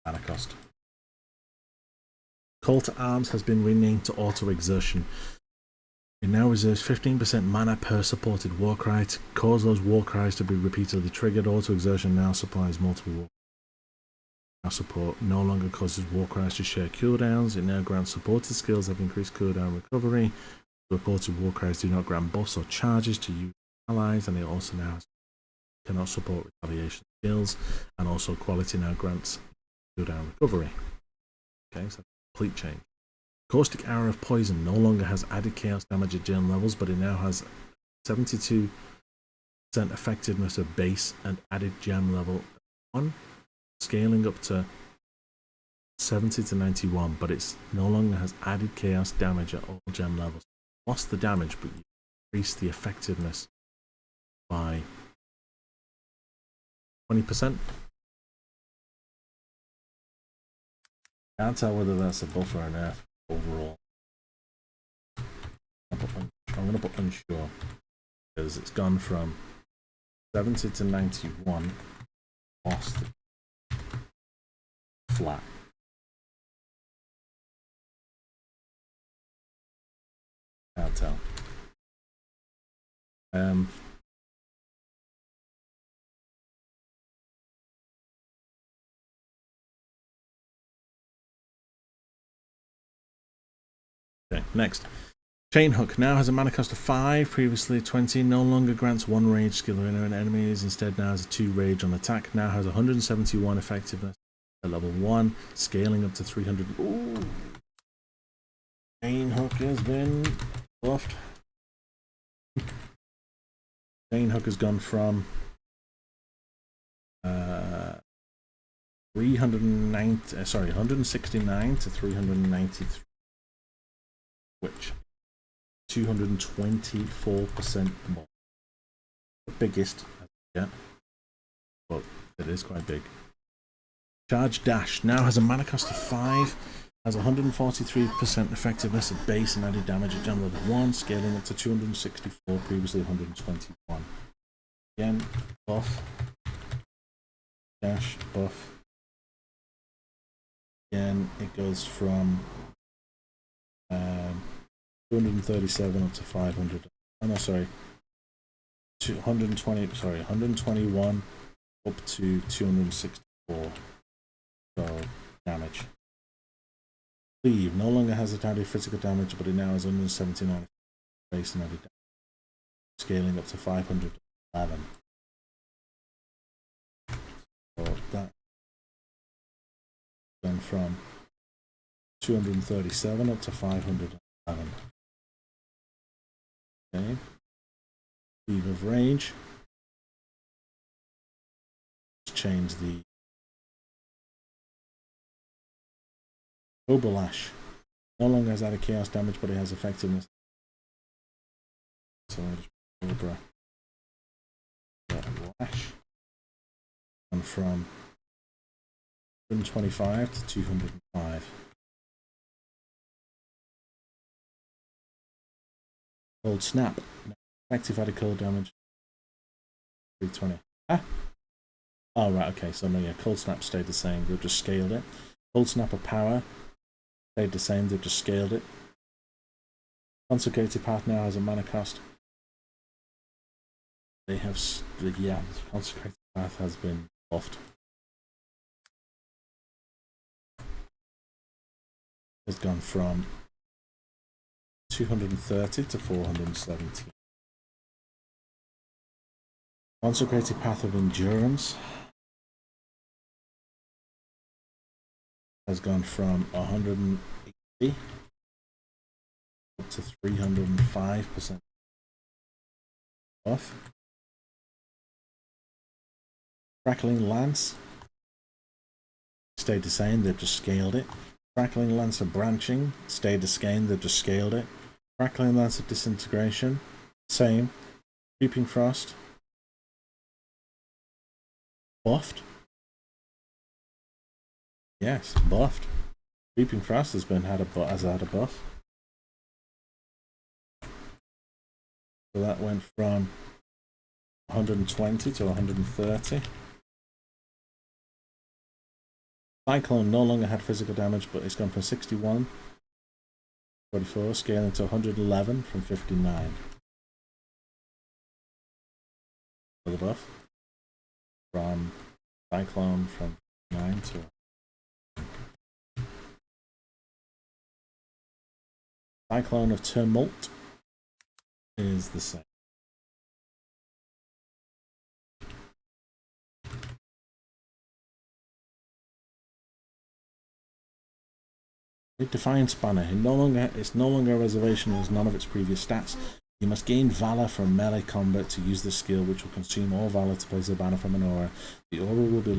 Mana cost. Call to Arms has been renamed to Auto Exertion. It now reserves 15% mana per supported Warcry. To cause those Warcries to be repeatedly triggered, Auto Exertion now supplies multiple Warcries. Now support no longer causes Warcries to share cooldowns. It now grants supported skills have increased cooldown recovery. Reported Warcries do not grant buffs or charges to use allies, and it also now cannot support retaliation skills, and also quality now grants cooldown recovery. Okay, so complete change. Caustic Arrow of Poison no longer has added chaos damage at gem levels, but it now has 72% effectiveness of base and added gem level 1, scaling up to 70 to 91, but it's no longer has added chaos damage at all gem levels. Lost the damage, but you increase the effectiveness by 20%. Can't tell whether that's a buff or a nerf overall. I'm going to put unsure, because it's gone from 70 to 91, lost flat. Can't tell. Okay, next. Chain Hook now has a mana cost of 5, previously 20, no longer grants 1 rage skill to enemies, instead now has a 2 rage on attack, now has 171 effectiveness at level 1, scaling up to 300. Ooh. Chain Hook has been buffed. Chain Hook has gone from 169 to 393, which 224% more. The biggest yet, but it is quite big. Charge Dash now has a mana cost of 5, has 143% effectiveness at base and added damage at gem level 1, scaling up to 264, previously 121. Again, buff. Dash, buff. Again, it goes from 237 up to 500. Oh no, sorry. 121 up to 264. So damage. Cleave no longer has added physical damage, but it now has 179 base and added damage. Scaling up to 511. So that gone from 237 up to 511. Okay. Cleave of Rage. Let's change the Cobra Lash. No longer has added chaos damage, but it has effectiveness. So I'll just Cobra Lash. And from 125 to 205. Cold Snap. Effective added cold damage. 320. Ah! Oh, right, okay, so no, yeah, Cold Snap stayed the same. They've just scaled it. Cold Snap of Power stayed the same, they've just scaled it. Consecrated Path now has a mana cost. They have, yeah, Consecrated Path has been buffed. Has gone from 230 to 417. Consecrated Path of Endurance has gone from 180 up to 305% off. Crackling Lance stayed the same, they've just scaled it. Crackling Lance of Branching stayed the same, they've just scaled it. Crackling Lance of Disintegration, same. Creeping Frost, buffed. Yes, buffed. Creeping Frost has had a buff. So that went from 120 to 130. Cyclone no longer had physical damage, but it's gone from 61, 44, scaling to 111 from 59. For the buff. From Cyclone from 9 to Cyclone of Tumult is the same. Defiance Banner. It's no longer a reservation as none of its previous stats. You must gain Valor from melee combat to use this skill, which will consume all Valor to place a banner from an aura. The aura will be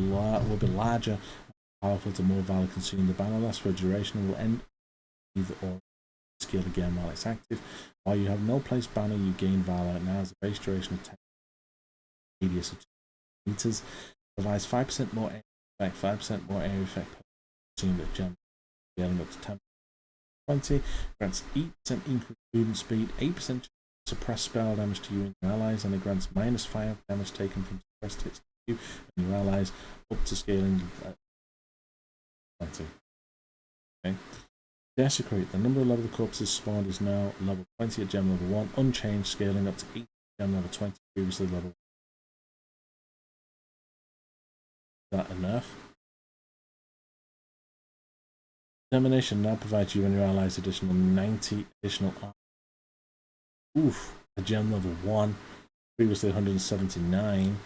larger and powerful to more Valor consumed. The banner lasts for a duration and will end either aura skill again while it's active. While you have no place banner, you gain Valor. Now has a base duration of 10 radius of 2 meters. Provides 5% more air effect, 5% more air effect consumed at gem. Scaling up to 10, 20, grants 8% increased movement speed, 8% suppressed spell damage to you and your allies, and it grants -5 damage taken from suppressed hits to you and your allies up to scaling 20. Okay. Desecrate. The number of level corpses spawned is now level 20 at gem level 1, unchanged, scaling up to 8 at gem level 20, previously level 1. Is that enough? Determination now provides you and your allies additional 90 additional armor. Oof, a gem level 1, previously 179.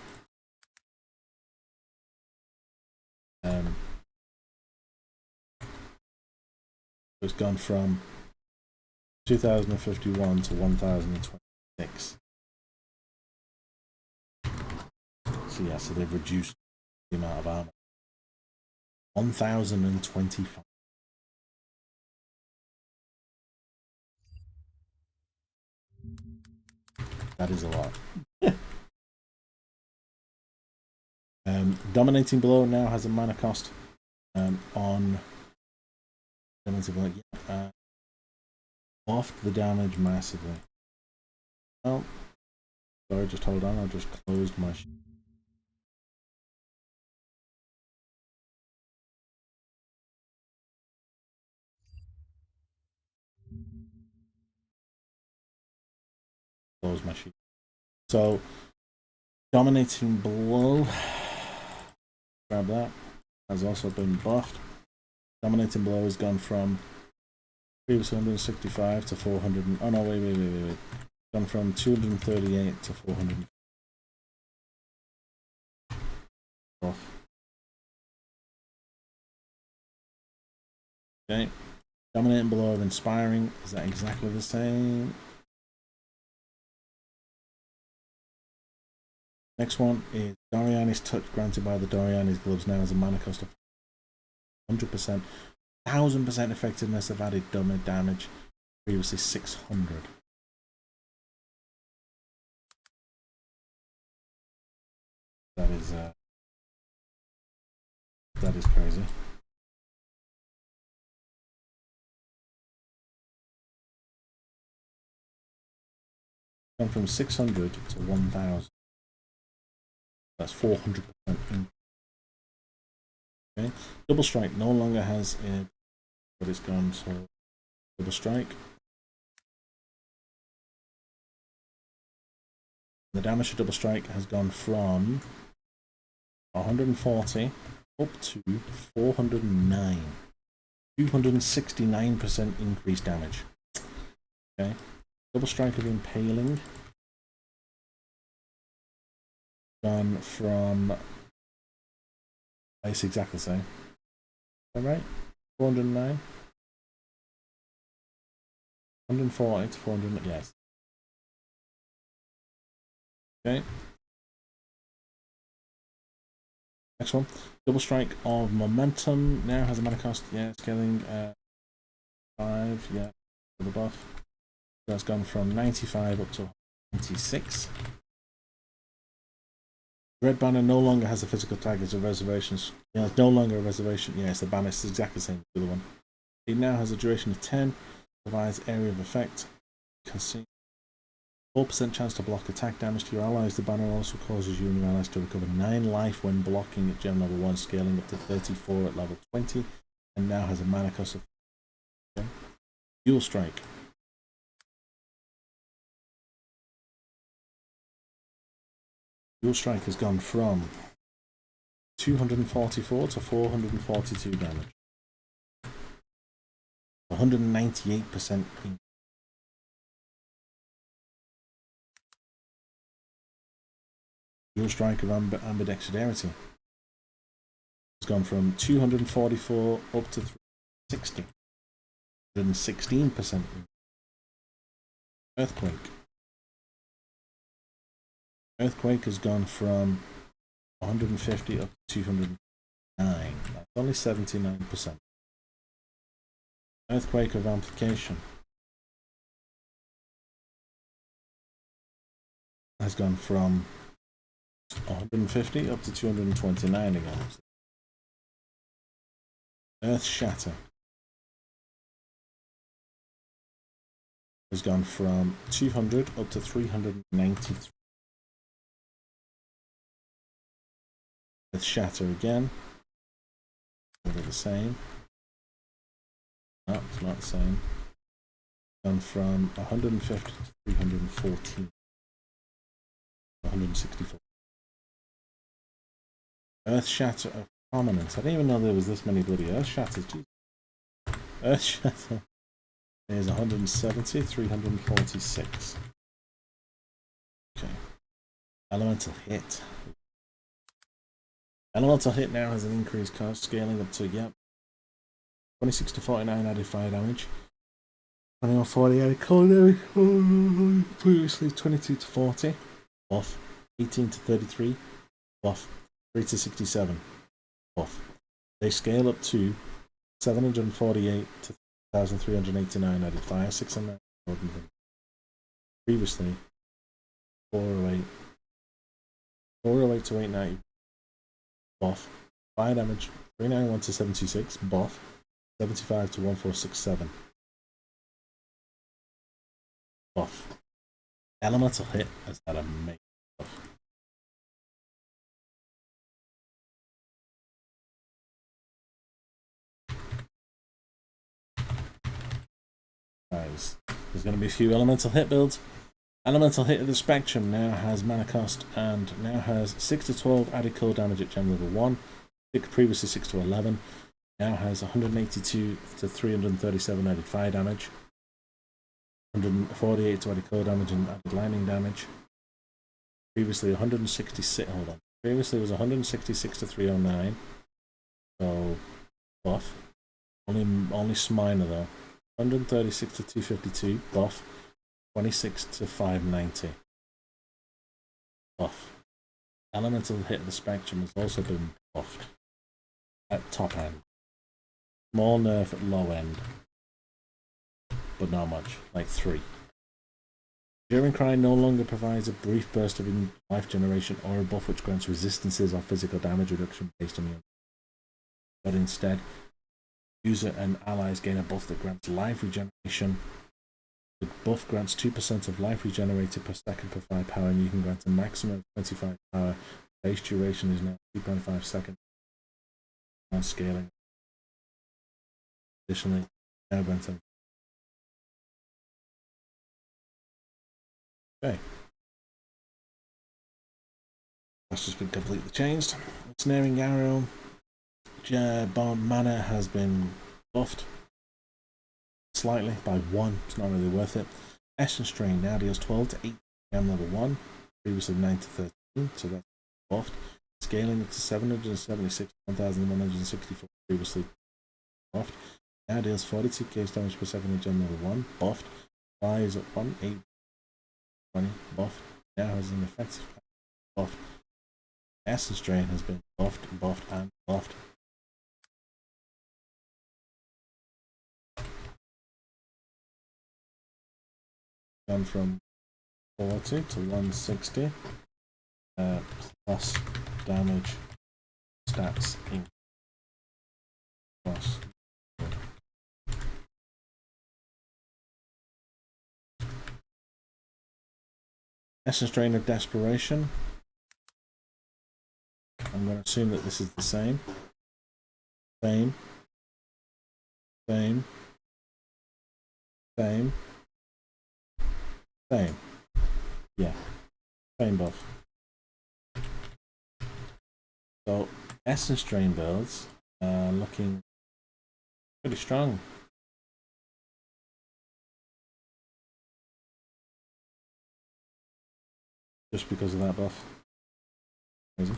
It's gone from 2051 to 1026. So yeah, so they've reduced the amount of armor. 1025. That is a lot. Dominating Blow now has a mana cost on Dominating Blow. Yeah, off the damage massively. Oh, sorry, just hold on. I just closed my. Close my sheet. So, Dominating Blow, grab that, has also been buffed. Dominating Blow has gone from previously 165 to 400. Oh no, wait. Gone from 238 to 400. Off. Okay. Dominating Blow of Inspiring, is that exactly the same? Next one is Doriani's Touch, granted by the Doriani's Gloves, now has a mana cost of 100%, 1000% effectiveness of added damage, previously 600. That is crazy. Gone from 600 to 1000. That's 400%. Okay. Double Strike no longer has a, but it's gone, so Double Strike. The damage of Double Strike has gone from 140 up to 409. 269% increased damage. Okay. Double Strike of Impaling. Gone from... It's exactly the same. Is that right? 409? 140 to 400, yes. Okay. Next one. Double Strike of Momentum. Now has a mana cost, yeah, scaling 5, yeah, for the buff. That's gone from 95 up to 96. Red Banner no longer has a physical tag as a reservation. Yeah, it's no longer a reservation. Yeah, it's the banner. It's exactly the same as the other one. It now has a duration of 10. Provides area of effect. You can see 4% chance to block attack damage to your allies. The banner also causes you and your allies to recover 9 life when blocking at gem level 1, scaling up to 34 at level 20, and now has a mana cost of Dual Strike. Dual Strike has gone from 244 to 442 damage. 198% ping. Dual Strike of Ambidexterity has gone from 244 up to 360. 116%. Earthquake. Earthquake has gone from 150 up to 209. That's only 79%. Earthquake of Amplification has gone from 150 up to 229 again. Earth Shatter has gone from 200 up to 393. Earth Shatter again. They're the same. No, it's not the same. Gone from 150 to 314. 164. Earth Shatter of Prominence. I didn't even know there was this many bloody Earth Shatters. Jeez. Earth Shatter is 170, 346. Okay. Elemental Hit. Elemental Hit now has an increased cost, scaling up to, yep, 26 to 49 added fire damage. 21 40 added cold damage. Previously 22 to 40. Buff. 18 to 33. Buff. 3 to 67. Buff. They scale up to 748 to 1,389 added fire. 609. Previously 408. 408 to 890. Buff. Fire damage 391 to 726. Buff. 75 to 1467. Buff. Elemental Hit has had a amazing buff. Guys, there's going to be a few Elemental Hit builds. Elemental Hit of the Spectrum now has mana cost and now has 6 to 12 added cold damage at gem level 1. Previously 6 to 11. Now has 182 to 337 added fire damage. 148 to added cold damage and added lightning damage. Previously 166. Hold on. Previously was 166 to 309. So buff. Only minor though. 136 to 252. Buff. 26 to 590. Buff. Elemental Hit of the Spectrum has also been buffed at top end. Small nerf at low end, but not much, like 3. Enduring Cry no longer provides a brief burst of life generation or a buff which grants resistances or physical damage reduction based on your, but instead, user and allies gain a buff that grants life regeneration. The buff grants 2% of life regenerated per second per 5 power, and you can grant a maximum of 25 power. Base duration is now 3.5 seconds. Now scaling. Additionally, now granting. Okay. That's just been completely changed. Snaring Arrow. Bone Mana has been buffed slightly by 1. It's not really worth it. Essence Drain now deals 12 to 8 gem level 1, previously 9 to 13, so that's buffed. Scaling up to 776, 1164, previously buffed. Now deals 42 case damage per second in gem level 1, buffed. Flies at 1, 8, 20, buffed. Now has an effective buffed. Essence Drain has been buffed, and buffed. Gone from 40 to 160, plus damage stats in plus. Essence Drain of Desperation. I'm going to assume that this is the same. Same. Same. Same. Same. Yeah. Same buff. So, Essence Drain builds looking pretty strong. Just because of that buff. Amazing.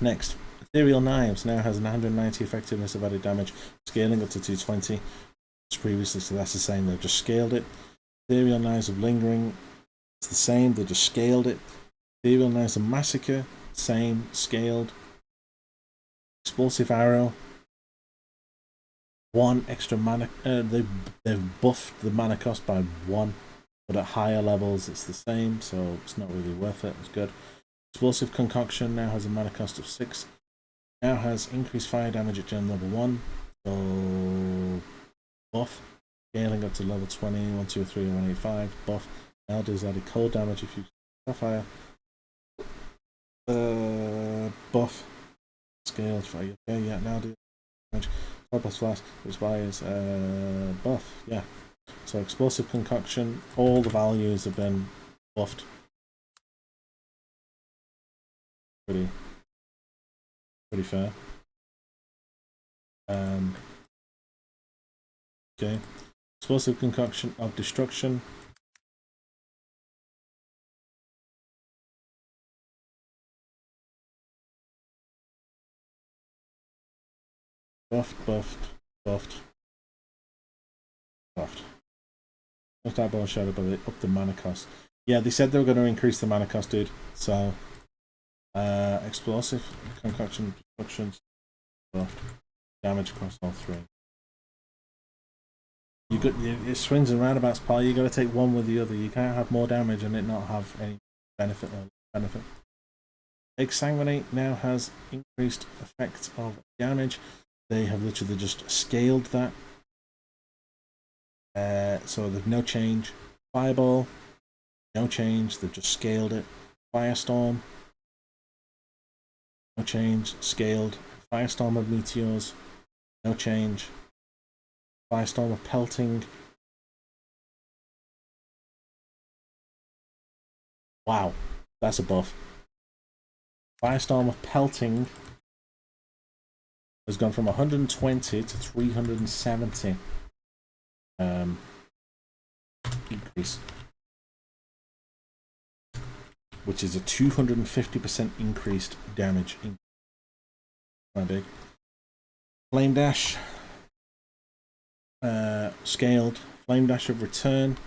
Next, Ethereal Knives now has an 190 effectiveness of added damage, scaling up to 220. As previously, so that's the same. They've just scaled it. Ethereal Knives of Lingering, it's the same. They just scaled it. Ethereal Knives of Massacre, same, scaled. Explosive Arrow, 1 extra mana. They've buffed the mana cost by 1. But at higher levels it's the same, so it's not really worth it. It's good. Explosive Concoction now has a mana cost of 6. Now has increased fire damage at gen level 1. So buff. Scaling up to level 20, 1, 2, 3, 185. Buff. Now does added cold damage if you fire. Buff. Scaled fire. Okay, yeah, now do damage. Plus flash, which fires buff, yeah. So Explosive Concoction, all the values have been buffed. Pretty fair. Okay. Explosive Concoction of Destruction. Buffed. That ball showed up, but they upped the mana cost. Yeah, they said they were going to increase the mana cost, dude. So, Explosive Concoction, Destruction, buffed. Damage across all 3. It swings and roundabouts, pal. You got to take one with the other. You can't have more damage and it not have any benefit. Exsanguinate now has increased effect of damage. They have literally just scaled that. So there's no change. Fireball, no change. They've just scaled it. Firestorm, no change. Scaled. Firestorm of Meteors, no change. Firestorm of Pelting. Wow, that's a buff. Firestorm of Pelting has gone from 120 to 370. Increase, which is a 250% increased damage. Quite big. Flame Dash, scaled. Flame Dash of Return,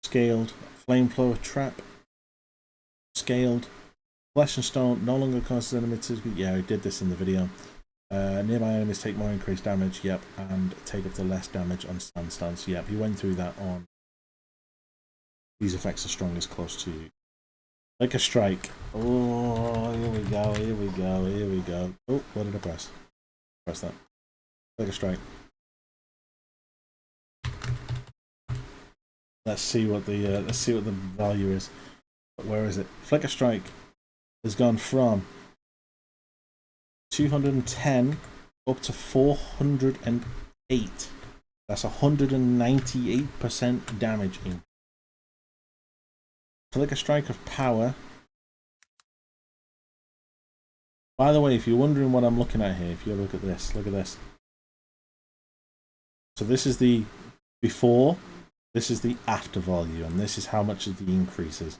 scaled. Flamethrower Trap, scaled. Flesh and Stone no longer causes enemies to be. Yeah, I did this in the video. Nearby enemies take more increased damage, yep, and take up to less damage on standstands. Yep, he went through that on. These effects are strongest close to you. Like a Strike. Oh, here we go. Oh, what did I press? Press that. Like a Strike. Let's see what the value is. But where is it? Flicker Strike has gone from 210 up to 408. That's 198% damage in. Flicker Strike of Power. By the way, if you're wondering what I'm looking at here, if you look at this, look at this. So this is the before This is the after value, and this is how much of the increases.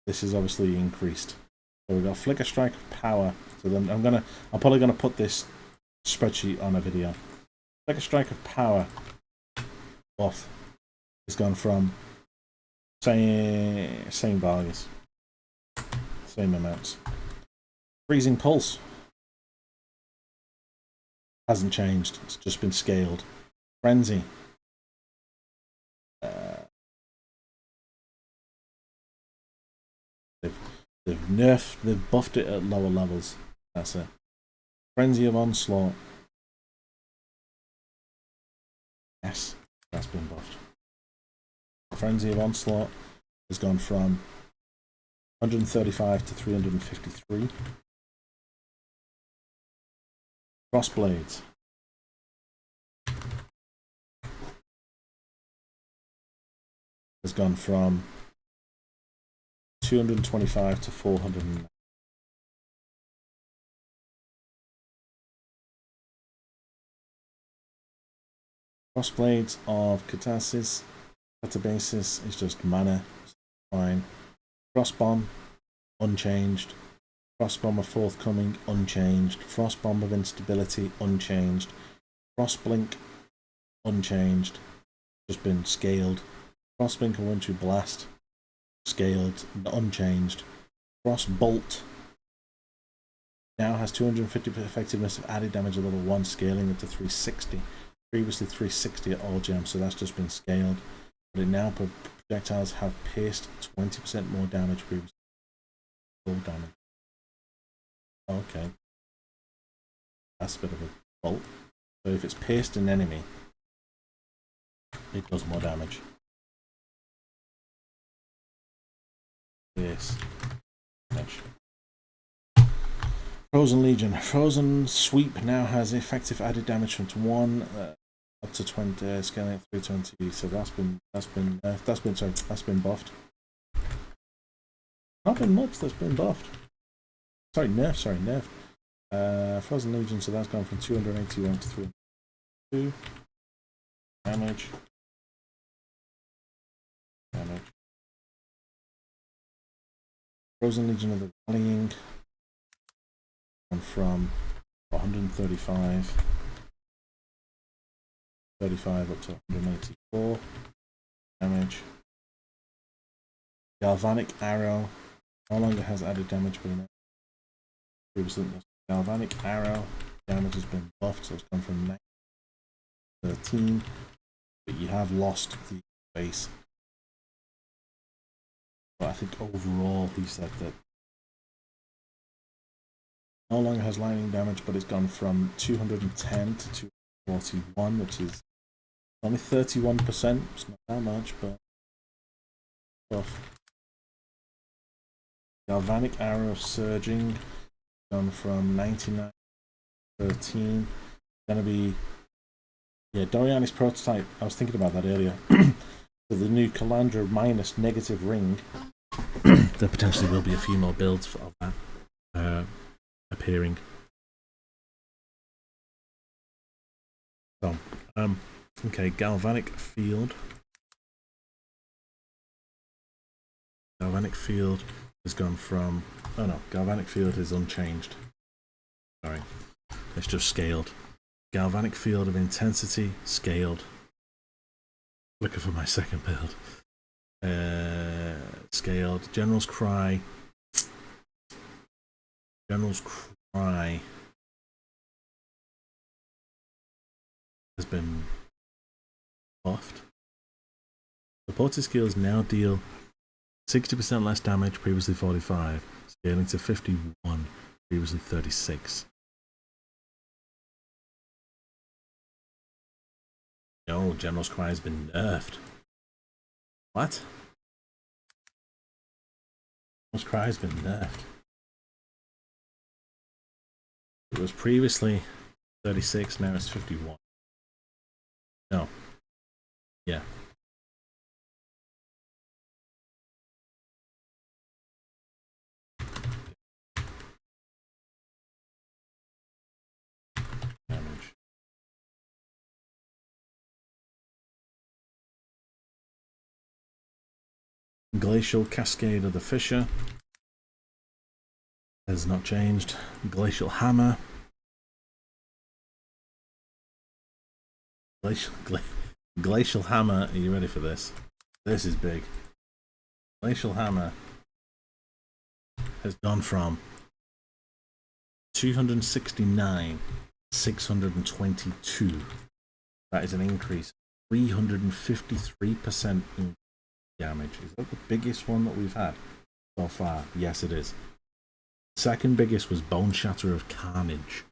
This is obviously increased. So we've got Flicker Strike of Power. So then I'm probably gonna put this spreadsheet on a video. Flicker Strike of Power off. It's gone from same values, same amounts. Freezing Pulse hasn't changed. It's just been scaled. Frenzy. They've buffed it at lower levels. That's it. Frenzy of Onslaught. Yes, that's been buffed. Frenzy of Onslaught has gone from 135 to 353. Crossblades. Has gone from 225 to 400. Crossblades of Katabasis is just mana, fine. Frostbomb, unchanged. Frostbomb of Forthcoming, unchanged. Frostbomb of Instability, unchanged. Frostblink, unchanged. Just been scaled. Frostblink of Wintry Blast, scaled, unchanged. Frostbolt now has 250 effectiveness of added damage at level 1, scaling it to 360. Previously 360 at all gems, so that's just been scaled. But it now projectiles have pierced 20% more damage previously. Full damage. Okay. That's a bit of a bolt. So if it's pierced an enemy, it does more damage. Yes. Damage. Frozen Legion. Frozen Sweep now has effective added damage from 1 up to 20, scaling at 320. So that's been buffed. Not been much that's been buffed. Sorry, nerfed. Frozen Legion, so that's gone from 281 to 302. Damage. Frozen Legion of the Rallying. From 135 up to 184 damage. Galvanic Arrow no longer has added damage, but previously Galvanic Arrow damage has been buffed, so it's gone from 9 to 13, but you have lost the base. But I think overall he said that no longer has lightning damage, but it's gone from 210 to 241, which is only 31%. It's not that much, but tough. Galvanic Arrow Surging, gone from 99 to 13. Gonna be, yeah, Doriani's prototype. I was thinking about that earlier. So the new Calandra minus negative ring. There potentially will be a few more builds of that appearing. So, okay, Galvanic Field. Galvanic Field has gone from, oh no, Galvanic Field is unchanged. Sorry, it's just scaled. Galvanic Field of Intensity, scaled. Looking for my second build. Scaled. General's Cry. General's Cry has been buffed. Supported skills now deal 60% less damage, previously 45, scaling to 51, previously 36. No, General's Cry has been nerfed. What? General's Cry has been nerfed. It was previously 36, now it's 51. No. Yeah. Damage. Glacial Cascade of the Fissure has not changed. Glacial Hammer. Glacial Hammer, are you ready for this? This is big. Glacial Hammer has gone from 269 to 622. That is an increase, 353% in damage. Is that the biggest one that we've had so far? Yes, it is. Second biggest was Bone Shatter of Carnage.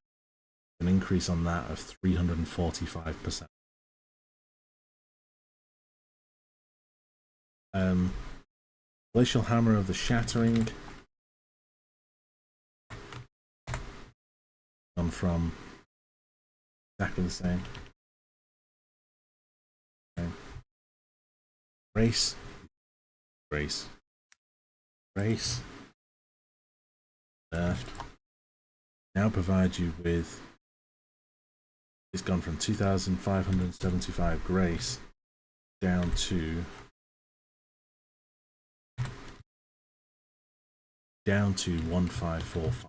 An increase on that of 345%. Glacial Hammer of the Shattering. Gone from exactly the same. Okay. Race. Nerfed. Now provide you with. It's gone from 2,575 grace down to 1545.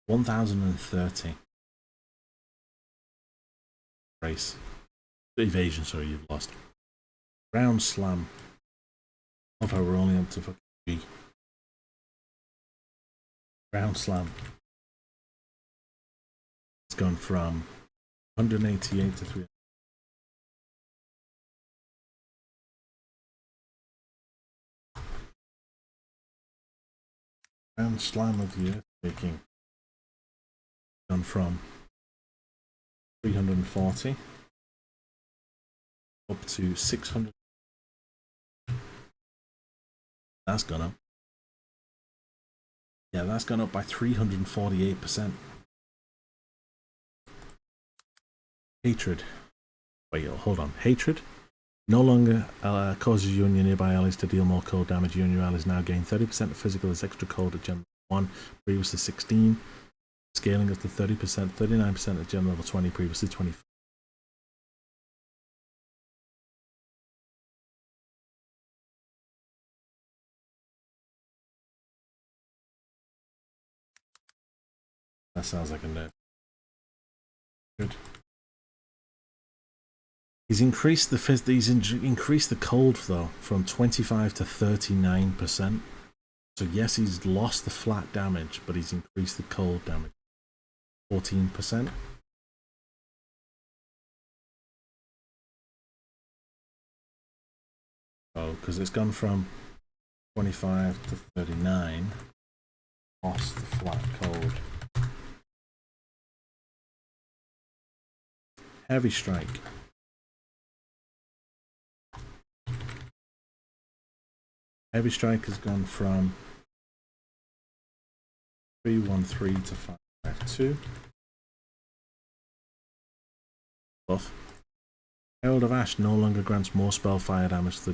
1,030 race evasion. Sorry, you've lost. Round Slam. Love how we're only up to fucking G. Round Slam. It's gone from 188 to 300. Round Slam of the Earthquaking. Gone from 340 up to 600. That's gone up. Yeah, that's gone up by 348%. Hatred. Wait, hold on. Hatred no longer causes you and your nearby allies to deal more cold damage. You and your allies now gain 30% of physical as extra cold at Gem 1, previously 16. Scaling up to 30%, 39% at Gem level 20, previously 25. That sounds like a nerf. Good. He's increased increased the cold though from 25 to 39%. So yes, he's lost the flat damage, but he's increased the cold damage 14%. Oh, because it's gone from 25 to 39. Lost the flat cold. Heavy Strike. Heavy Strike has gone from 313 to 552. Buff. Herald of Ash no longer grants more spell fire damage to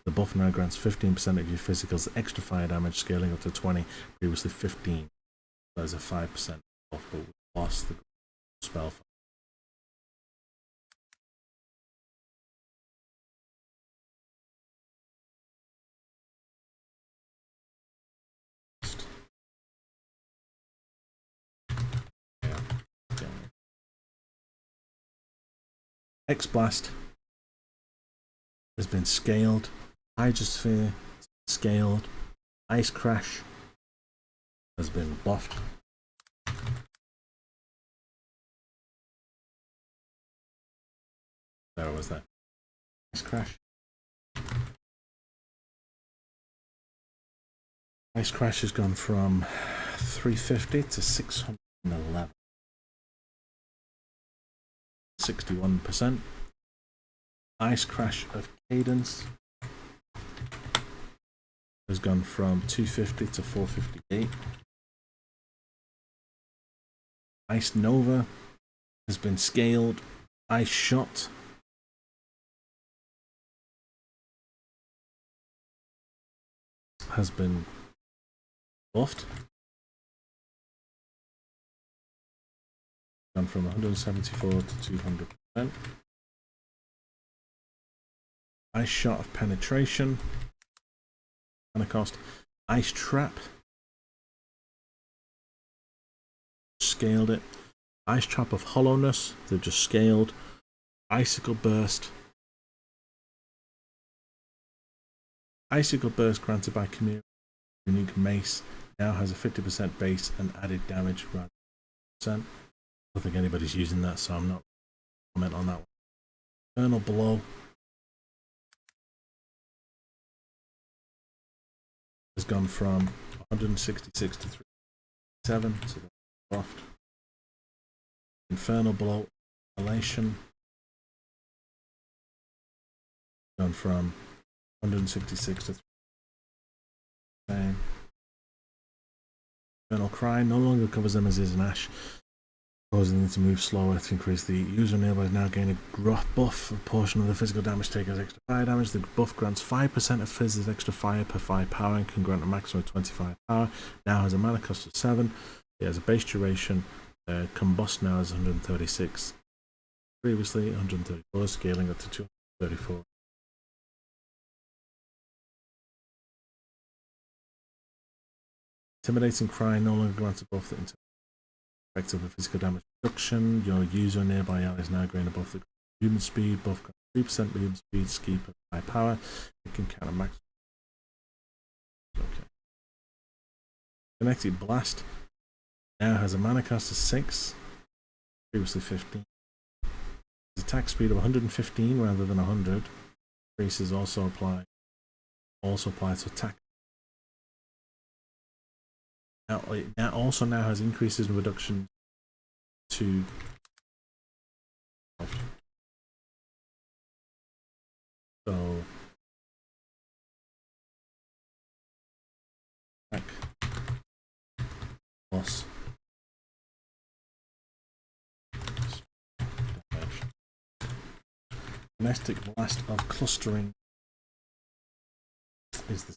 the buff now grants 15% of your physical's extra fire damage, scaling up to 20, previously 15. There's a 5% buff, but we lost the spell fire. X-Blast has been scaled. Hydrosphere scaled. Ice Crash has been buffed. There was that. Ice Crash. Ice Crash has gone from 350 to 611. 61%. Ice Crash of Cadence has gone from 250 to 458. Ice Nova has been scaled. Ice Shot has been buffed. Gone from 174 to 200%. Ice Shot of Penetration. Mana cost. Ice Trap. Scaled it. Ice Trap of Hollowness. They've just scaled. Icicle Burst. Icicle Burst granted by Community. Unique Mace. Now has a 50% base and added damage rather than 1%. I don't think anybody's using that, so I'm not comment on that one. Infernal Blow has gone from 166 to 307, so that's buffed. Infernal Blow Elation gone from 166 to 3. Infernal Cry no longer covers them as is an Ash, causing them to move slower to increase the user nearby now gain a buff. A portion of the physical damage taken as extra fire damage. The buff grants 5% of Fizz as extra fire per 5 power and can grant a maximum of 25 power. Now has a mana cost of 7. It has a base duration. Combust now is 136. Previously 134, scaling up to 234. Intimidating Cry no longer grants a buff that effect of a physical damage reduction. Your user nearby allies now gain a buff that movement speed. Buff 3% movement speed, ski per high power. It can counter max. Okay. Kinetic Blast now has a mana cost of 6. Previously 15. Its attack speed of 115 rather than 100. Increases also apply. Also applies to attack. Now, it also now has increases and reductions to so attack plus damage. Domestic Blast of Clustering is the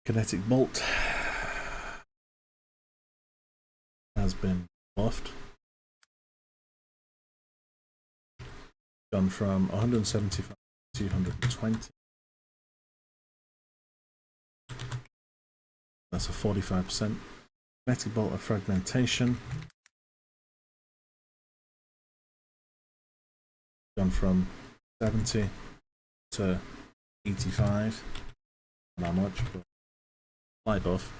Kinetic Bolt has been buffed. Gone from 175 to 220. That's a 45%. Kinetic Bolt of Fragmentation. Gone from 70 to 85. Not much, but slight buff.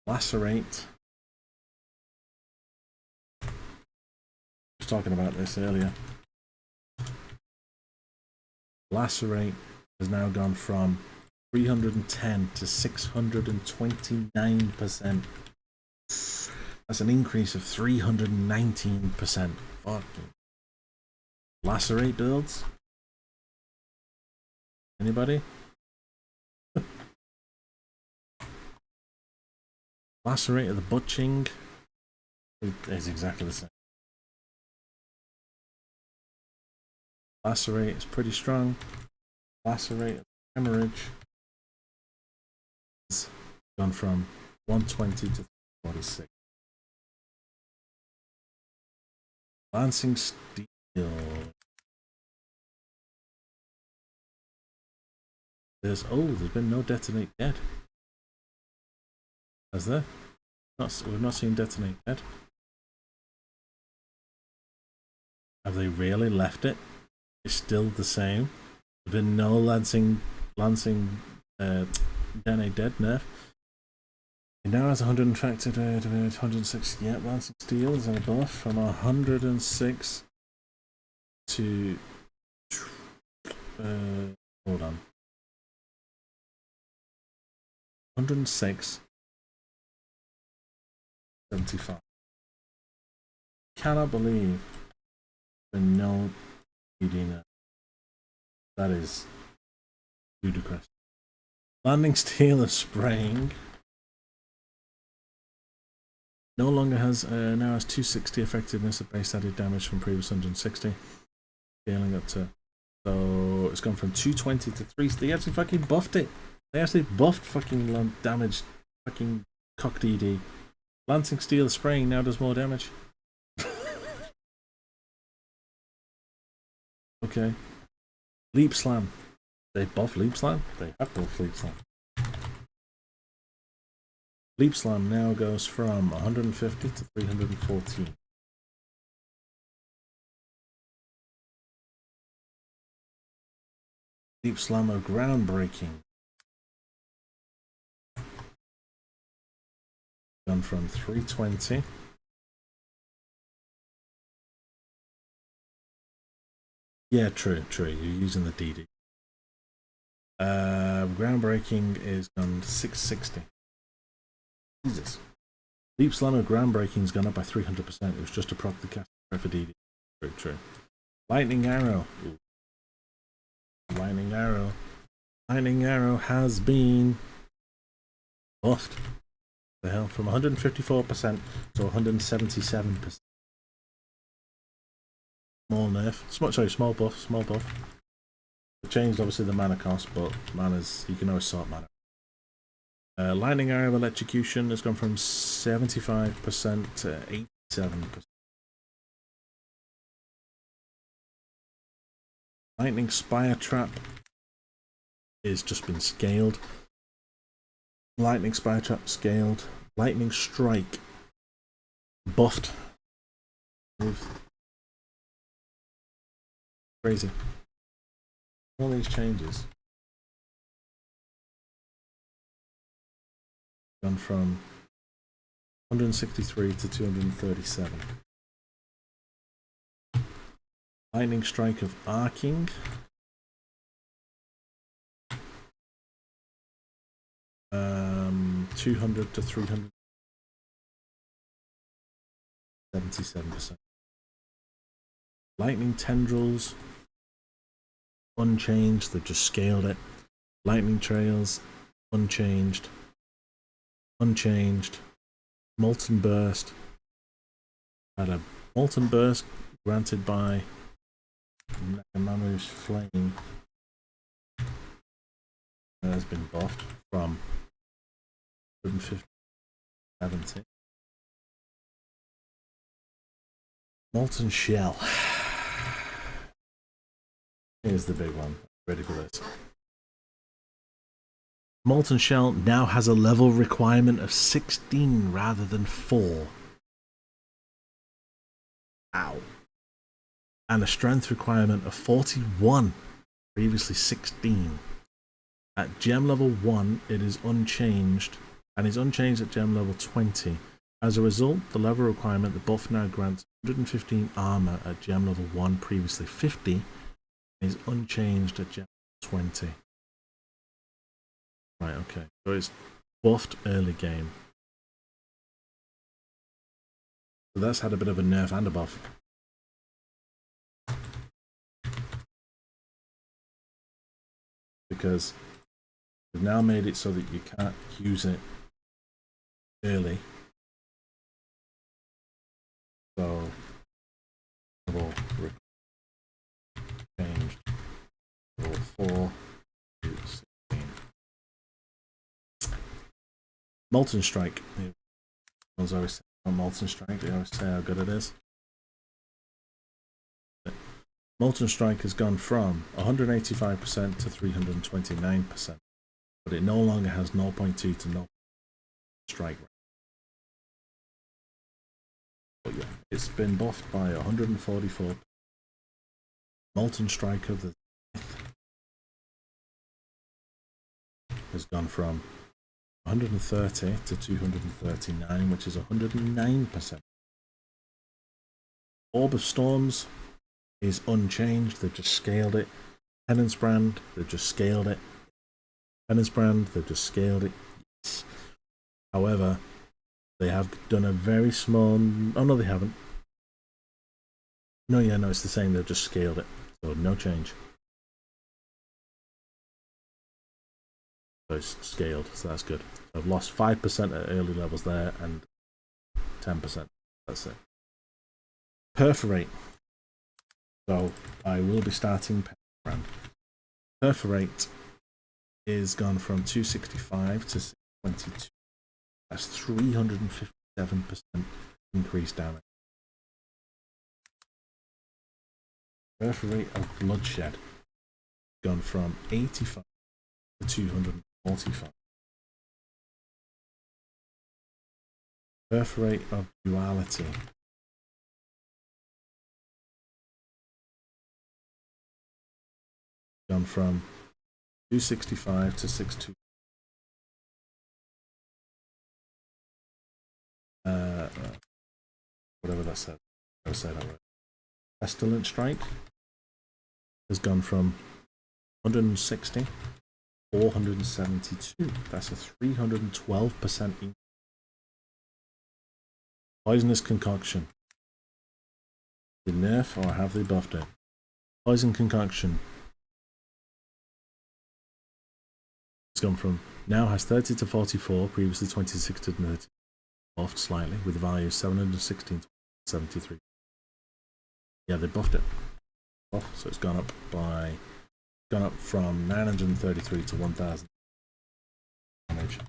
Lacerate. I was talking about this earlier. Lacerate has now gone from 310 to 629%. That's an increase of 319%. Fucking Lacerate builds? Anybody? Lacerate of the Butching is exactly the same. Lacerate is pretty strong. Lacerate of Hemorrhage has gone from 120 to 46. Lancing Steel. There's been no Detonate yet. Has there? We've not seen Detonate yet. Have they really left it? It's still the same. There's been no Lancing Detonate dead nerf. It now has 100 infected, 106. Yep, Lancing Steel is in a buff from 106 to hold on. 106. 75. Cannot believe the no reading. That is ludicrous. Landing Steel of Spraying no longer has now has 260 effectiveness of base added damage from previous 160, scaling up to So it's gone from 220 to 3. They actually fucking buffed it. They actually buffed fucking damage. Fucking cock DD. Lancing Steel spraying now does more damage. Okay. Leap Slam. They buff Leap Slam? They have buffed Leap Slam. Leap Slam now goes from 150 to 314. Leap Slammer Groundbreaking. Gone from 320. Yeah, true. You're using the DD. Groundbreaking is gone 660. Jesus. Leap Slammer Groundbreaking's gone up by 300%. It was just a proc the cast for DD. True. Lightning Arrow. Ooh. Lightning Arrow has been buffed. The hell, from 154% to 177%. Small nerf. Small buff. They changed obviously the mana cost, but mana's, you can always sort mana. Lightning Arrow Electrocution has gone from 75% to 87%. Lightning Spire Trap is just been scaled. Lightning Spire Trap scaled. Lightning Strike buffed. Crazy. All these changes. Gone from 163 to 237. Lightning Strike of Arcing. Um, 200 to 377%. Lightning Tendrils. Unchanged, they've just scaled it. Lightning Trails. Unchanged. Molten Burst. Had a Molten Burst granted by Nakamamu's Flame. Has been buffed from 150 to 70. Molten Shell. Here's the big one. Ready for this. Molten Shell now has a level requirement of 16 rather than 4. Ow. And a strength requirement of 41, previously 16. At gem level 1, it is unchanged, and is unchanged at gem level 20. As a result, the level requirement, the buff now grants 115 armor at gem level 1, previously 50, is unchanged at gem level 20. Right, okay. So it's buffed early game. So that's had a bit of a nerf and a buff. Because they've now made it so that you can't use it early. So level changed level 4 to 16. Molten Strike. Everyone's always saying about Molten Strike, they always say how good it is. Molten Strike has gone from 185% to 329%, but it no longer has 0.2 to 0 strike rate. But yeah, it's been buffed by 144. Molten Strike of the has gone from 130 to 239, which is 109%. Orb of Storms is unchanged, they've just scaled it. Penance Brand, they've just scaled it. Penance Brand, they've just scaled it. Yes. However, they have done a very small... Oh no, they haven't. No, it's the same, they've just scaled it. So no change. So it's scaled, so that's good. So I've lost 5% at early levels there and 10%. That's it. Perforate. So I will be starting grand. Perforate is gone from 265 to 622. That's 357% increase damage. Perforate of bloodshed gone from 85 to 245. Perforate of duality gone from 265 to 62. Whatever that said. I'll say that right. Pestilent Strike has gone from 160 to 472. That's a 312% increase. Poisonous Concoction. Did nerf or have they buffed it? Poison Concoction. It's gone from now has 30 to 44, previously 26 to 30. Buffed slightly with a value of 716 to 73. Yeah, they buffed it. Buff, so it's gone up from 933 to 1000 damage.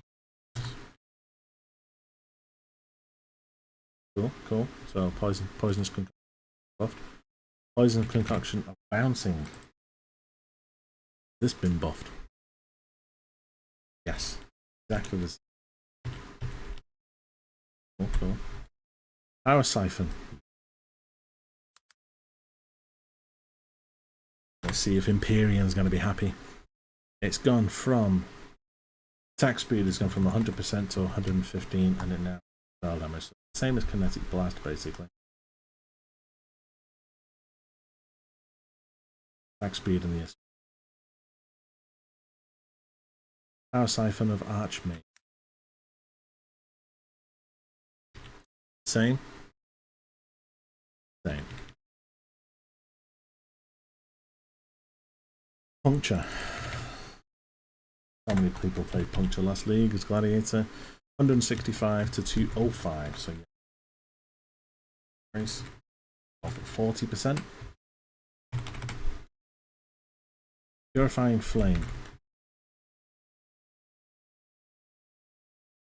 Cool. So poisonous concoction buffed. Poison concoction of bouncing. This been buffed. Yes, exactly this. Cool. Power Siphon. Let's see if Empyrean's going to be happy. It's gone from attack speed has gone from 100% to 115, and it now spell damage. Same as Kinetic Blast, basically. Attack speed and the Power Siphon of Archmage. Same. Puncture. How many people played Puncture last league as Gladiator? 165 to 205. So yeah. Nice. Off at 40%. Purifying Flame.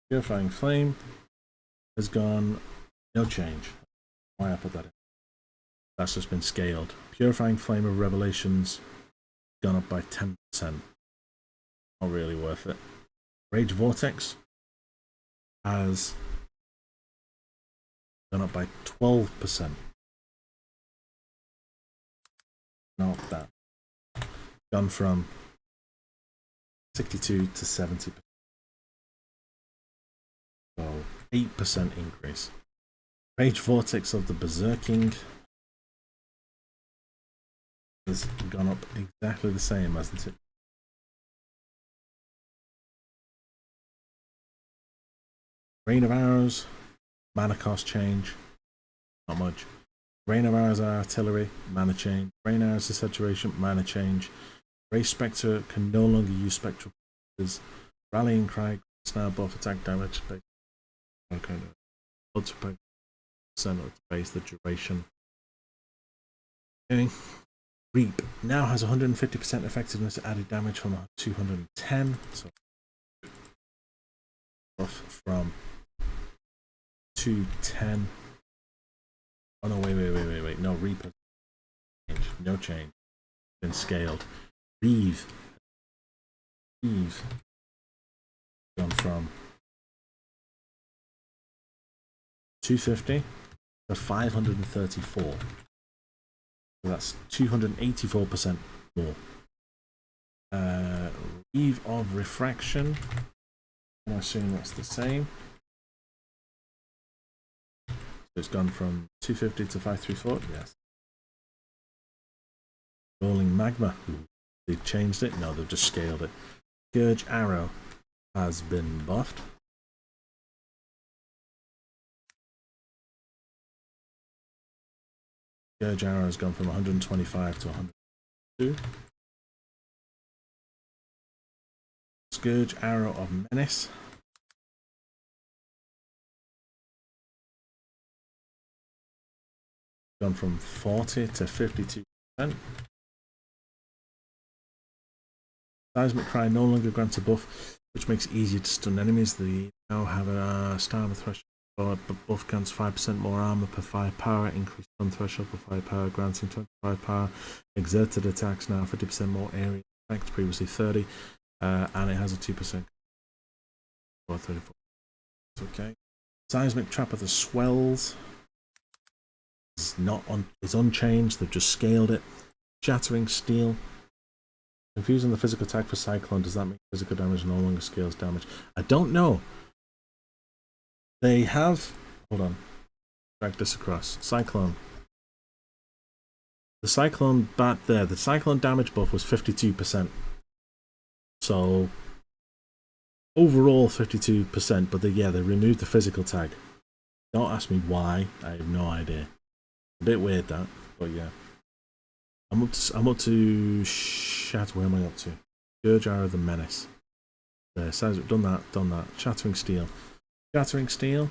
Purifying Flame has gone no change. Why I put that in? That's just been scaled. Purifying Flame of Revelations gone up by 10%. Not really worth it. Rage Vortex has gone up by 12%. Not that. Gone from 62 to 70%. So 8% increase. Rage Vortex of the Berserking has gone up exactly the same, hasn't it? Rain of Arrows, mana cost change, not much. Rain of Arrows are artillery, mana change. Rain Arrows is saturation, mana change. Ray Spectre can no longer use spectral powers. Rallying Cry, now buff attack damage. Okay, lots of percent of base the duration. Okay. Reap now has 150% effectiveness added damage from 210. So off from 210. Oh no, wait. No, Reap has changed. No change. Been scaled. Reeve gone from 250 to 534. So that's 284% more. Reeve of Refraction. I assume that's the same. So it's gone from 250 to 534. Yes. Rolling Magma. They've changed it. No, they've just scaled it. Scourge Arrow has been buffed. Scourge Arrow has gone from 125 to 102. Scourge Arrow of Menace. Gone from 40 to 52%. Seismic Cry no longer grants a buff, which makes it easier to stun enemies. They now have a star threshold. Buff grants 5% more armor per firepower. Increased stun threshold per firepower, granting 25 power. Exerted attacks now 50% more area effect, previously 30. And it has a 2%. Or 34. Okay. Seismic Trap of the Swells is unchanged. They've just scaled it. Shattering Steel. Confusing the physical attack for Cyclone. Does that mean physical damage no longer scales damage? I don't know. They have. Hold on. Drag this across. Cyclone. The Cyclone bat there. The Cyclone damage buff was 52%. So overall 52%, but they removed the physical tag. Don't ask me why. I have no idea. A bit weird that, but yeah. I'm up to Shatter. Where am I up to? Scourge Arrow of the Menace. There, says done that. Shattering Steel. Shattering Steel.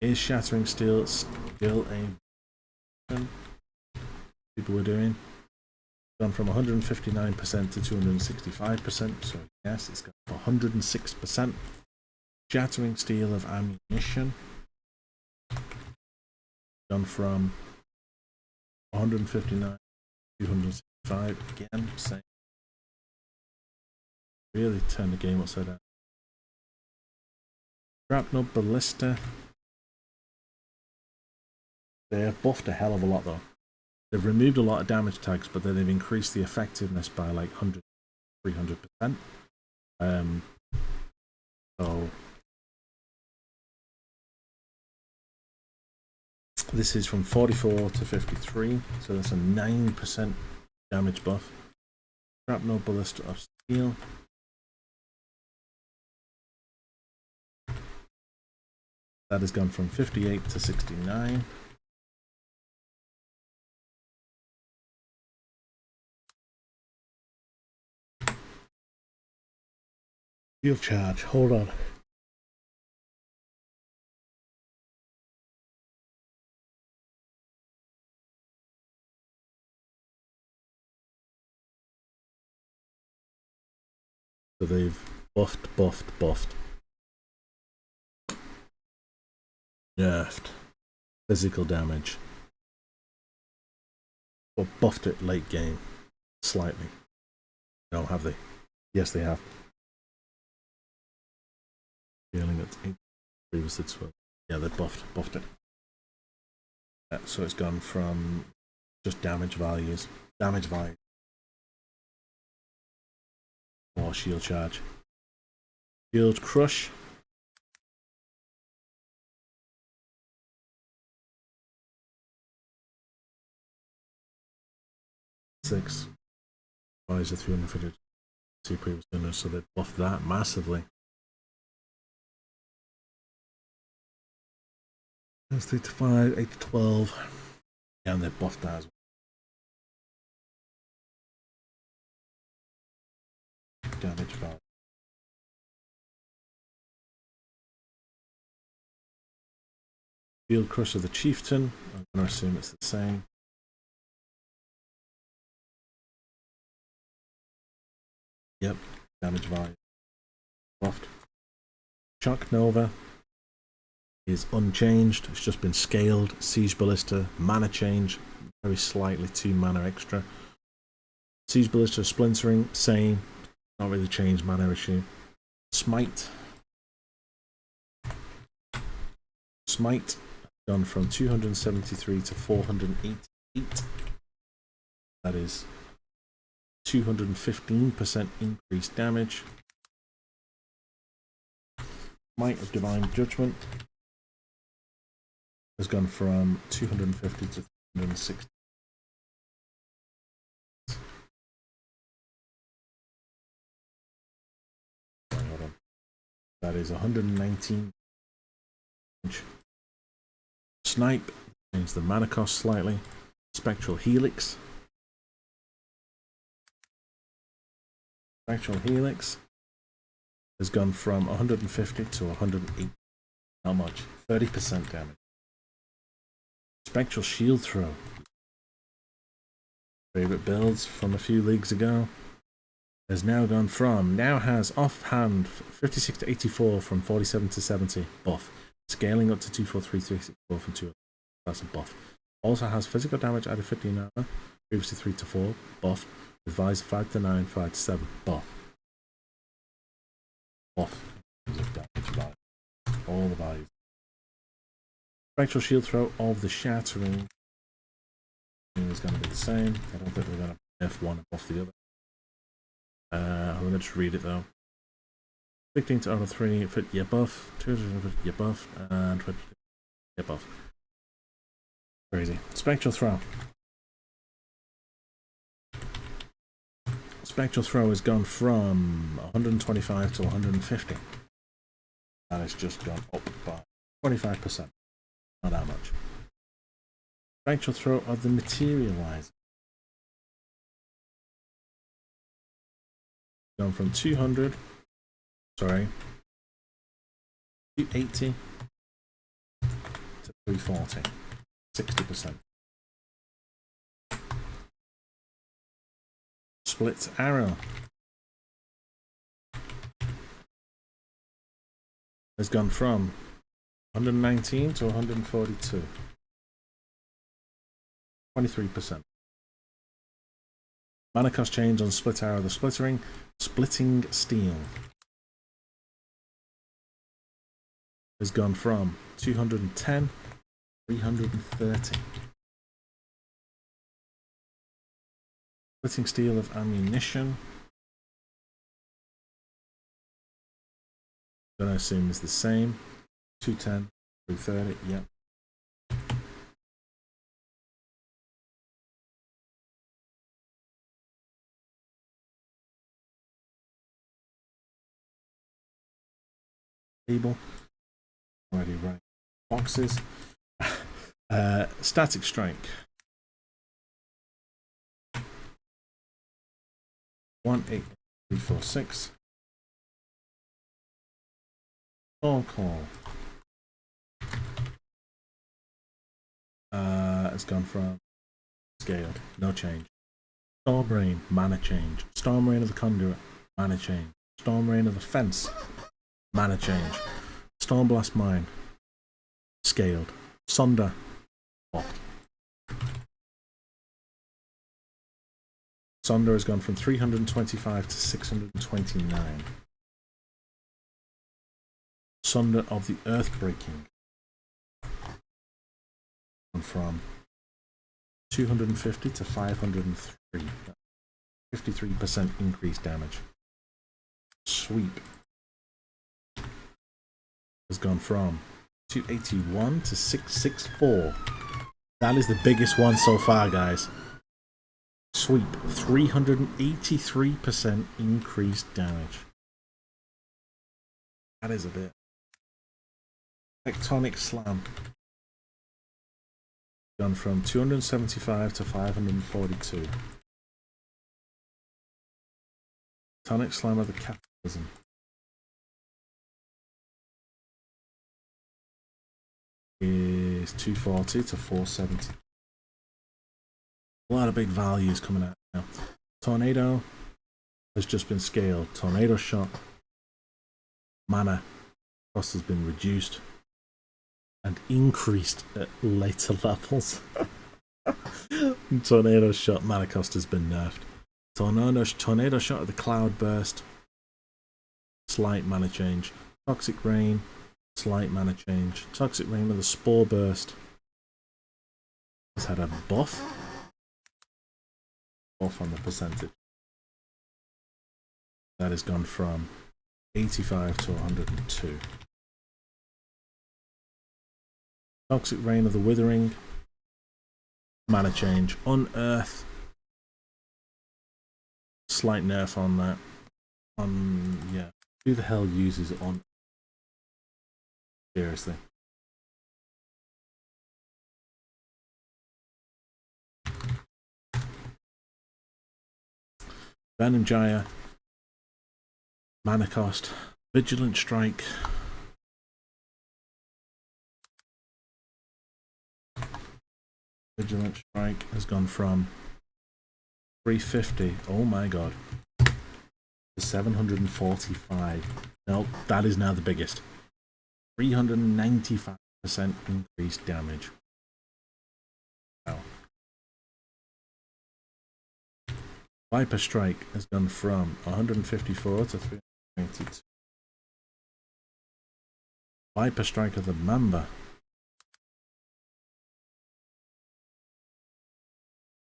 Is Shattering Steel still a people were doing? Gone from 159% to 265%. So yes, it's gone for 106%. Shattering Steel of Ammunition. Gone from 159 to 265 again. Same. Really turn the game upside down. Shrapnel Ballista. They have buffed a hell of a lot though. They've removed a lot of damage tags, but then they've increased the effectiveness by like 300%. So this is from 44 to 53, so that's a 9% damage buff. Shrapnel Ballista of Steel. That has gone from 58 to 69. Shield charge, hold on. So they've buffed. Nerfed. Physical damage. Or buffed it late game. Slightly. No, have they? Yes, they have. Feeling at 8, previously 12. Yeah, they buffed it. Yeah, so it's gone from just damage values. Or shield charge. Shield crush. Six. Why is it 352 previous winners? So they buffed that massively. That's 3 to 5, 8 to 12. Yeah, and they buffed that as well. Damage value. Field Crush of the Chieftain. I'm going to assume it's the same. Yep, damage value. Buffed. Shock Nova is unchanged. It's just been scaled. Siege Ballista, mana change, very slightly 2 mana extra. Siege Ballista Splintering, same. Not really changed, mana issue. Smite. Smite gone from 273 to 488. That is 215% increased damage. Smite of Divine Judgment has gone from 250 to 360. Hold on. That is 119. Snipe, change the mana cost slightly. Spectral Helix. Spectral Helix has gone from 150 to 108. How much? 30% damage. Spectral Shield Throw. Favorite builds from a few leagues ago. has now gone from, now has offhand 56 to 84 from 47 to 70, buff. Scaling up to 243, 364 from 2. That's a buff. Also has physical damage added 15 armor, previously 3 to 4, buff. Revised 5 to 9, 5 to 7, buff. Buff. All the values. Spectral shield throw of the shattering is going to be the same. I don't think we're going to nerf one above the other. Let me just read it though. 15 to auto 3, fit your buff, 200 fit your buff, and 20 your buff. Crazy. Spectral throw. Spectral throw has gone from 125 to 150. That has just gone up by 25%. Not that much. Spectral throw of the materializer. Gone from 280 to 340. 60%. Split arrow has gone from 119 to 142. 23%. Mana cost change on split arrow. The splitting steel has gone from 210 to 330. Splitting steel of ammunition, I'm gonna assume is the same. 210, 330, yep. Table. Already running boxes. Static strike. 18346. Storm call. It's gone from scaled, no change. Storm rain, mana change. Storm rain of the conduit, mana change. Storm rain of the fence, mana change. Storm blast mine, scaled. Sonder, off. Sonder has gone from 325 to 629. Sonder of the Earthbreaking gone from 250 to 503. 53% increased damage. Sweep has gone from 281 to 664. That is the biggest one so far, guys. Sweep, 383% increased damage. That is a bit. Tectonic Slam. Gone from 275 to 542. Tectonic Slam of the Capitalism. Is 240 to 470. A lot of big values coming out now. Tornado has just been scaled. Tornado shot. Mana cost has been reduced and increased at later levels. Tornado shot mana cost has been nerfed. Tornado shot of the cloud burst. Slight mana change. Toxic rain. Slight mana change. Toxic rain of the spore burst has had a buff. Off on the percentage. That has gone from 85 to 102. Toxic Rain of the Withering. Mana change. Unearth. Slight nerf on that. Yeah. Who the hell uses it on? Seriously. Venom Jaya, mana cost, Vigilant Strike, Vigilant Strike has gone from 350, oh my god, to 745. No, that is now the biggest. 395% increased damage. Wow. Viper Strike has gone from 154 to 382. Viper Strike of the Mamba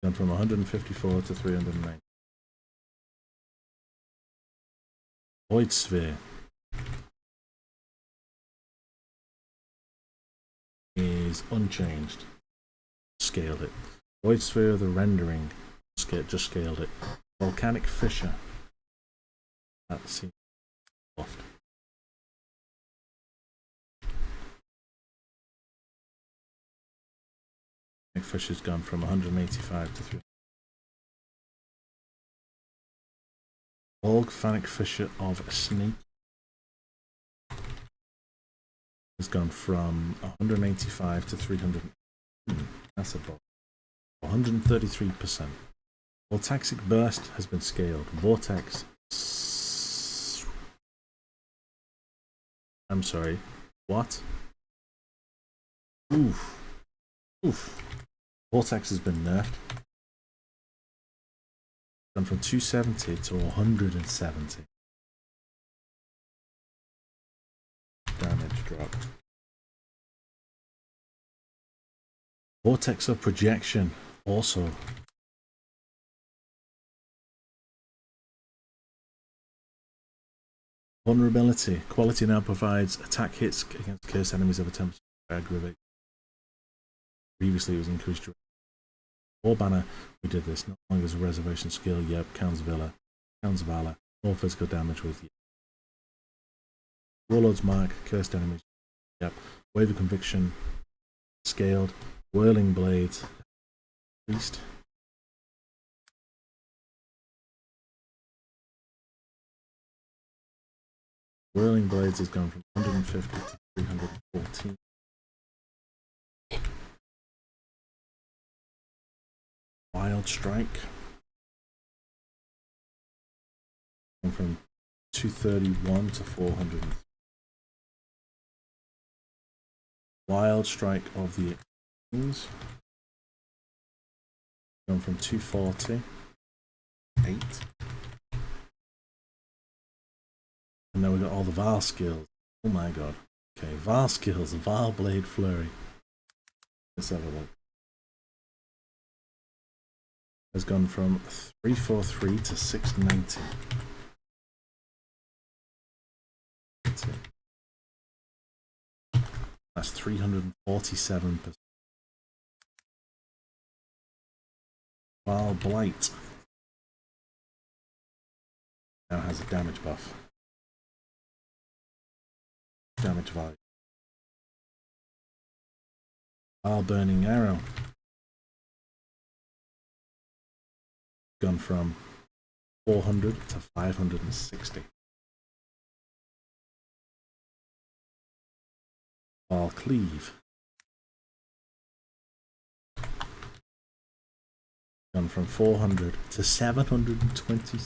gone from 154 to 390. Void Sphere is unchanged. Scaled it. Void Sphere of the Rendering just scaled it. Volcanic Fissure. That seems soft. Volcanic Fissure's gone from 185 to 300. Volcanic Fissure of a Snake has gone from 185 to 300. That's a bot. 133%. Voltaxic Burst has been scaled. Vortex. I'm sorry. What? Oof. Oof. Vortex has been nerfed. Gone from 270 to 170. Damage drop. Vortex of Projection also. Vulnerability. Quality now provides attack hits against cursed enemies of a 10% aggravate. Previously it was increased. War Banner, we did this. Not long as a reservation skill, yep. Count's Valor. More physical damage with yep. Warlord's Mark, cursed enemies, yep. Wave of Conviction, scaled. Whirling Blades, increased. Whirling Blades has gone from 150 to 314. Wild Strike gone from 231 to 400. Wild Strike of the Kings gone from 240 8. And then we got all the Vaal skills. Oh my god. Okay, Vaal skills, Vaal Blade Flurry. Let's have a look. Has gone from 343 to 690. That's 347%. Vaal Blight now has a damage buff. Damage value. Vaal Burning Arrow gone from 400 to 560. Vaal Cleave gone from 400 to 720.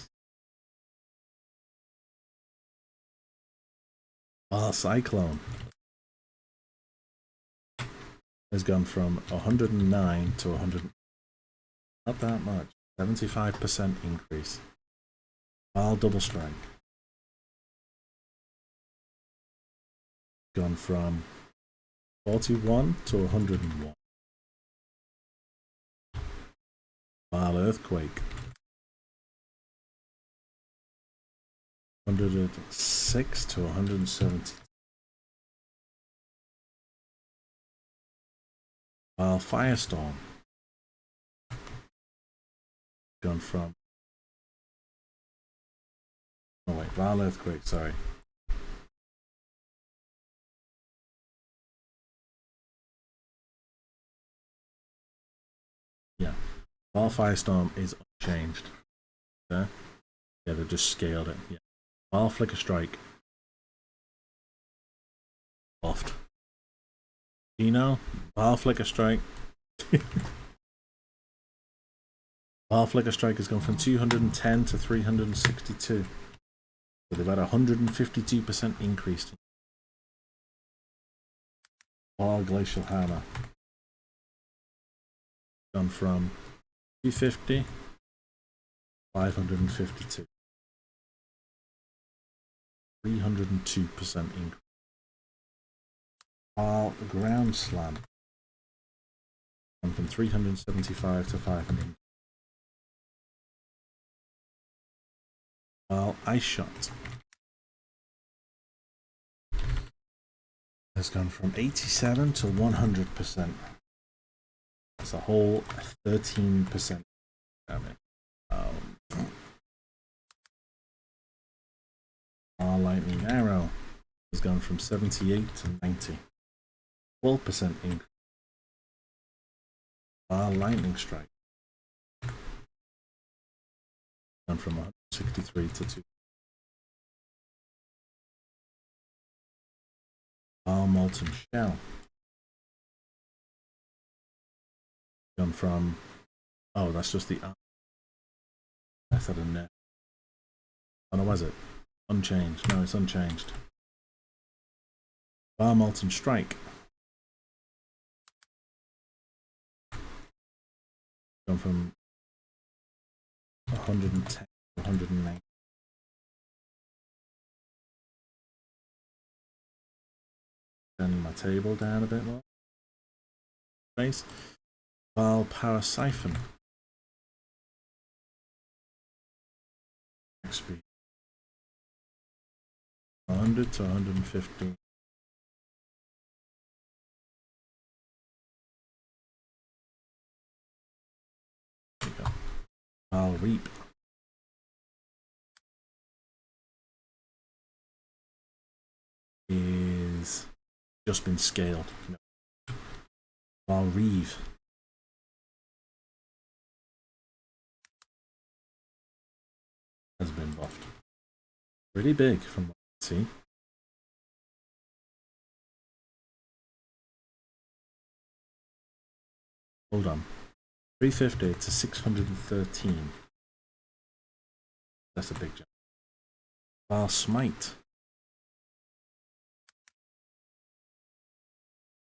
Vaal Cyclone has gone from 109 to 100. Not that much. 75% increase. Vaal Double Strike gone from 41 to 101. Vaal Earthquake 106 to 170. Vaal Firestorm gone from Vaal Earthquake, sorry. Yeah. Vaal Firestorm is unchanged. Yeah, they just scaled it. Yeah. Vaal Flicker Strike. Oft. Vaal Flicker Strike. Vaal Flicker Strike has gone from 210 to 362. So they've had a 152% increase. Vaal Glacial Hammer. Gone from 250, 552. 302% increase. Vaal Ground Slam. Gone from 375 to 500. Vaal Ice Shot has gone from 87 to 100%. That's a whole 13% damage. Our Lightning Arrow has gone from 78 to 90. 12% increase. Our Lightning Strike gone from 163 to 2. Our Molten Shell gone from, oh, that's just the method and net. Oh no, was it? Unchanged. No, it's unchanged. Vaal Molten Strike gone from 110 to 109. Turning my table down a bit more. Space. Vaal Power Siphon. Speed. 100 to 150. There you go. Vaal Reap. Is just been scaled. No. Vaal Reave has been buffed. Pretty big from what I can see. Hold on. 350 to 613. That's a big jump. Vaal Smite.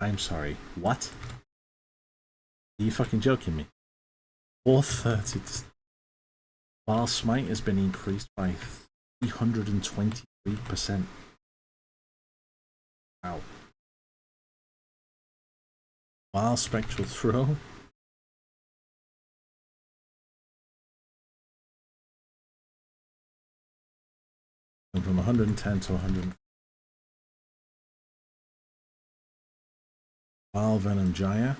I'm sorry, what? Are you fucking joking me? 430 to... Vaal Smite has been increased by 323%. Wow. Vaal Spectral Throw. And from 110 to 100. Vaal Venom Jaya.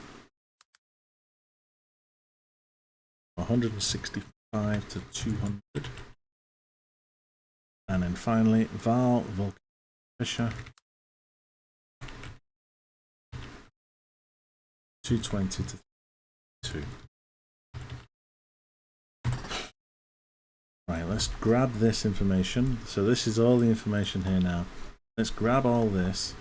165 to 200. And then finally, Vaal Volcanic Fisher. 220 to 2. Right, let's grab this information. So this is all the information here now. Let's grab all this.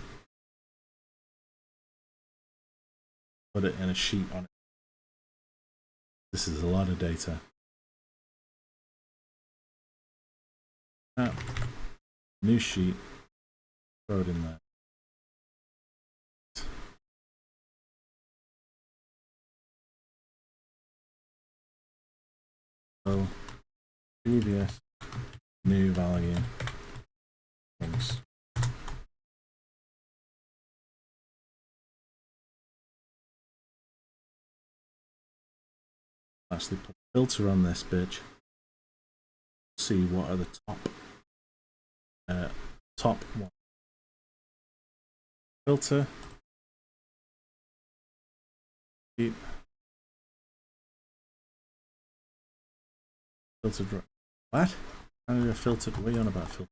Put it in a sheet on it. This is a lot of data. New sheet. Throw it in there. So, previous new value things. Actually put a filter on this bitch. See what are the top one. Filter. Keep. Filter drop. What? How do I filter? What are you on about filter?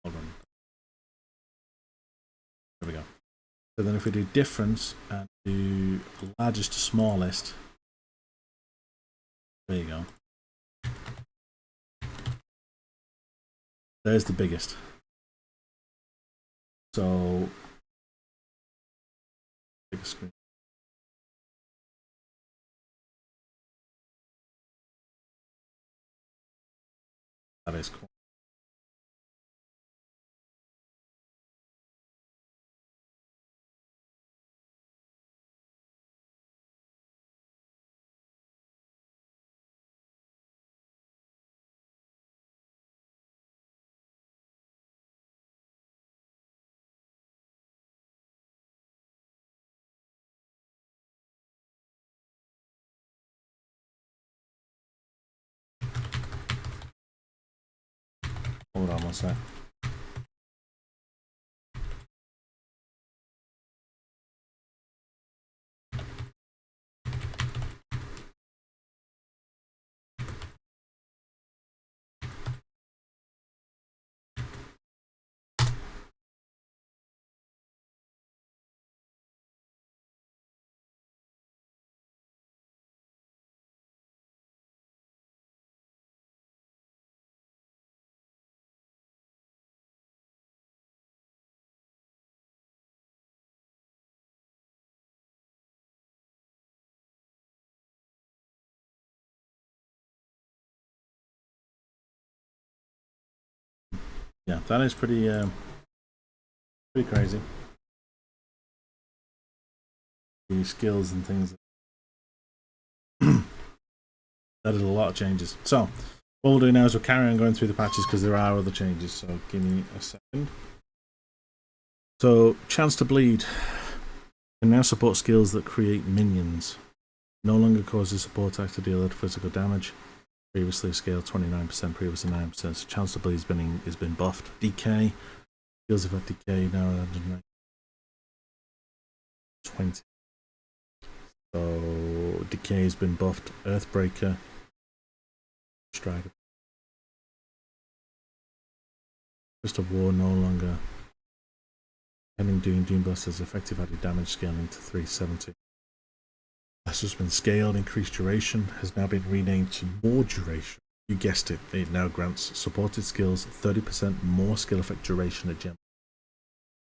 Hold on. There we go. So then if we do difference and do largest to smallest, there you go. There's the biggest. So, bigger screen. That is cool. Hold on one sec. Yeah, that is pretty crazy. The skills and things. That is a lot of changes. So what we'll do now is we'll carry on going through the patches because there are other changes. So give me a second. So Chance to Bleed can now support skills that create minions. No longer causes support attack to deal physical damage. Previously scaled 29%, previously 9%. So Chance to Bleed has been buffed. Decay. Skills affect decay now 120. So Decay has been buffed. Earthbreaker. Strider. Fist of War no longer. Pending Doom Blast has effective added damage scaling to 370. This has been scaled. Increased duration has now been renamed to more duration. You guessed it. It now grants supported skills 30% more skill effect duration at gem.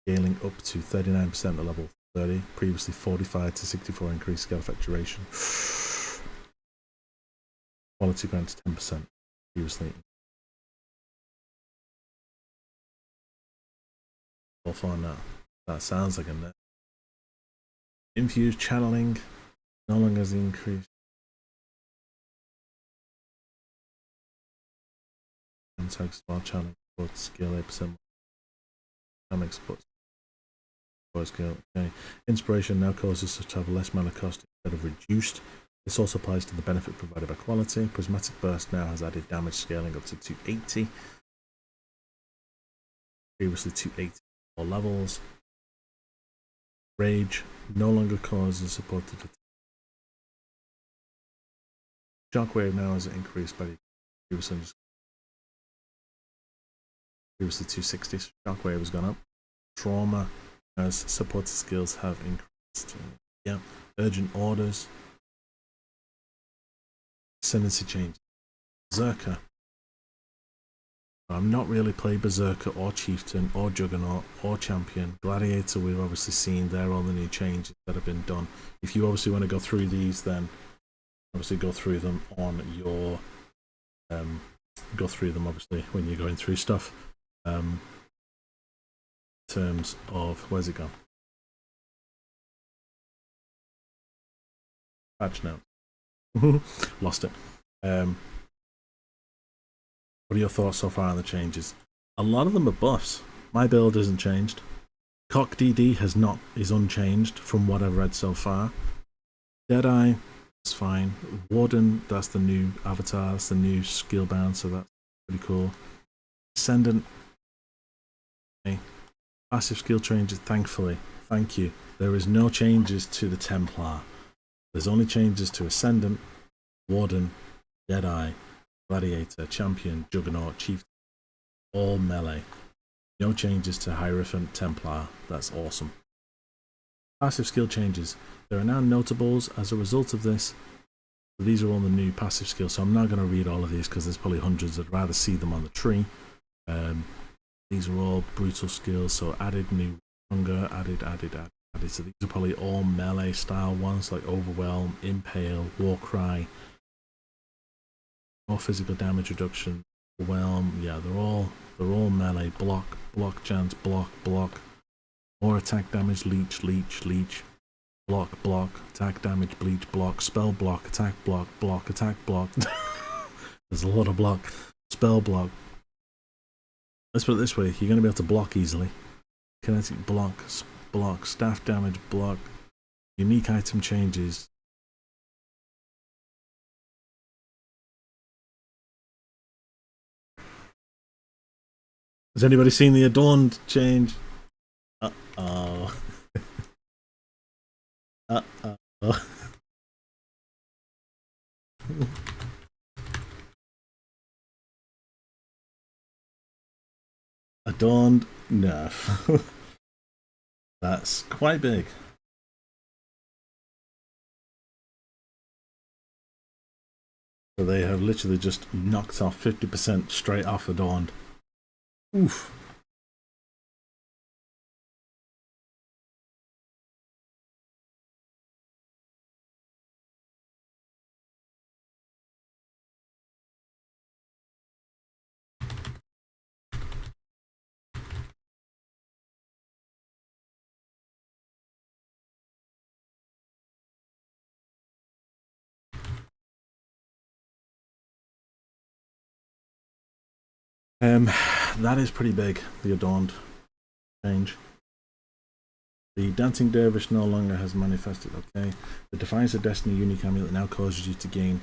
Scaling up to 39% at level 30. Previously 45 to 64 increased skill effect duration. Quality grants 10%. Previously. All far now. That sounds like a net. Infused channeling no longer has increased. Text while channeling support skill 8%. Dynamic support skill. Okay. Inspiration now causes us to have less mana cost instead of reduced. This also applies to the benefit provided by quality. Prismatic Burst now has added damage scaling up to 280. Previously 280 all levels. Rage no longer causes supported attack. Shockwave now has increased by previously 260. Shockwave has gone up. Trauma as supported skills have increased. Yeah. Urgent Orders. Ascendancy change. Berserker. I'm not really played Berserker or Chieftain or Juggernaut or Champion. Gladiator we've obviously seen. They're all the new changes that have been done. If you obviously want to go through these, then obviously go through them on your go through them obviously when you're going through stuff. In terms of where's it gone? Patch notes. Lost it. What are your thoughts so far on the changes? A lot of them are buffs. My build isn't changed. Cock DD is unchanged from what I've read so far. Deadeye is fine. Warden, that's the new avatar, that's the new skill bound, so that's pretty cool. Ascendant. Okay. Passive skill changes, thankfully. Thank you. There is no changes to the Templar. There's only changes to Ascendant, Warden, Deadeye, Gladiator, Champion, Juggernaut, Chief, all melee. No changes to Hierophant, Templar. That's awesome. Passive skill changes. There are now notables as a result of this. So these are all the new passive skills. So I'm not going to read all of these because there's probably hundreds. I'd rather see them on the tree. These are all brutal skills. So added new hunger, added. So these are probably all melee style ones like Overwhelm, Impale, Warcry. More physical damage reduction, Whelm, yeah, they're all melee. Block, chance, block. More attack damage, leech. Block, attack damage, bleach, block, spell block, attack block. There's a lot of block. Spell block. Let's put it this way, you're going to be able to block easily. Kinetic block, staff damage, block, unique item changes. Has anybody seen the Adorned change? Uh-oh. Uh-oh. Adorned nerf. That's quite big. So they have literally just knocked off 50% straight off Adorned. Oof. That is pretty big, the Adorned change. The Dancing Dervish no longer has manifested, okay. The Defiance of Destiny unique amulet now causes you to gain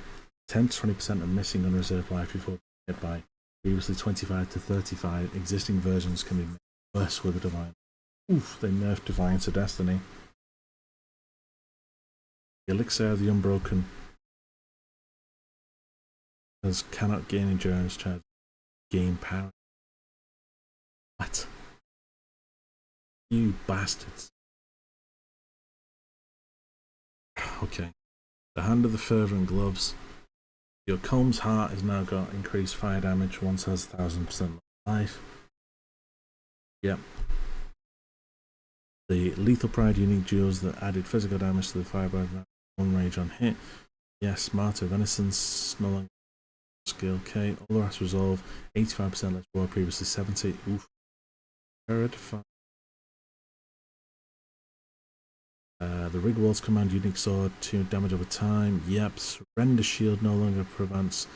10 to 20% of missing unreserved life before being hit by previously 25 to 35. Existing versions can be made worse with the Divine. Oof, they nerfed Defiance of Destiny. The Elixir of the Unbroken cannot gain endurance charge, gain power. What? You bastards. Okay. The Hand of the Fervent Gloves. Your Comb's Heart has now got increased fire damage, once has 1000% life. Yep. The Lethal Pride unique jewels that added physical damage to the firebird, one rage on hit. Yes, Martyr of Innocence, no longer skill. Okay, all the rest resolve. 85% less war, previously 70. Oof. The Rigwald's command unique sword, 2 damage over time. Yep. Surrender shield no longer grants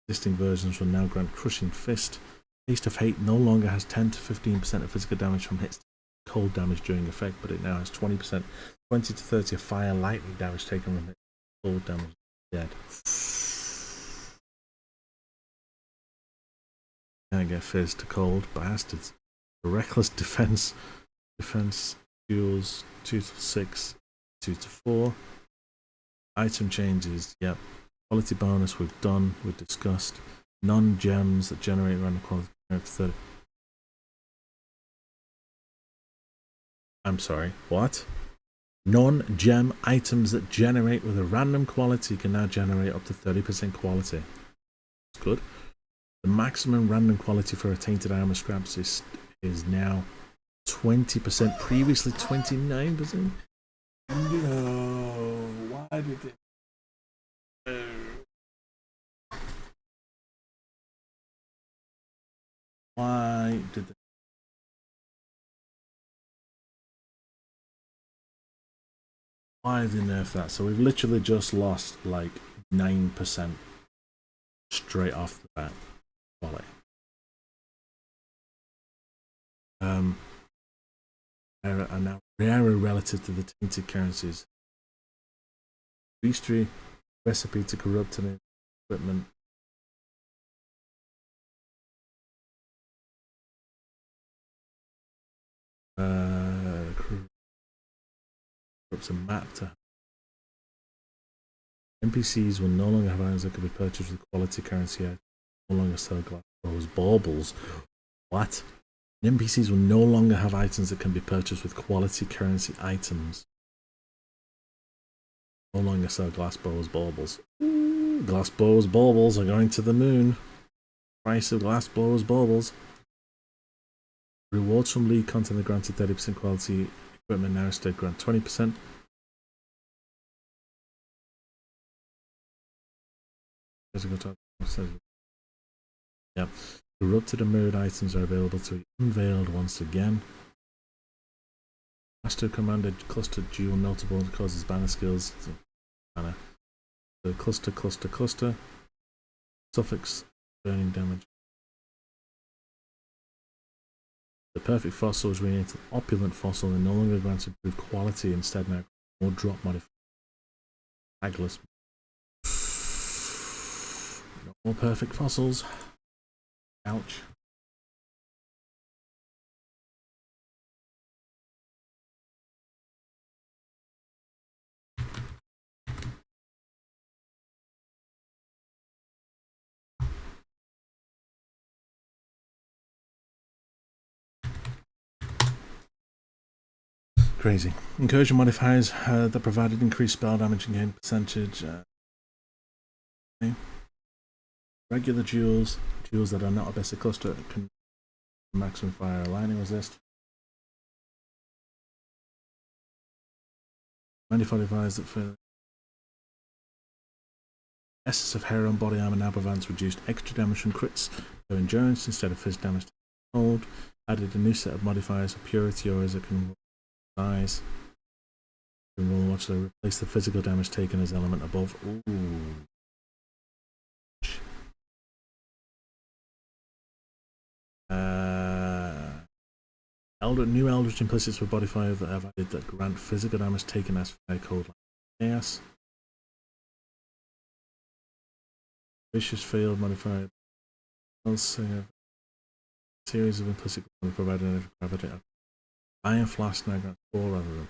existing versions will now grant crushing fist. Taste of Hate no longer has 10 to 15% of physical damage from hits, cold damage during effect, but it now has 20%, 20 to 30 of fire lightning damage taken from hits, cold damage. Dead. Can't get fizz to cold, bastards. The Reckless Defense duels 2 to 6, 2 to 4. Item changes, yep. Quality bonus we've done, we've discussed. Non-gems that generate random quality 30. I'm sorry, what? Non-gem items that generate with a random quality can now generate up to 30% quality. That's good. The maximum random quality for a tainted armor scraps is now 20%, previously 29%. No, why did it? Why did they? Why did they nerf that? So we've literally just lost like 9% straight off the bat. Quality. Are now rarer relative to the tainted currencies. Beastry, recipe to corrupt and equipment. Corrupts a map to. NPCs will no longer have items that can be purchased with quality currency. No longer sell glass bows, baubles. What? NPCs will no longer have items that can be purchased with quality currency items. No longer sell glass bows, baubles. Glass bows, baubles are going to the moon. Price of glass bows, baubles. Rewards from league content that granted 30% quality equipment now instead grant 20%. Yep. Corrupted and mirrored items are available to be unveiled once again. Master commanded cluster dual notable causes banner skills. Banner. So cluster. Suffix burning damage. The perfect fossil is renamed to opulent fossil and no longer grants improved quality, instead now more drop modifier. Tagless. No more perfect fossils. Ouch. Crazy. Incursion modifiers that provided increased spell damage and gain percentage. Okay. Regular duels that are not a basic cluster can maximum fire aligning resist. 95 that for Essence of Heron body armor now prevents reduced extra damage from crits, so endurance instead of fizz damage. Hold. Added a new set of modifiers for purity or as it can size. Roll watch, so replace the physical damage taken as element above. Ooh. New Eldritch implicits for body fire that have added that grant physical damage taken as fire cold like chaos. Vicious field modifier. Also have a series of implicit provided gravity. Iron Flask now grants 4 rather than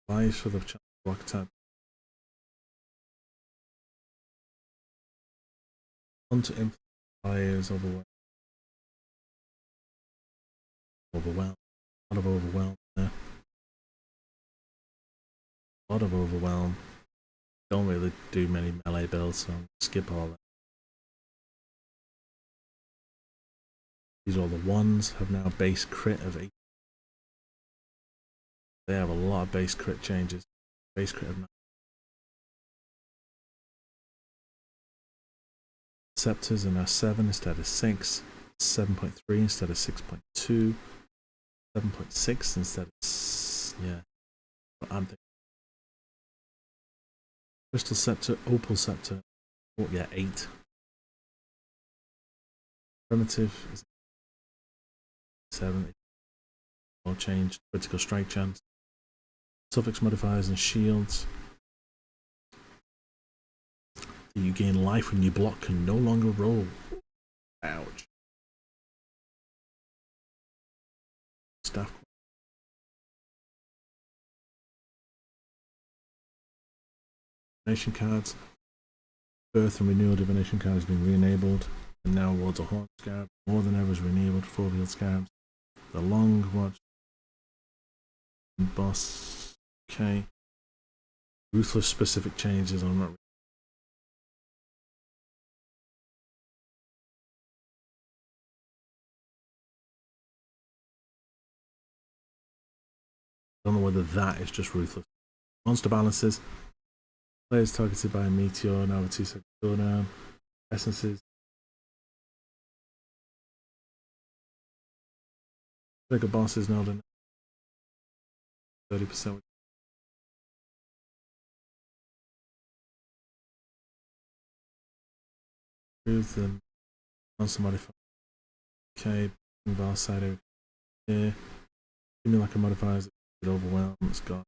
5. Lives for the block attack. Hunter inflict fires overwhelm. Overwhelm. A lot of overwhelm there. A lot of overwhelm. Don't really do many melee builds, so I'll skip all that. These are all the ones, have now base crit of 8. They have a lot of base crit changes. Base crit of 9. Scepters are now 7 instead of 6. 7.3 instead of 6.2. 7.6 instead of, yeah. I'm thinking. Crystal Scepter, Opal Scepter. Oh, yeah, 8. Primitive is 7. All changed. Critical strike chance. Suffix modifiers and shields. You gain life when you block can no longer roll. Ouch. Staff. Divination cards. Birth and renewal divination card has been re-enabled, and now awards a horn scarab. More than ever is re-enabled. 4-wheel scarabs. The long watch. Boss. Okay. Ruthless specific changes. I'm not. I don't know whether that is just ruthless. Monster balances. Players targeted by a meteor now with 2 seconds cooldown. Essences. Trigger bosses now done 30%. Truth and monster modifier. Okay, involve side over here. Give me like a modifier is overwhelm. It's got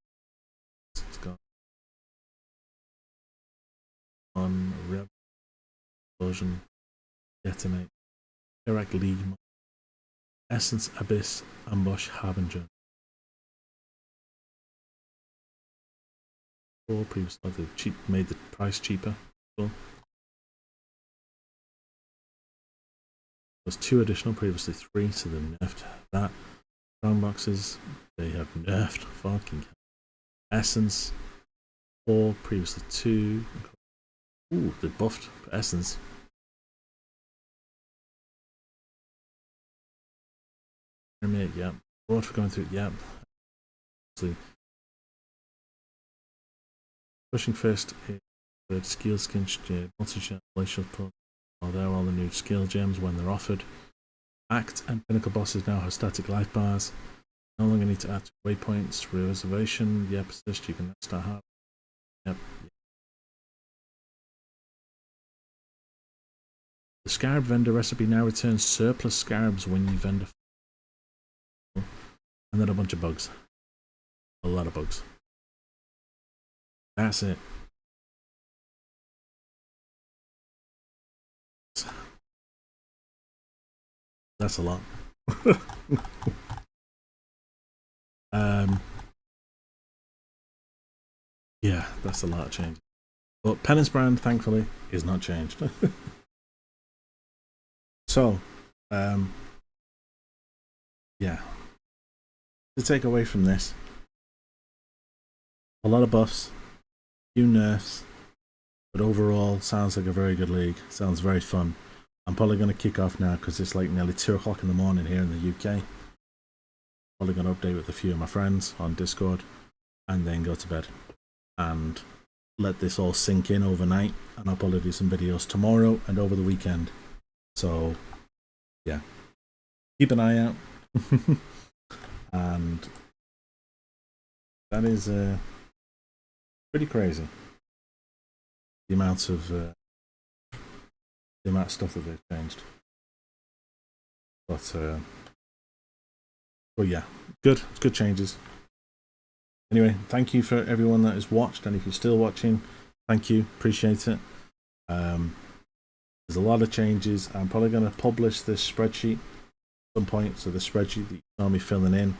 on rev explosion detonate. Direct league. Essence, Abyss, Ambush, Harbinger. 4 previous. Oh, they made the price cheaper. Cool. There's 2 additional, previously 3, so they nerfed that. Crown boxes, they have nerfed. Fucking hell. Essence, 4, previously 2. Ooh, they buffed Essence. Yeah. What for going through? Yeah. See. Pushing first, skill skin, multi-shot, glacial pull. There are all the new skill gems when they're offered. Act and Pinnacle bosses now have static life bars. No longer need to add waypoints, reservation. Yep, assist, you can start hard. Yep. The Scarab vendor recipe now returns surplus scarabs when you vendor. And then a bunch of bugs. A lot of bugs. That's it. That's a lot. Yeah, that's a lot of change. But Penance Brand, thankfully, is not changed. So, yeah. To take away from this, a lot of buffs, few nerfs, but overall sounds like a very good league. Sounds very fun. I'm probably going to kick off now because it's like nearly 2 o'clock in the morning here in the UK. Probably going to update with a few of my friends on Discord and then go to bed and let this all sink in overnight, and I'll probably do some videos tomorrow and over the weekend. So yeah, keep an eye out. And that is pretty crazy, the amount of stuff that they've changed. But yeah, good changes. Anyway, thank you for everyone that has watched, and if you're still watching, thank you, appreciate it. There's a lot of changes. I'm probably going to publish this spreadsheet at some point, so the spreadsheet that you saw me filling in,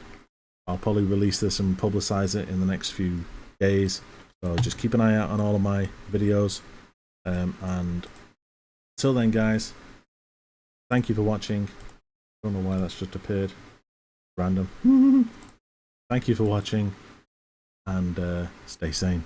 I'll probably release this and publicize it in the next few days. So just keep an eye out on all of my videos. And until then, guys, thank you for watching. I don't know why that's just appeared. Random. Thank you for watching, and stay sane.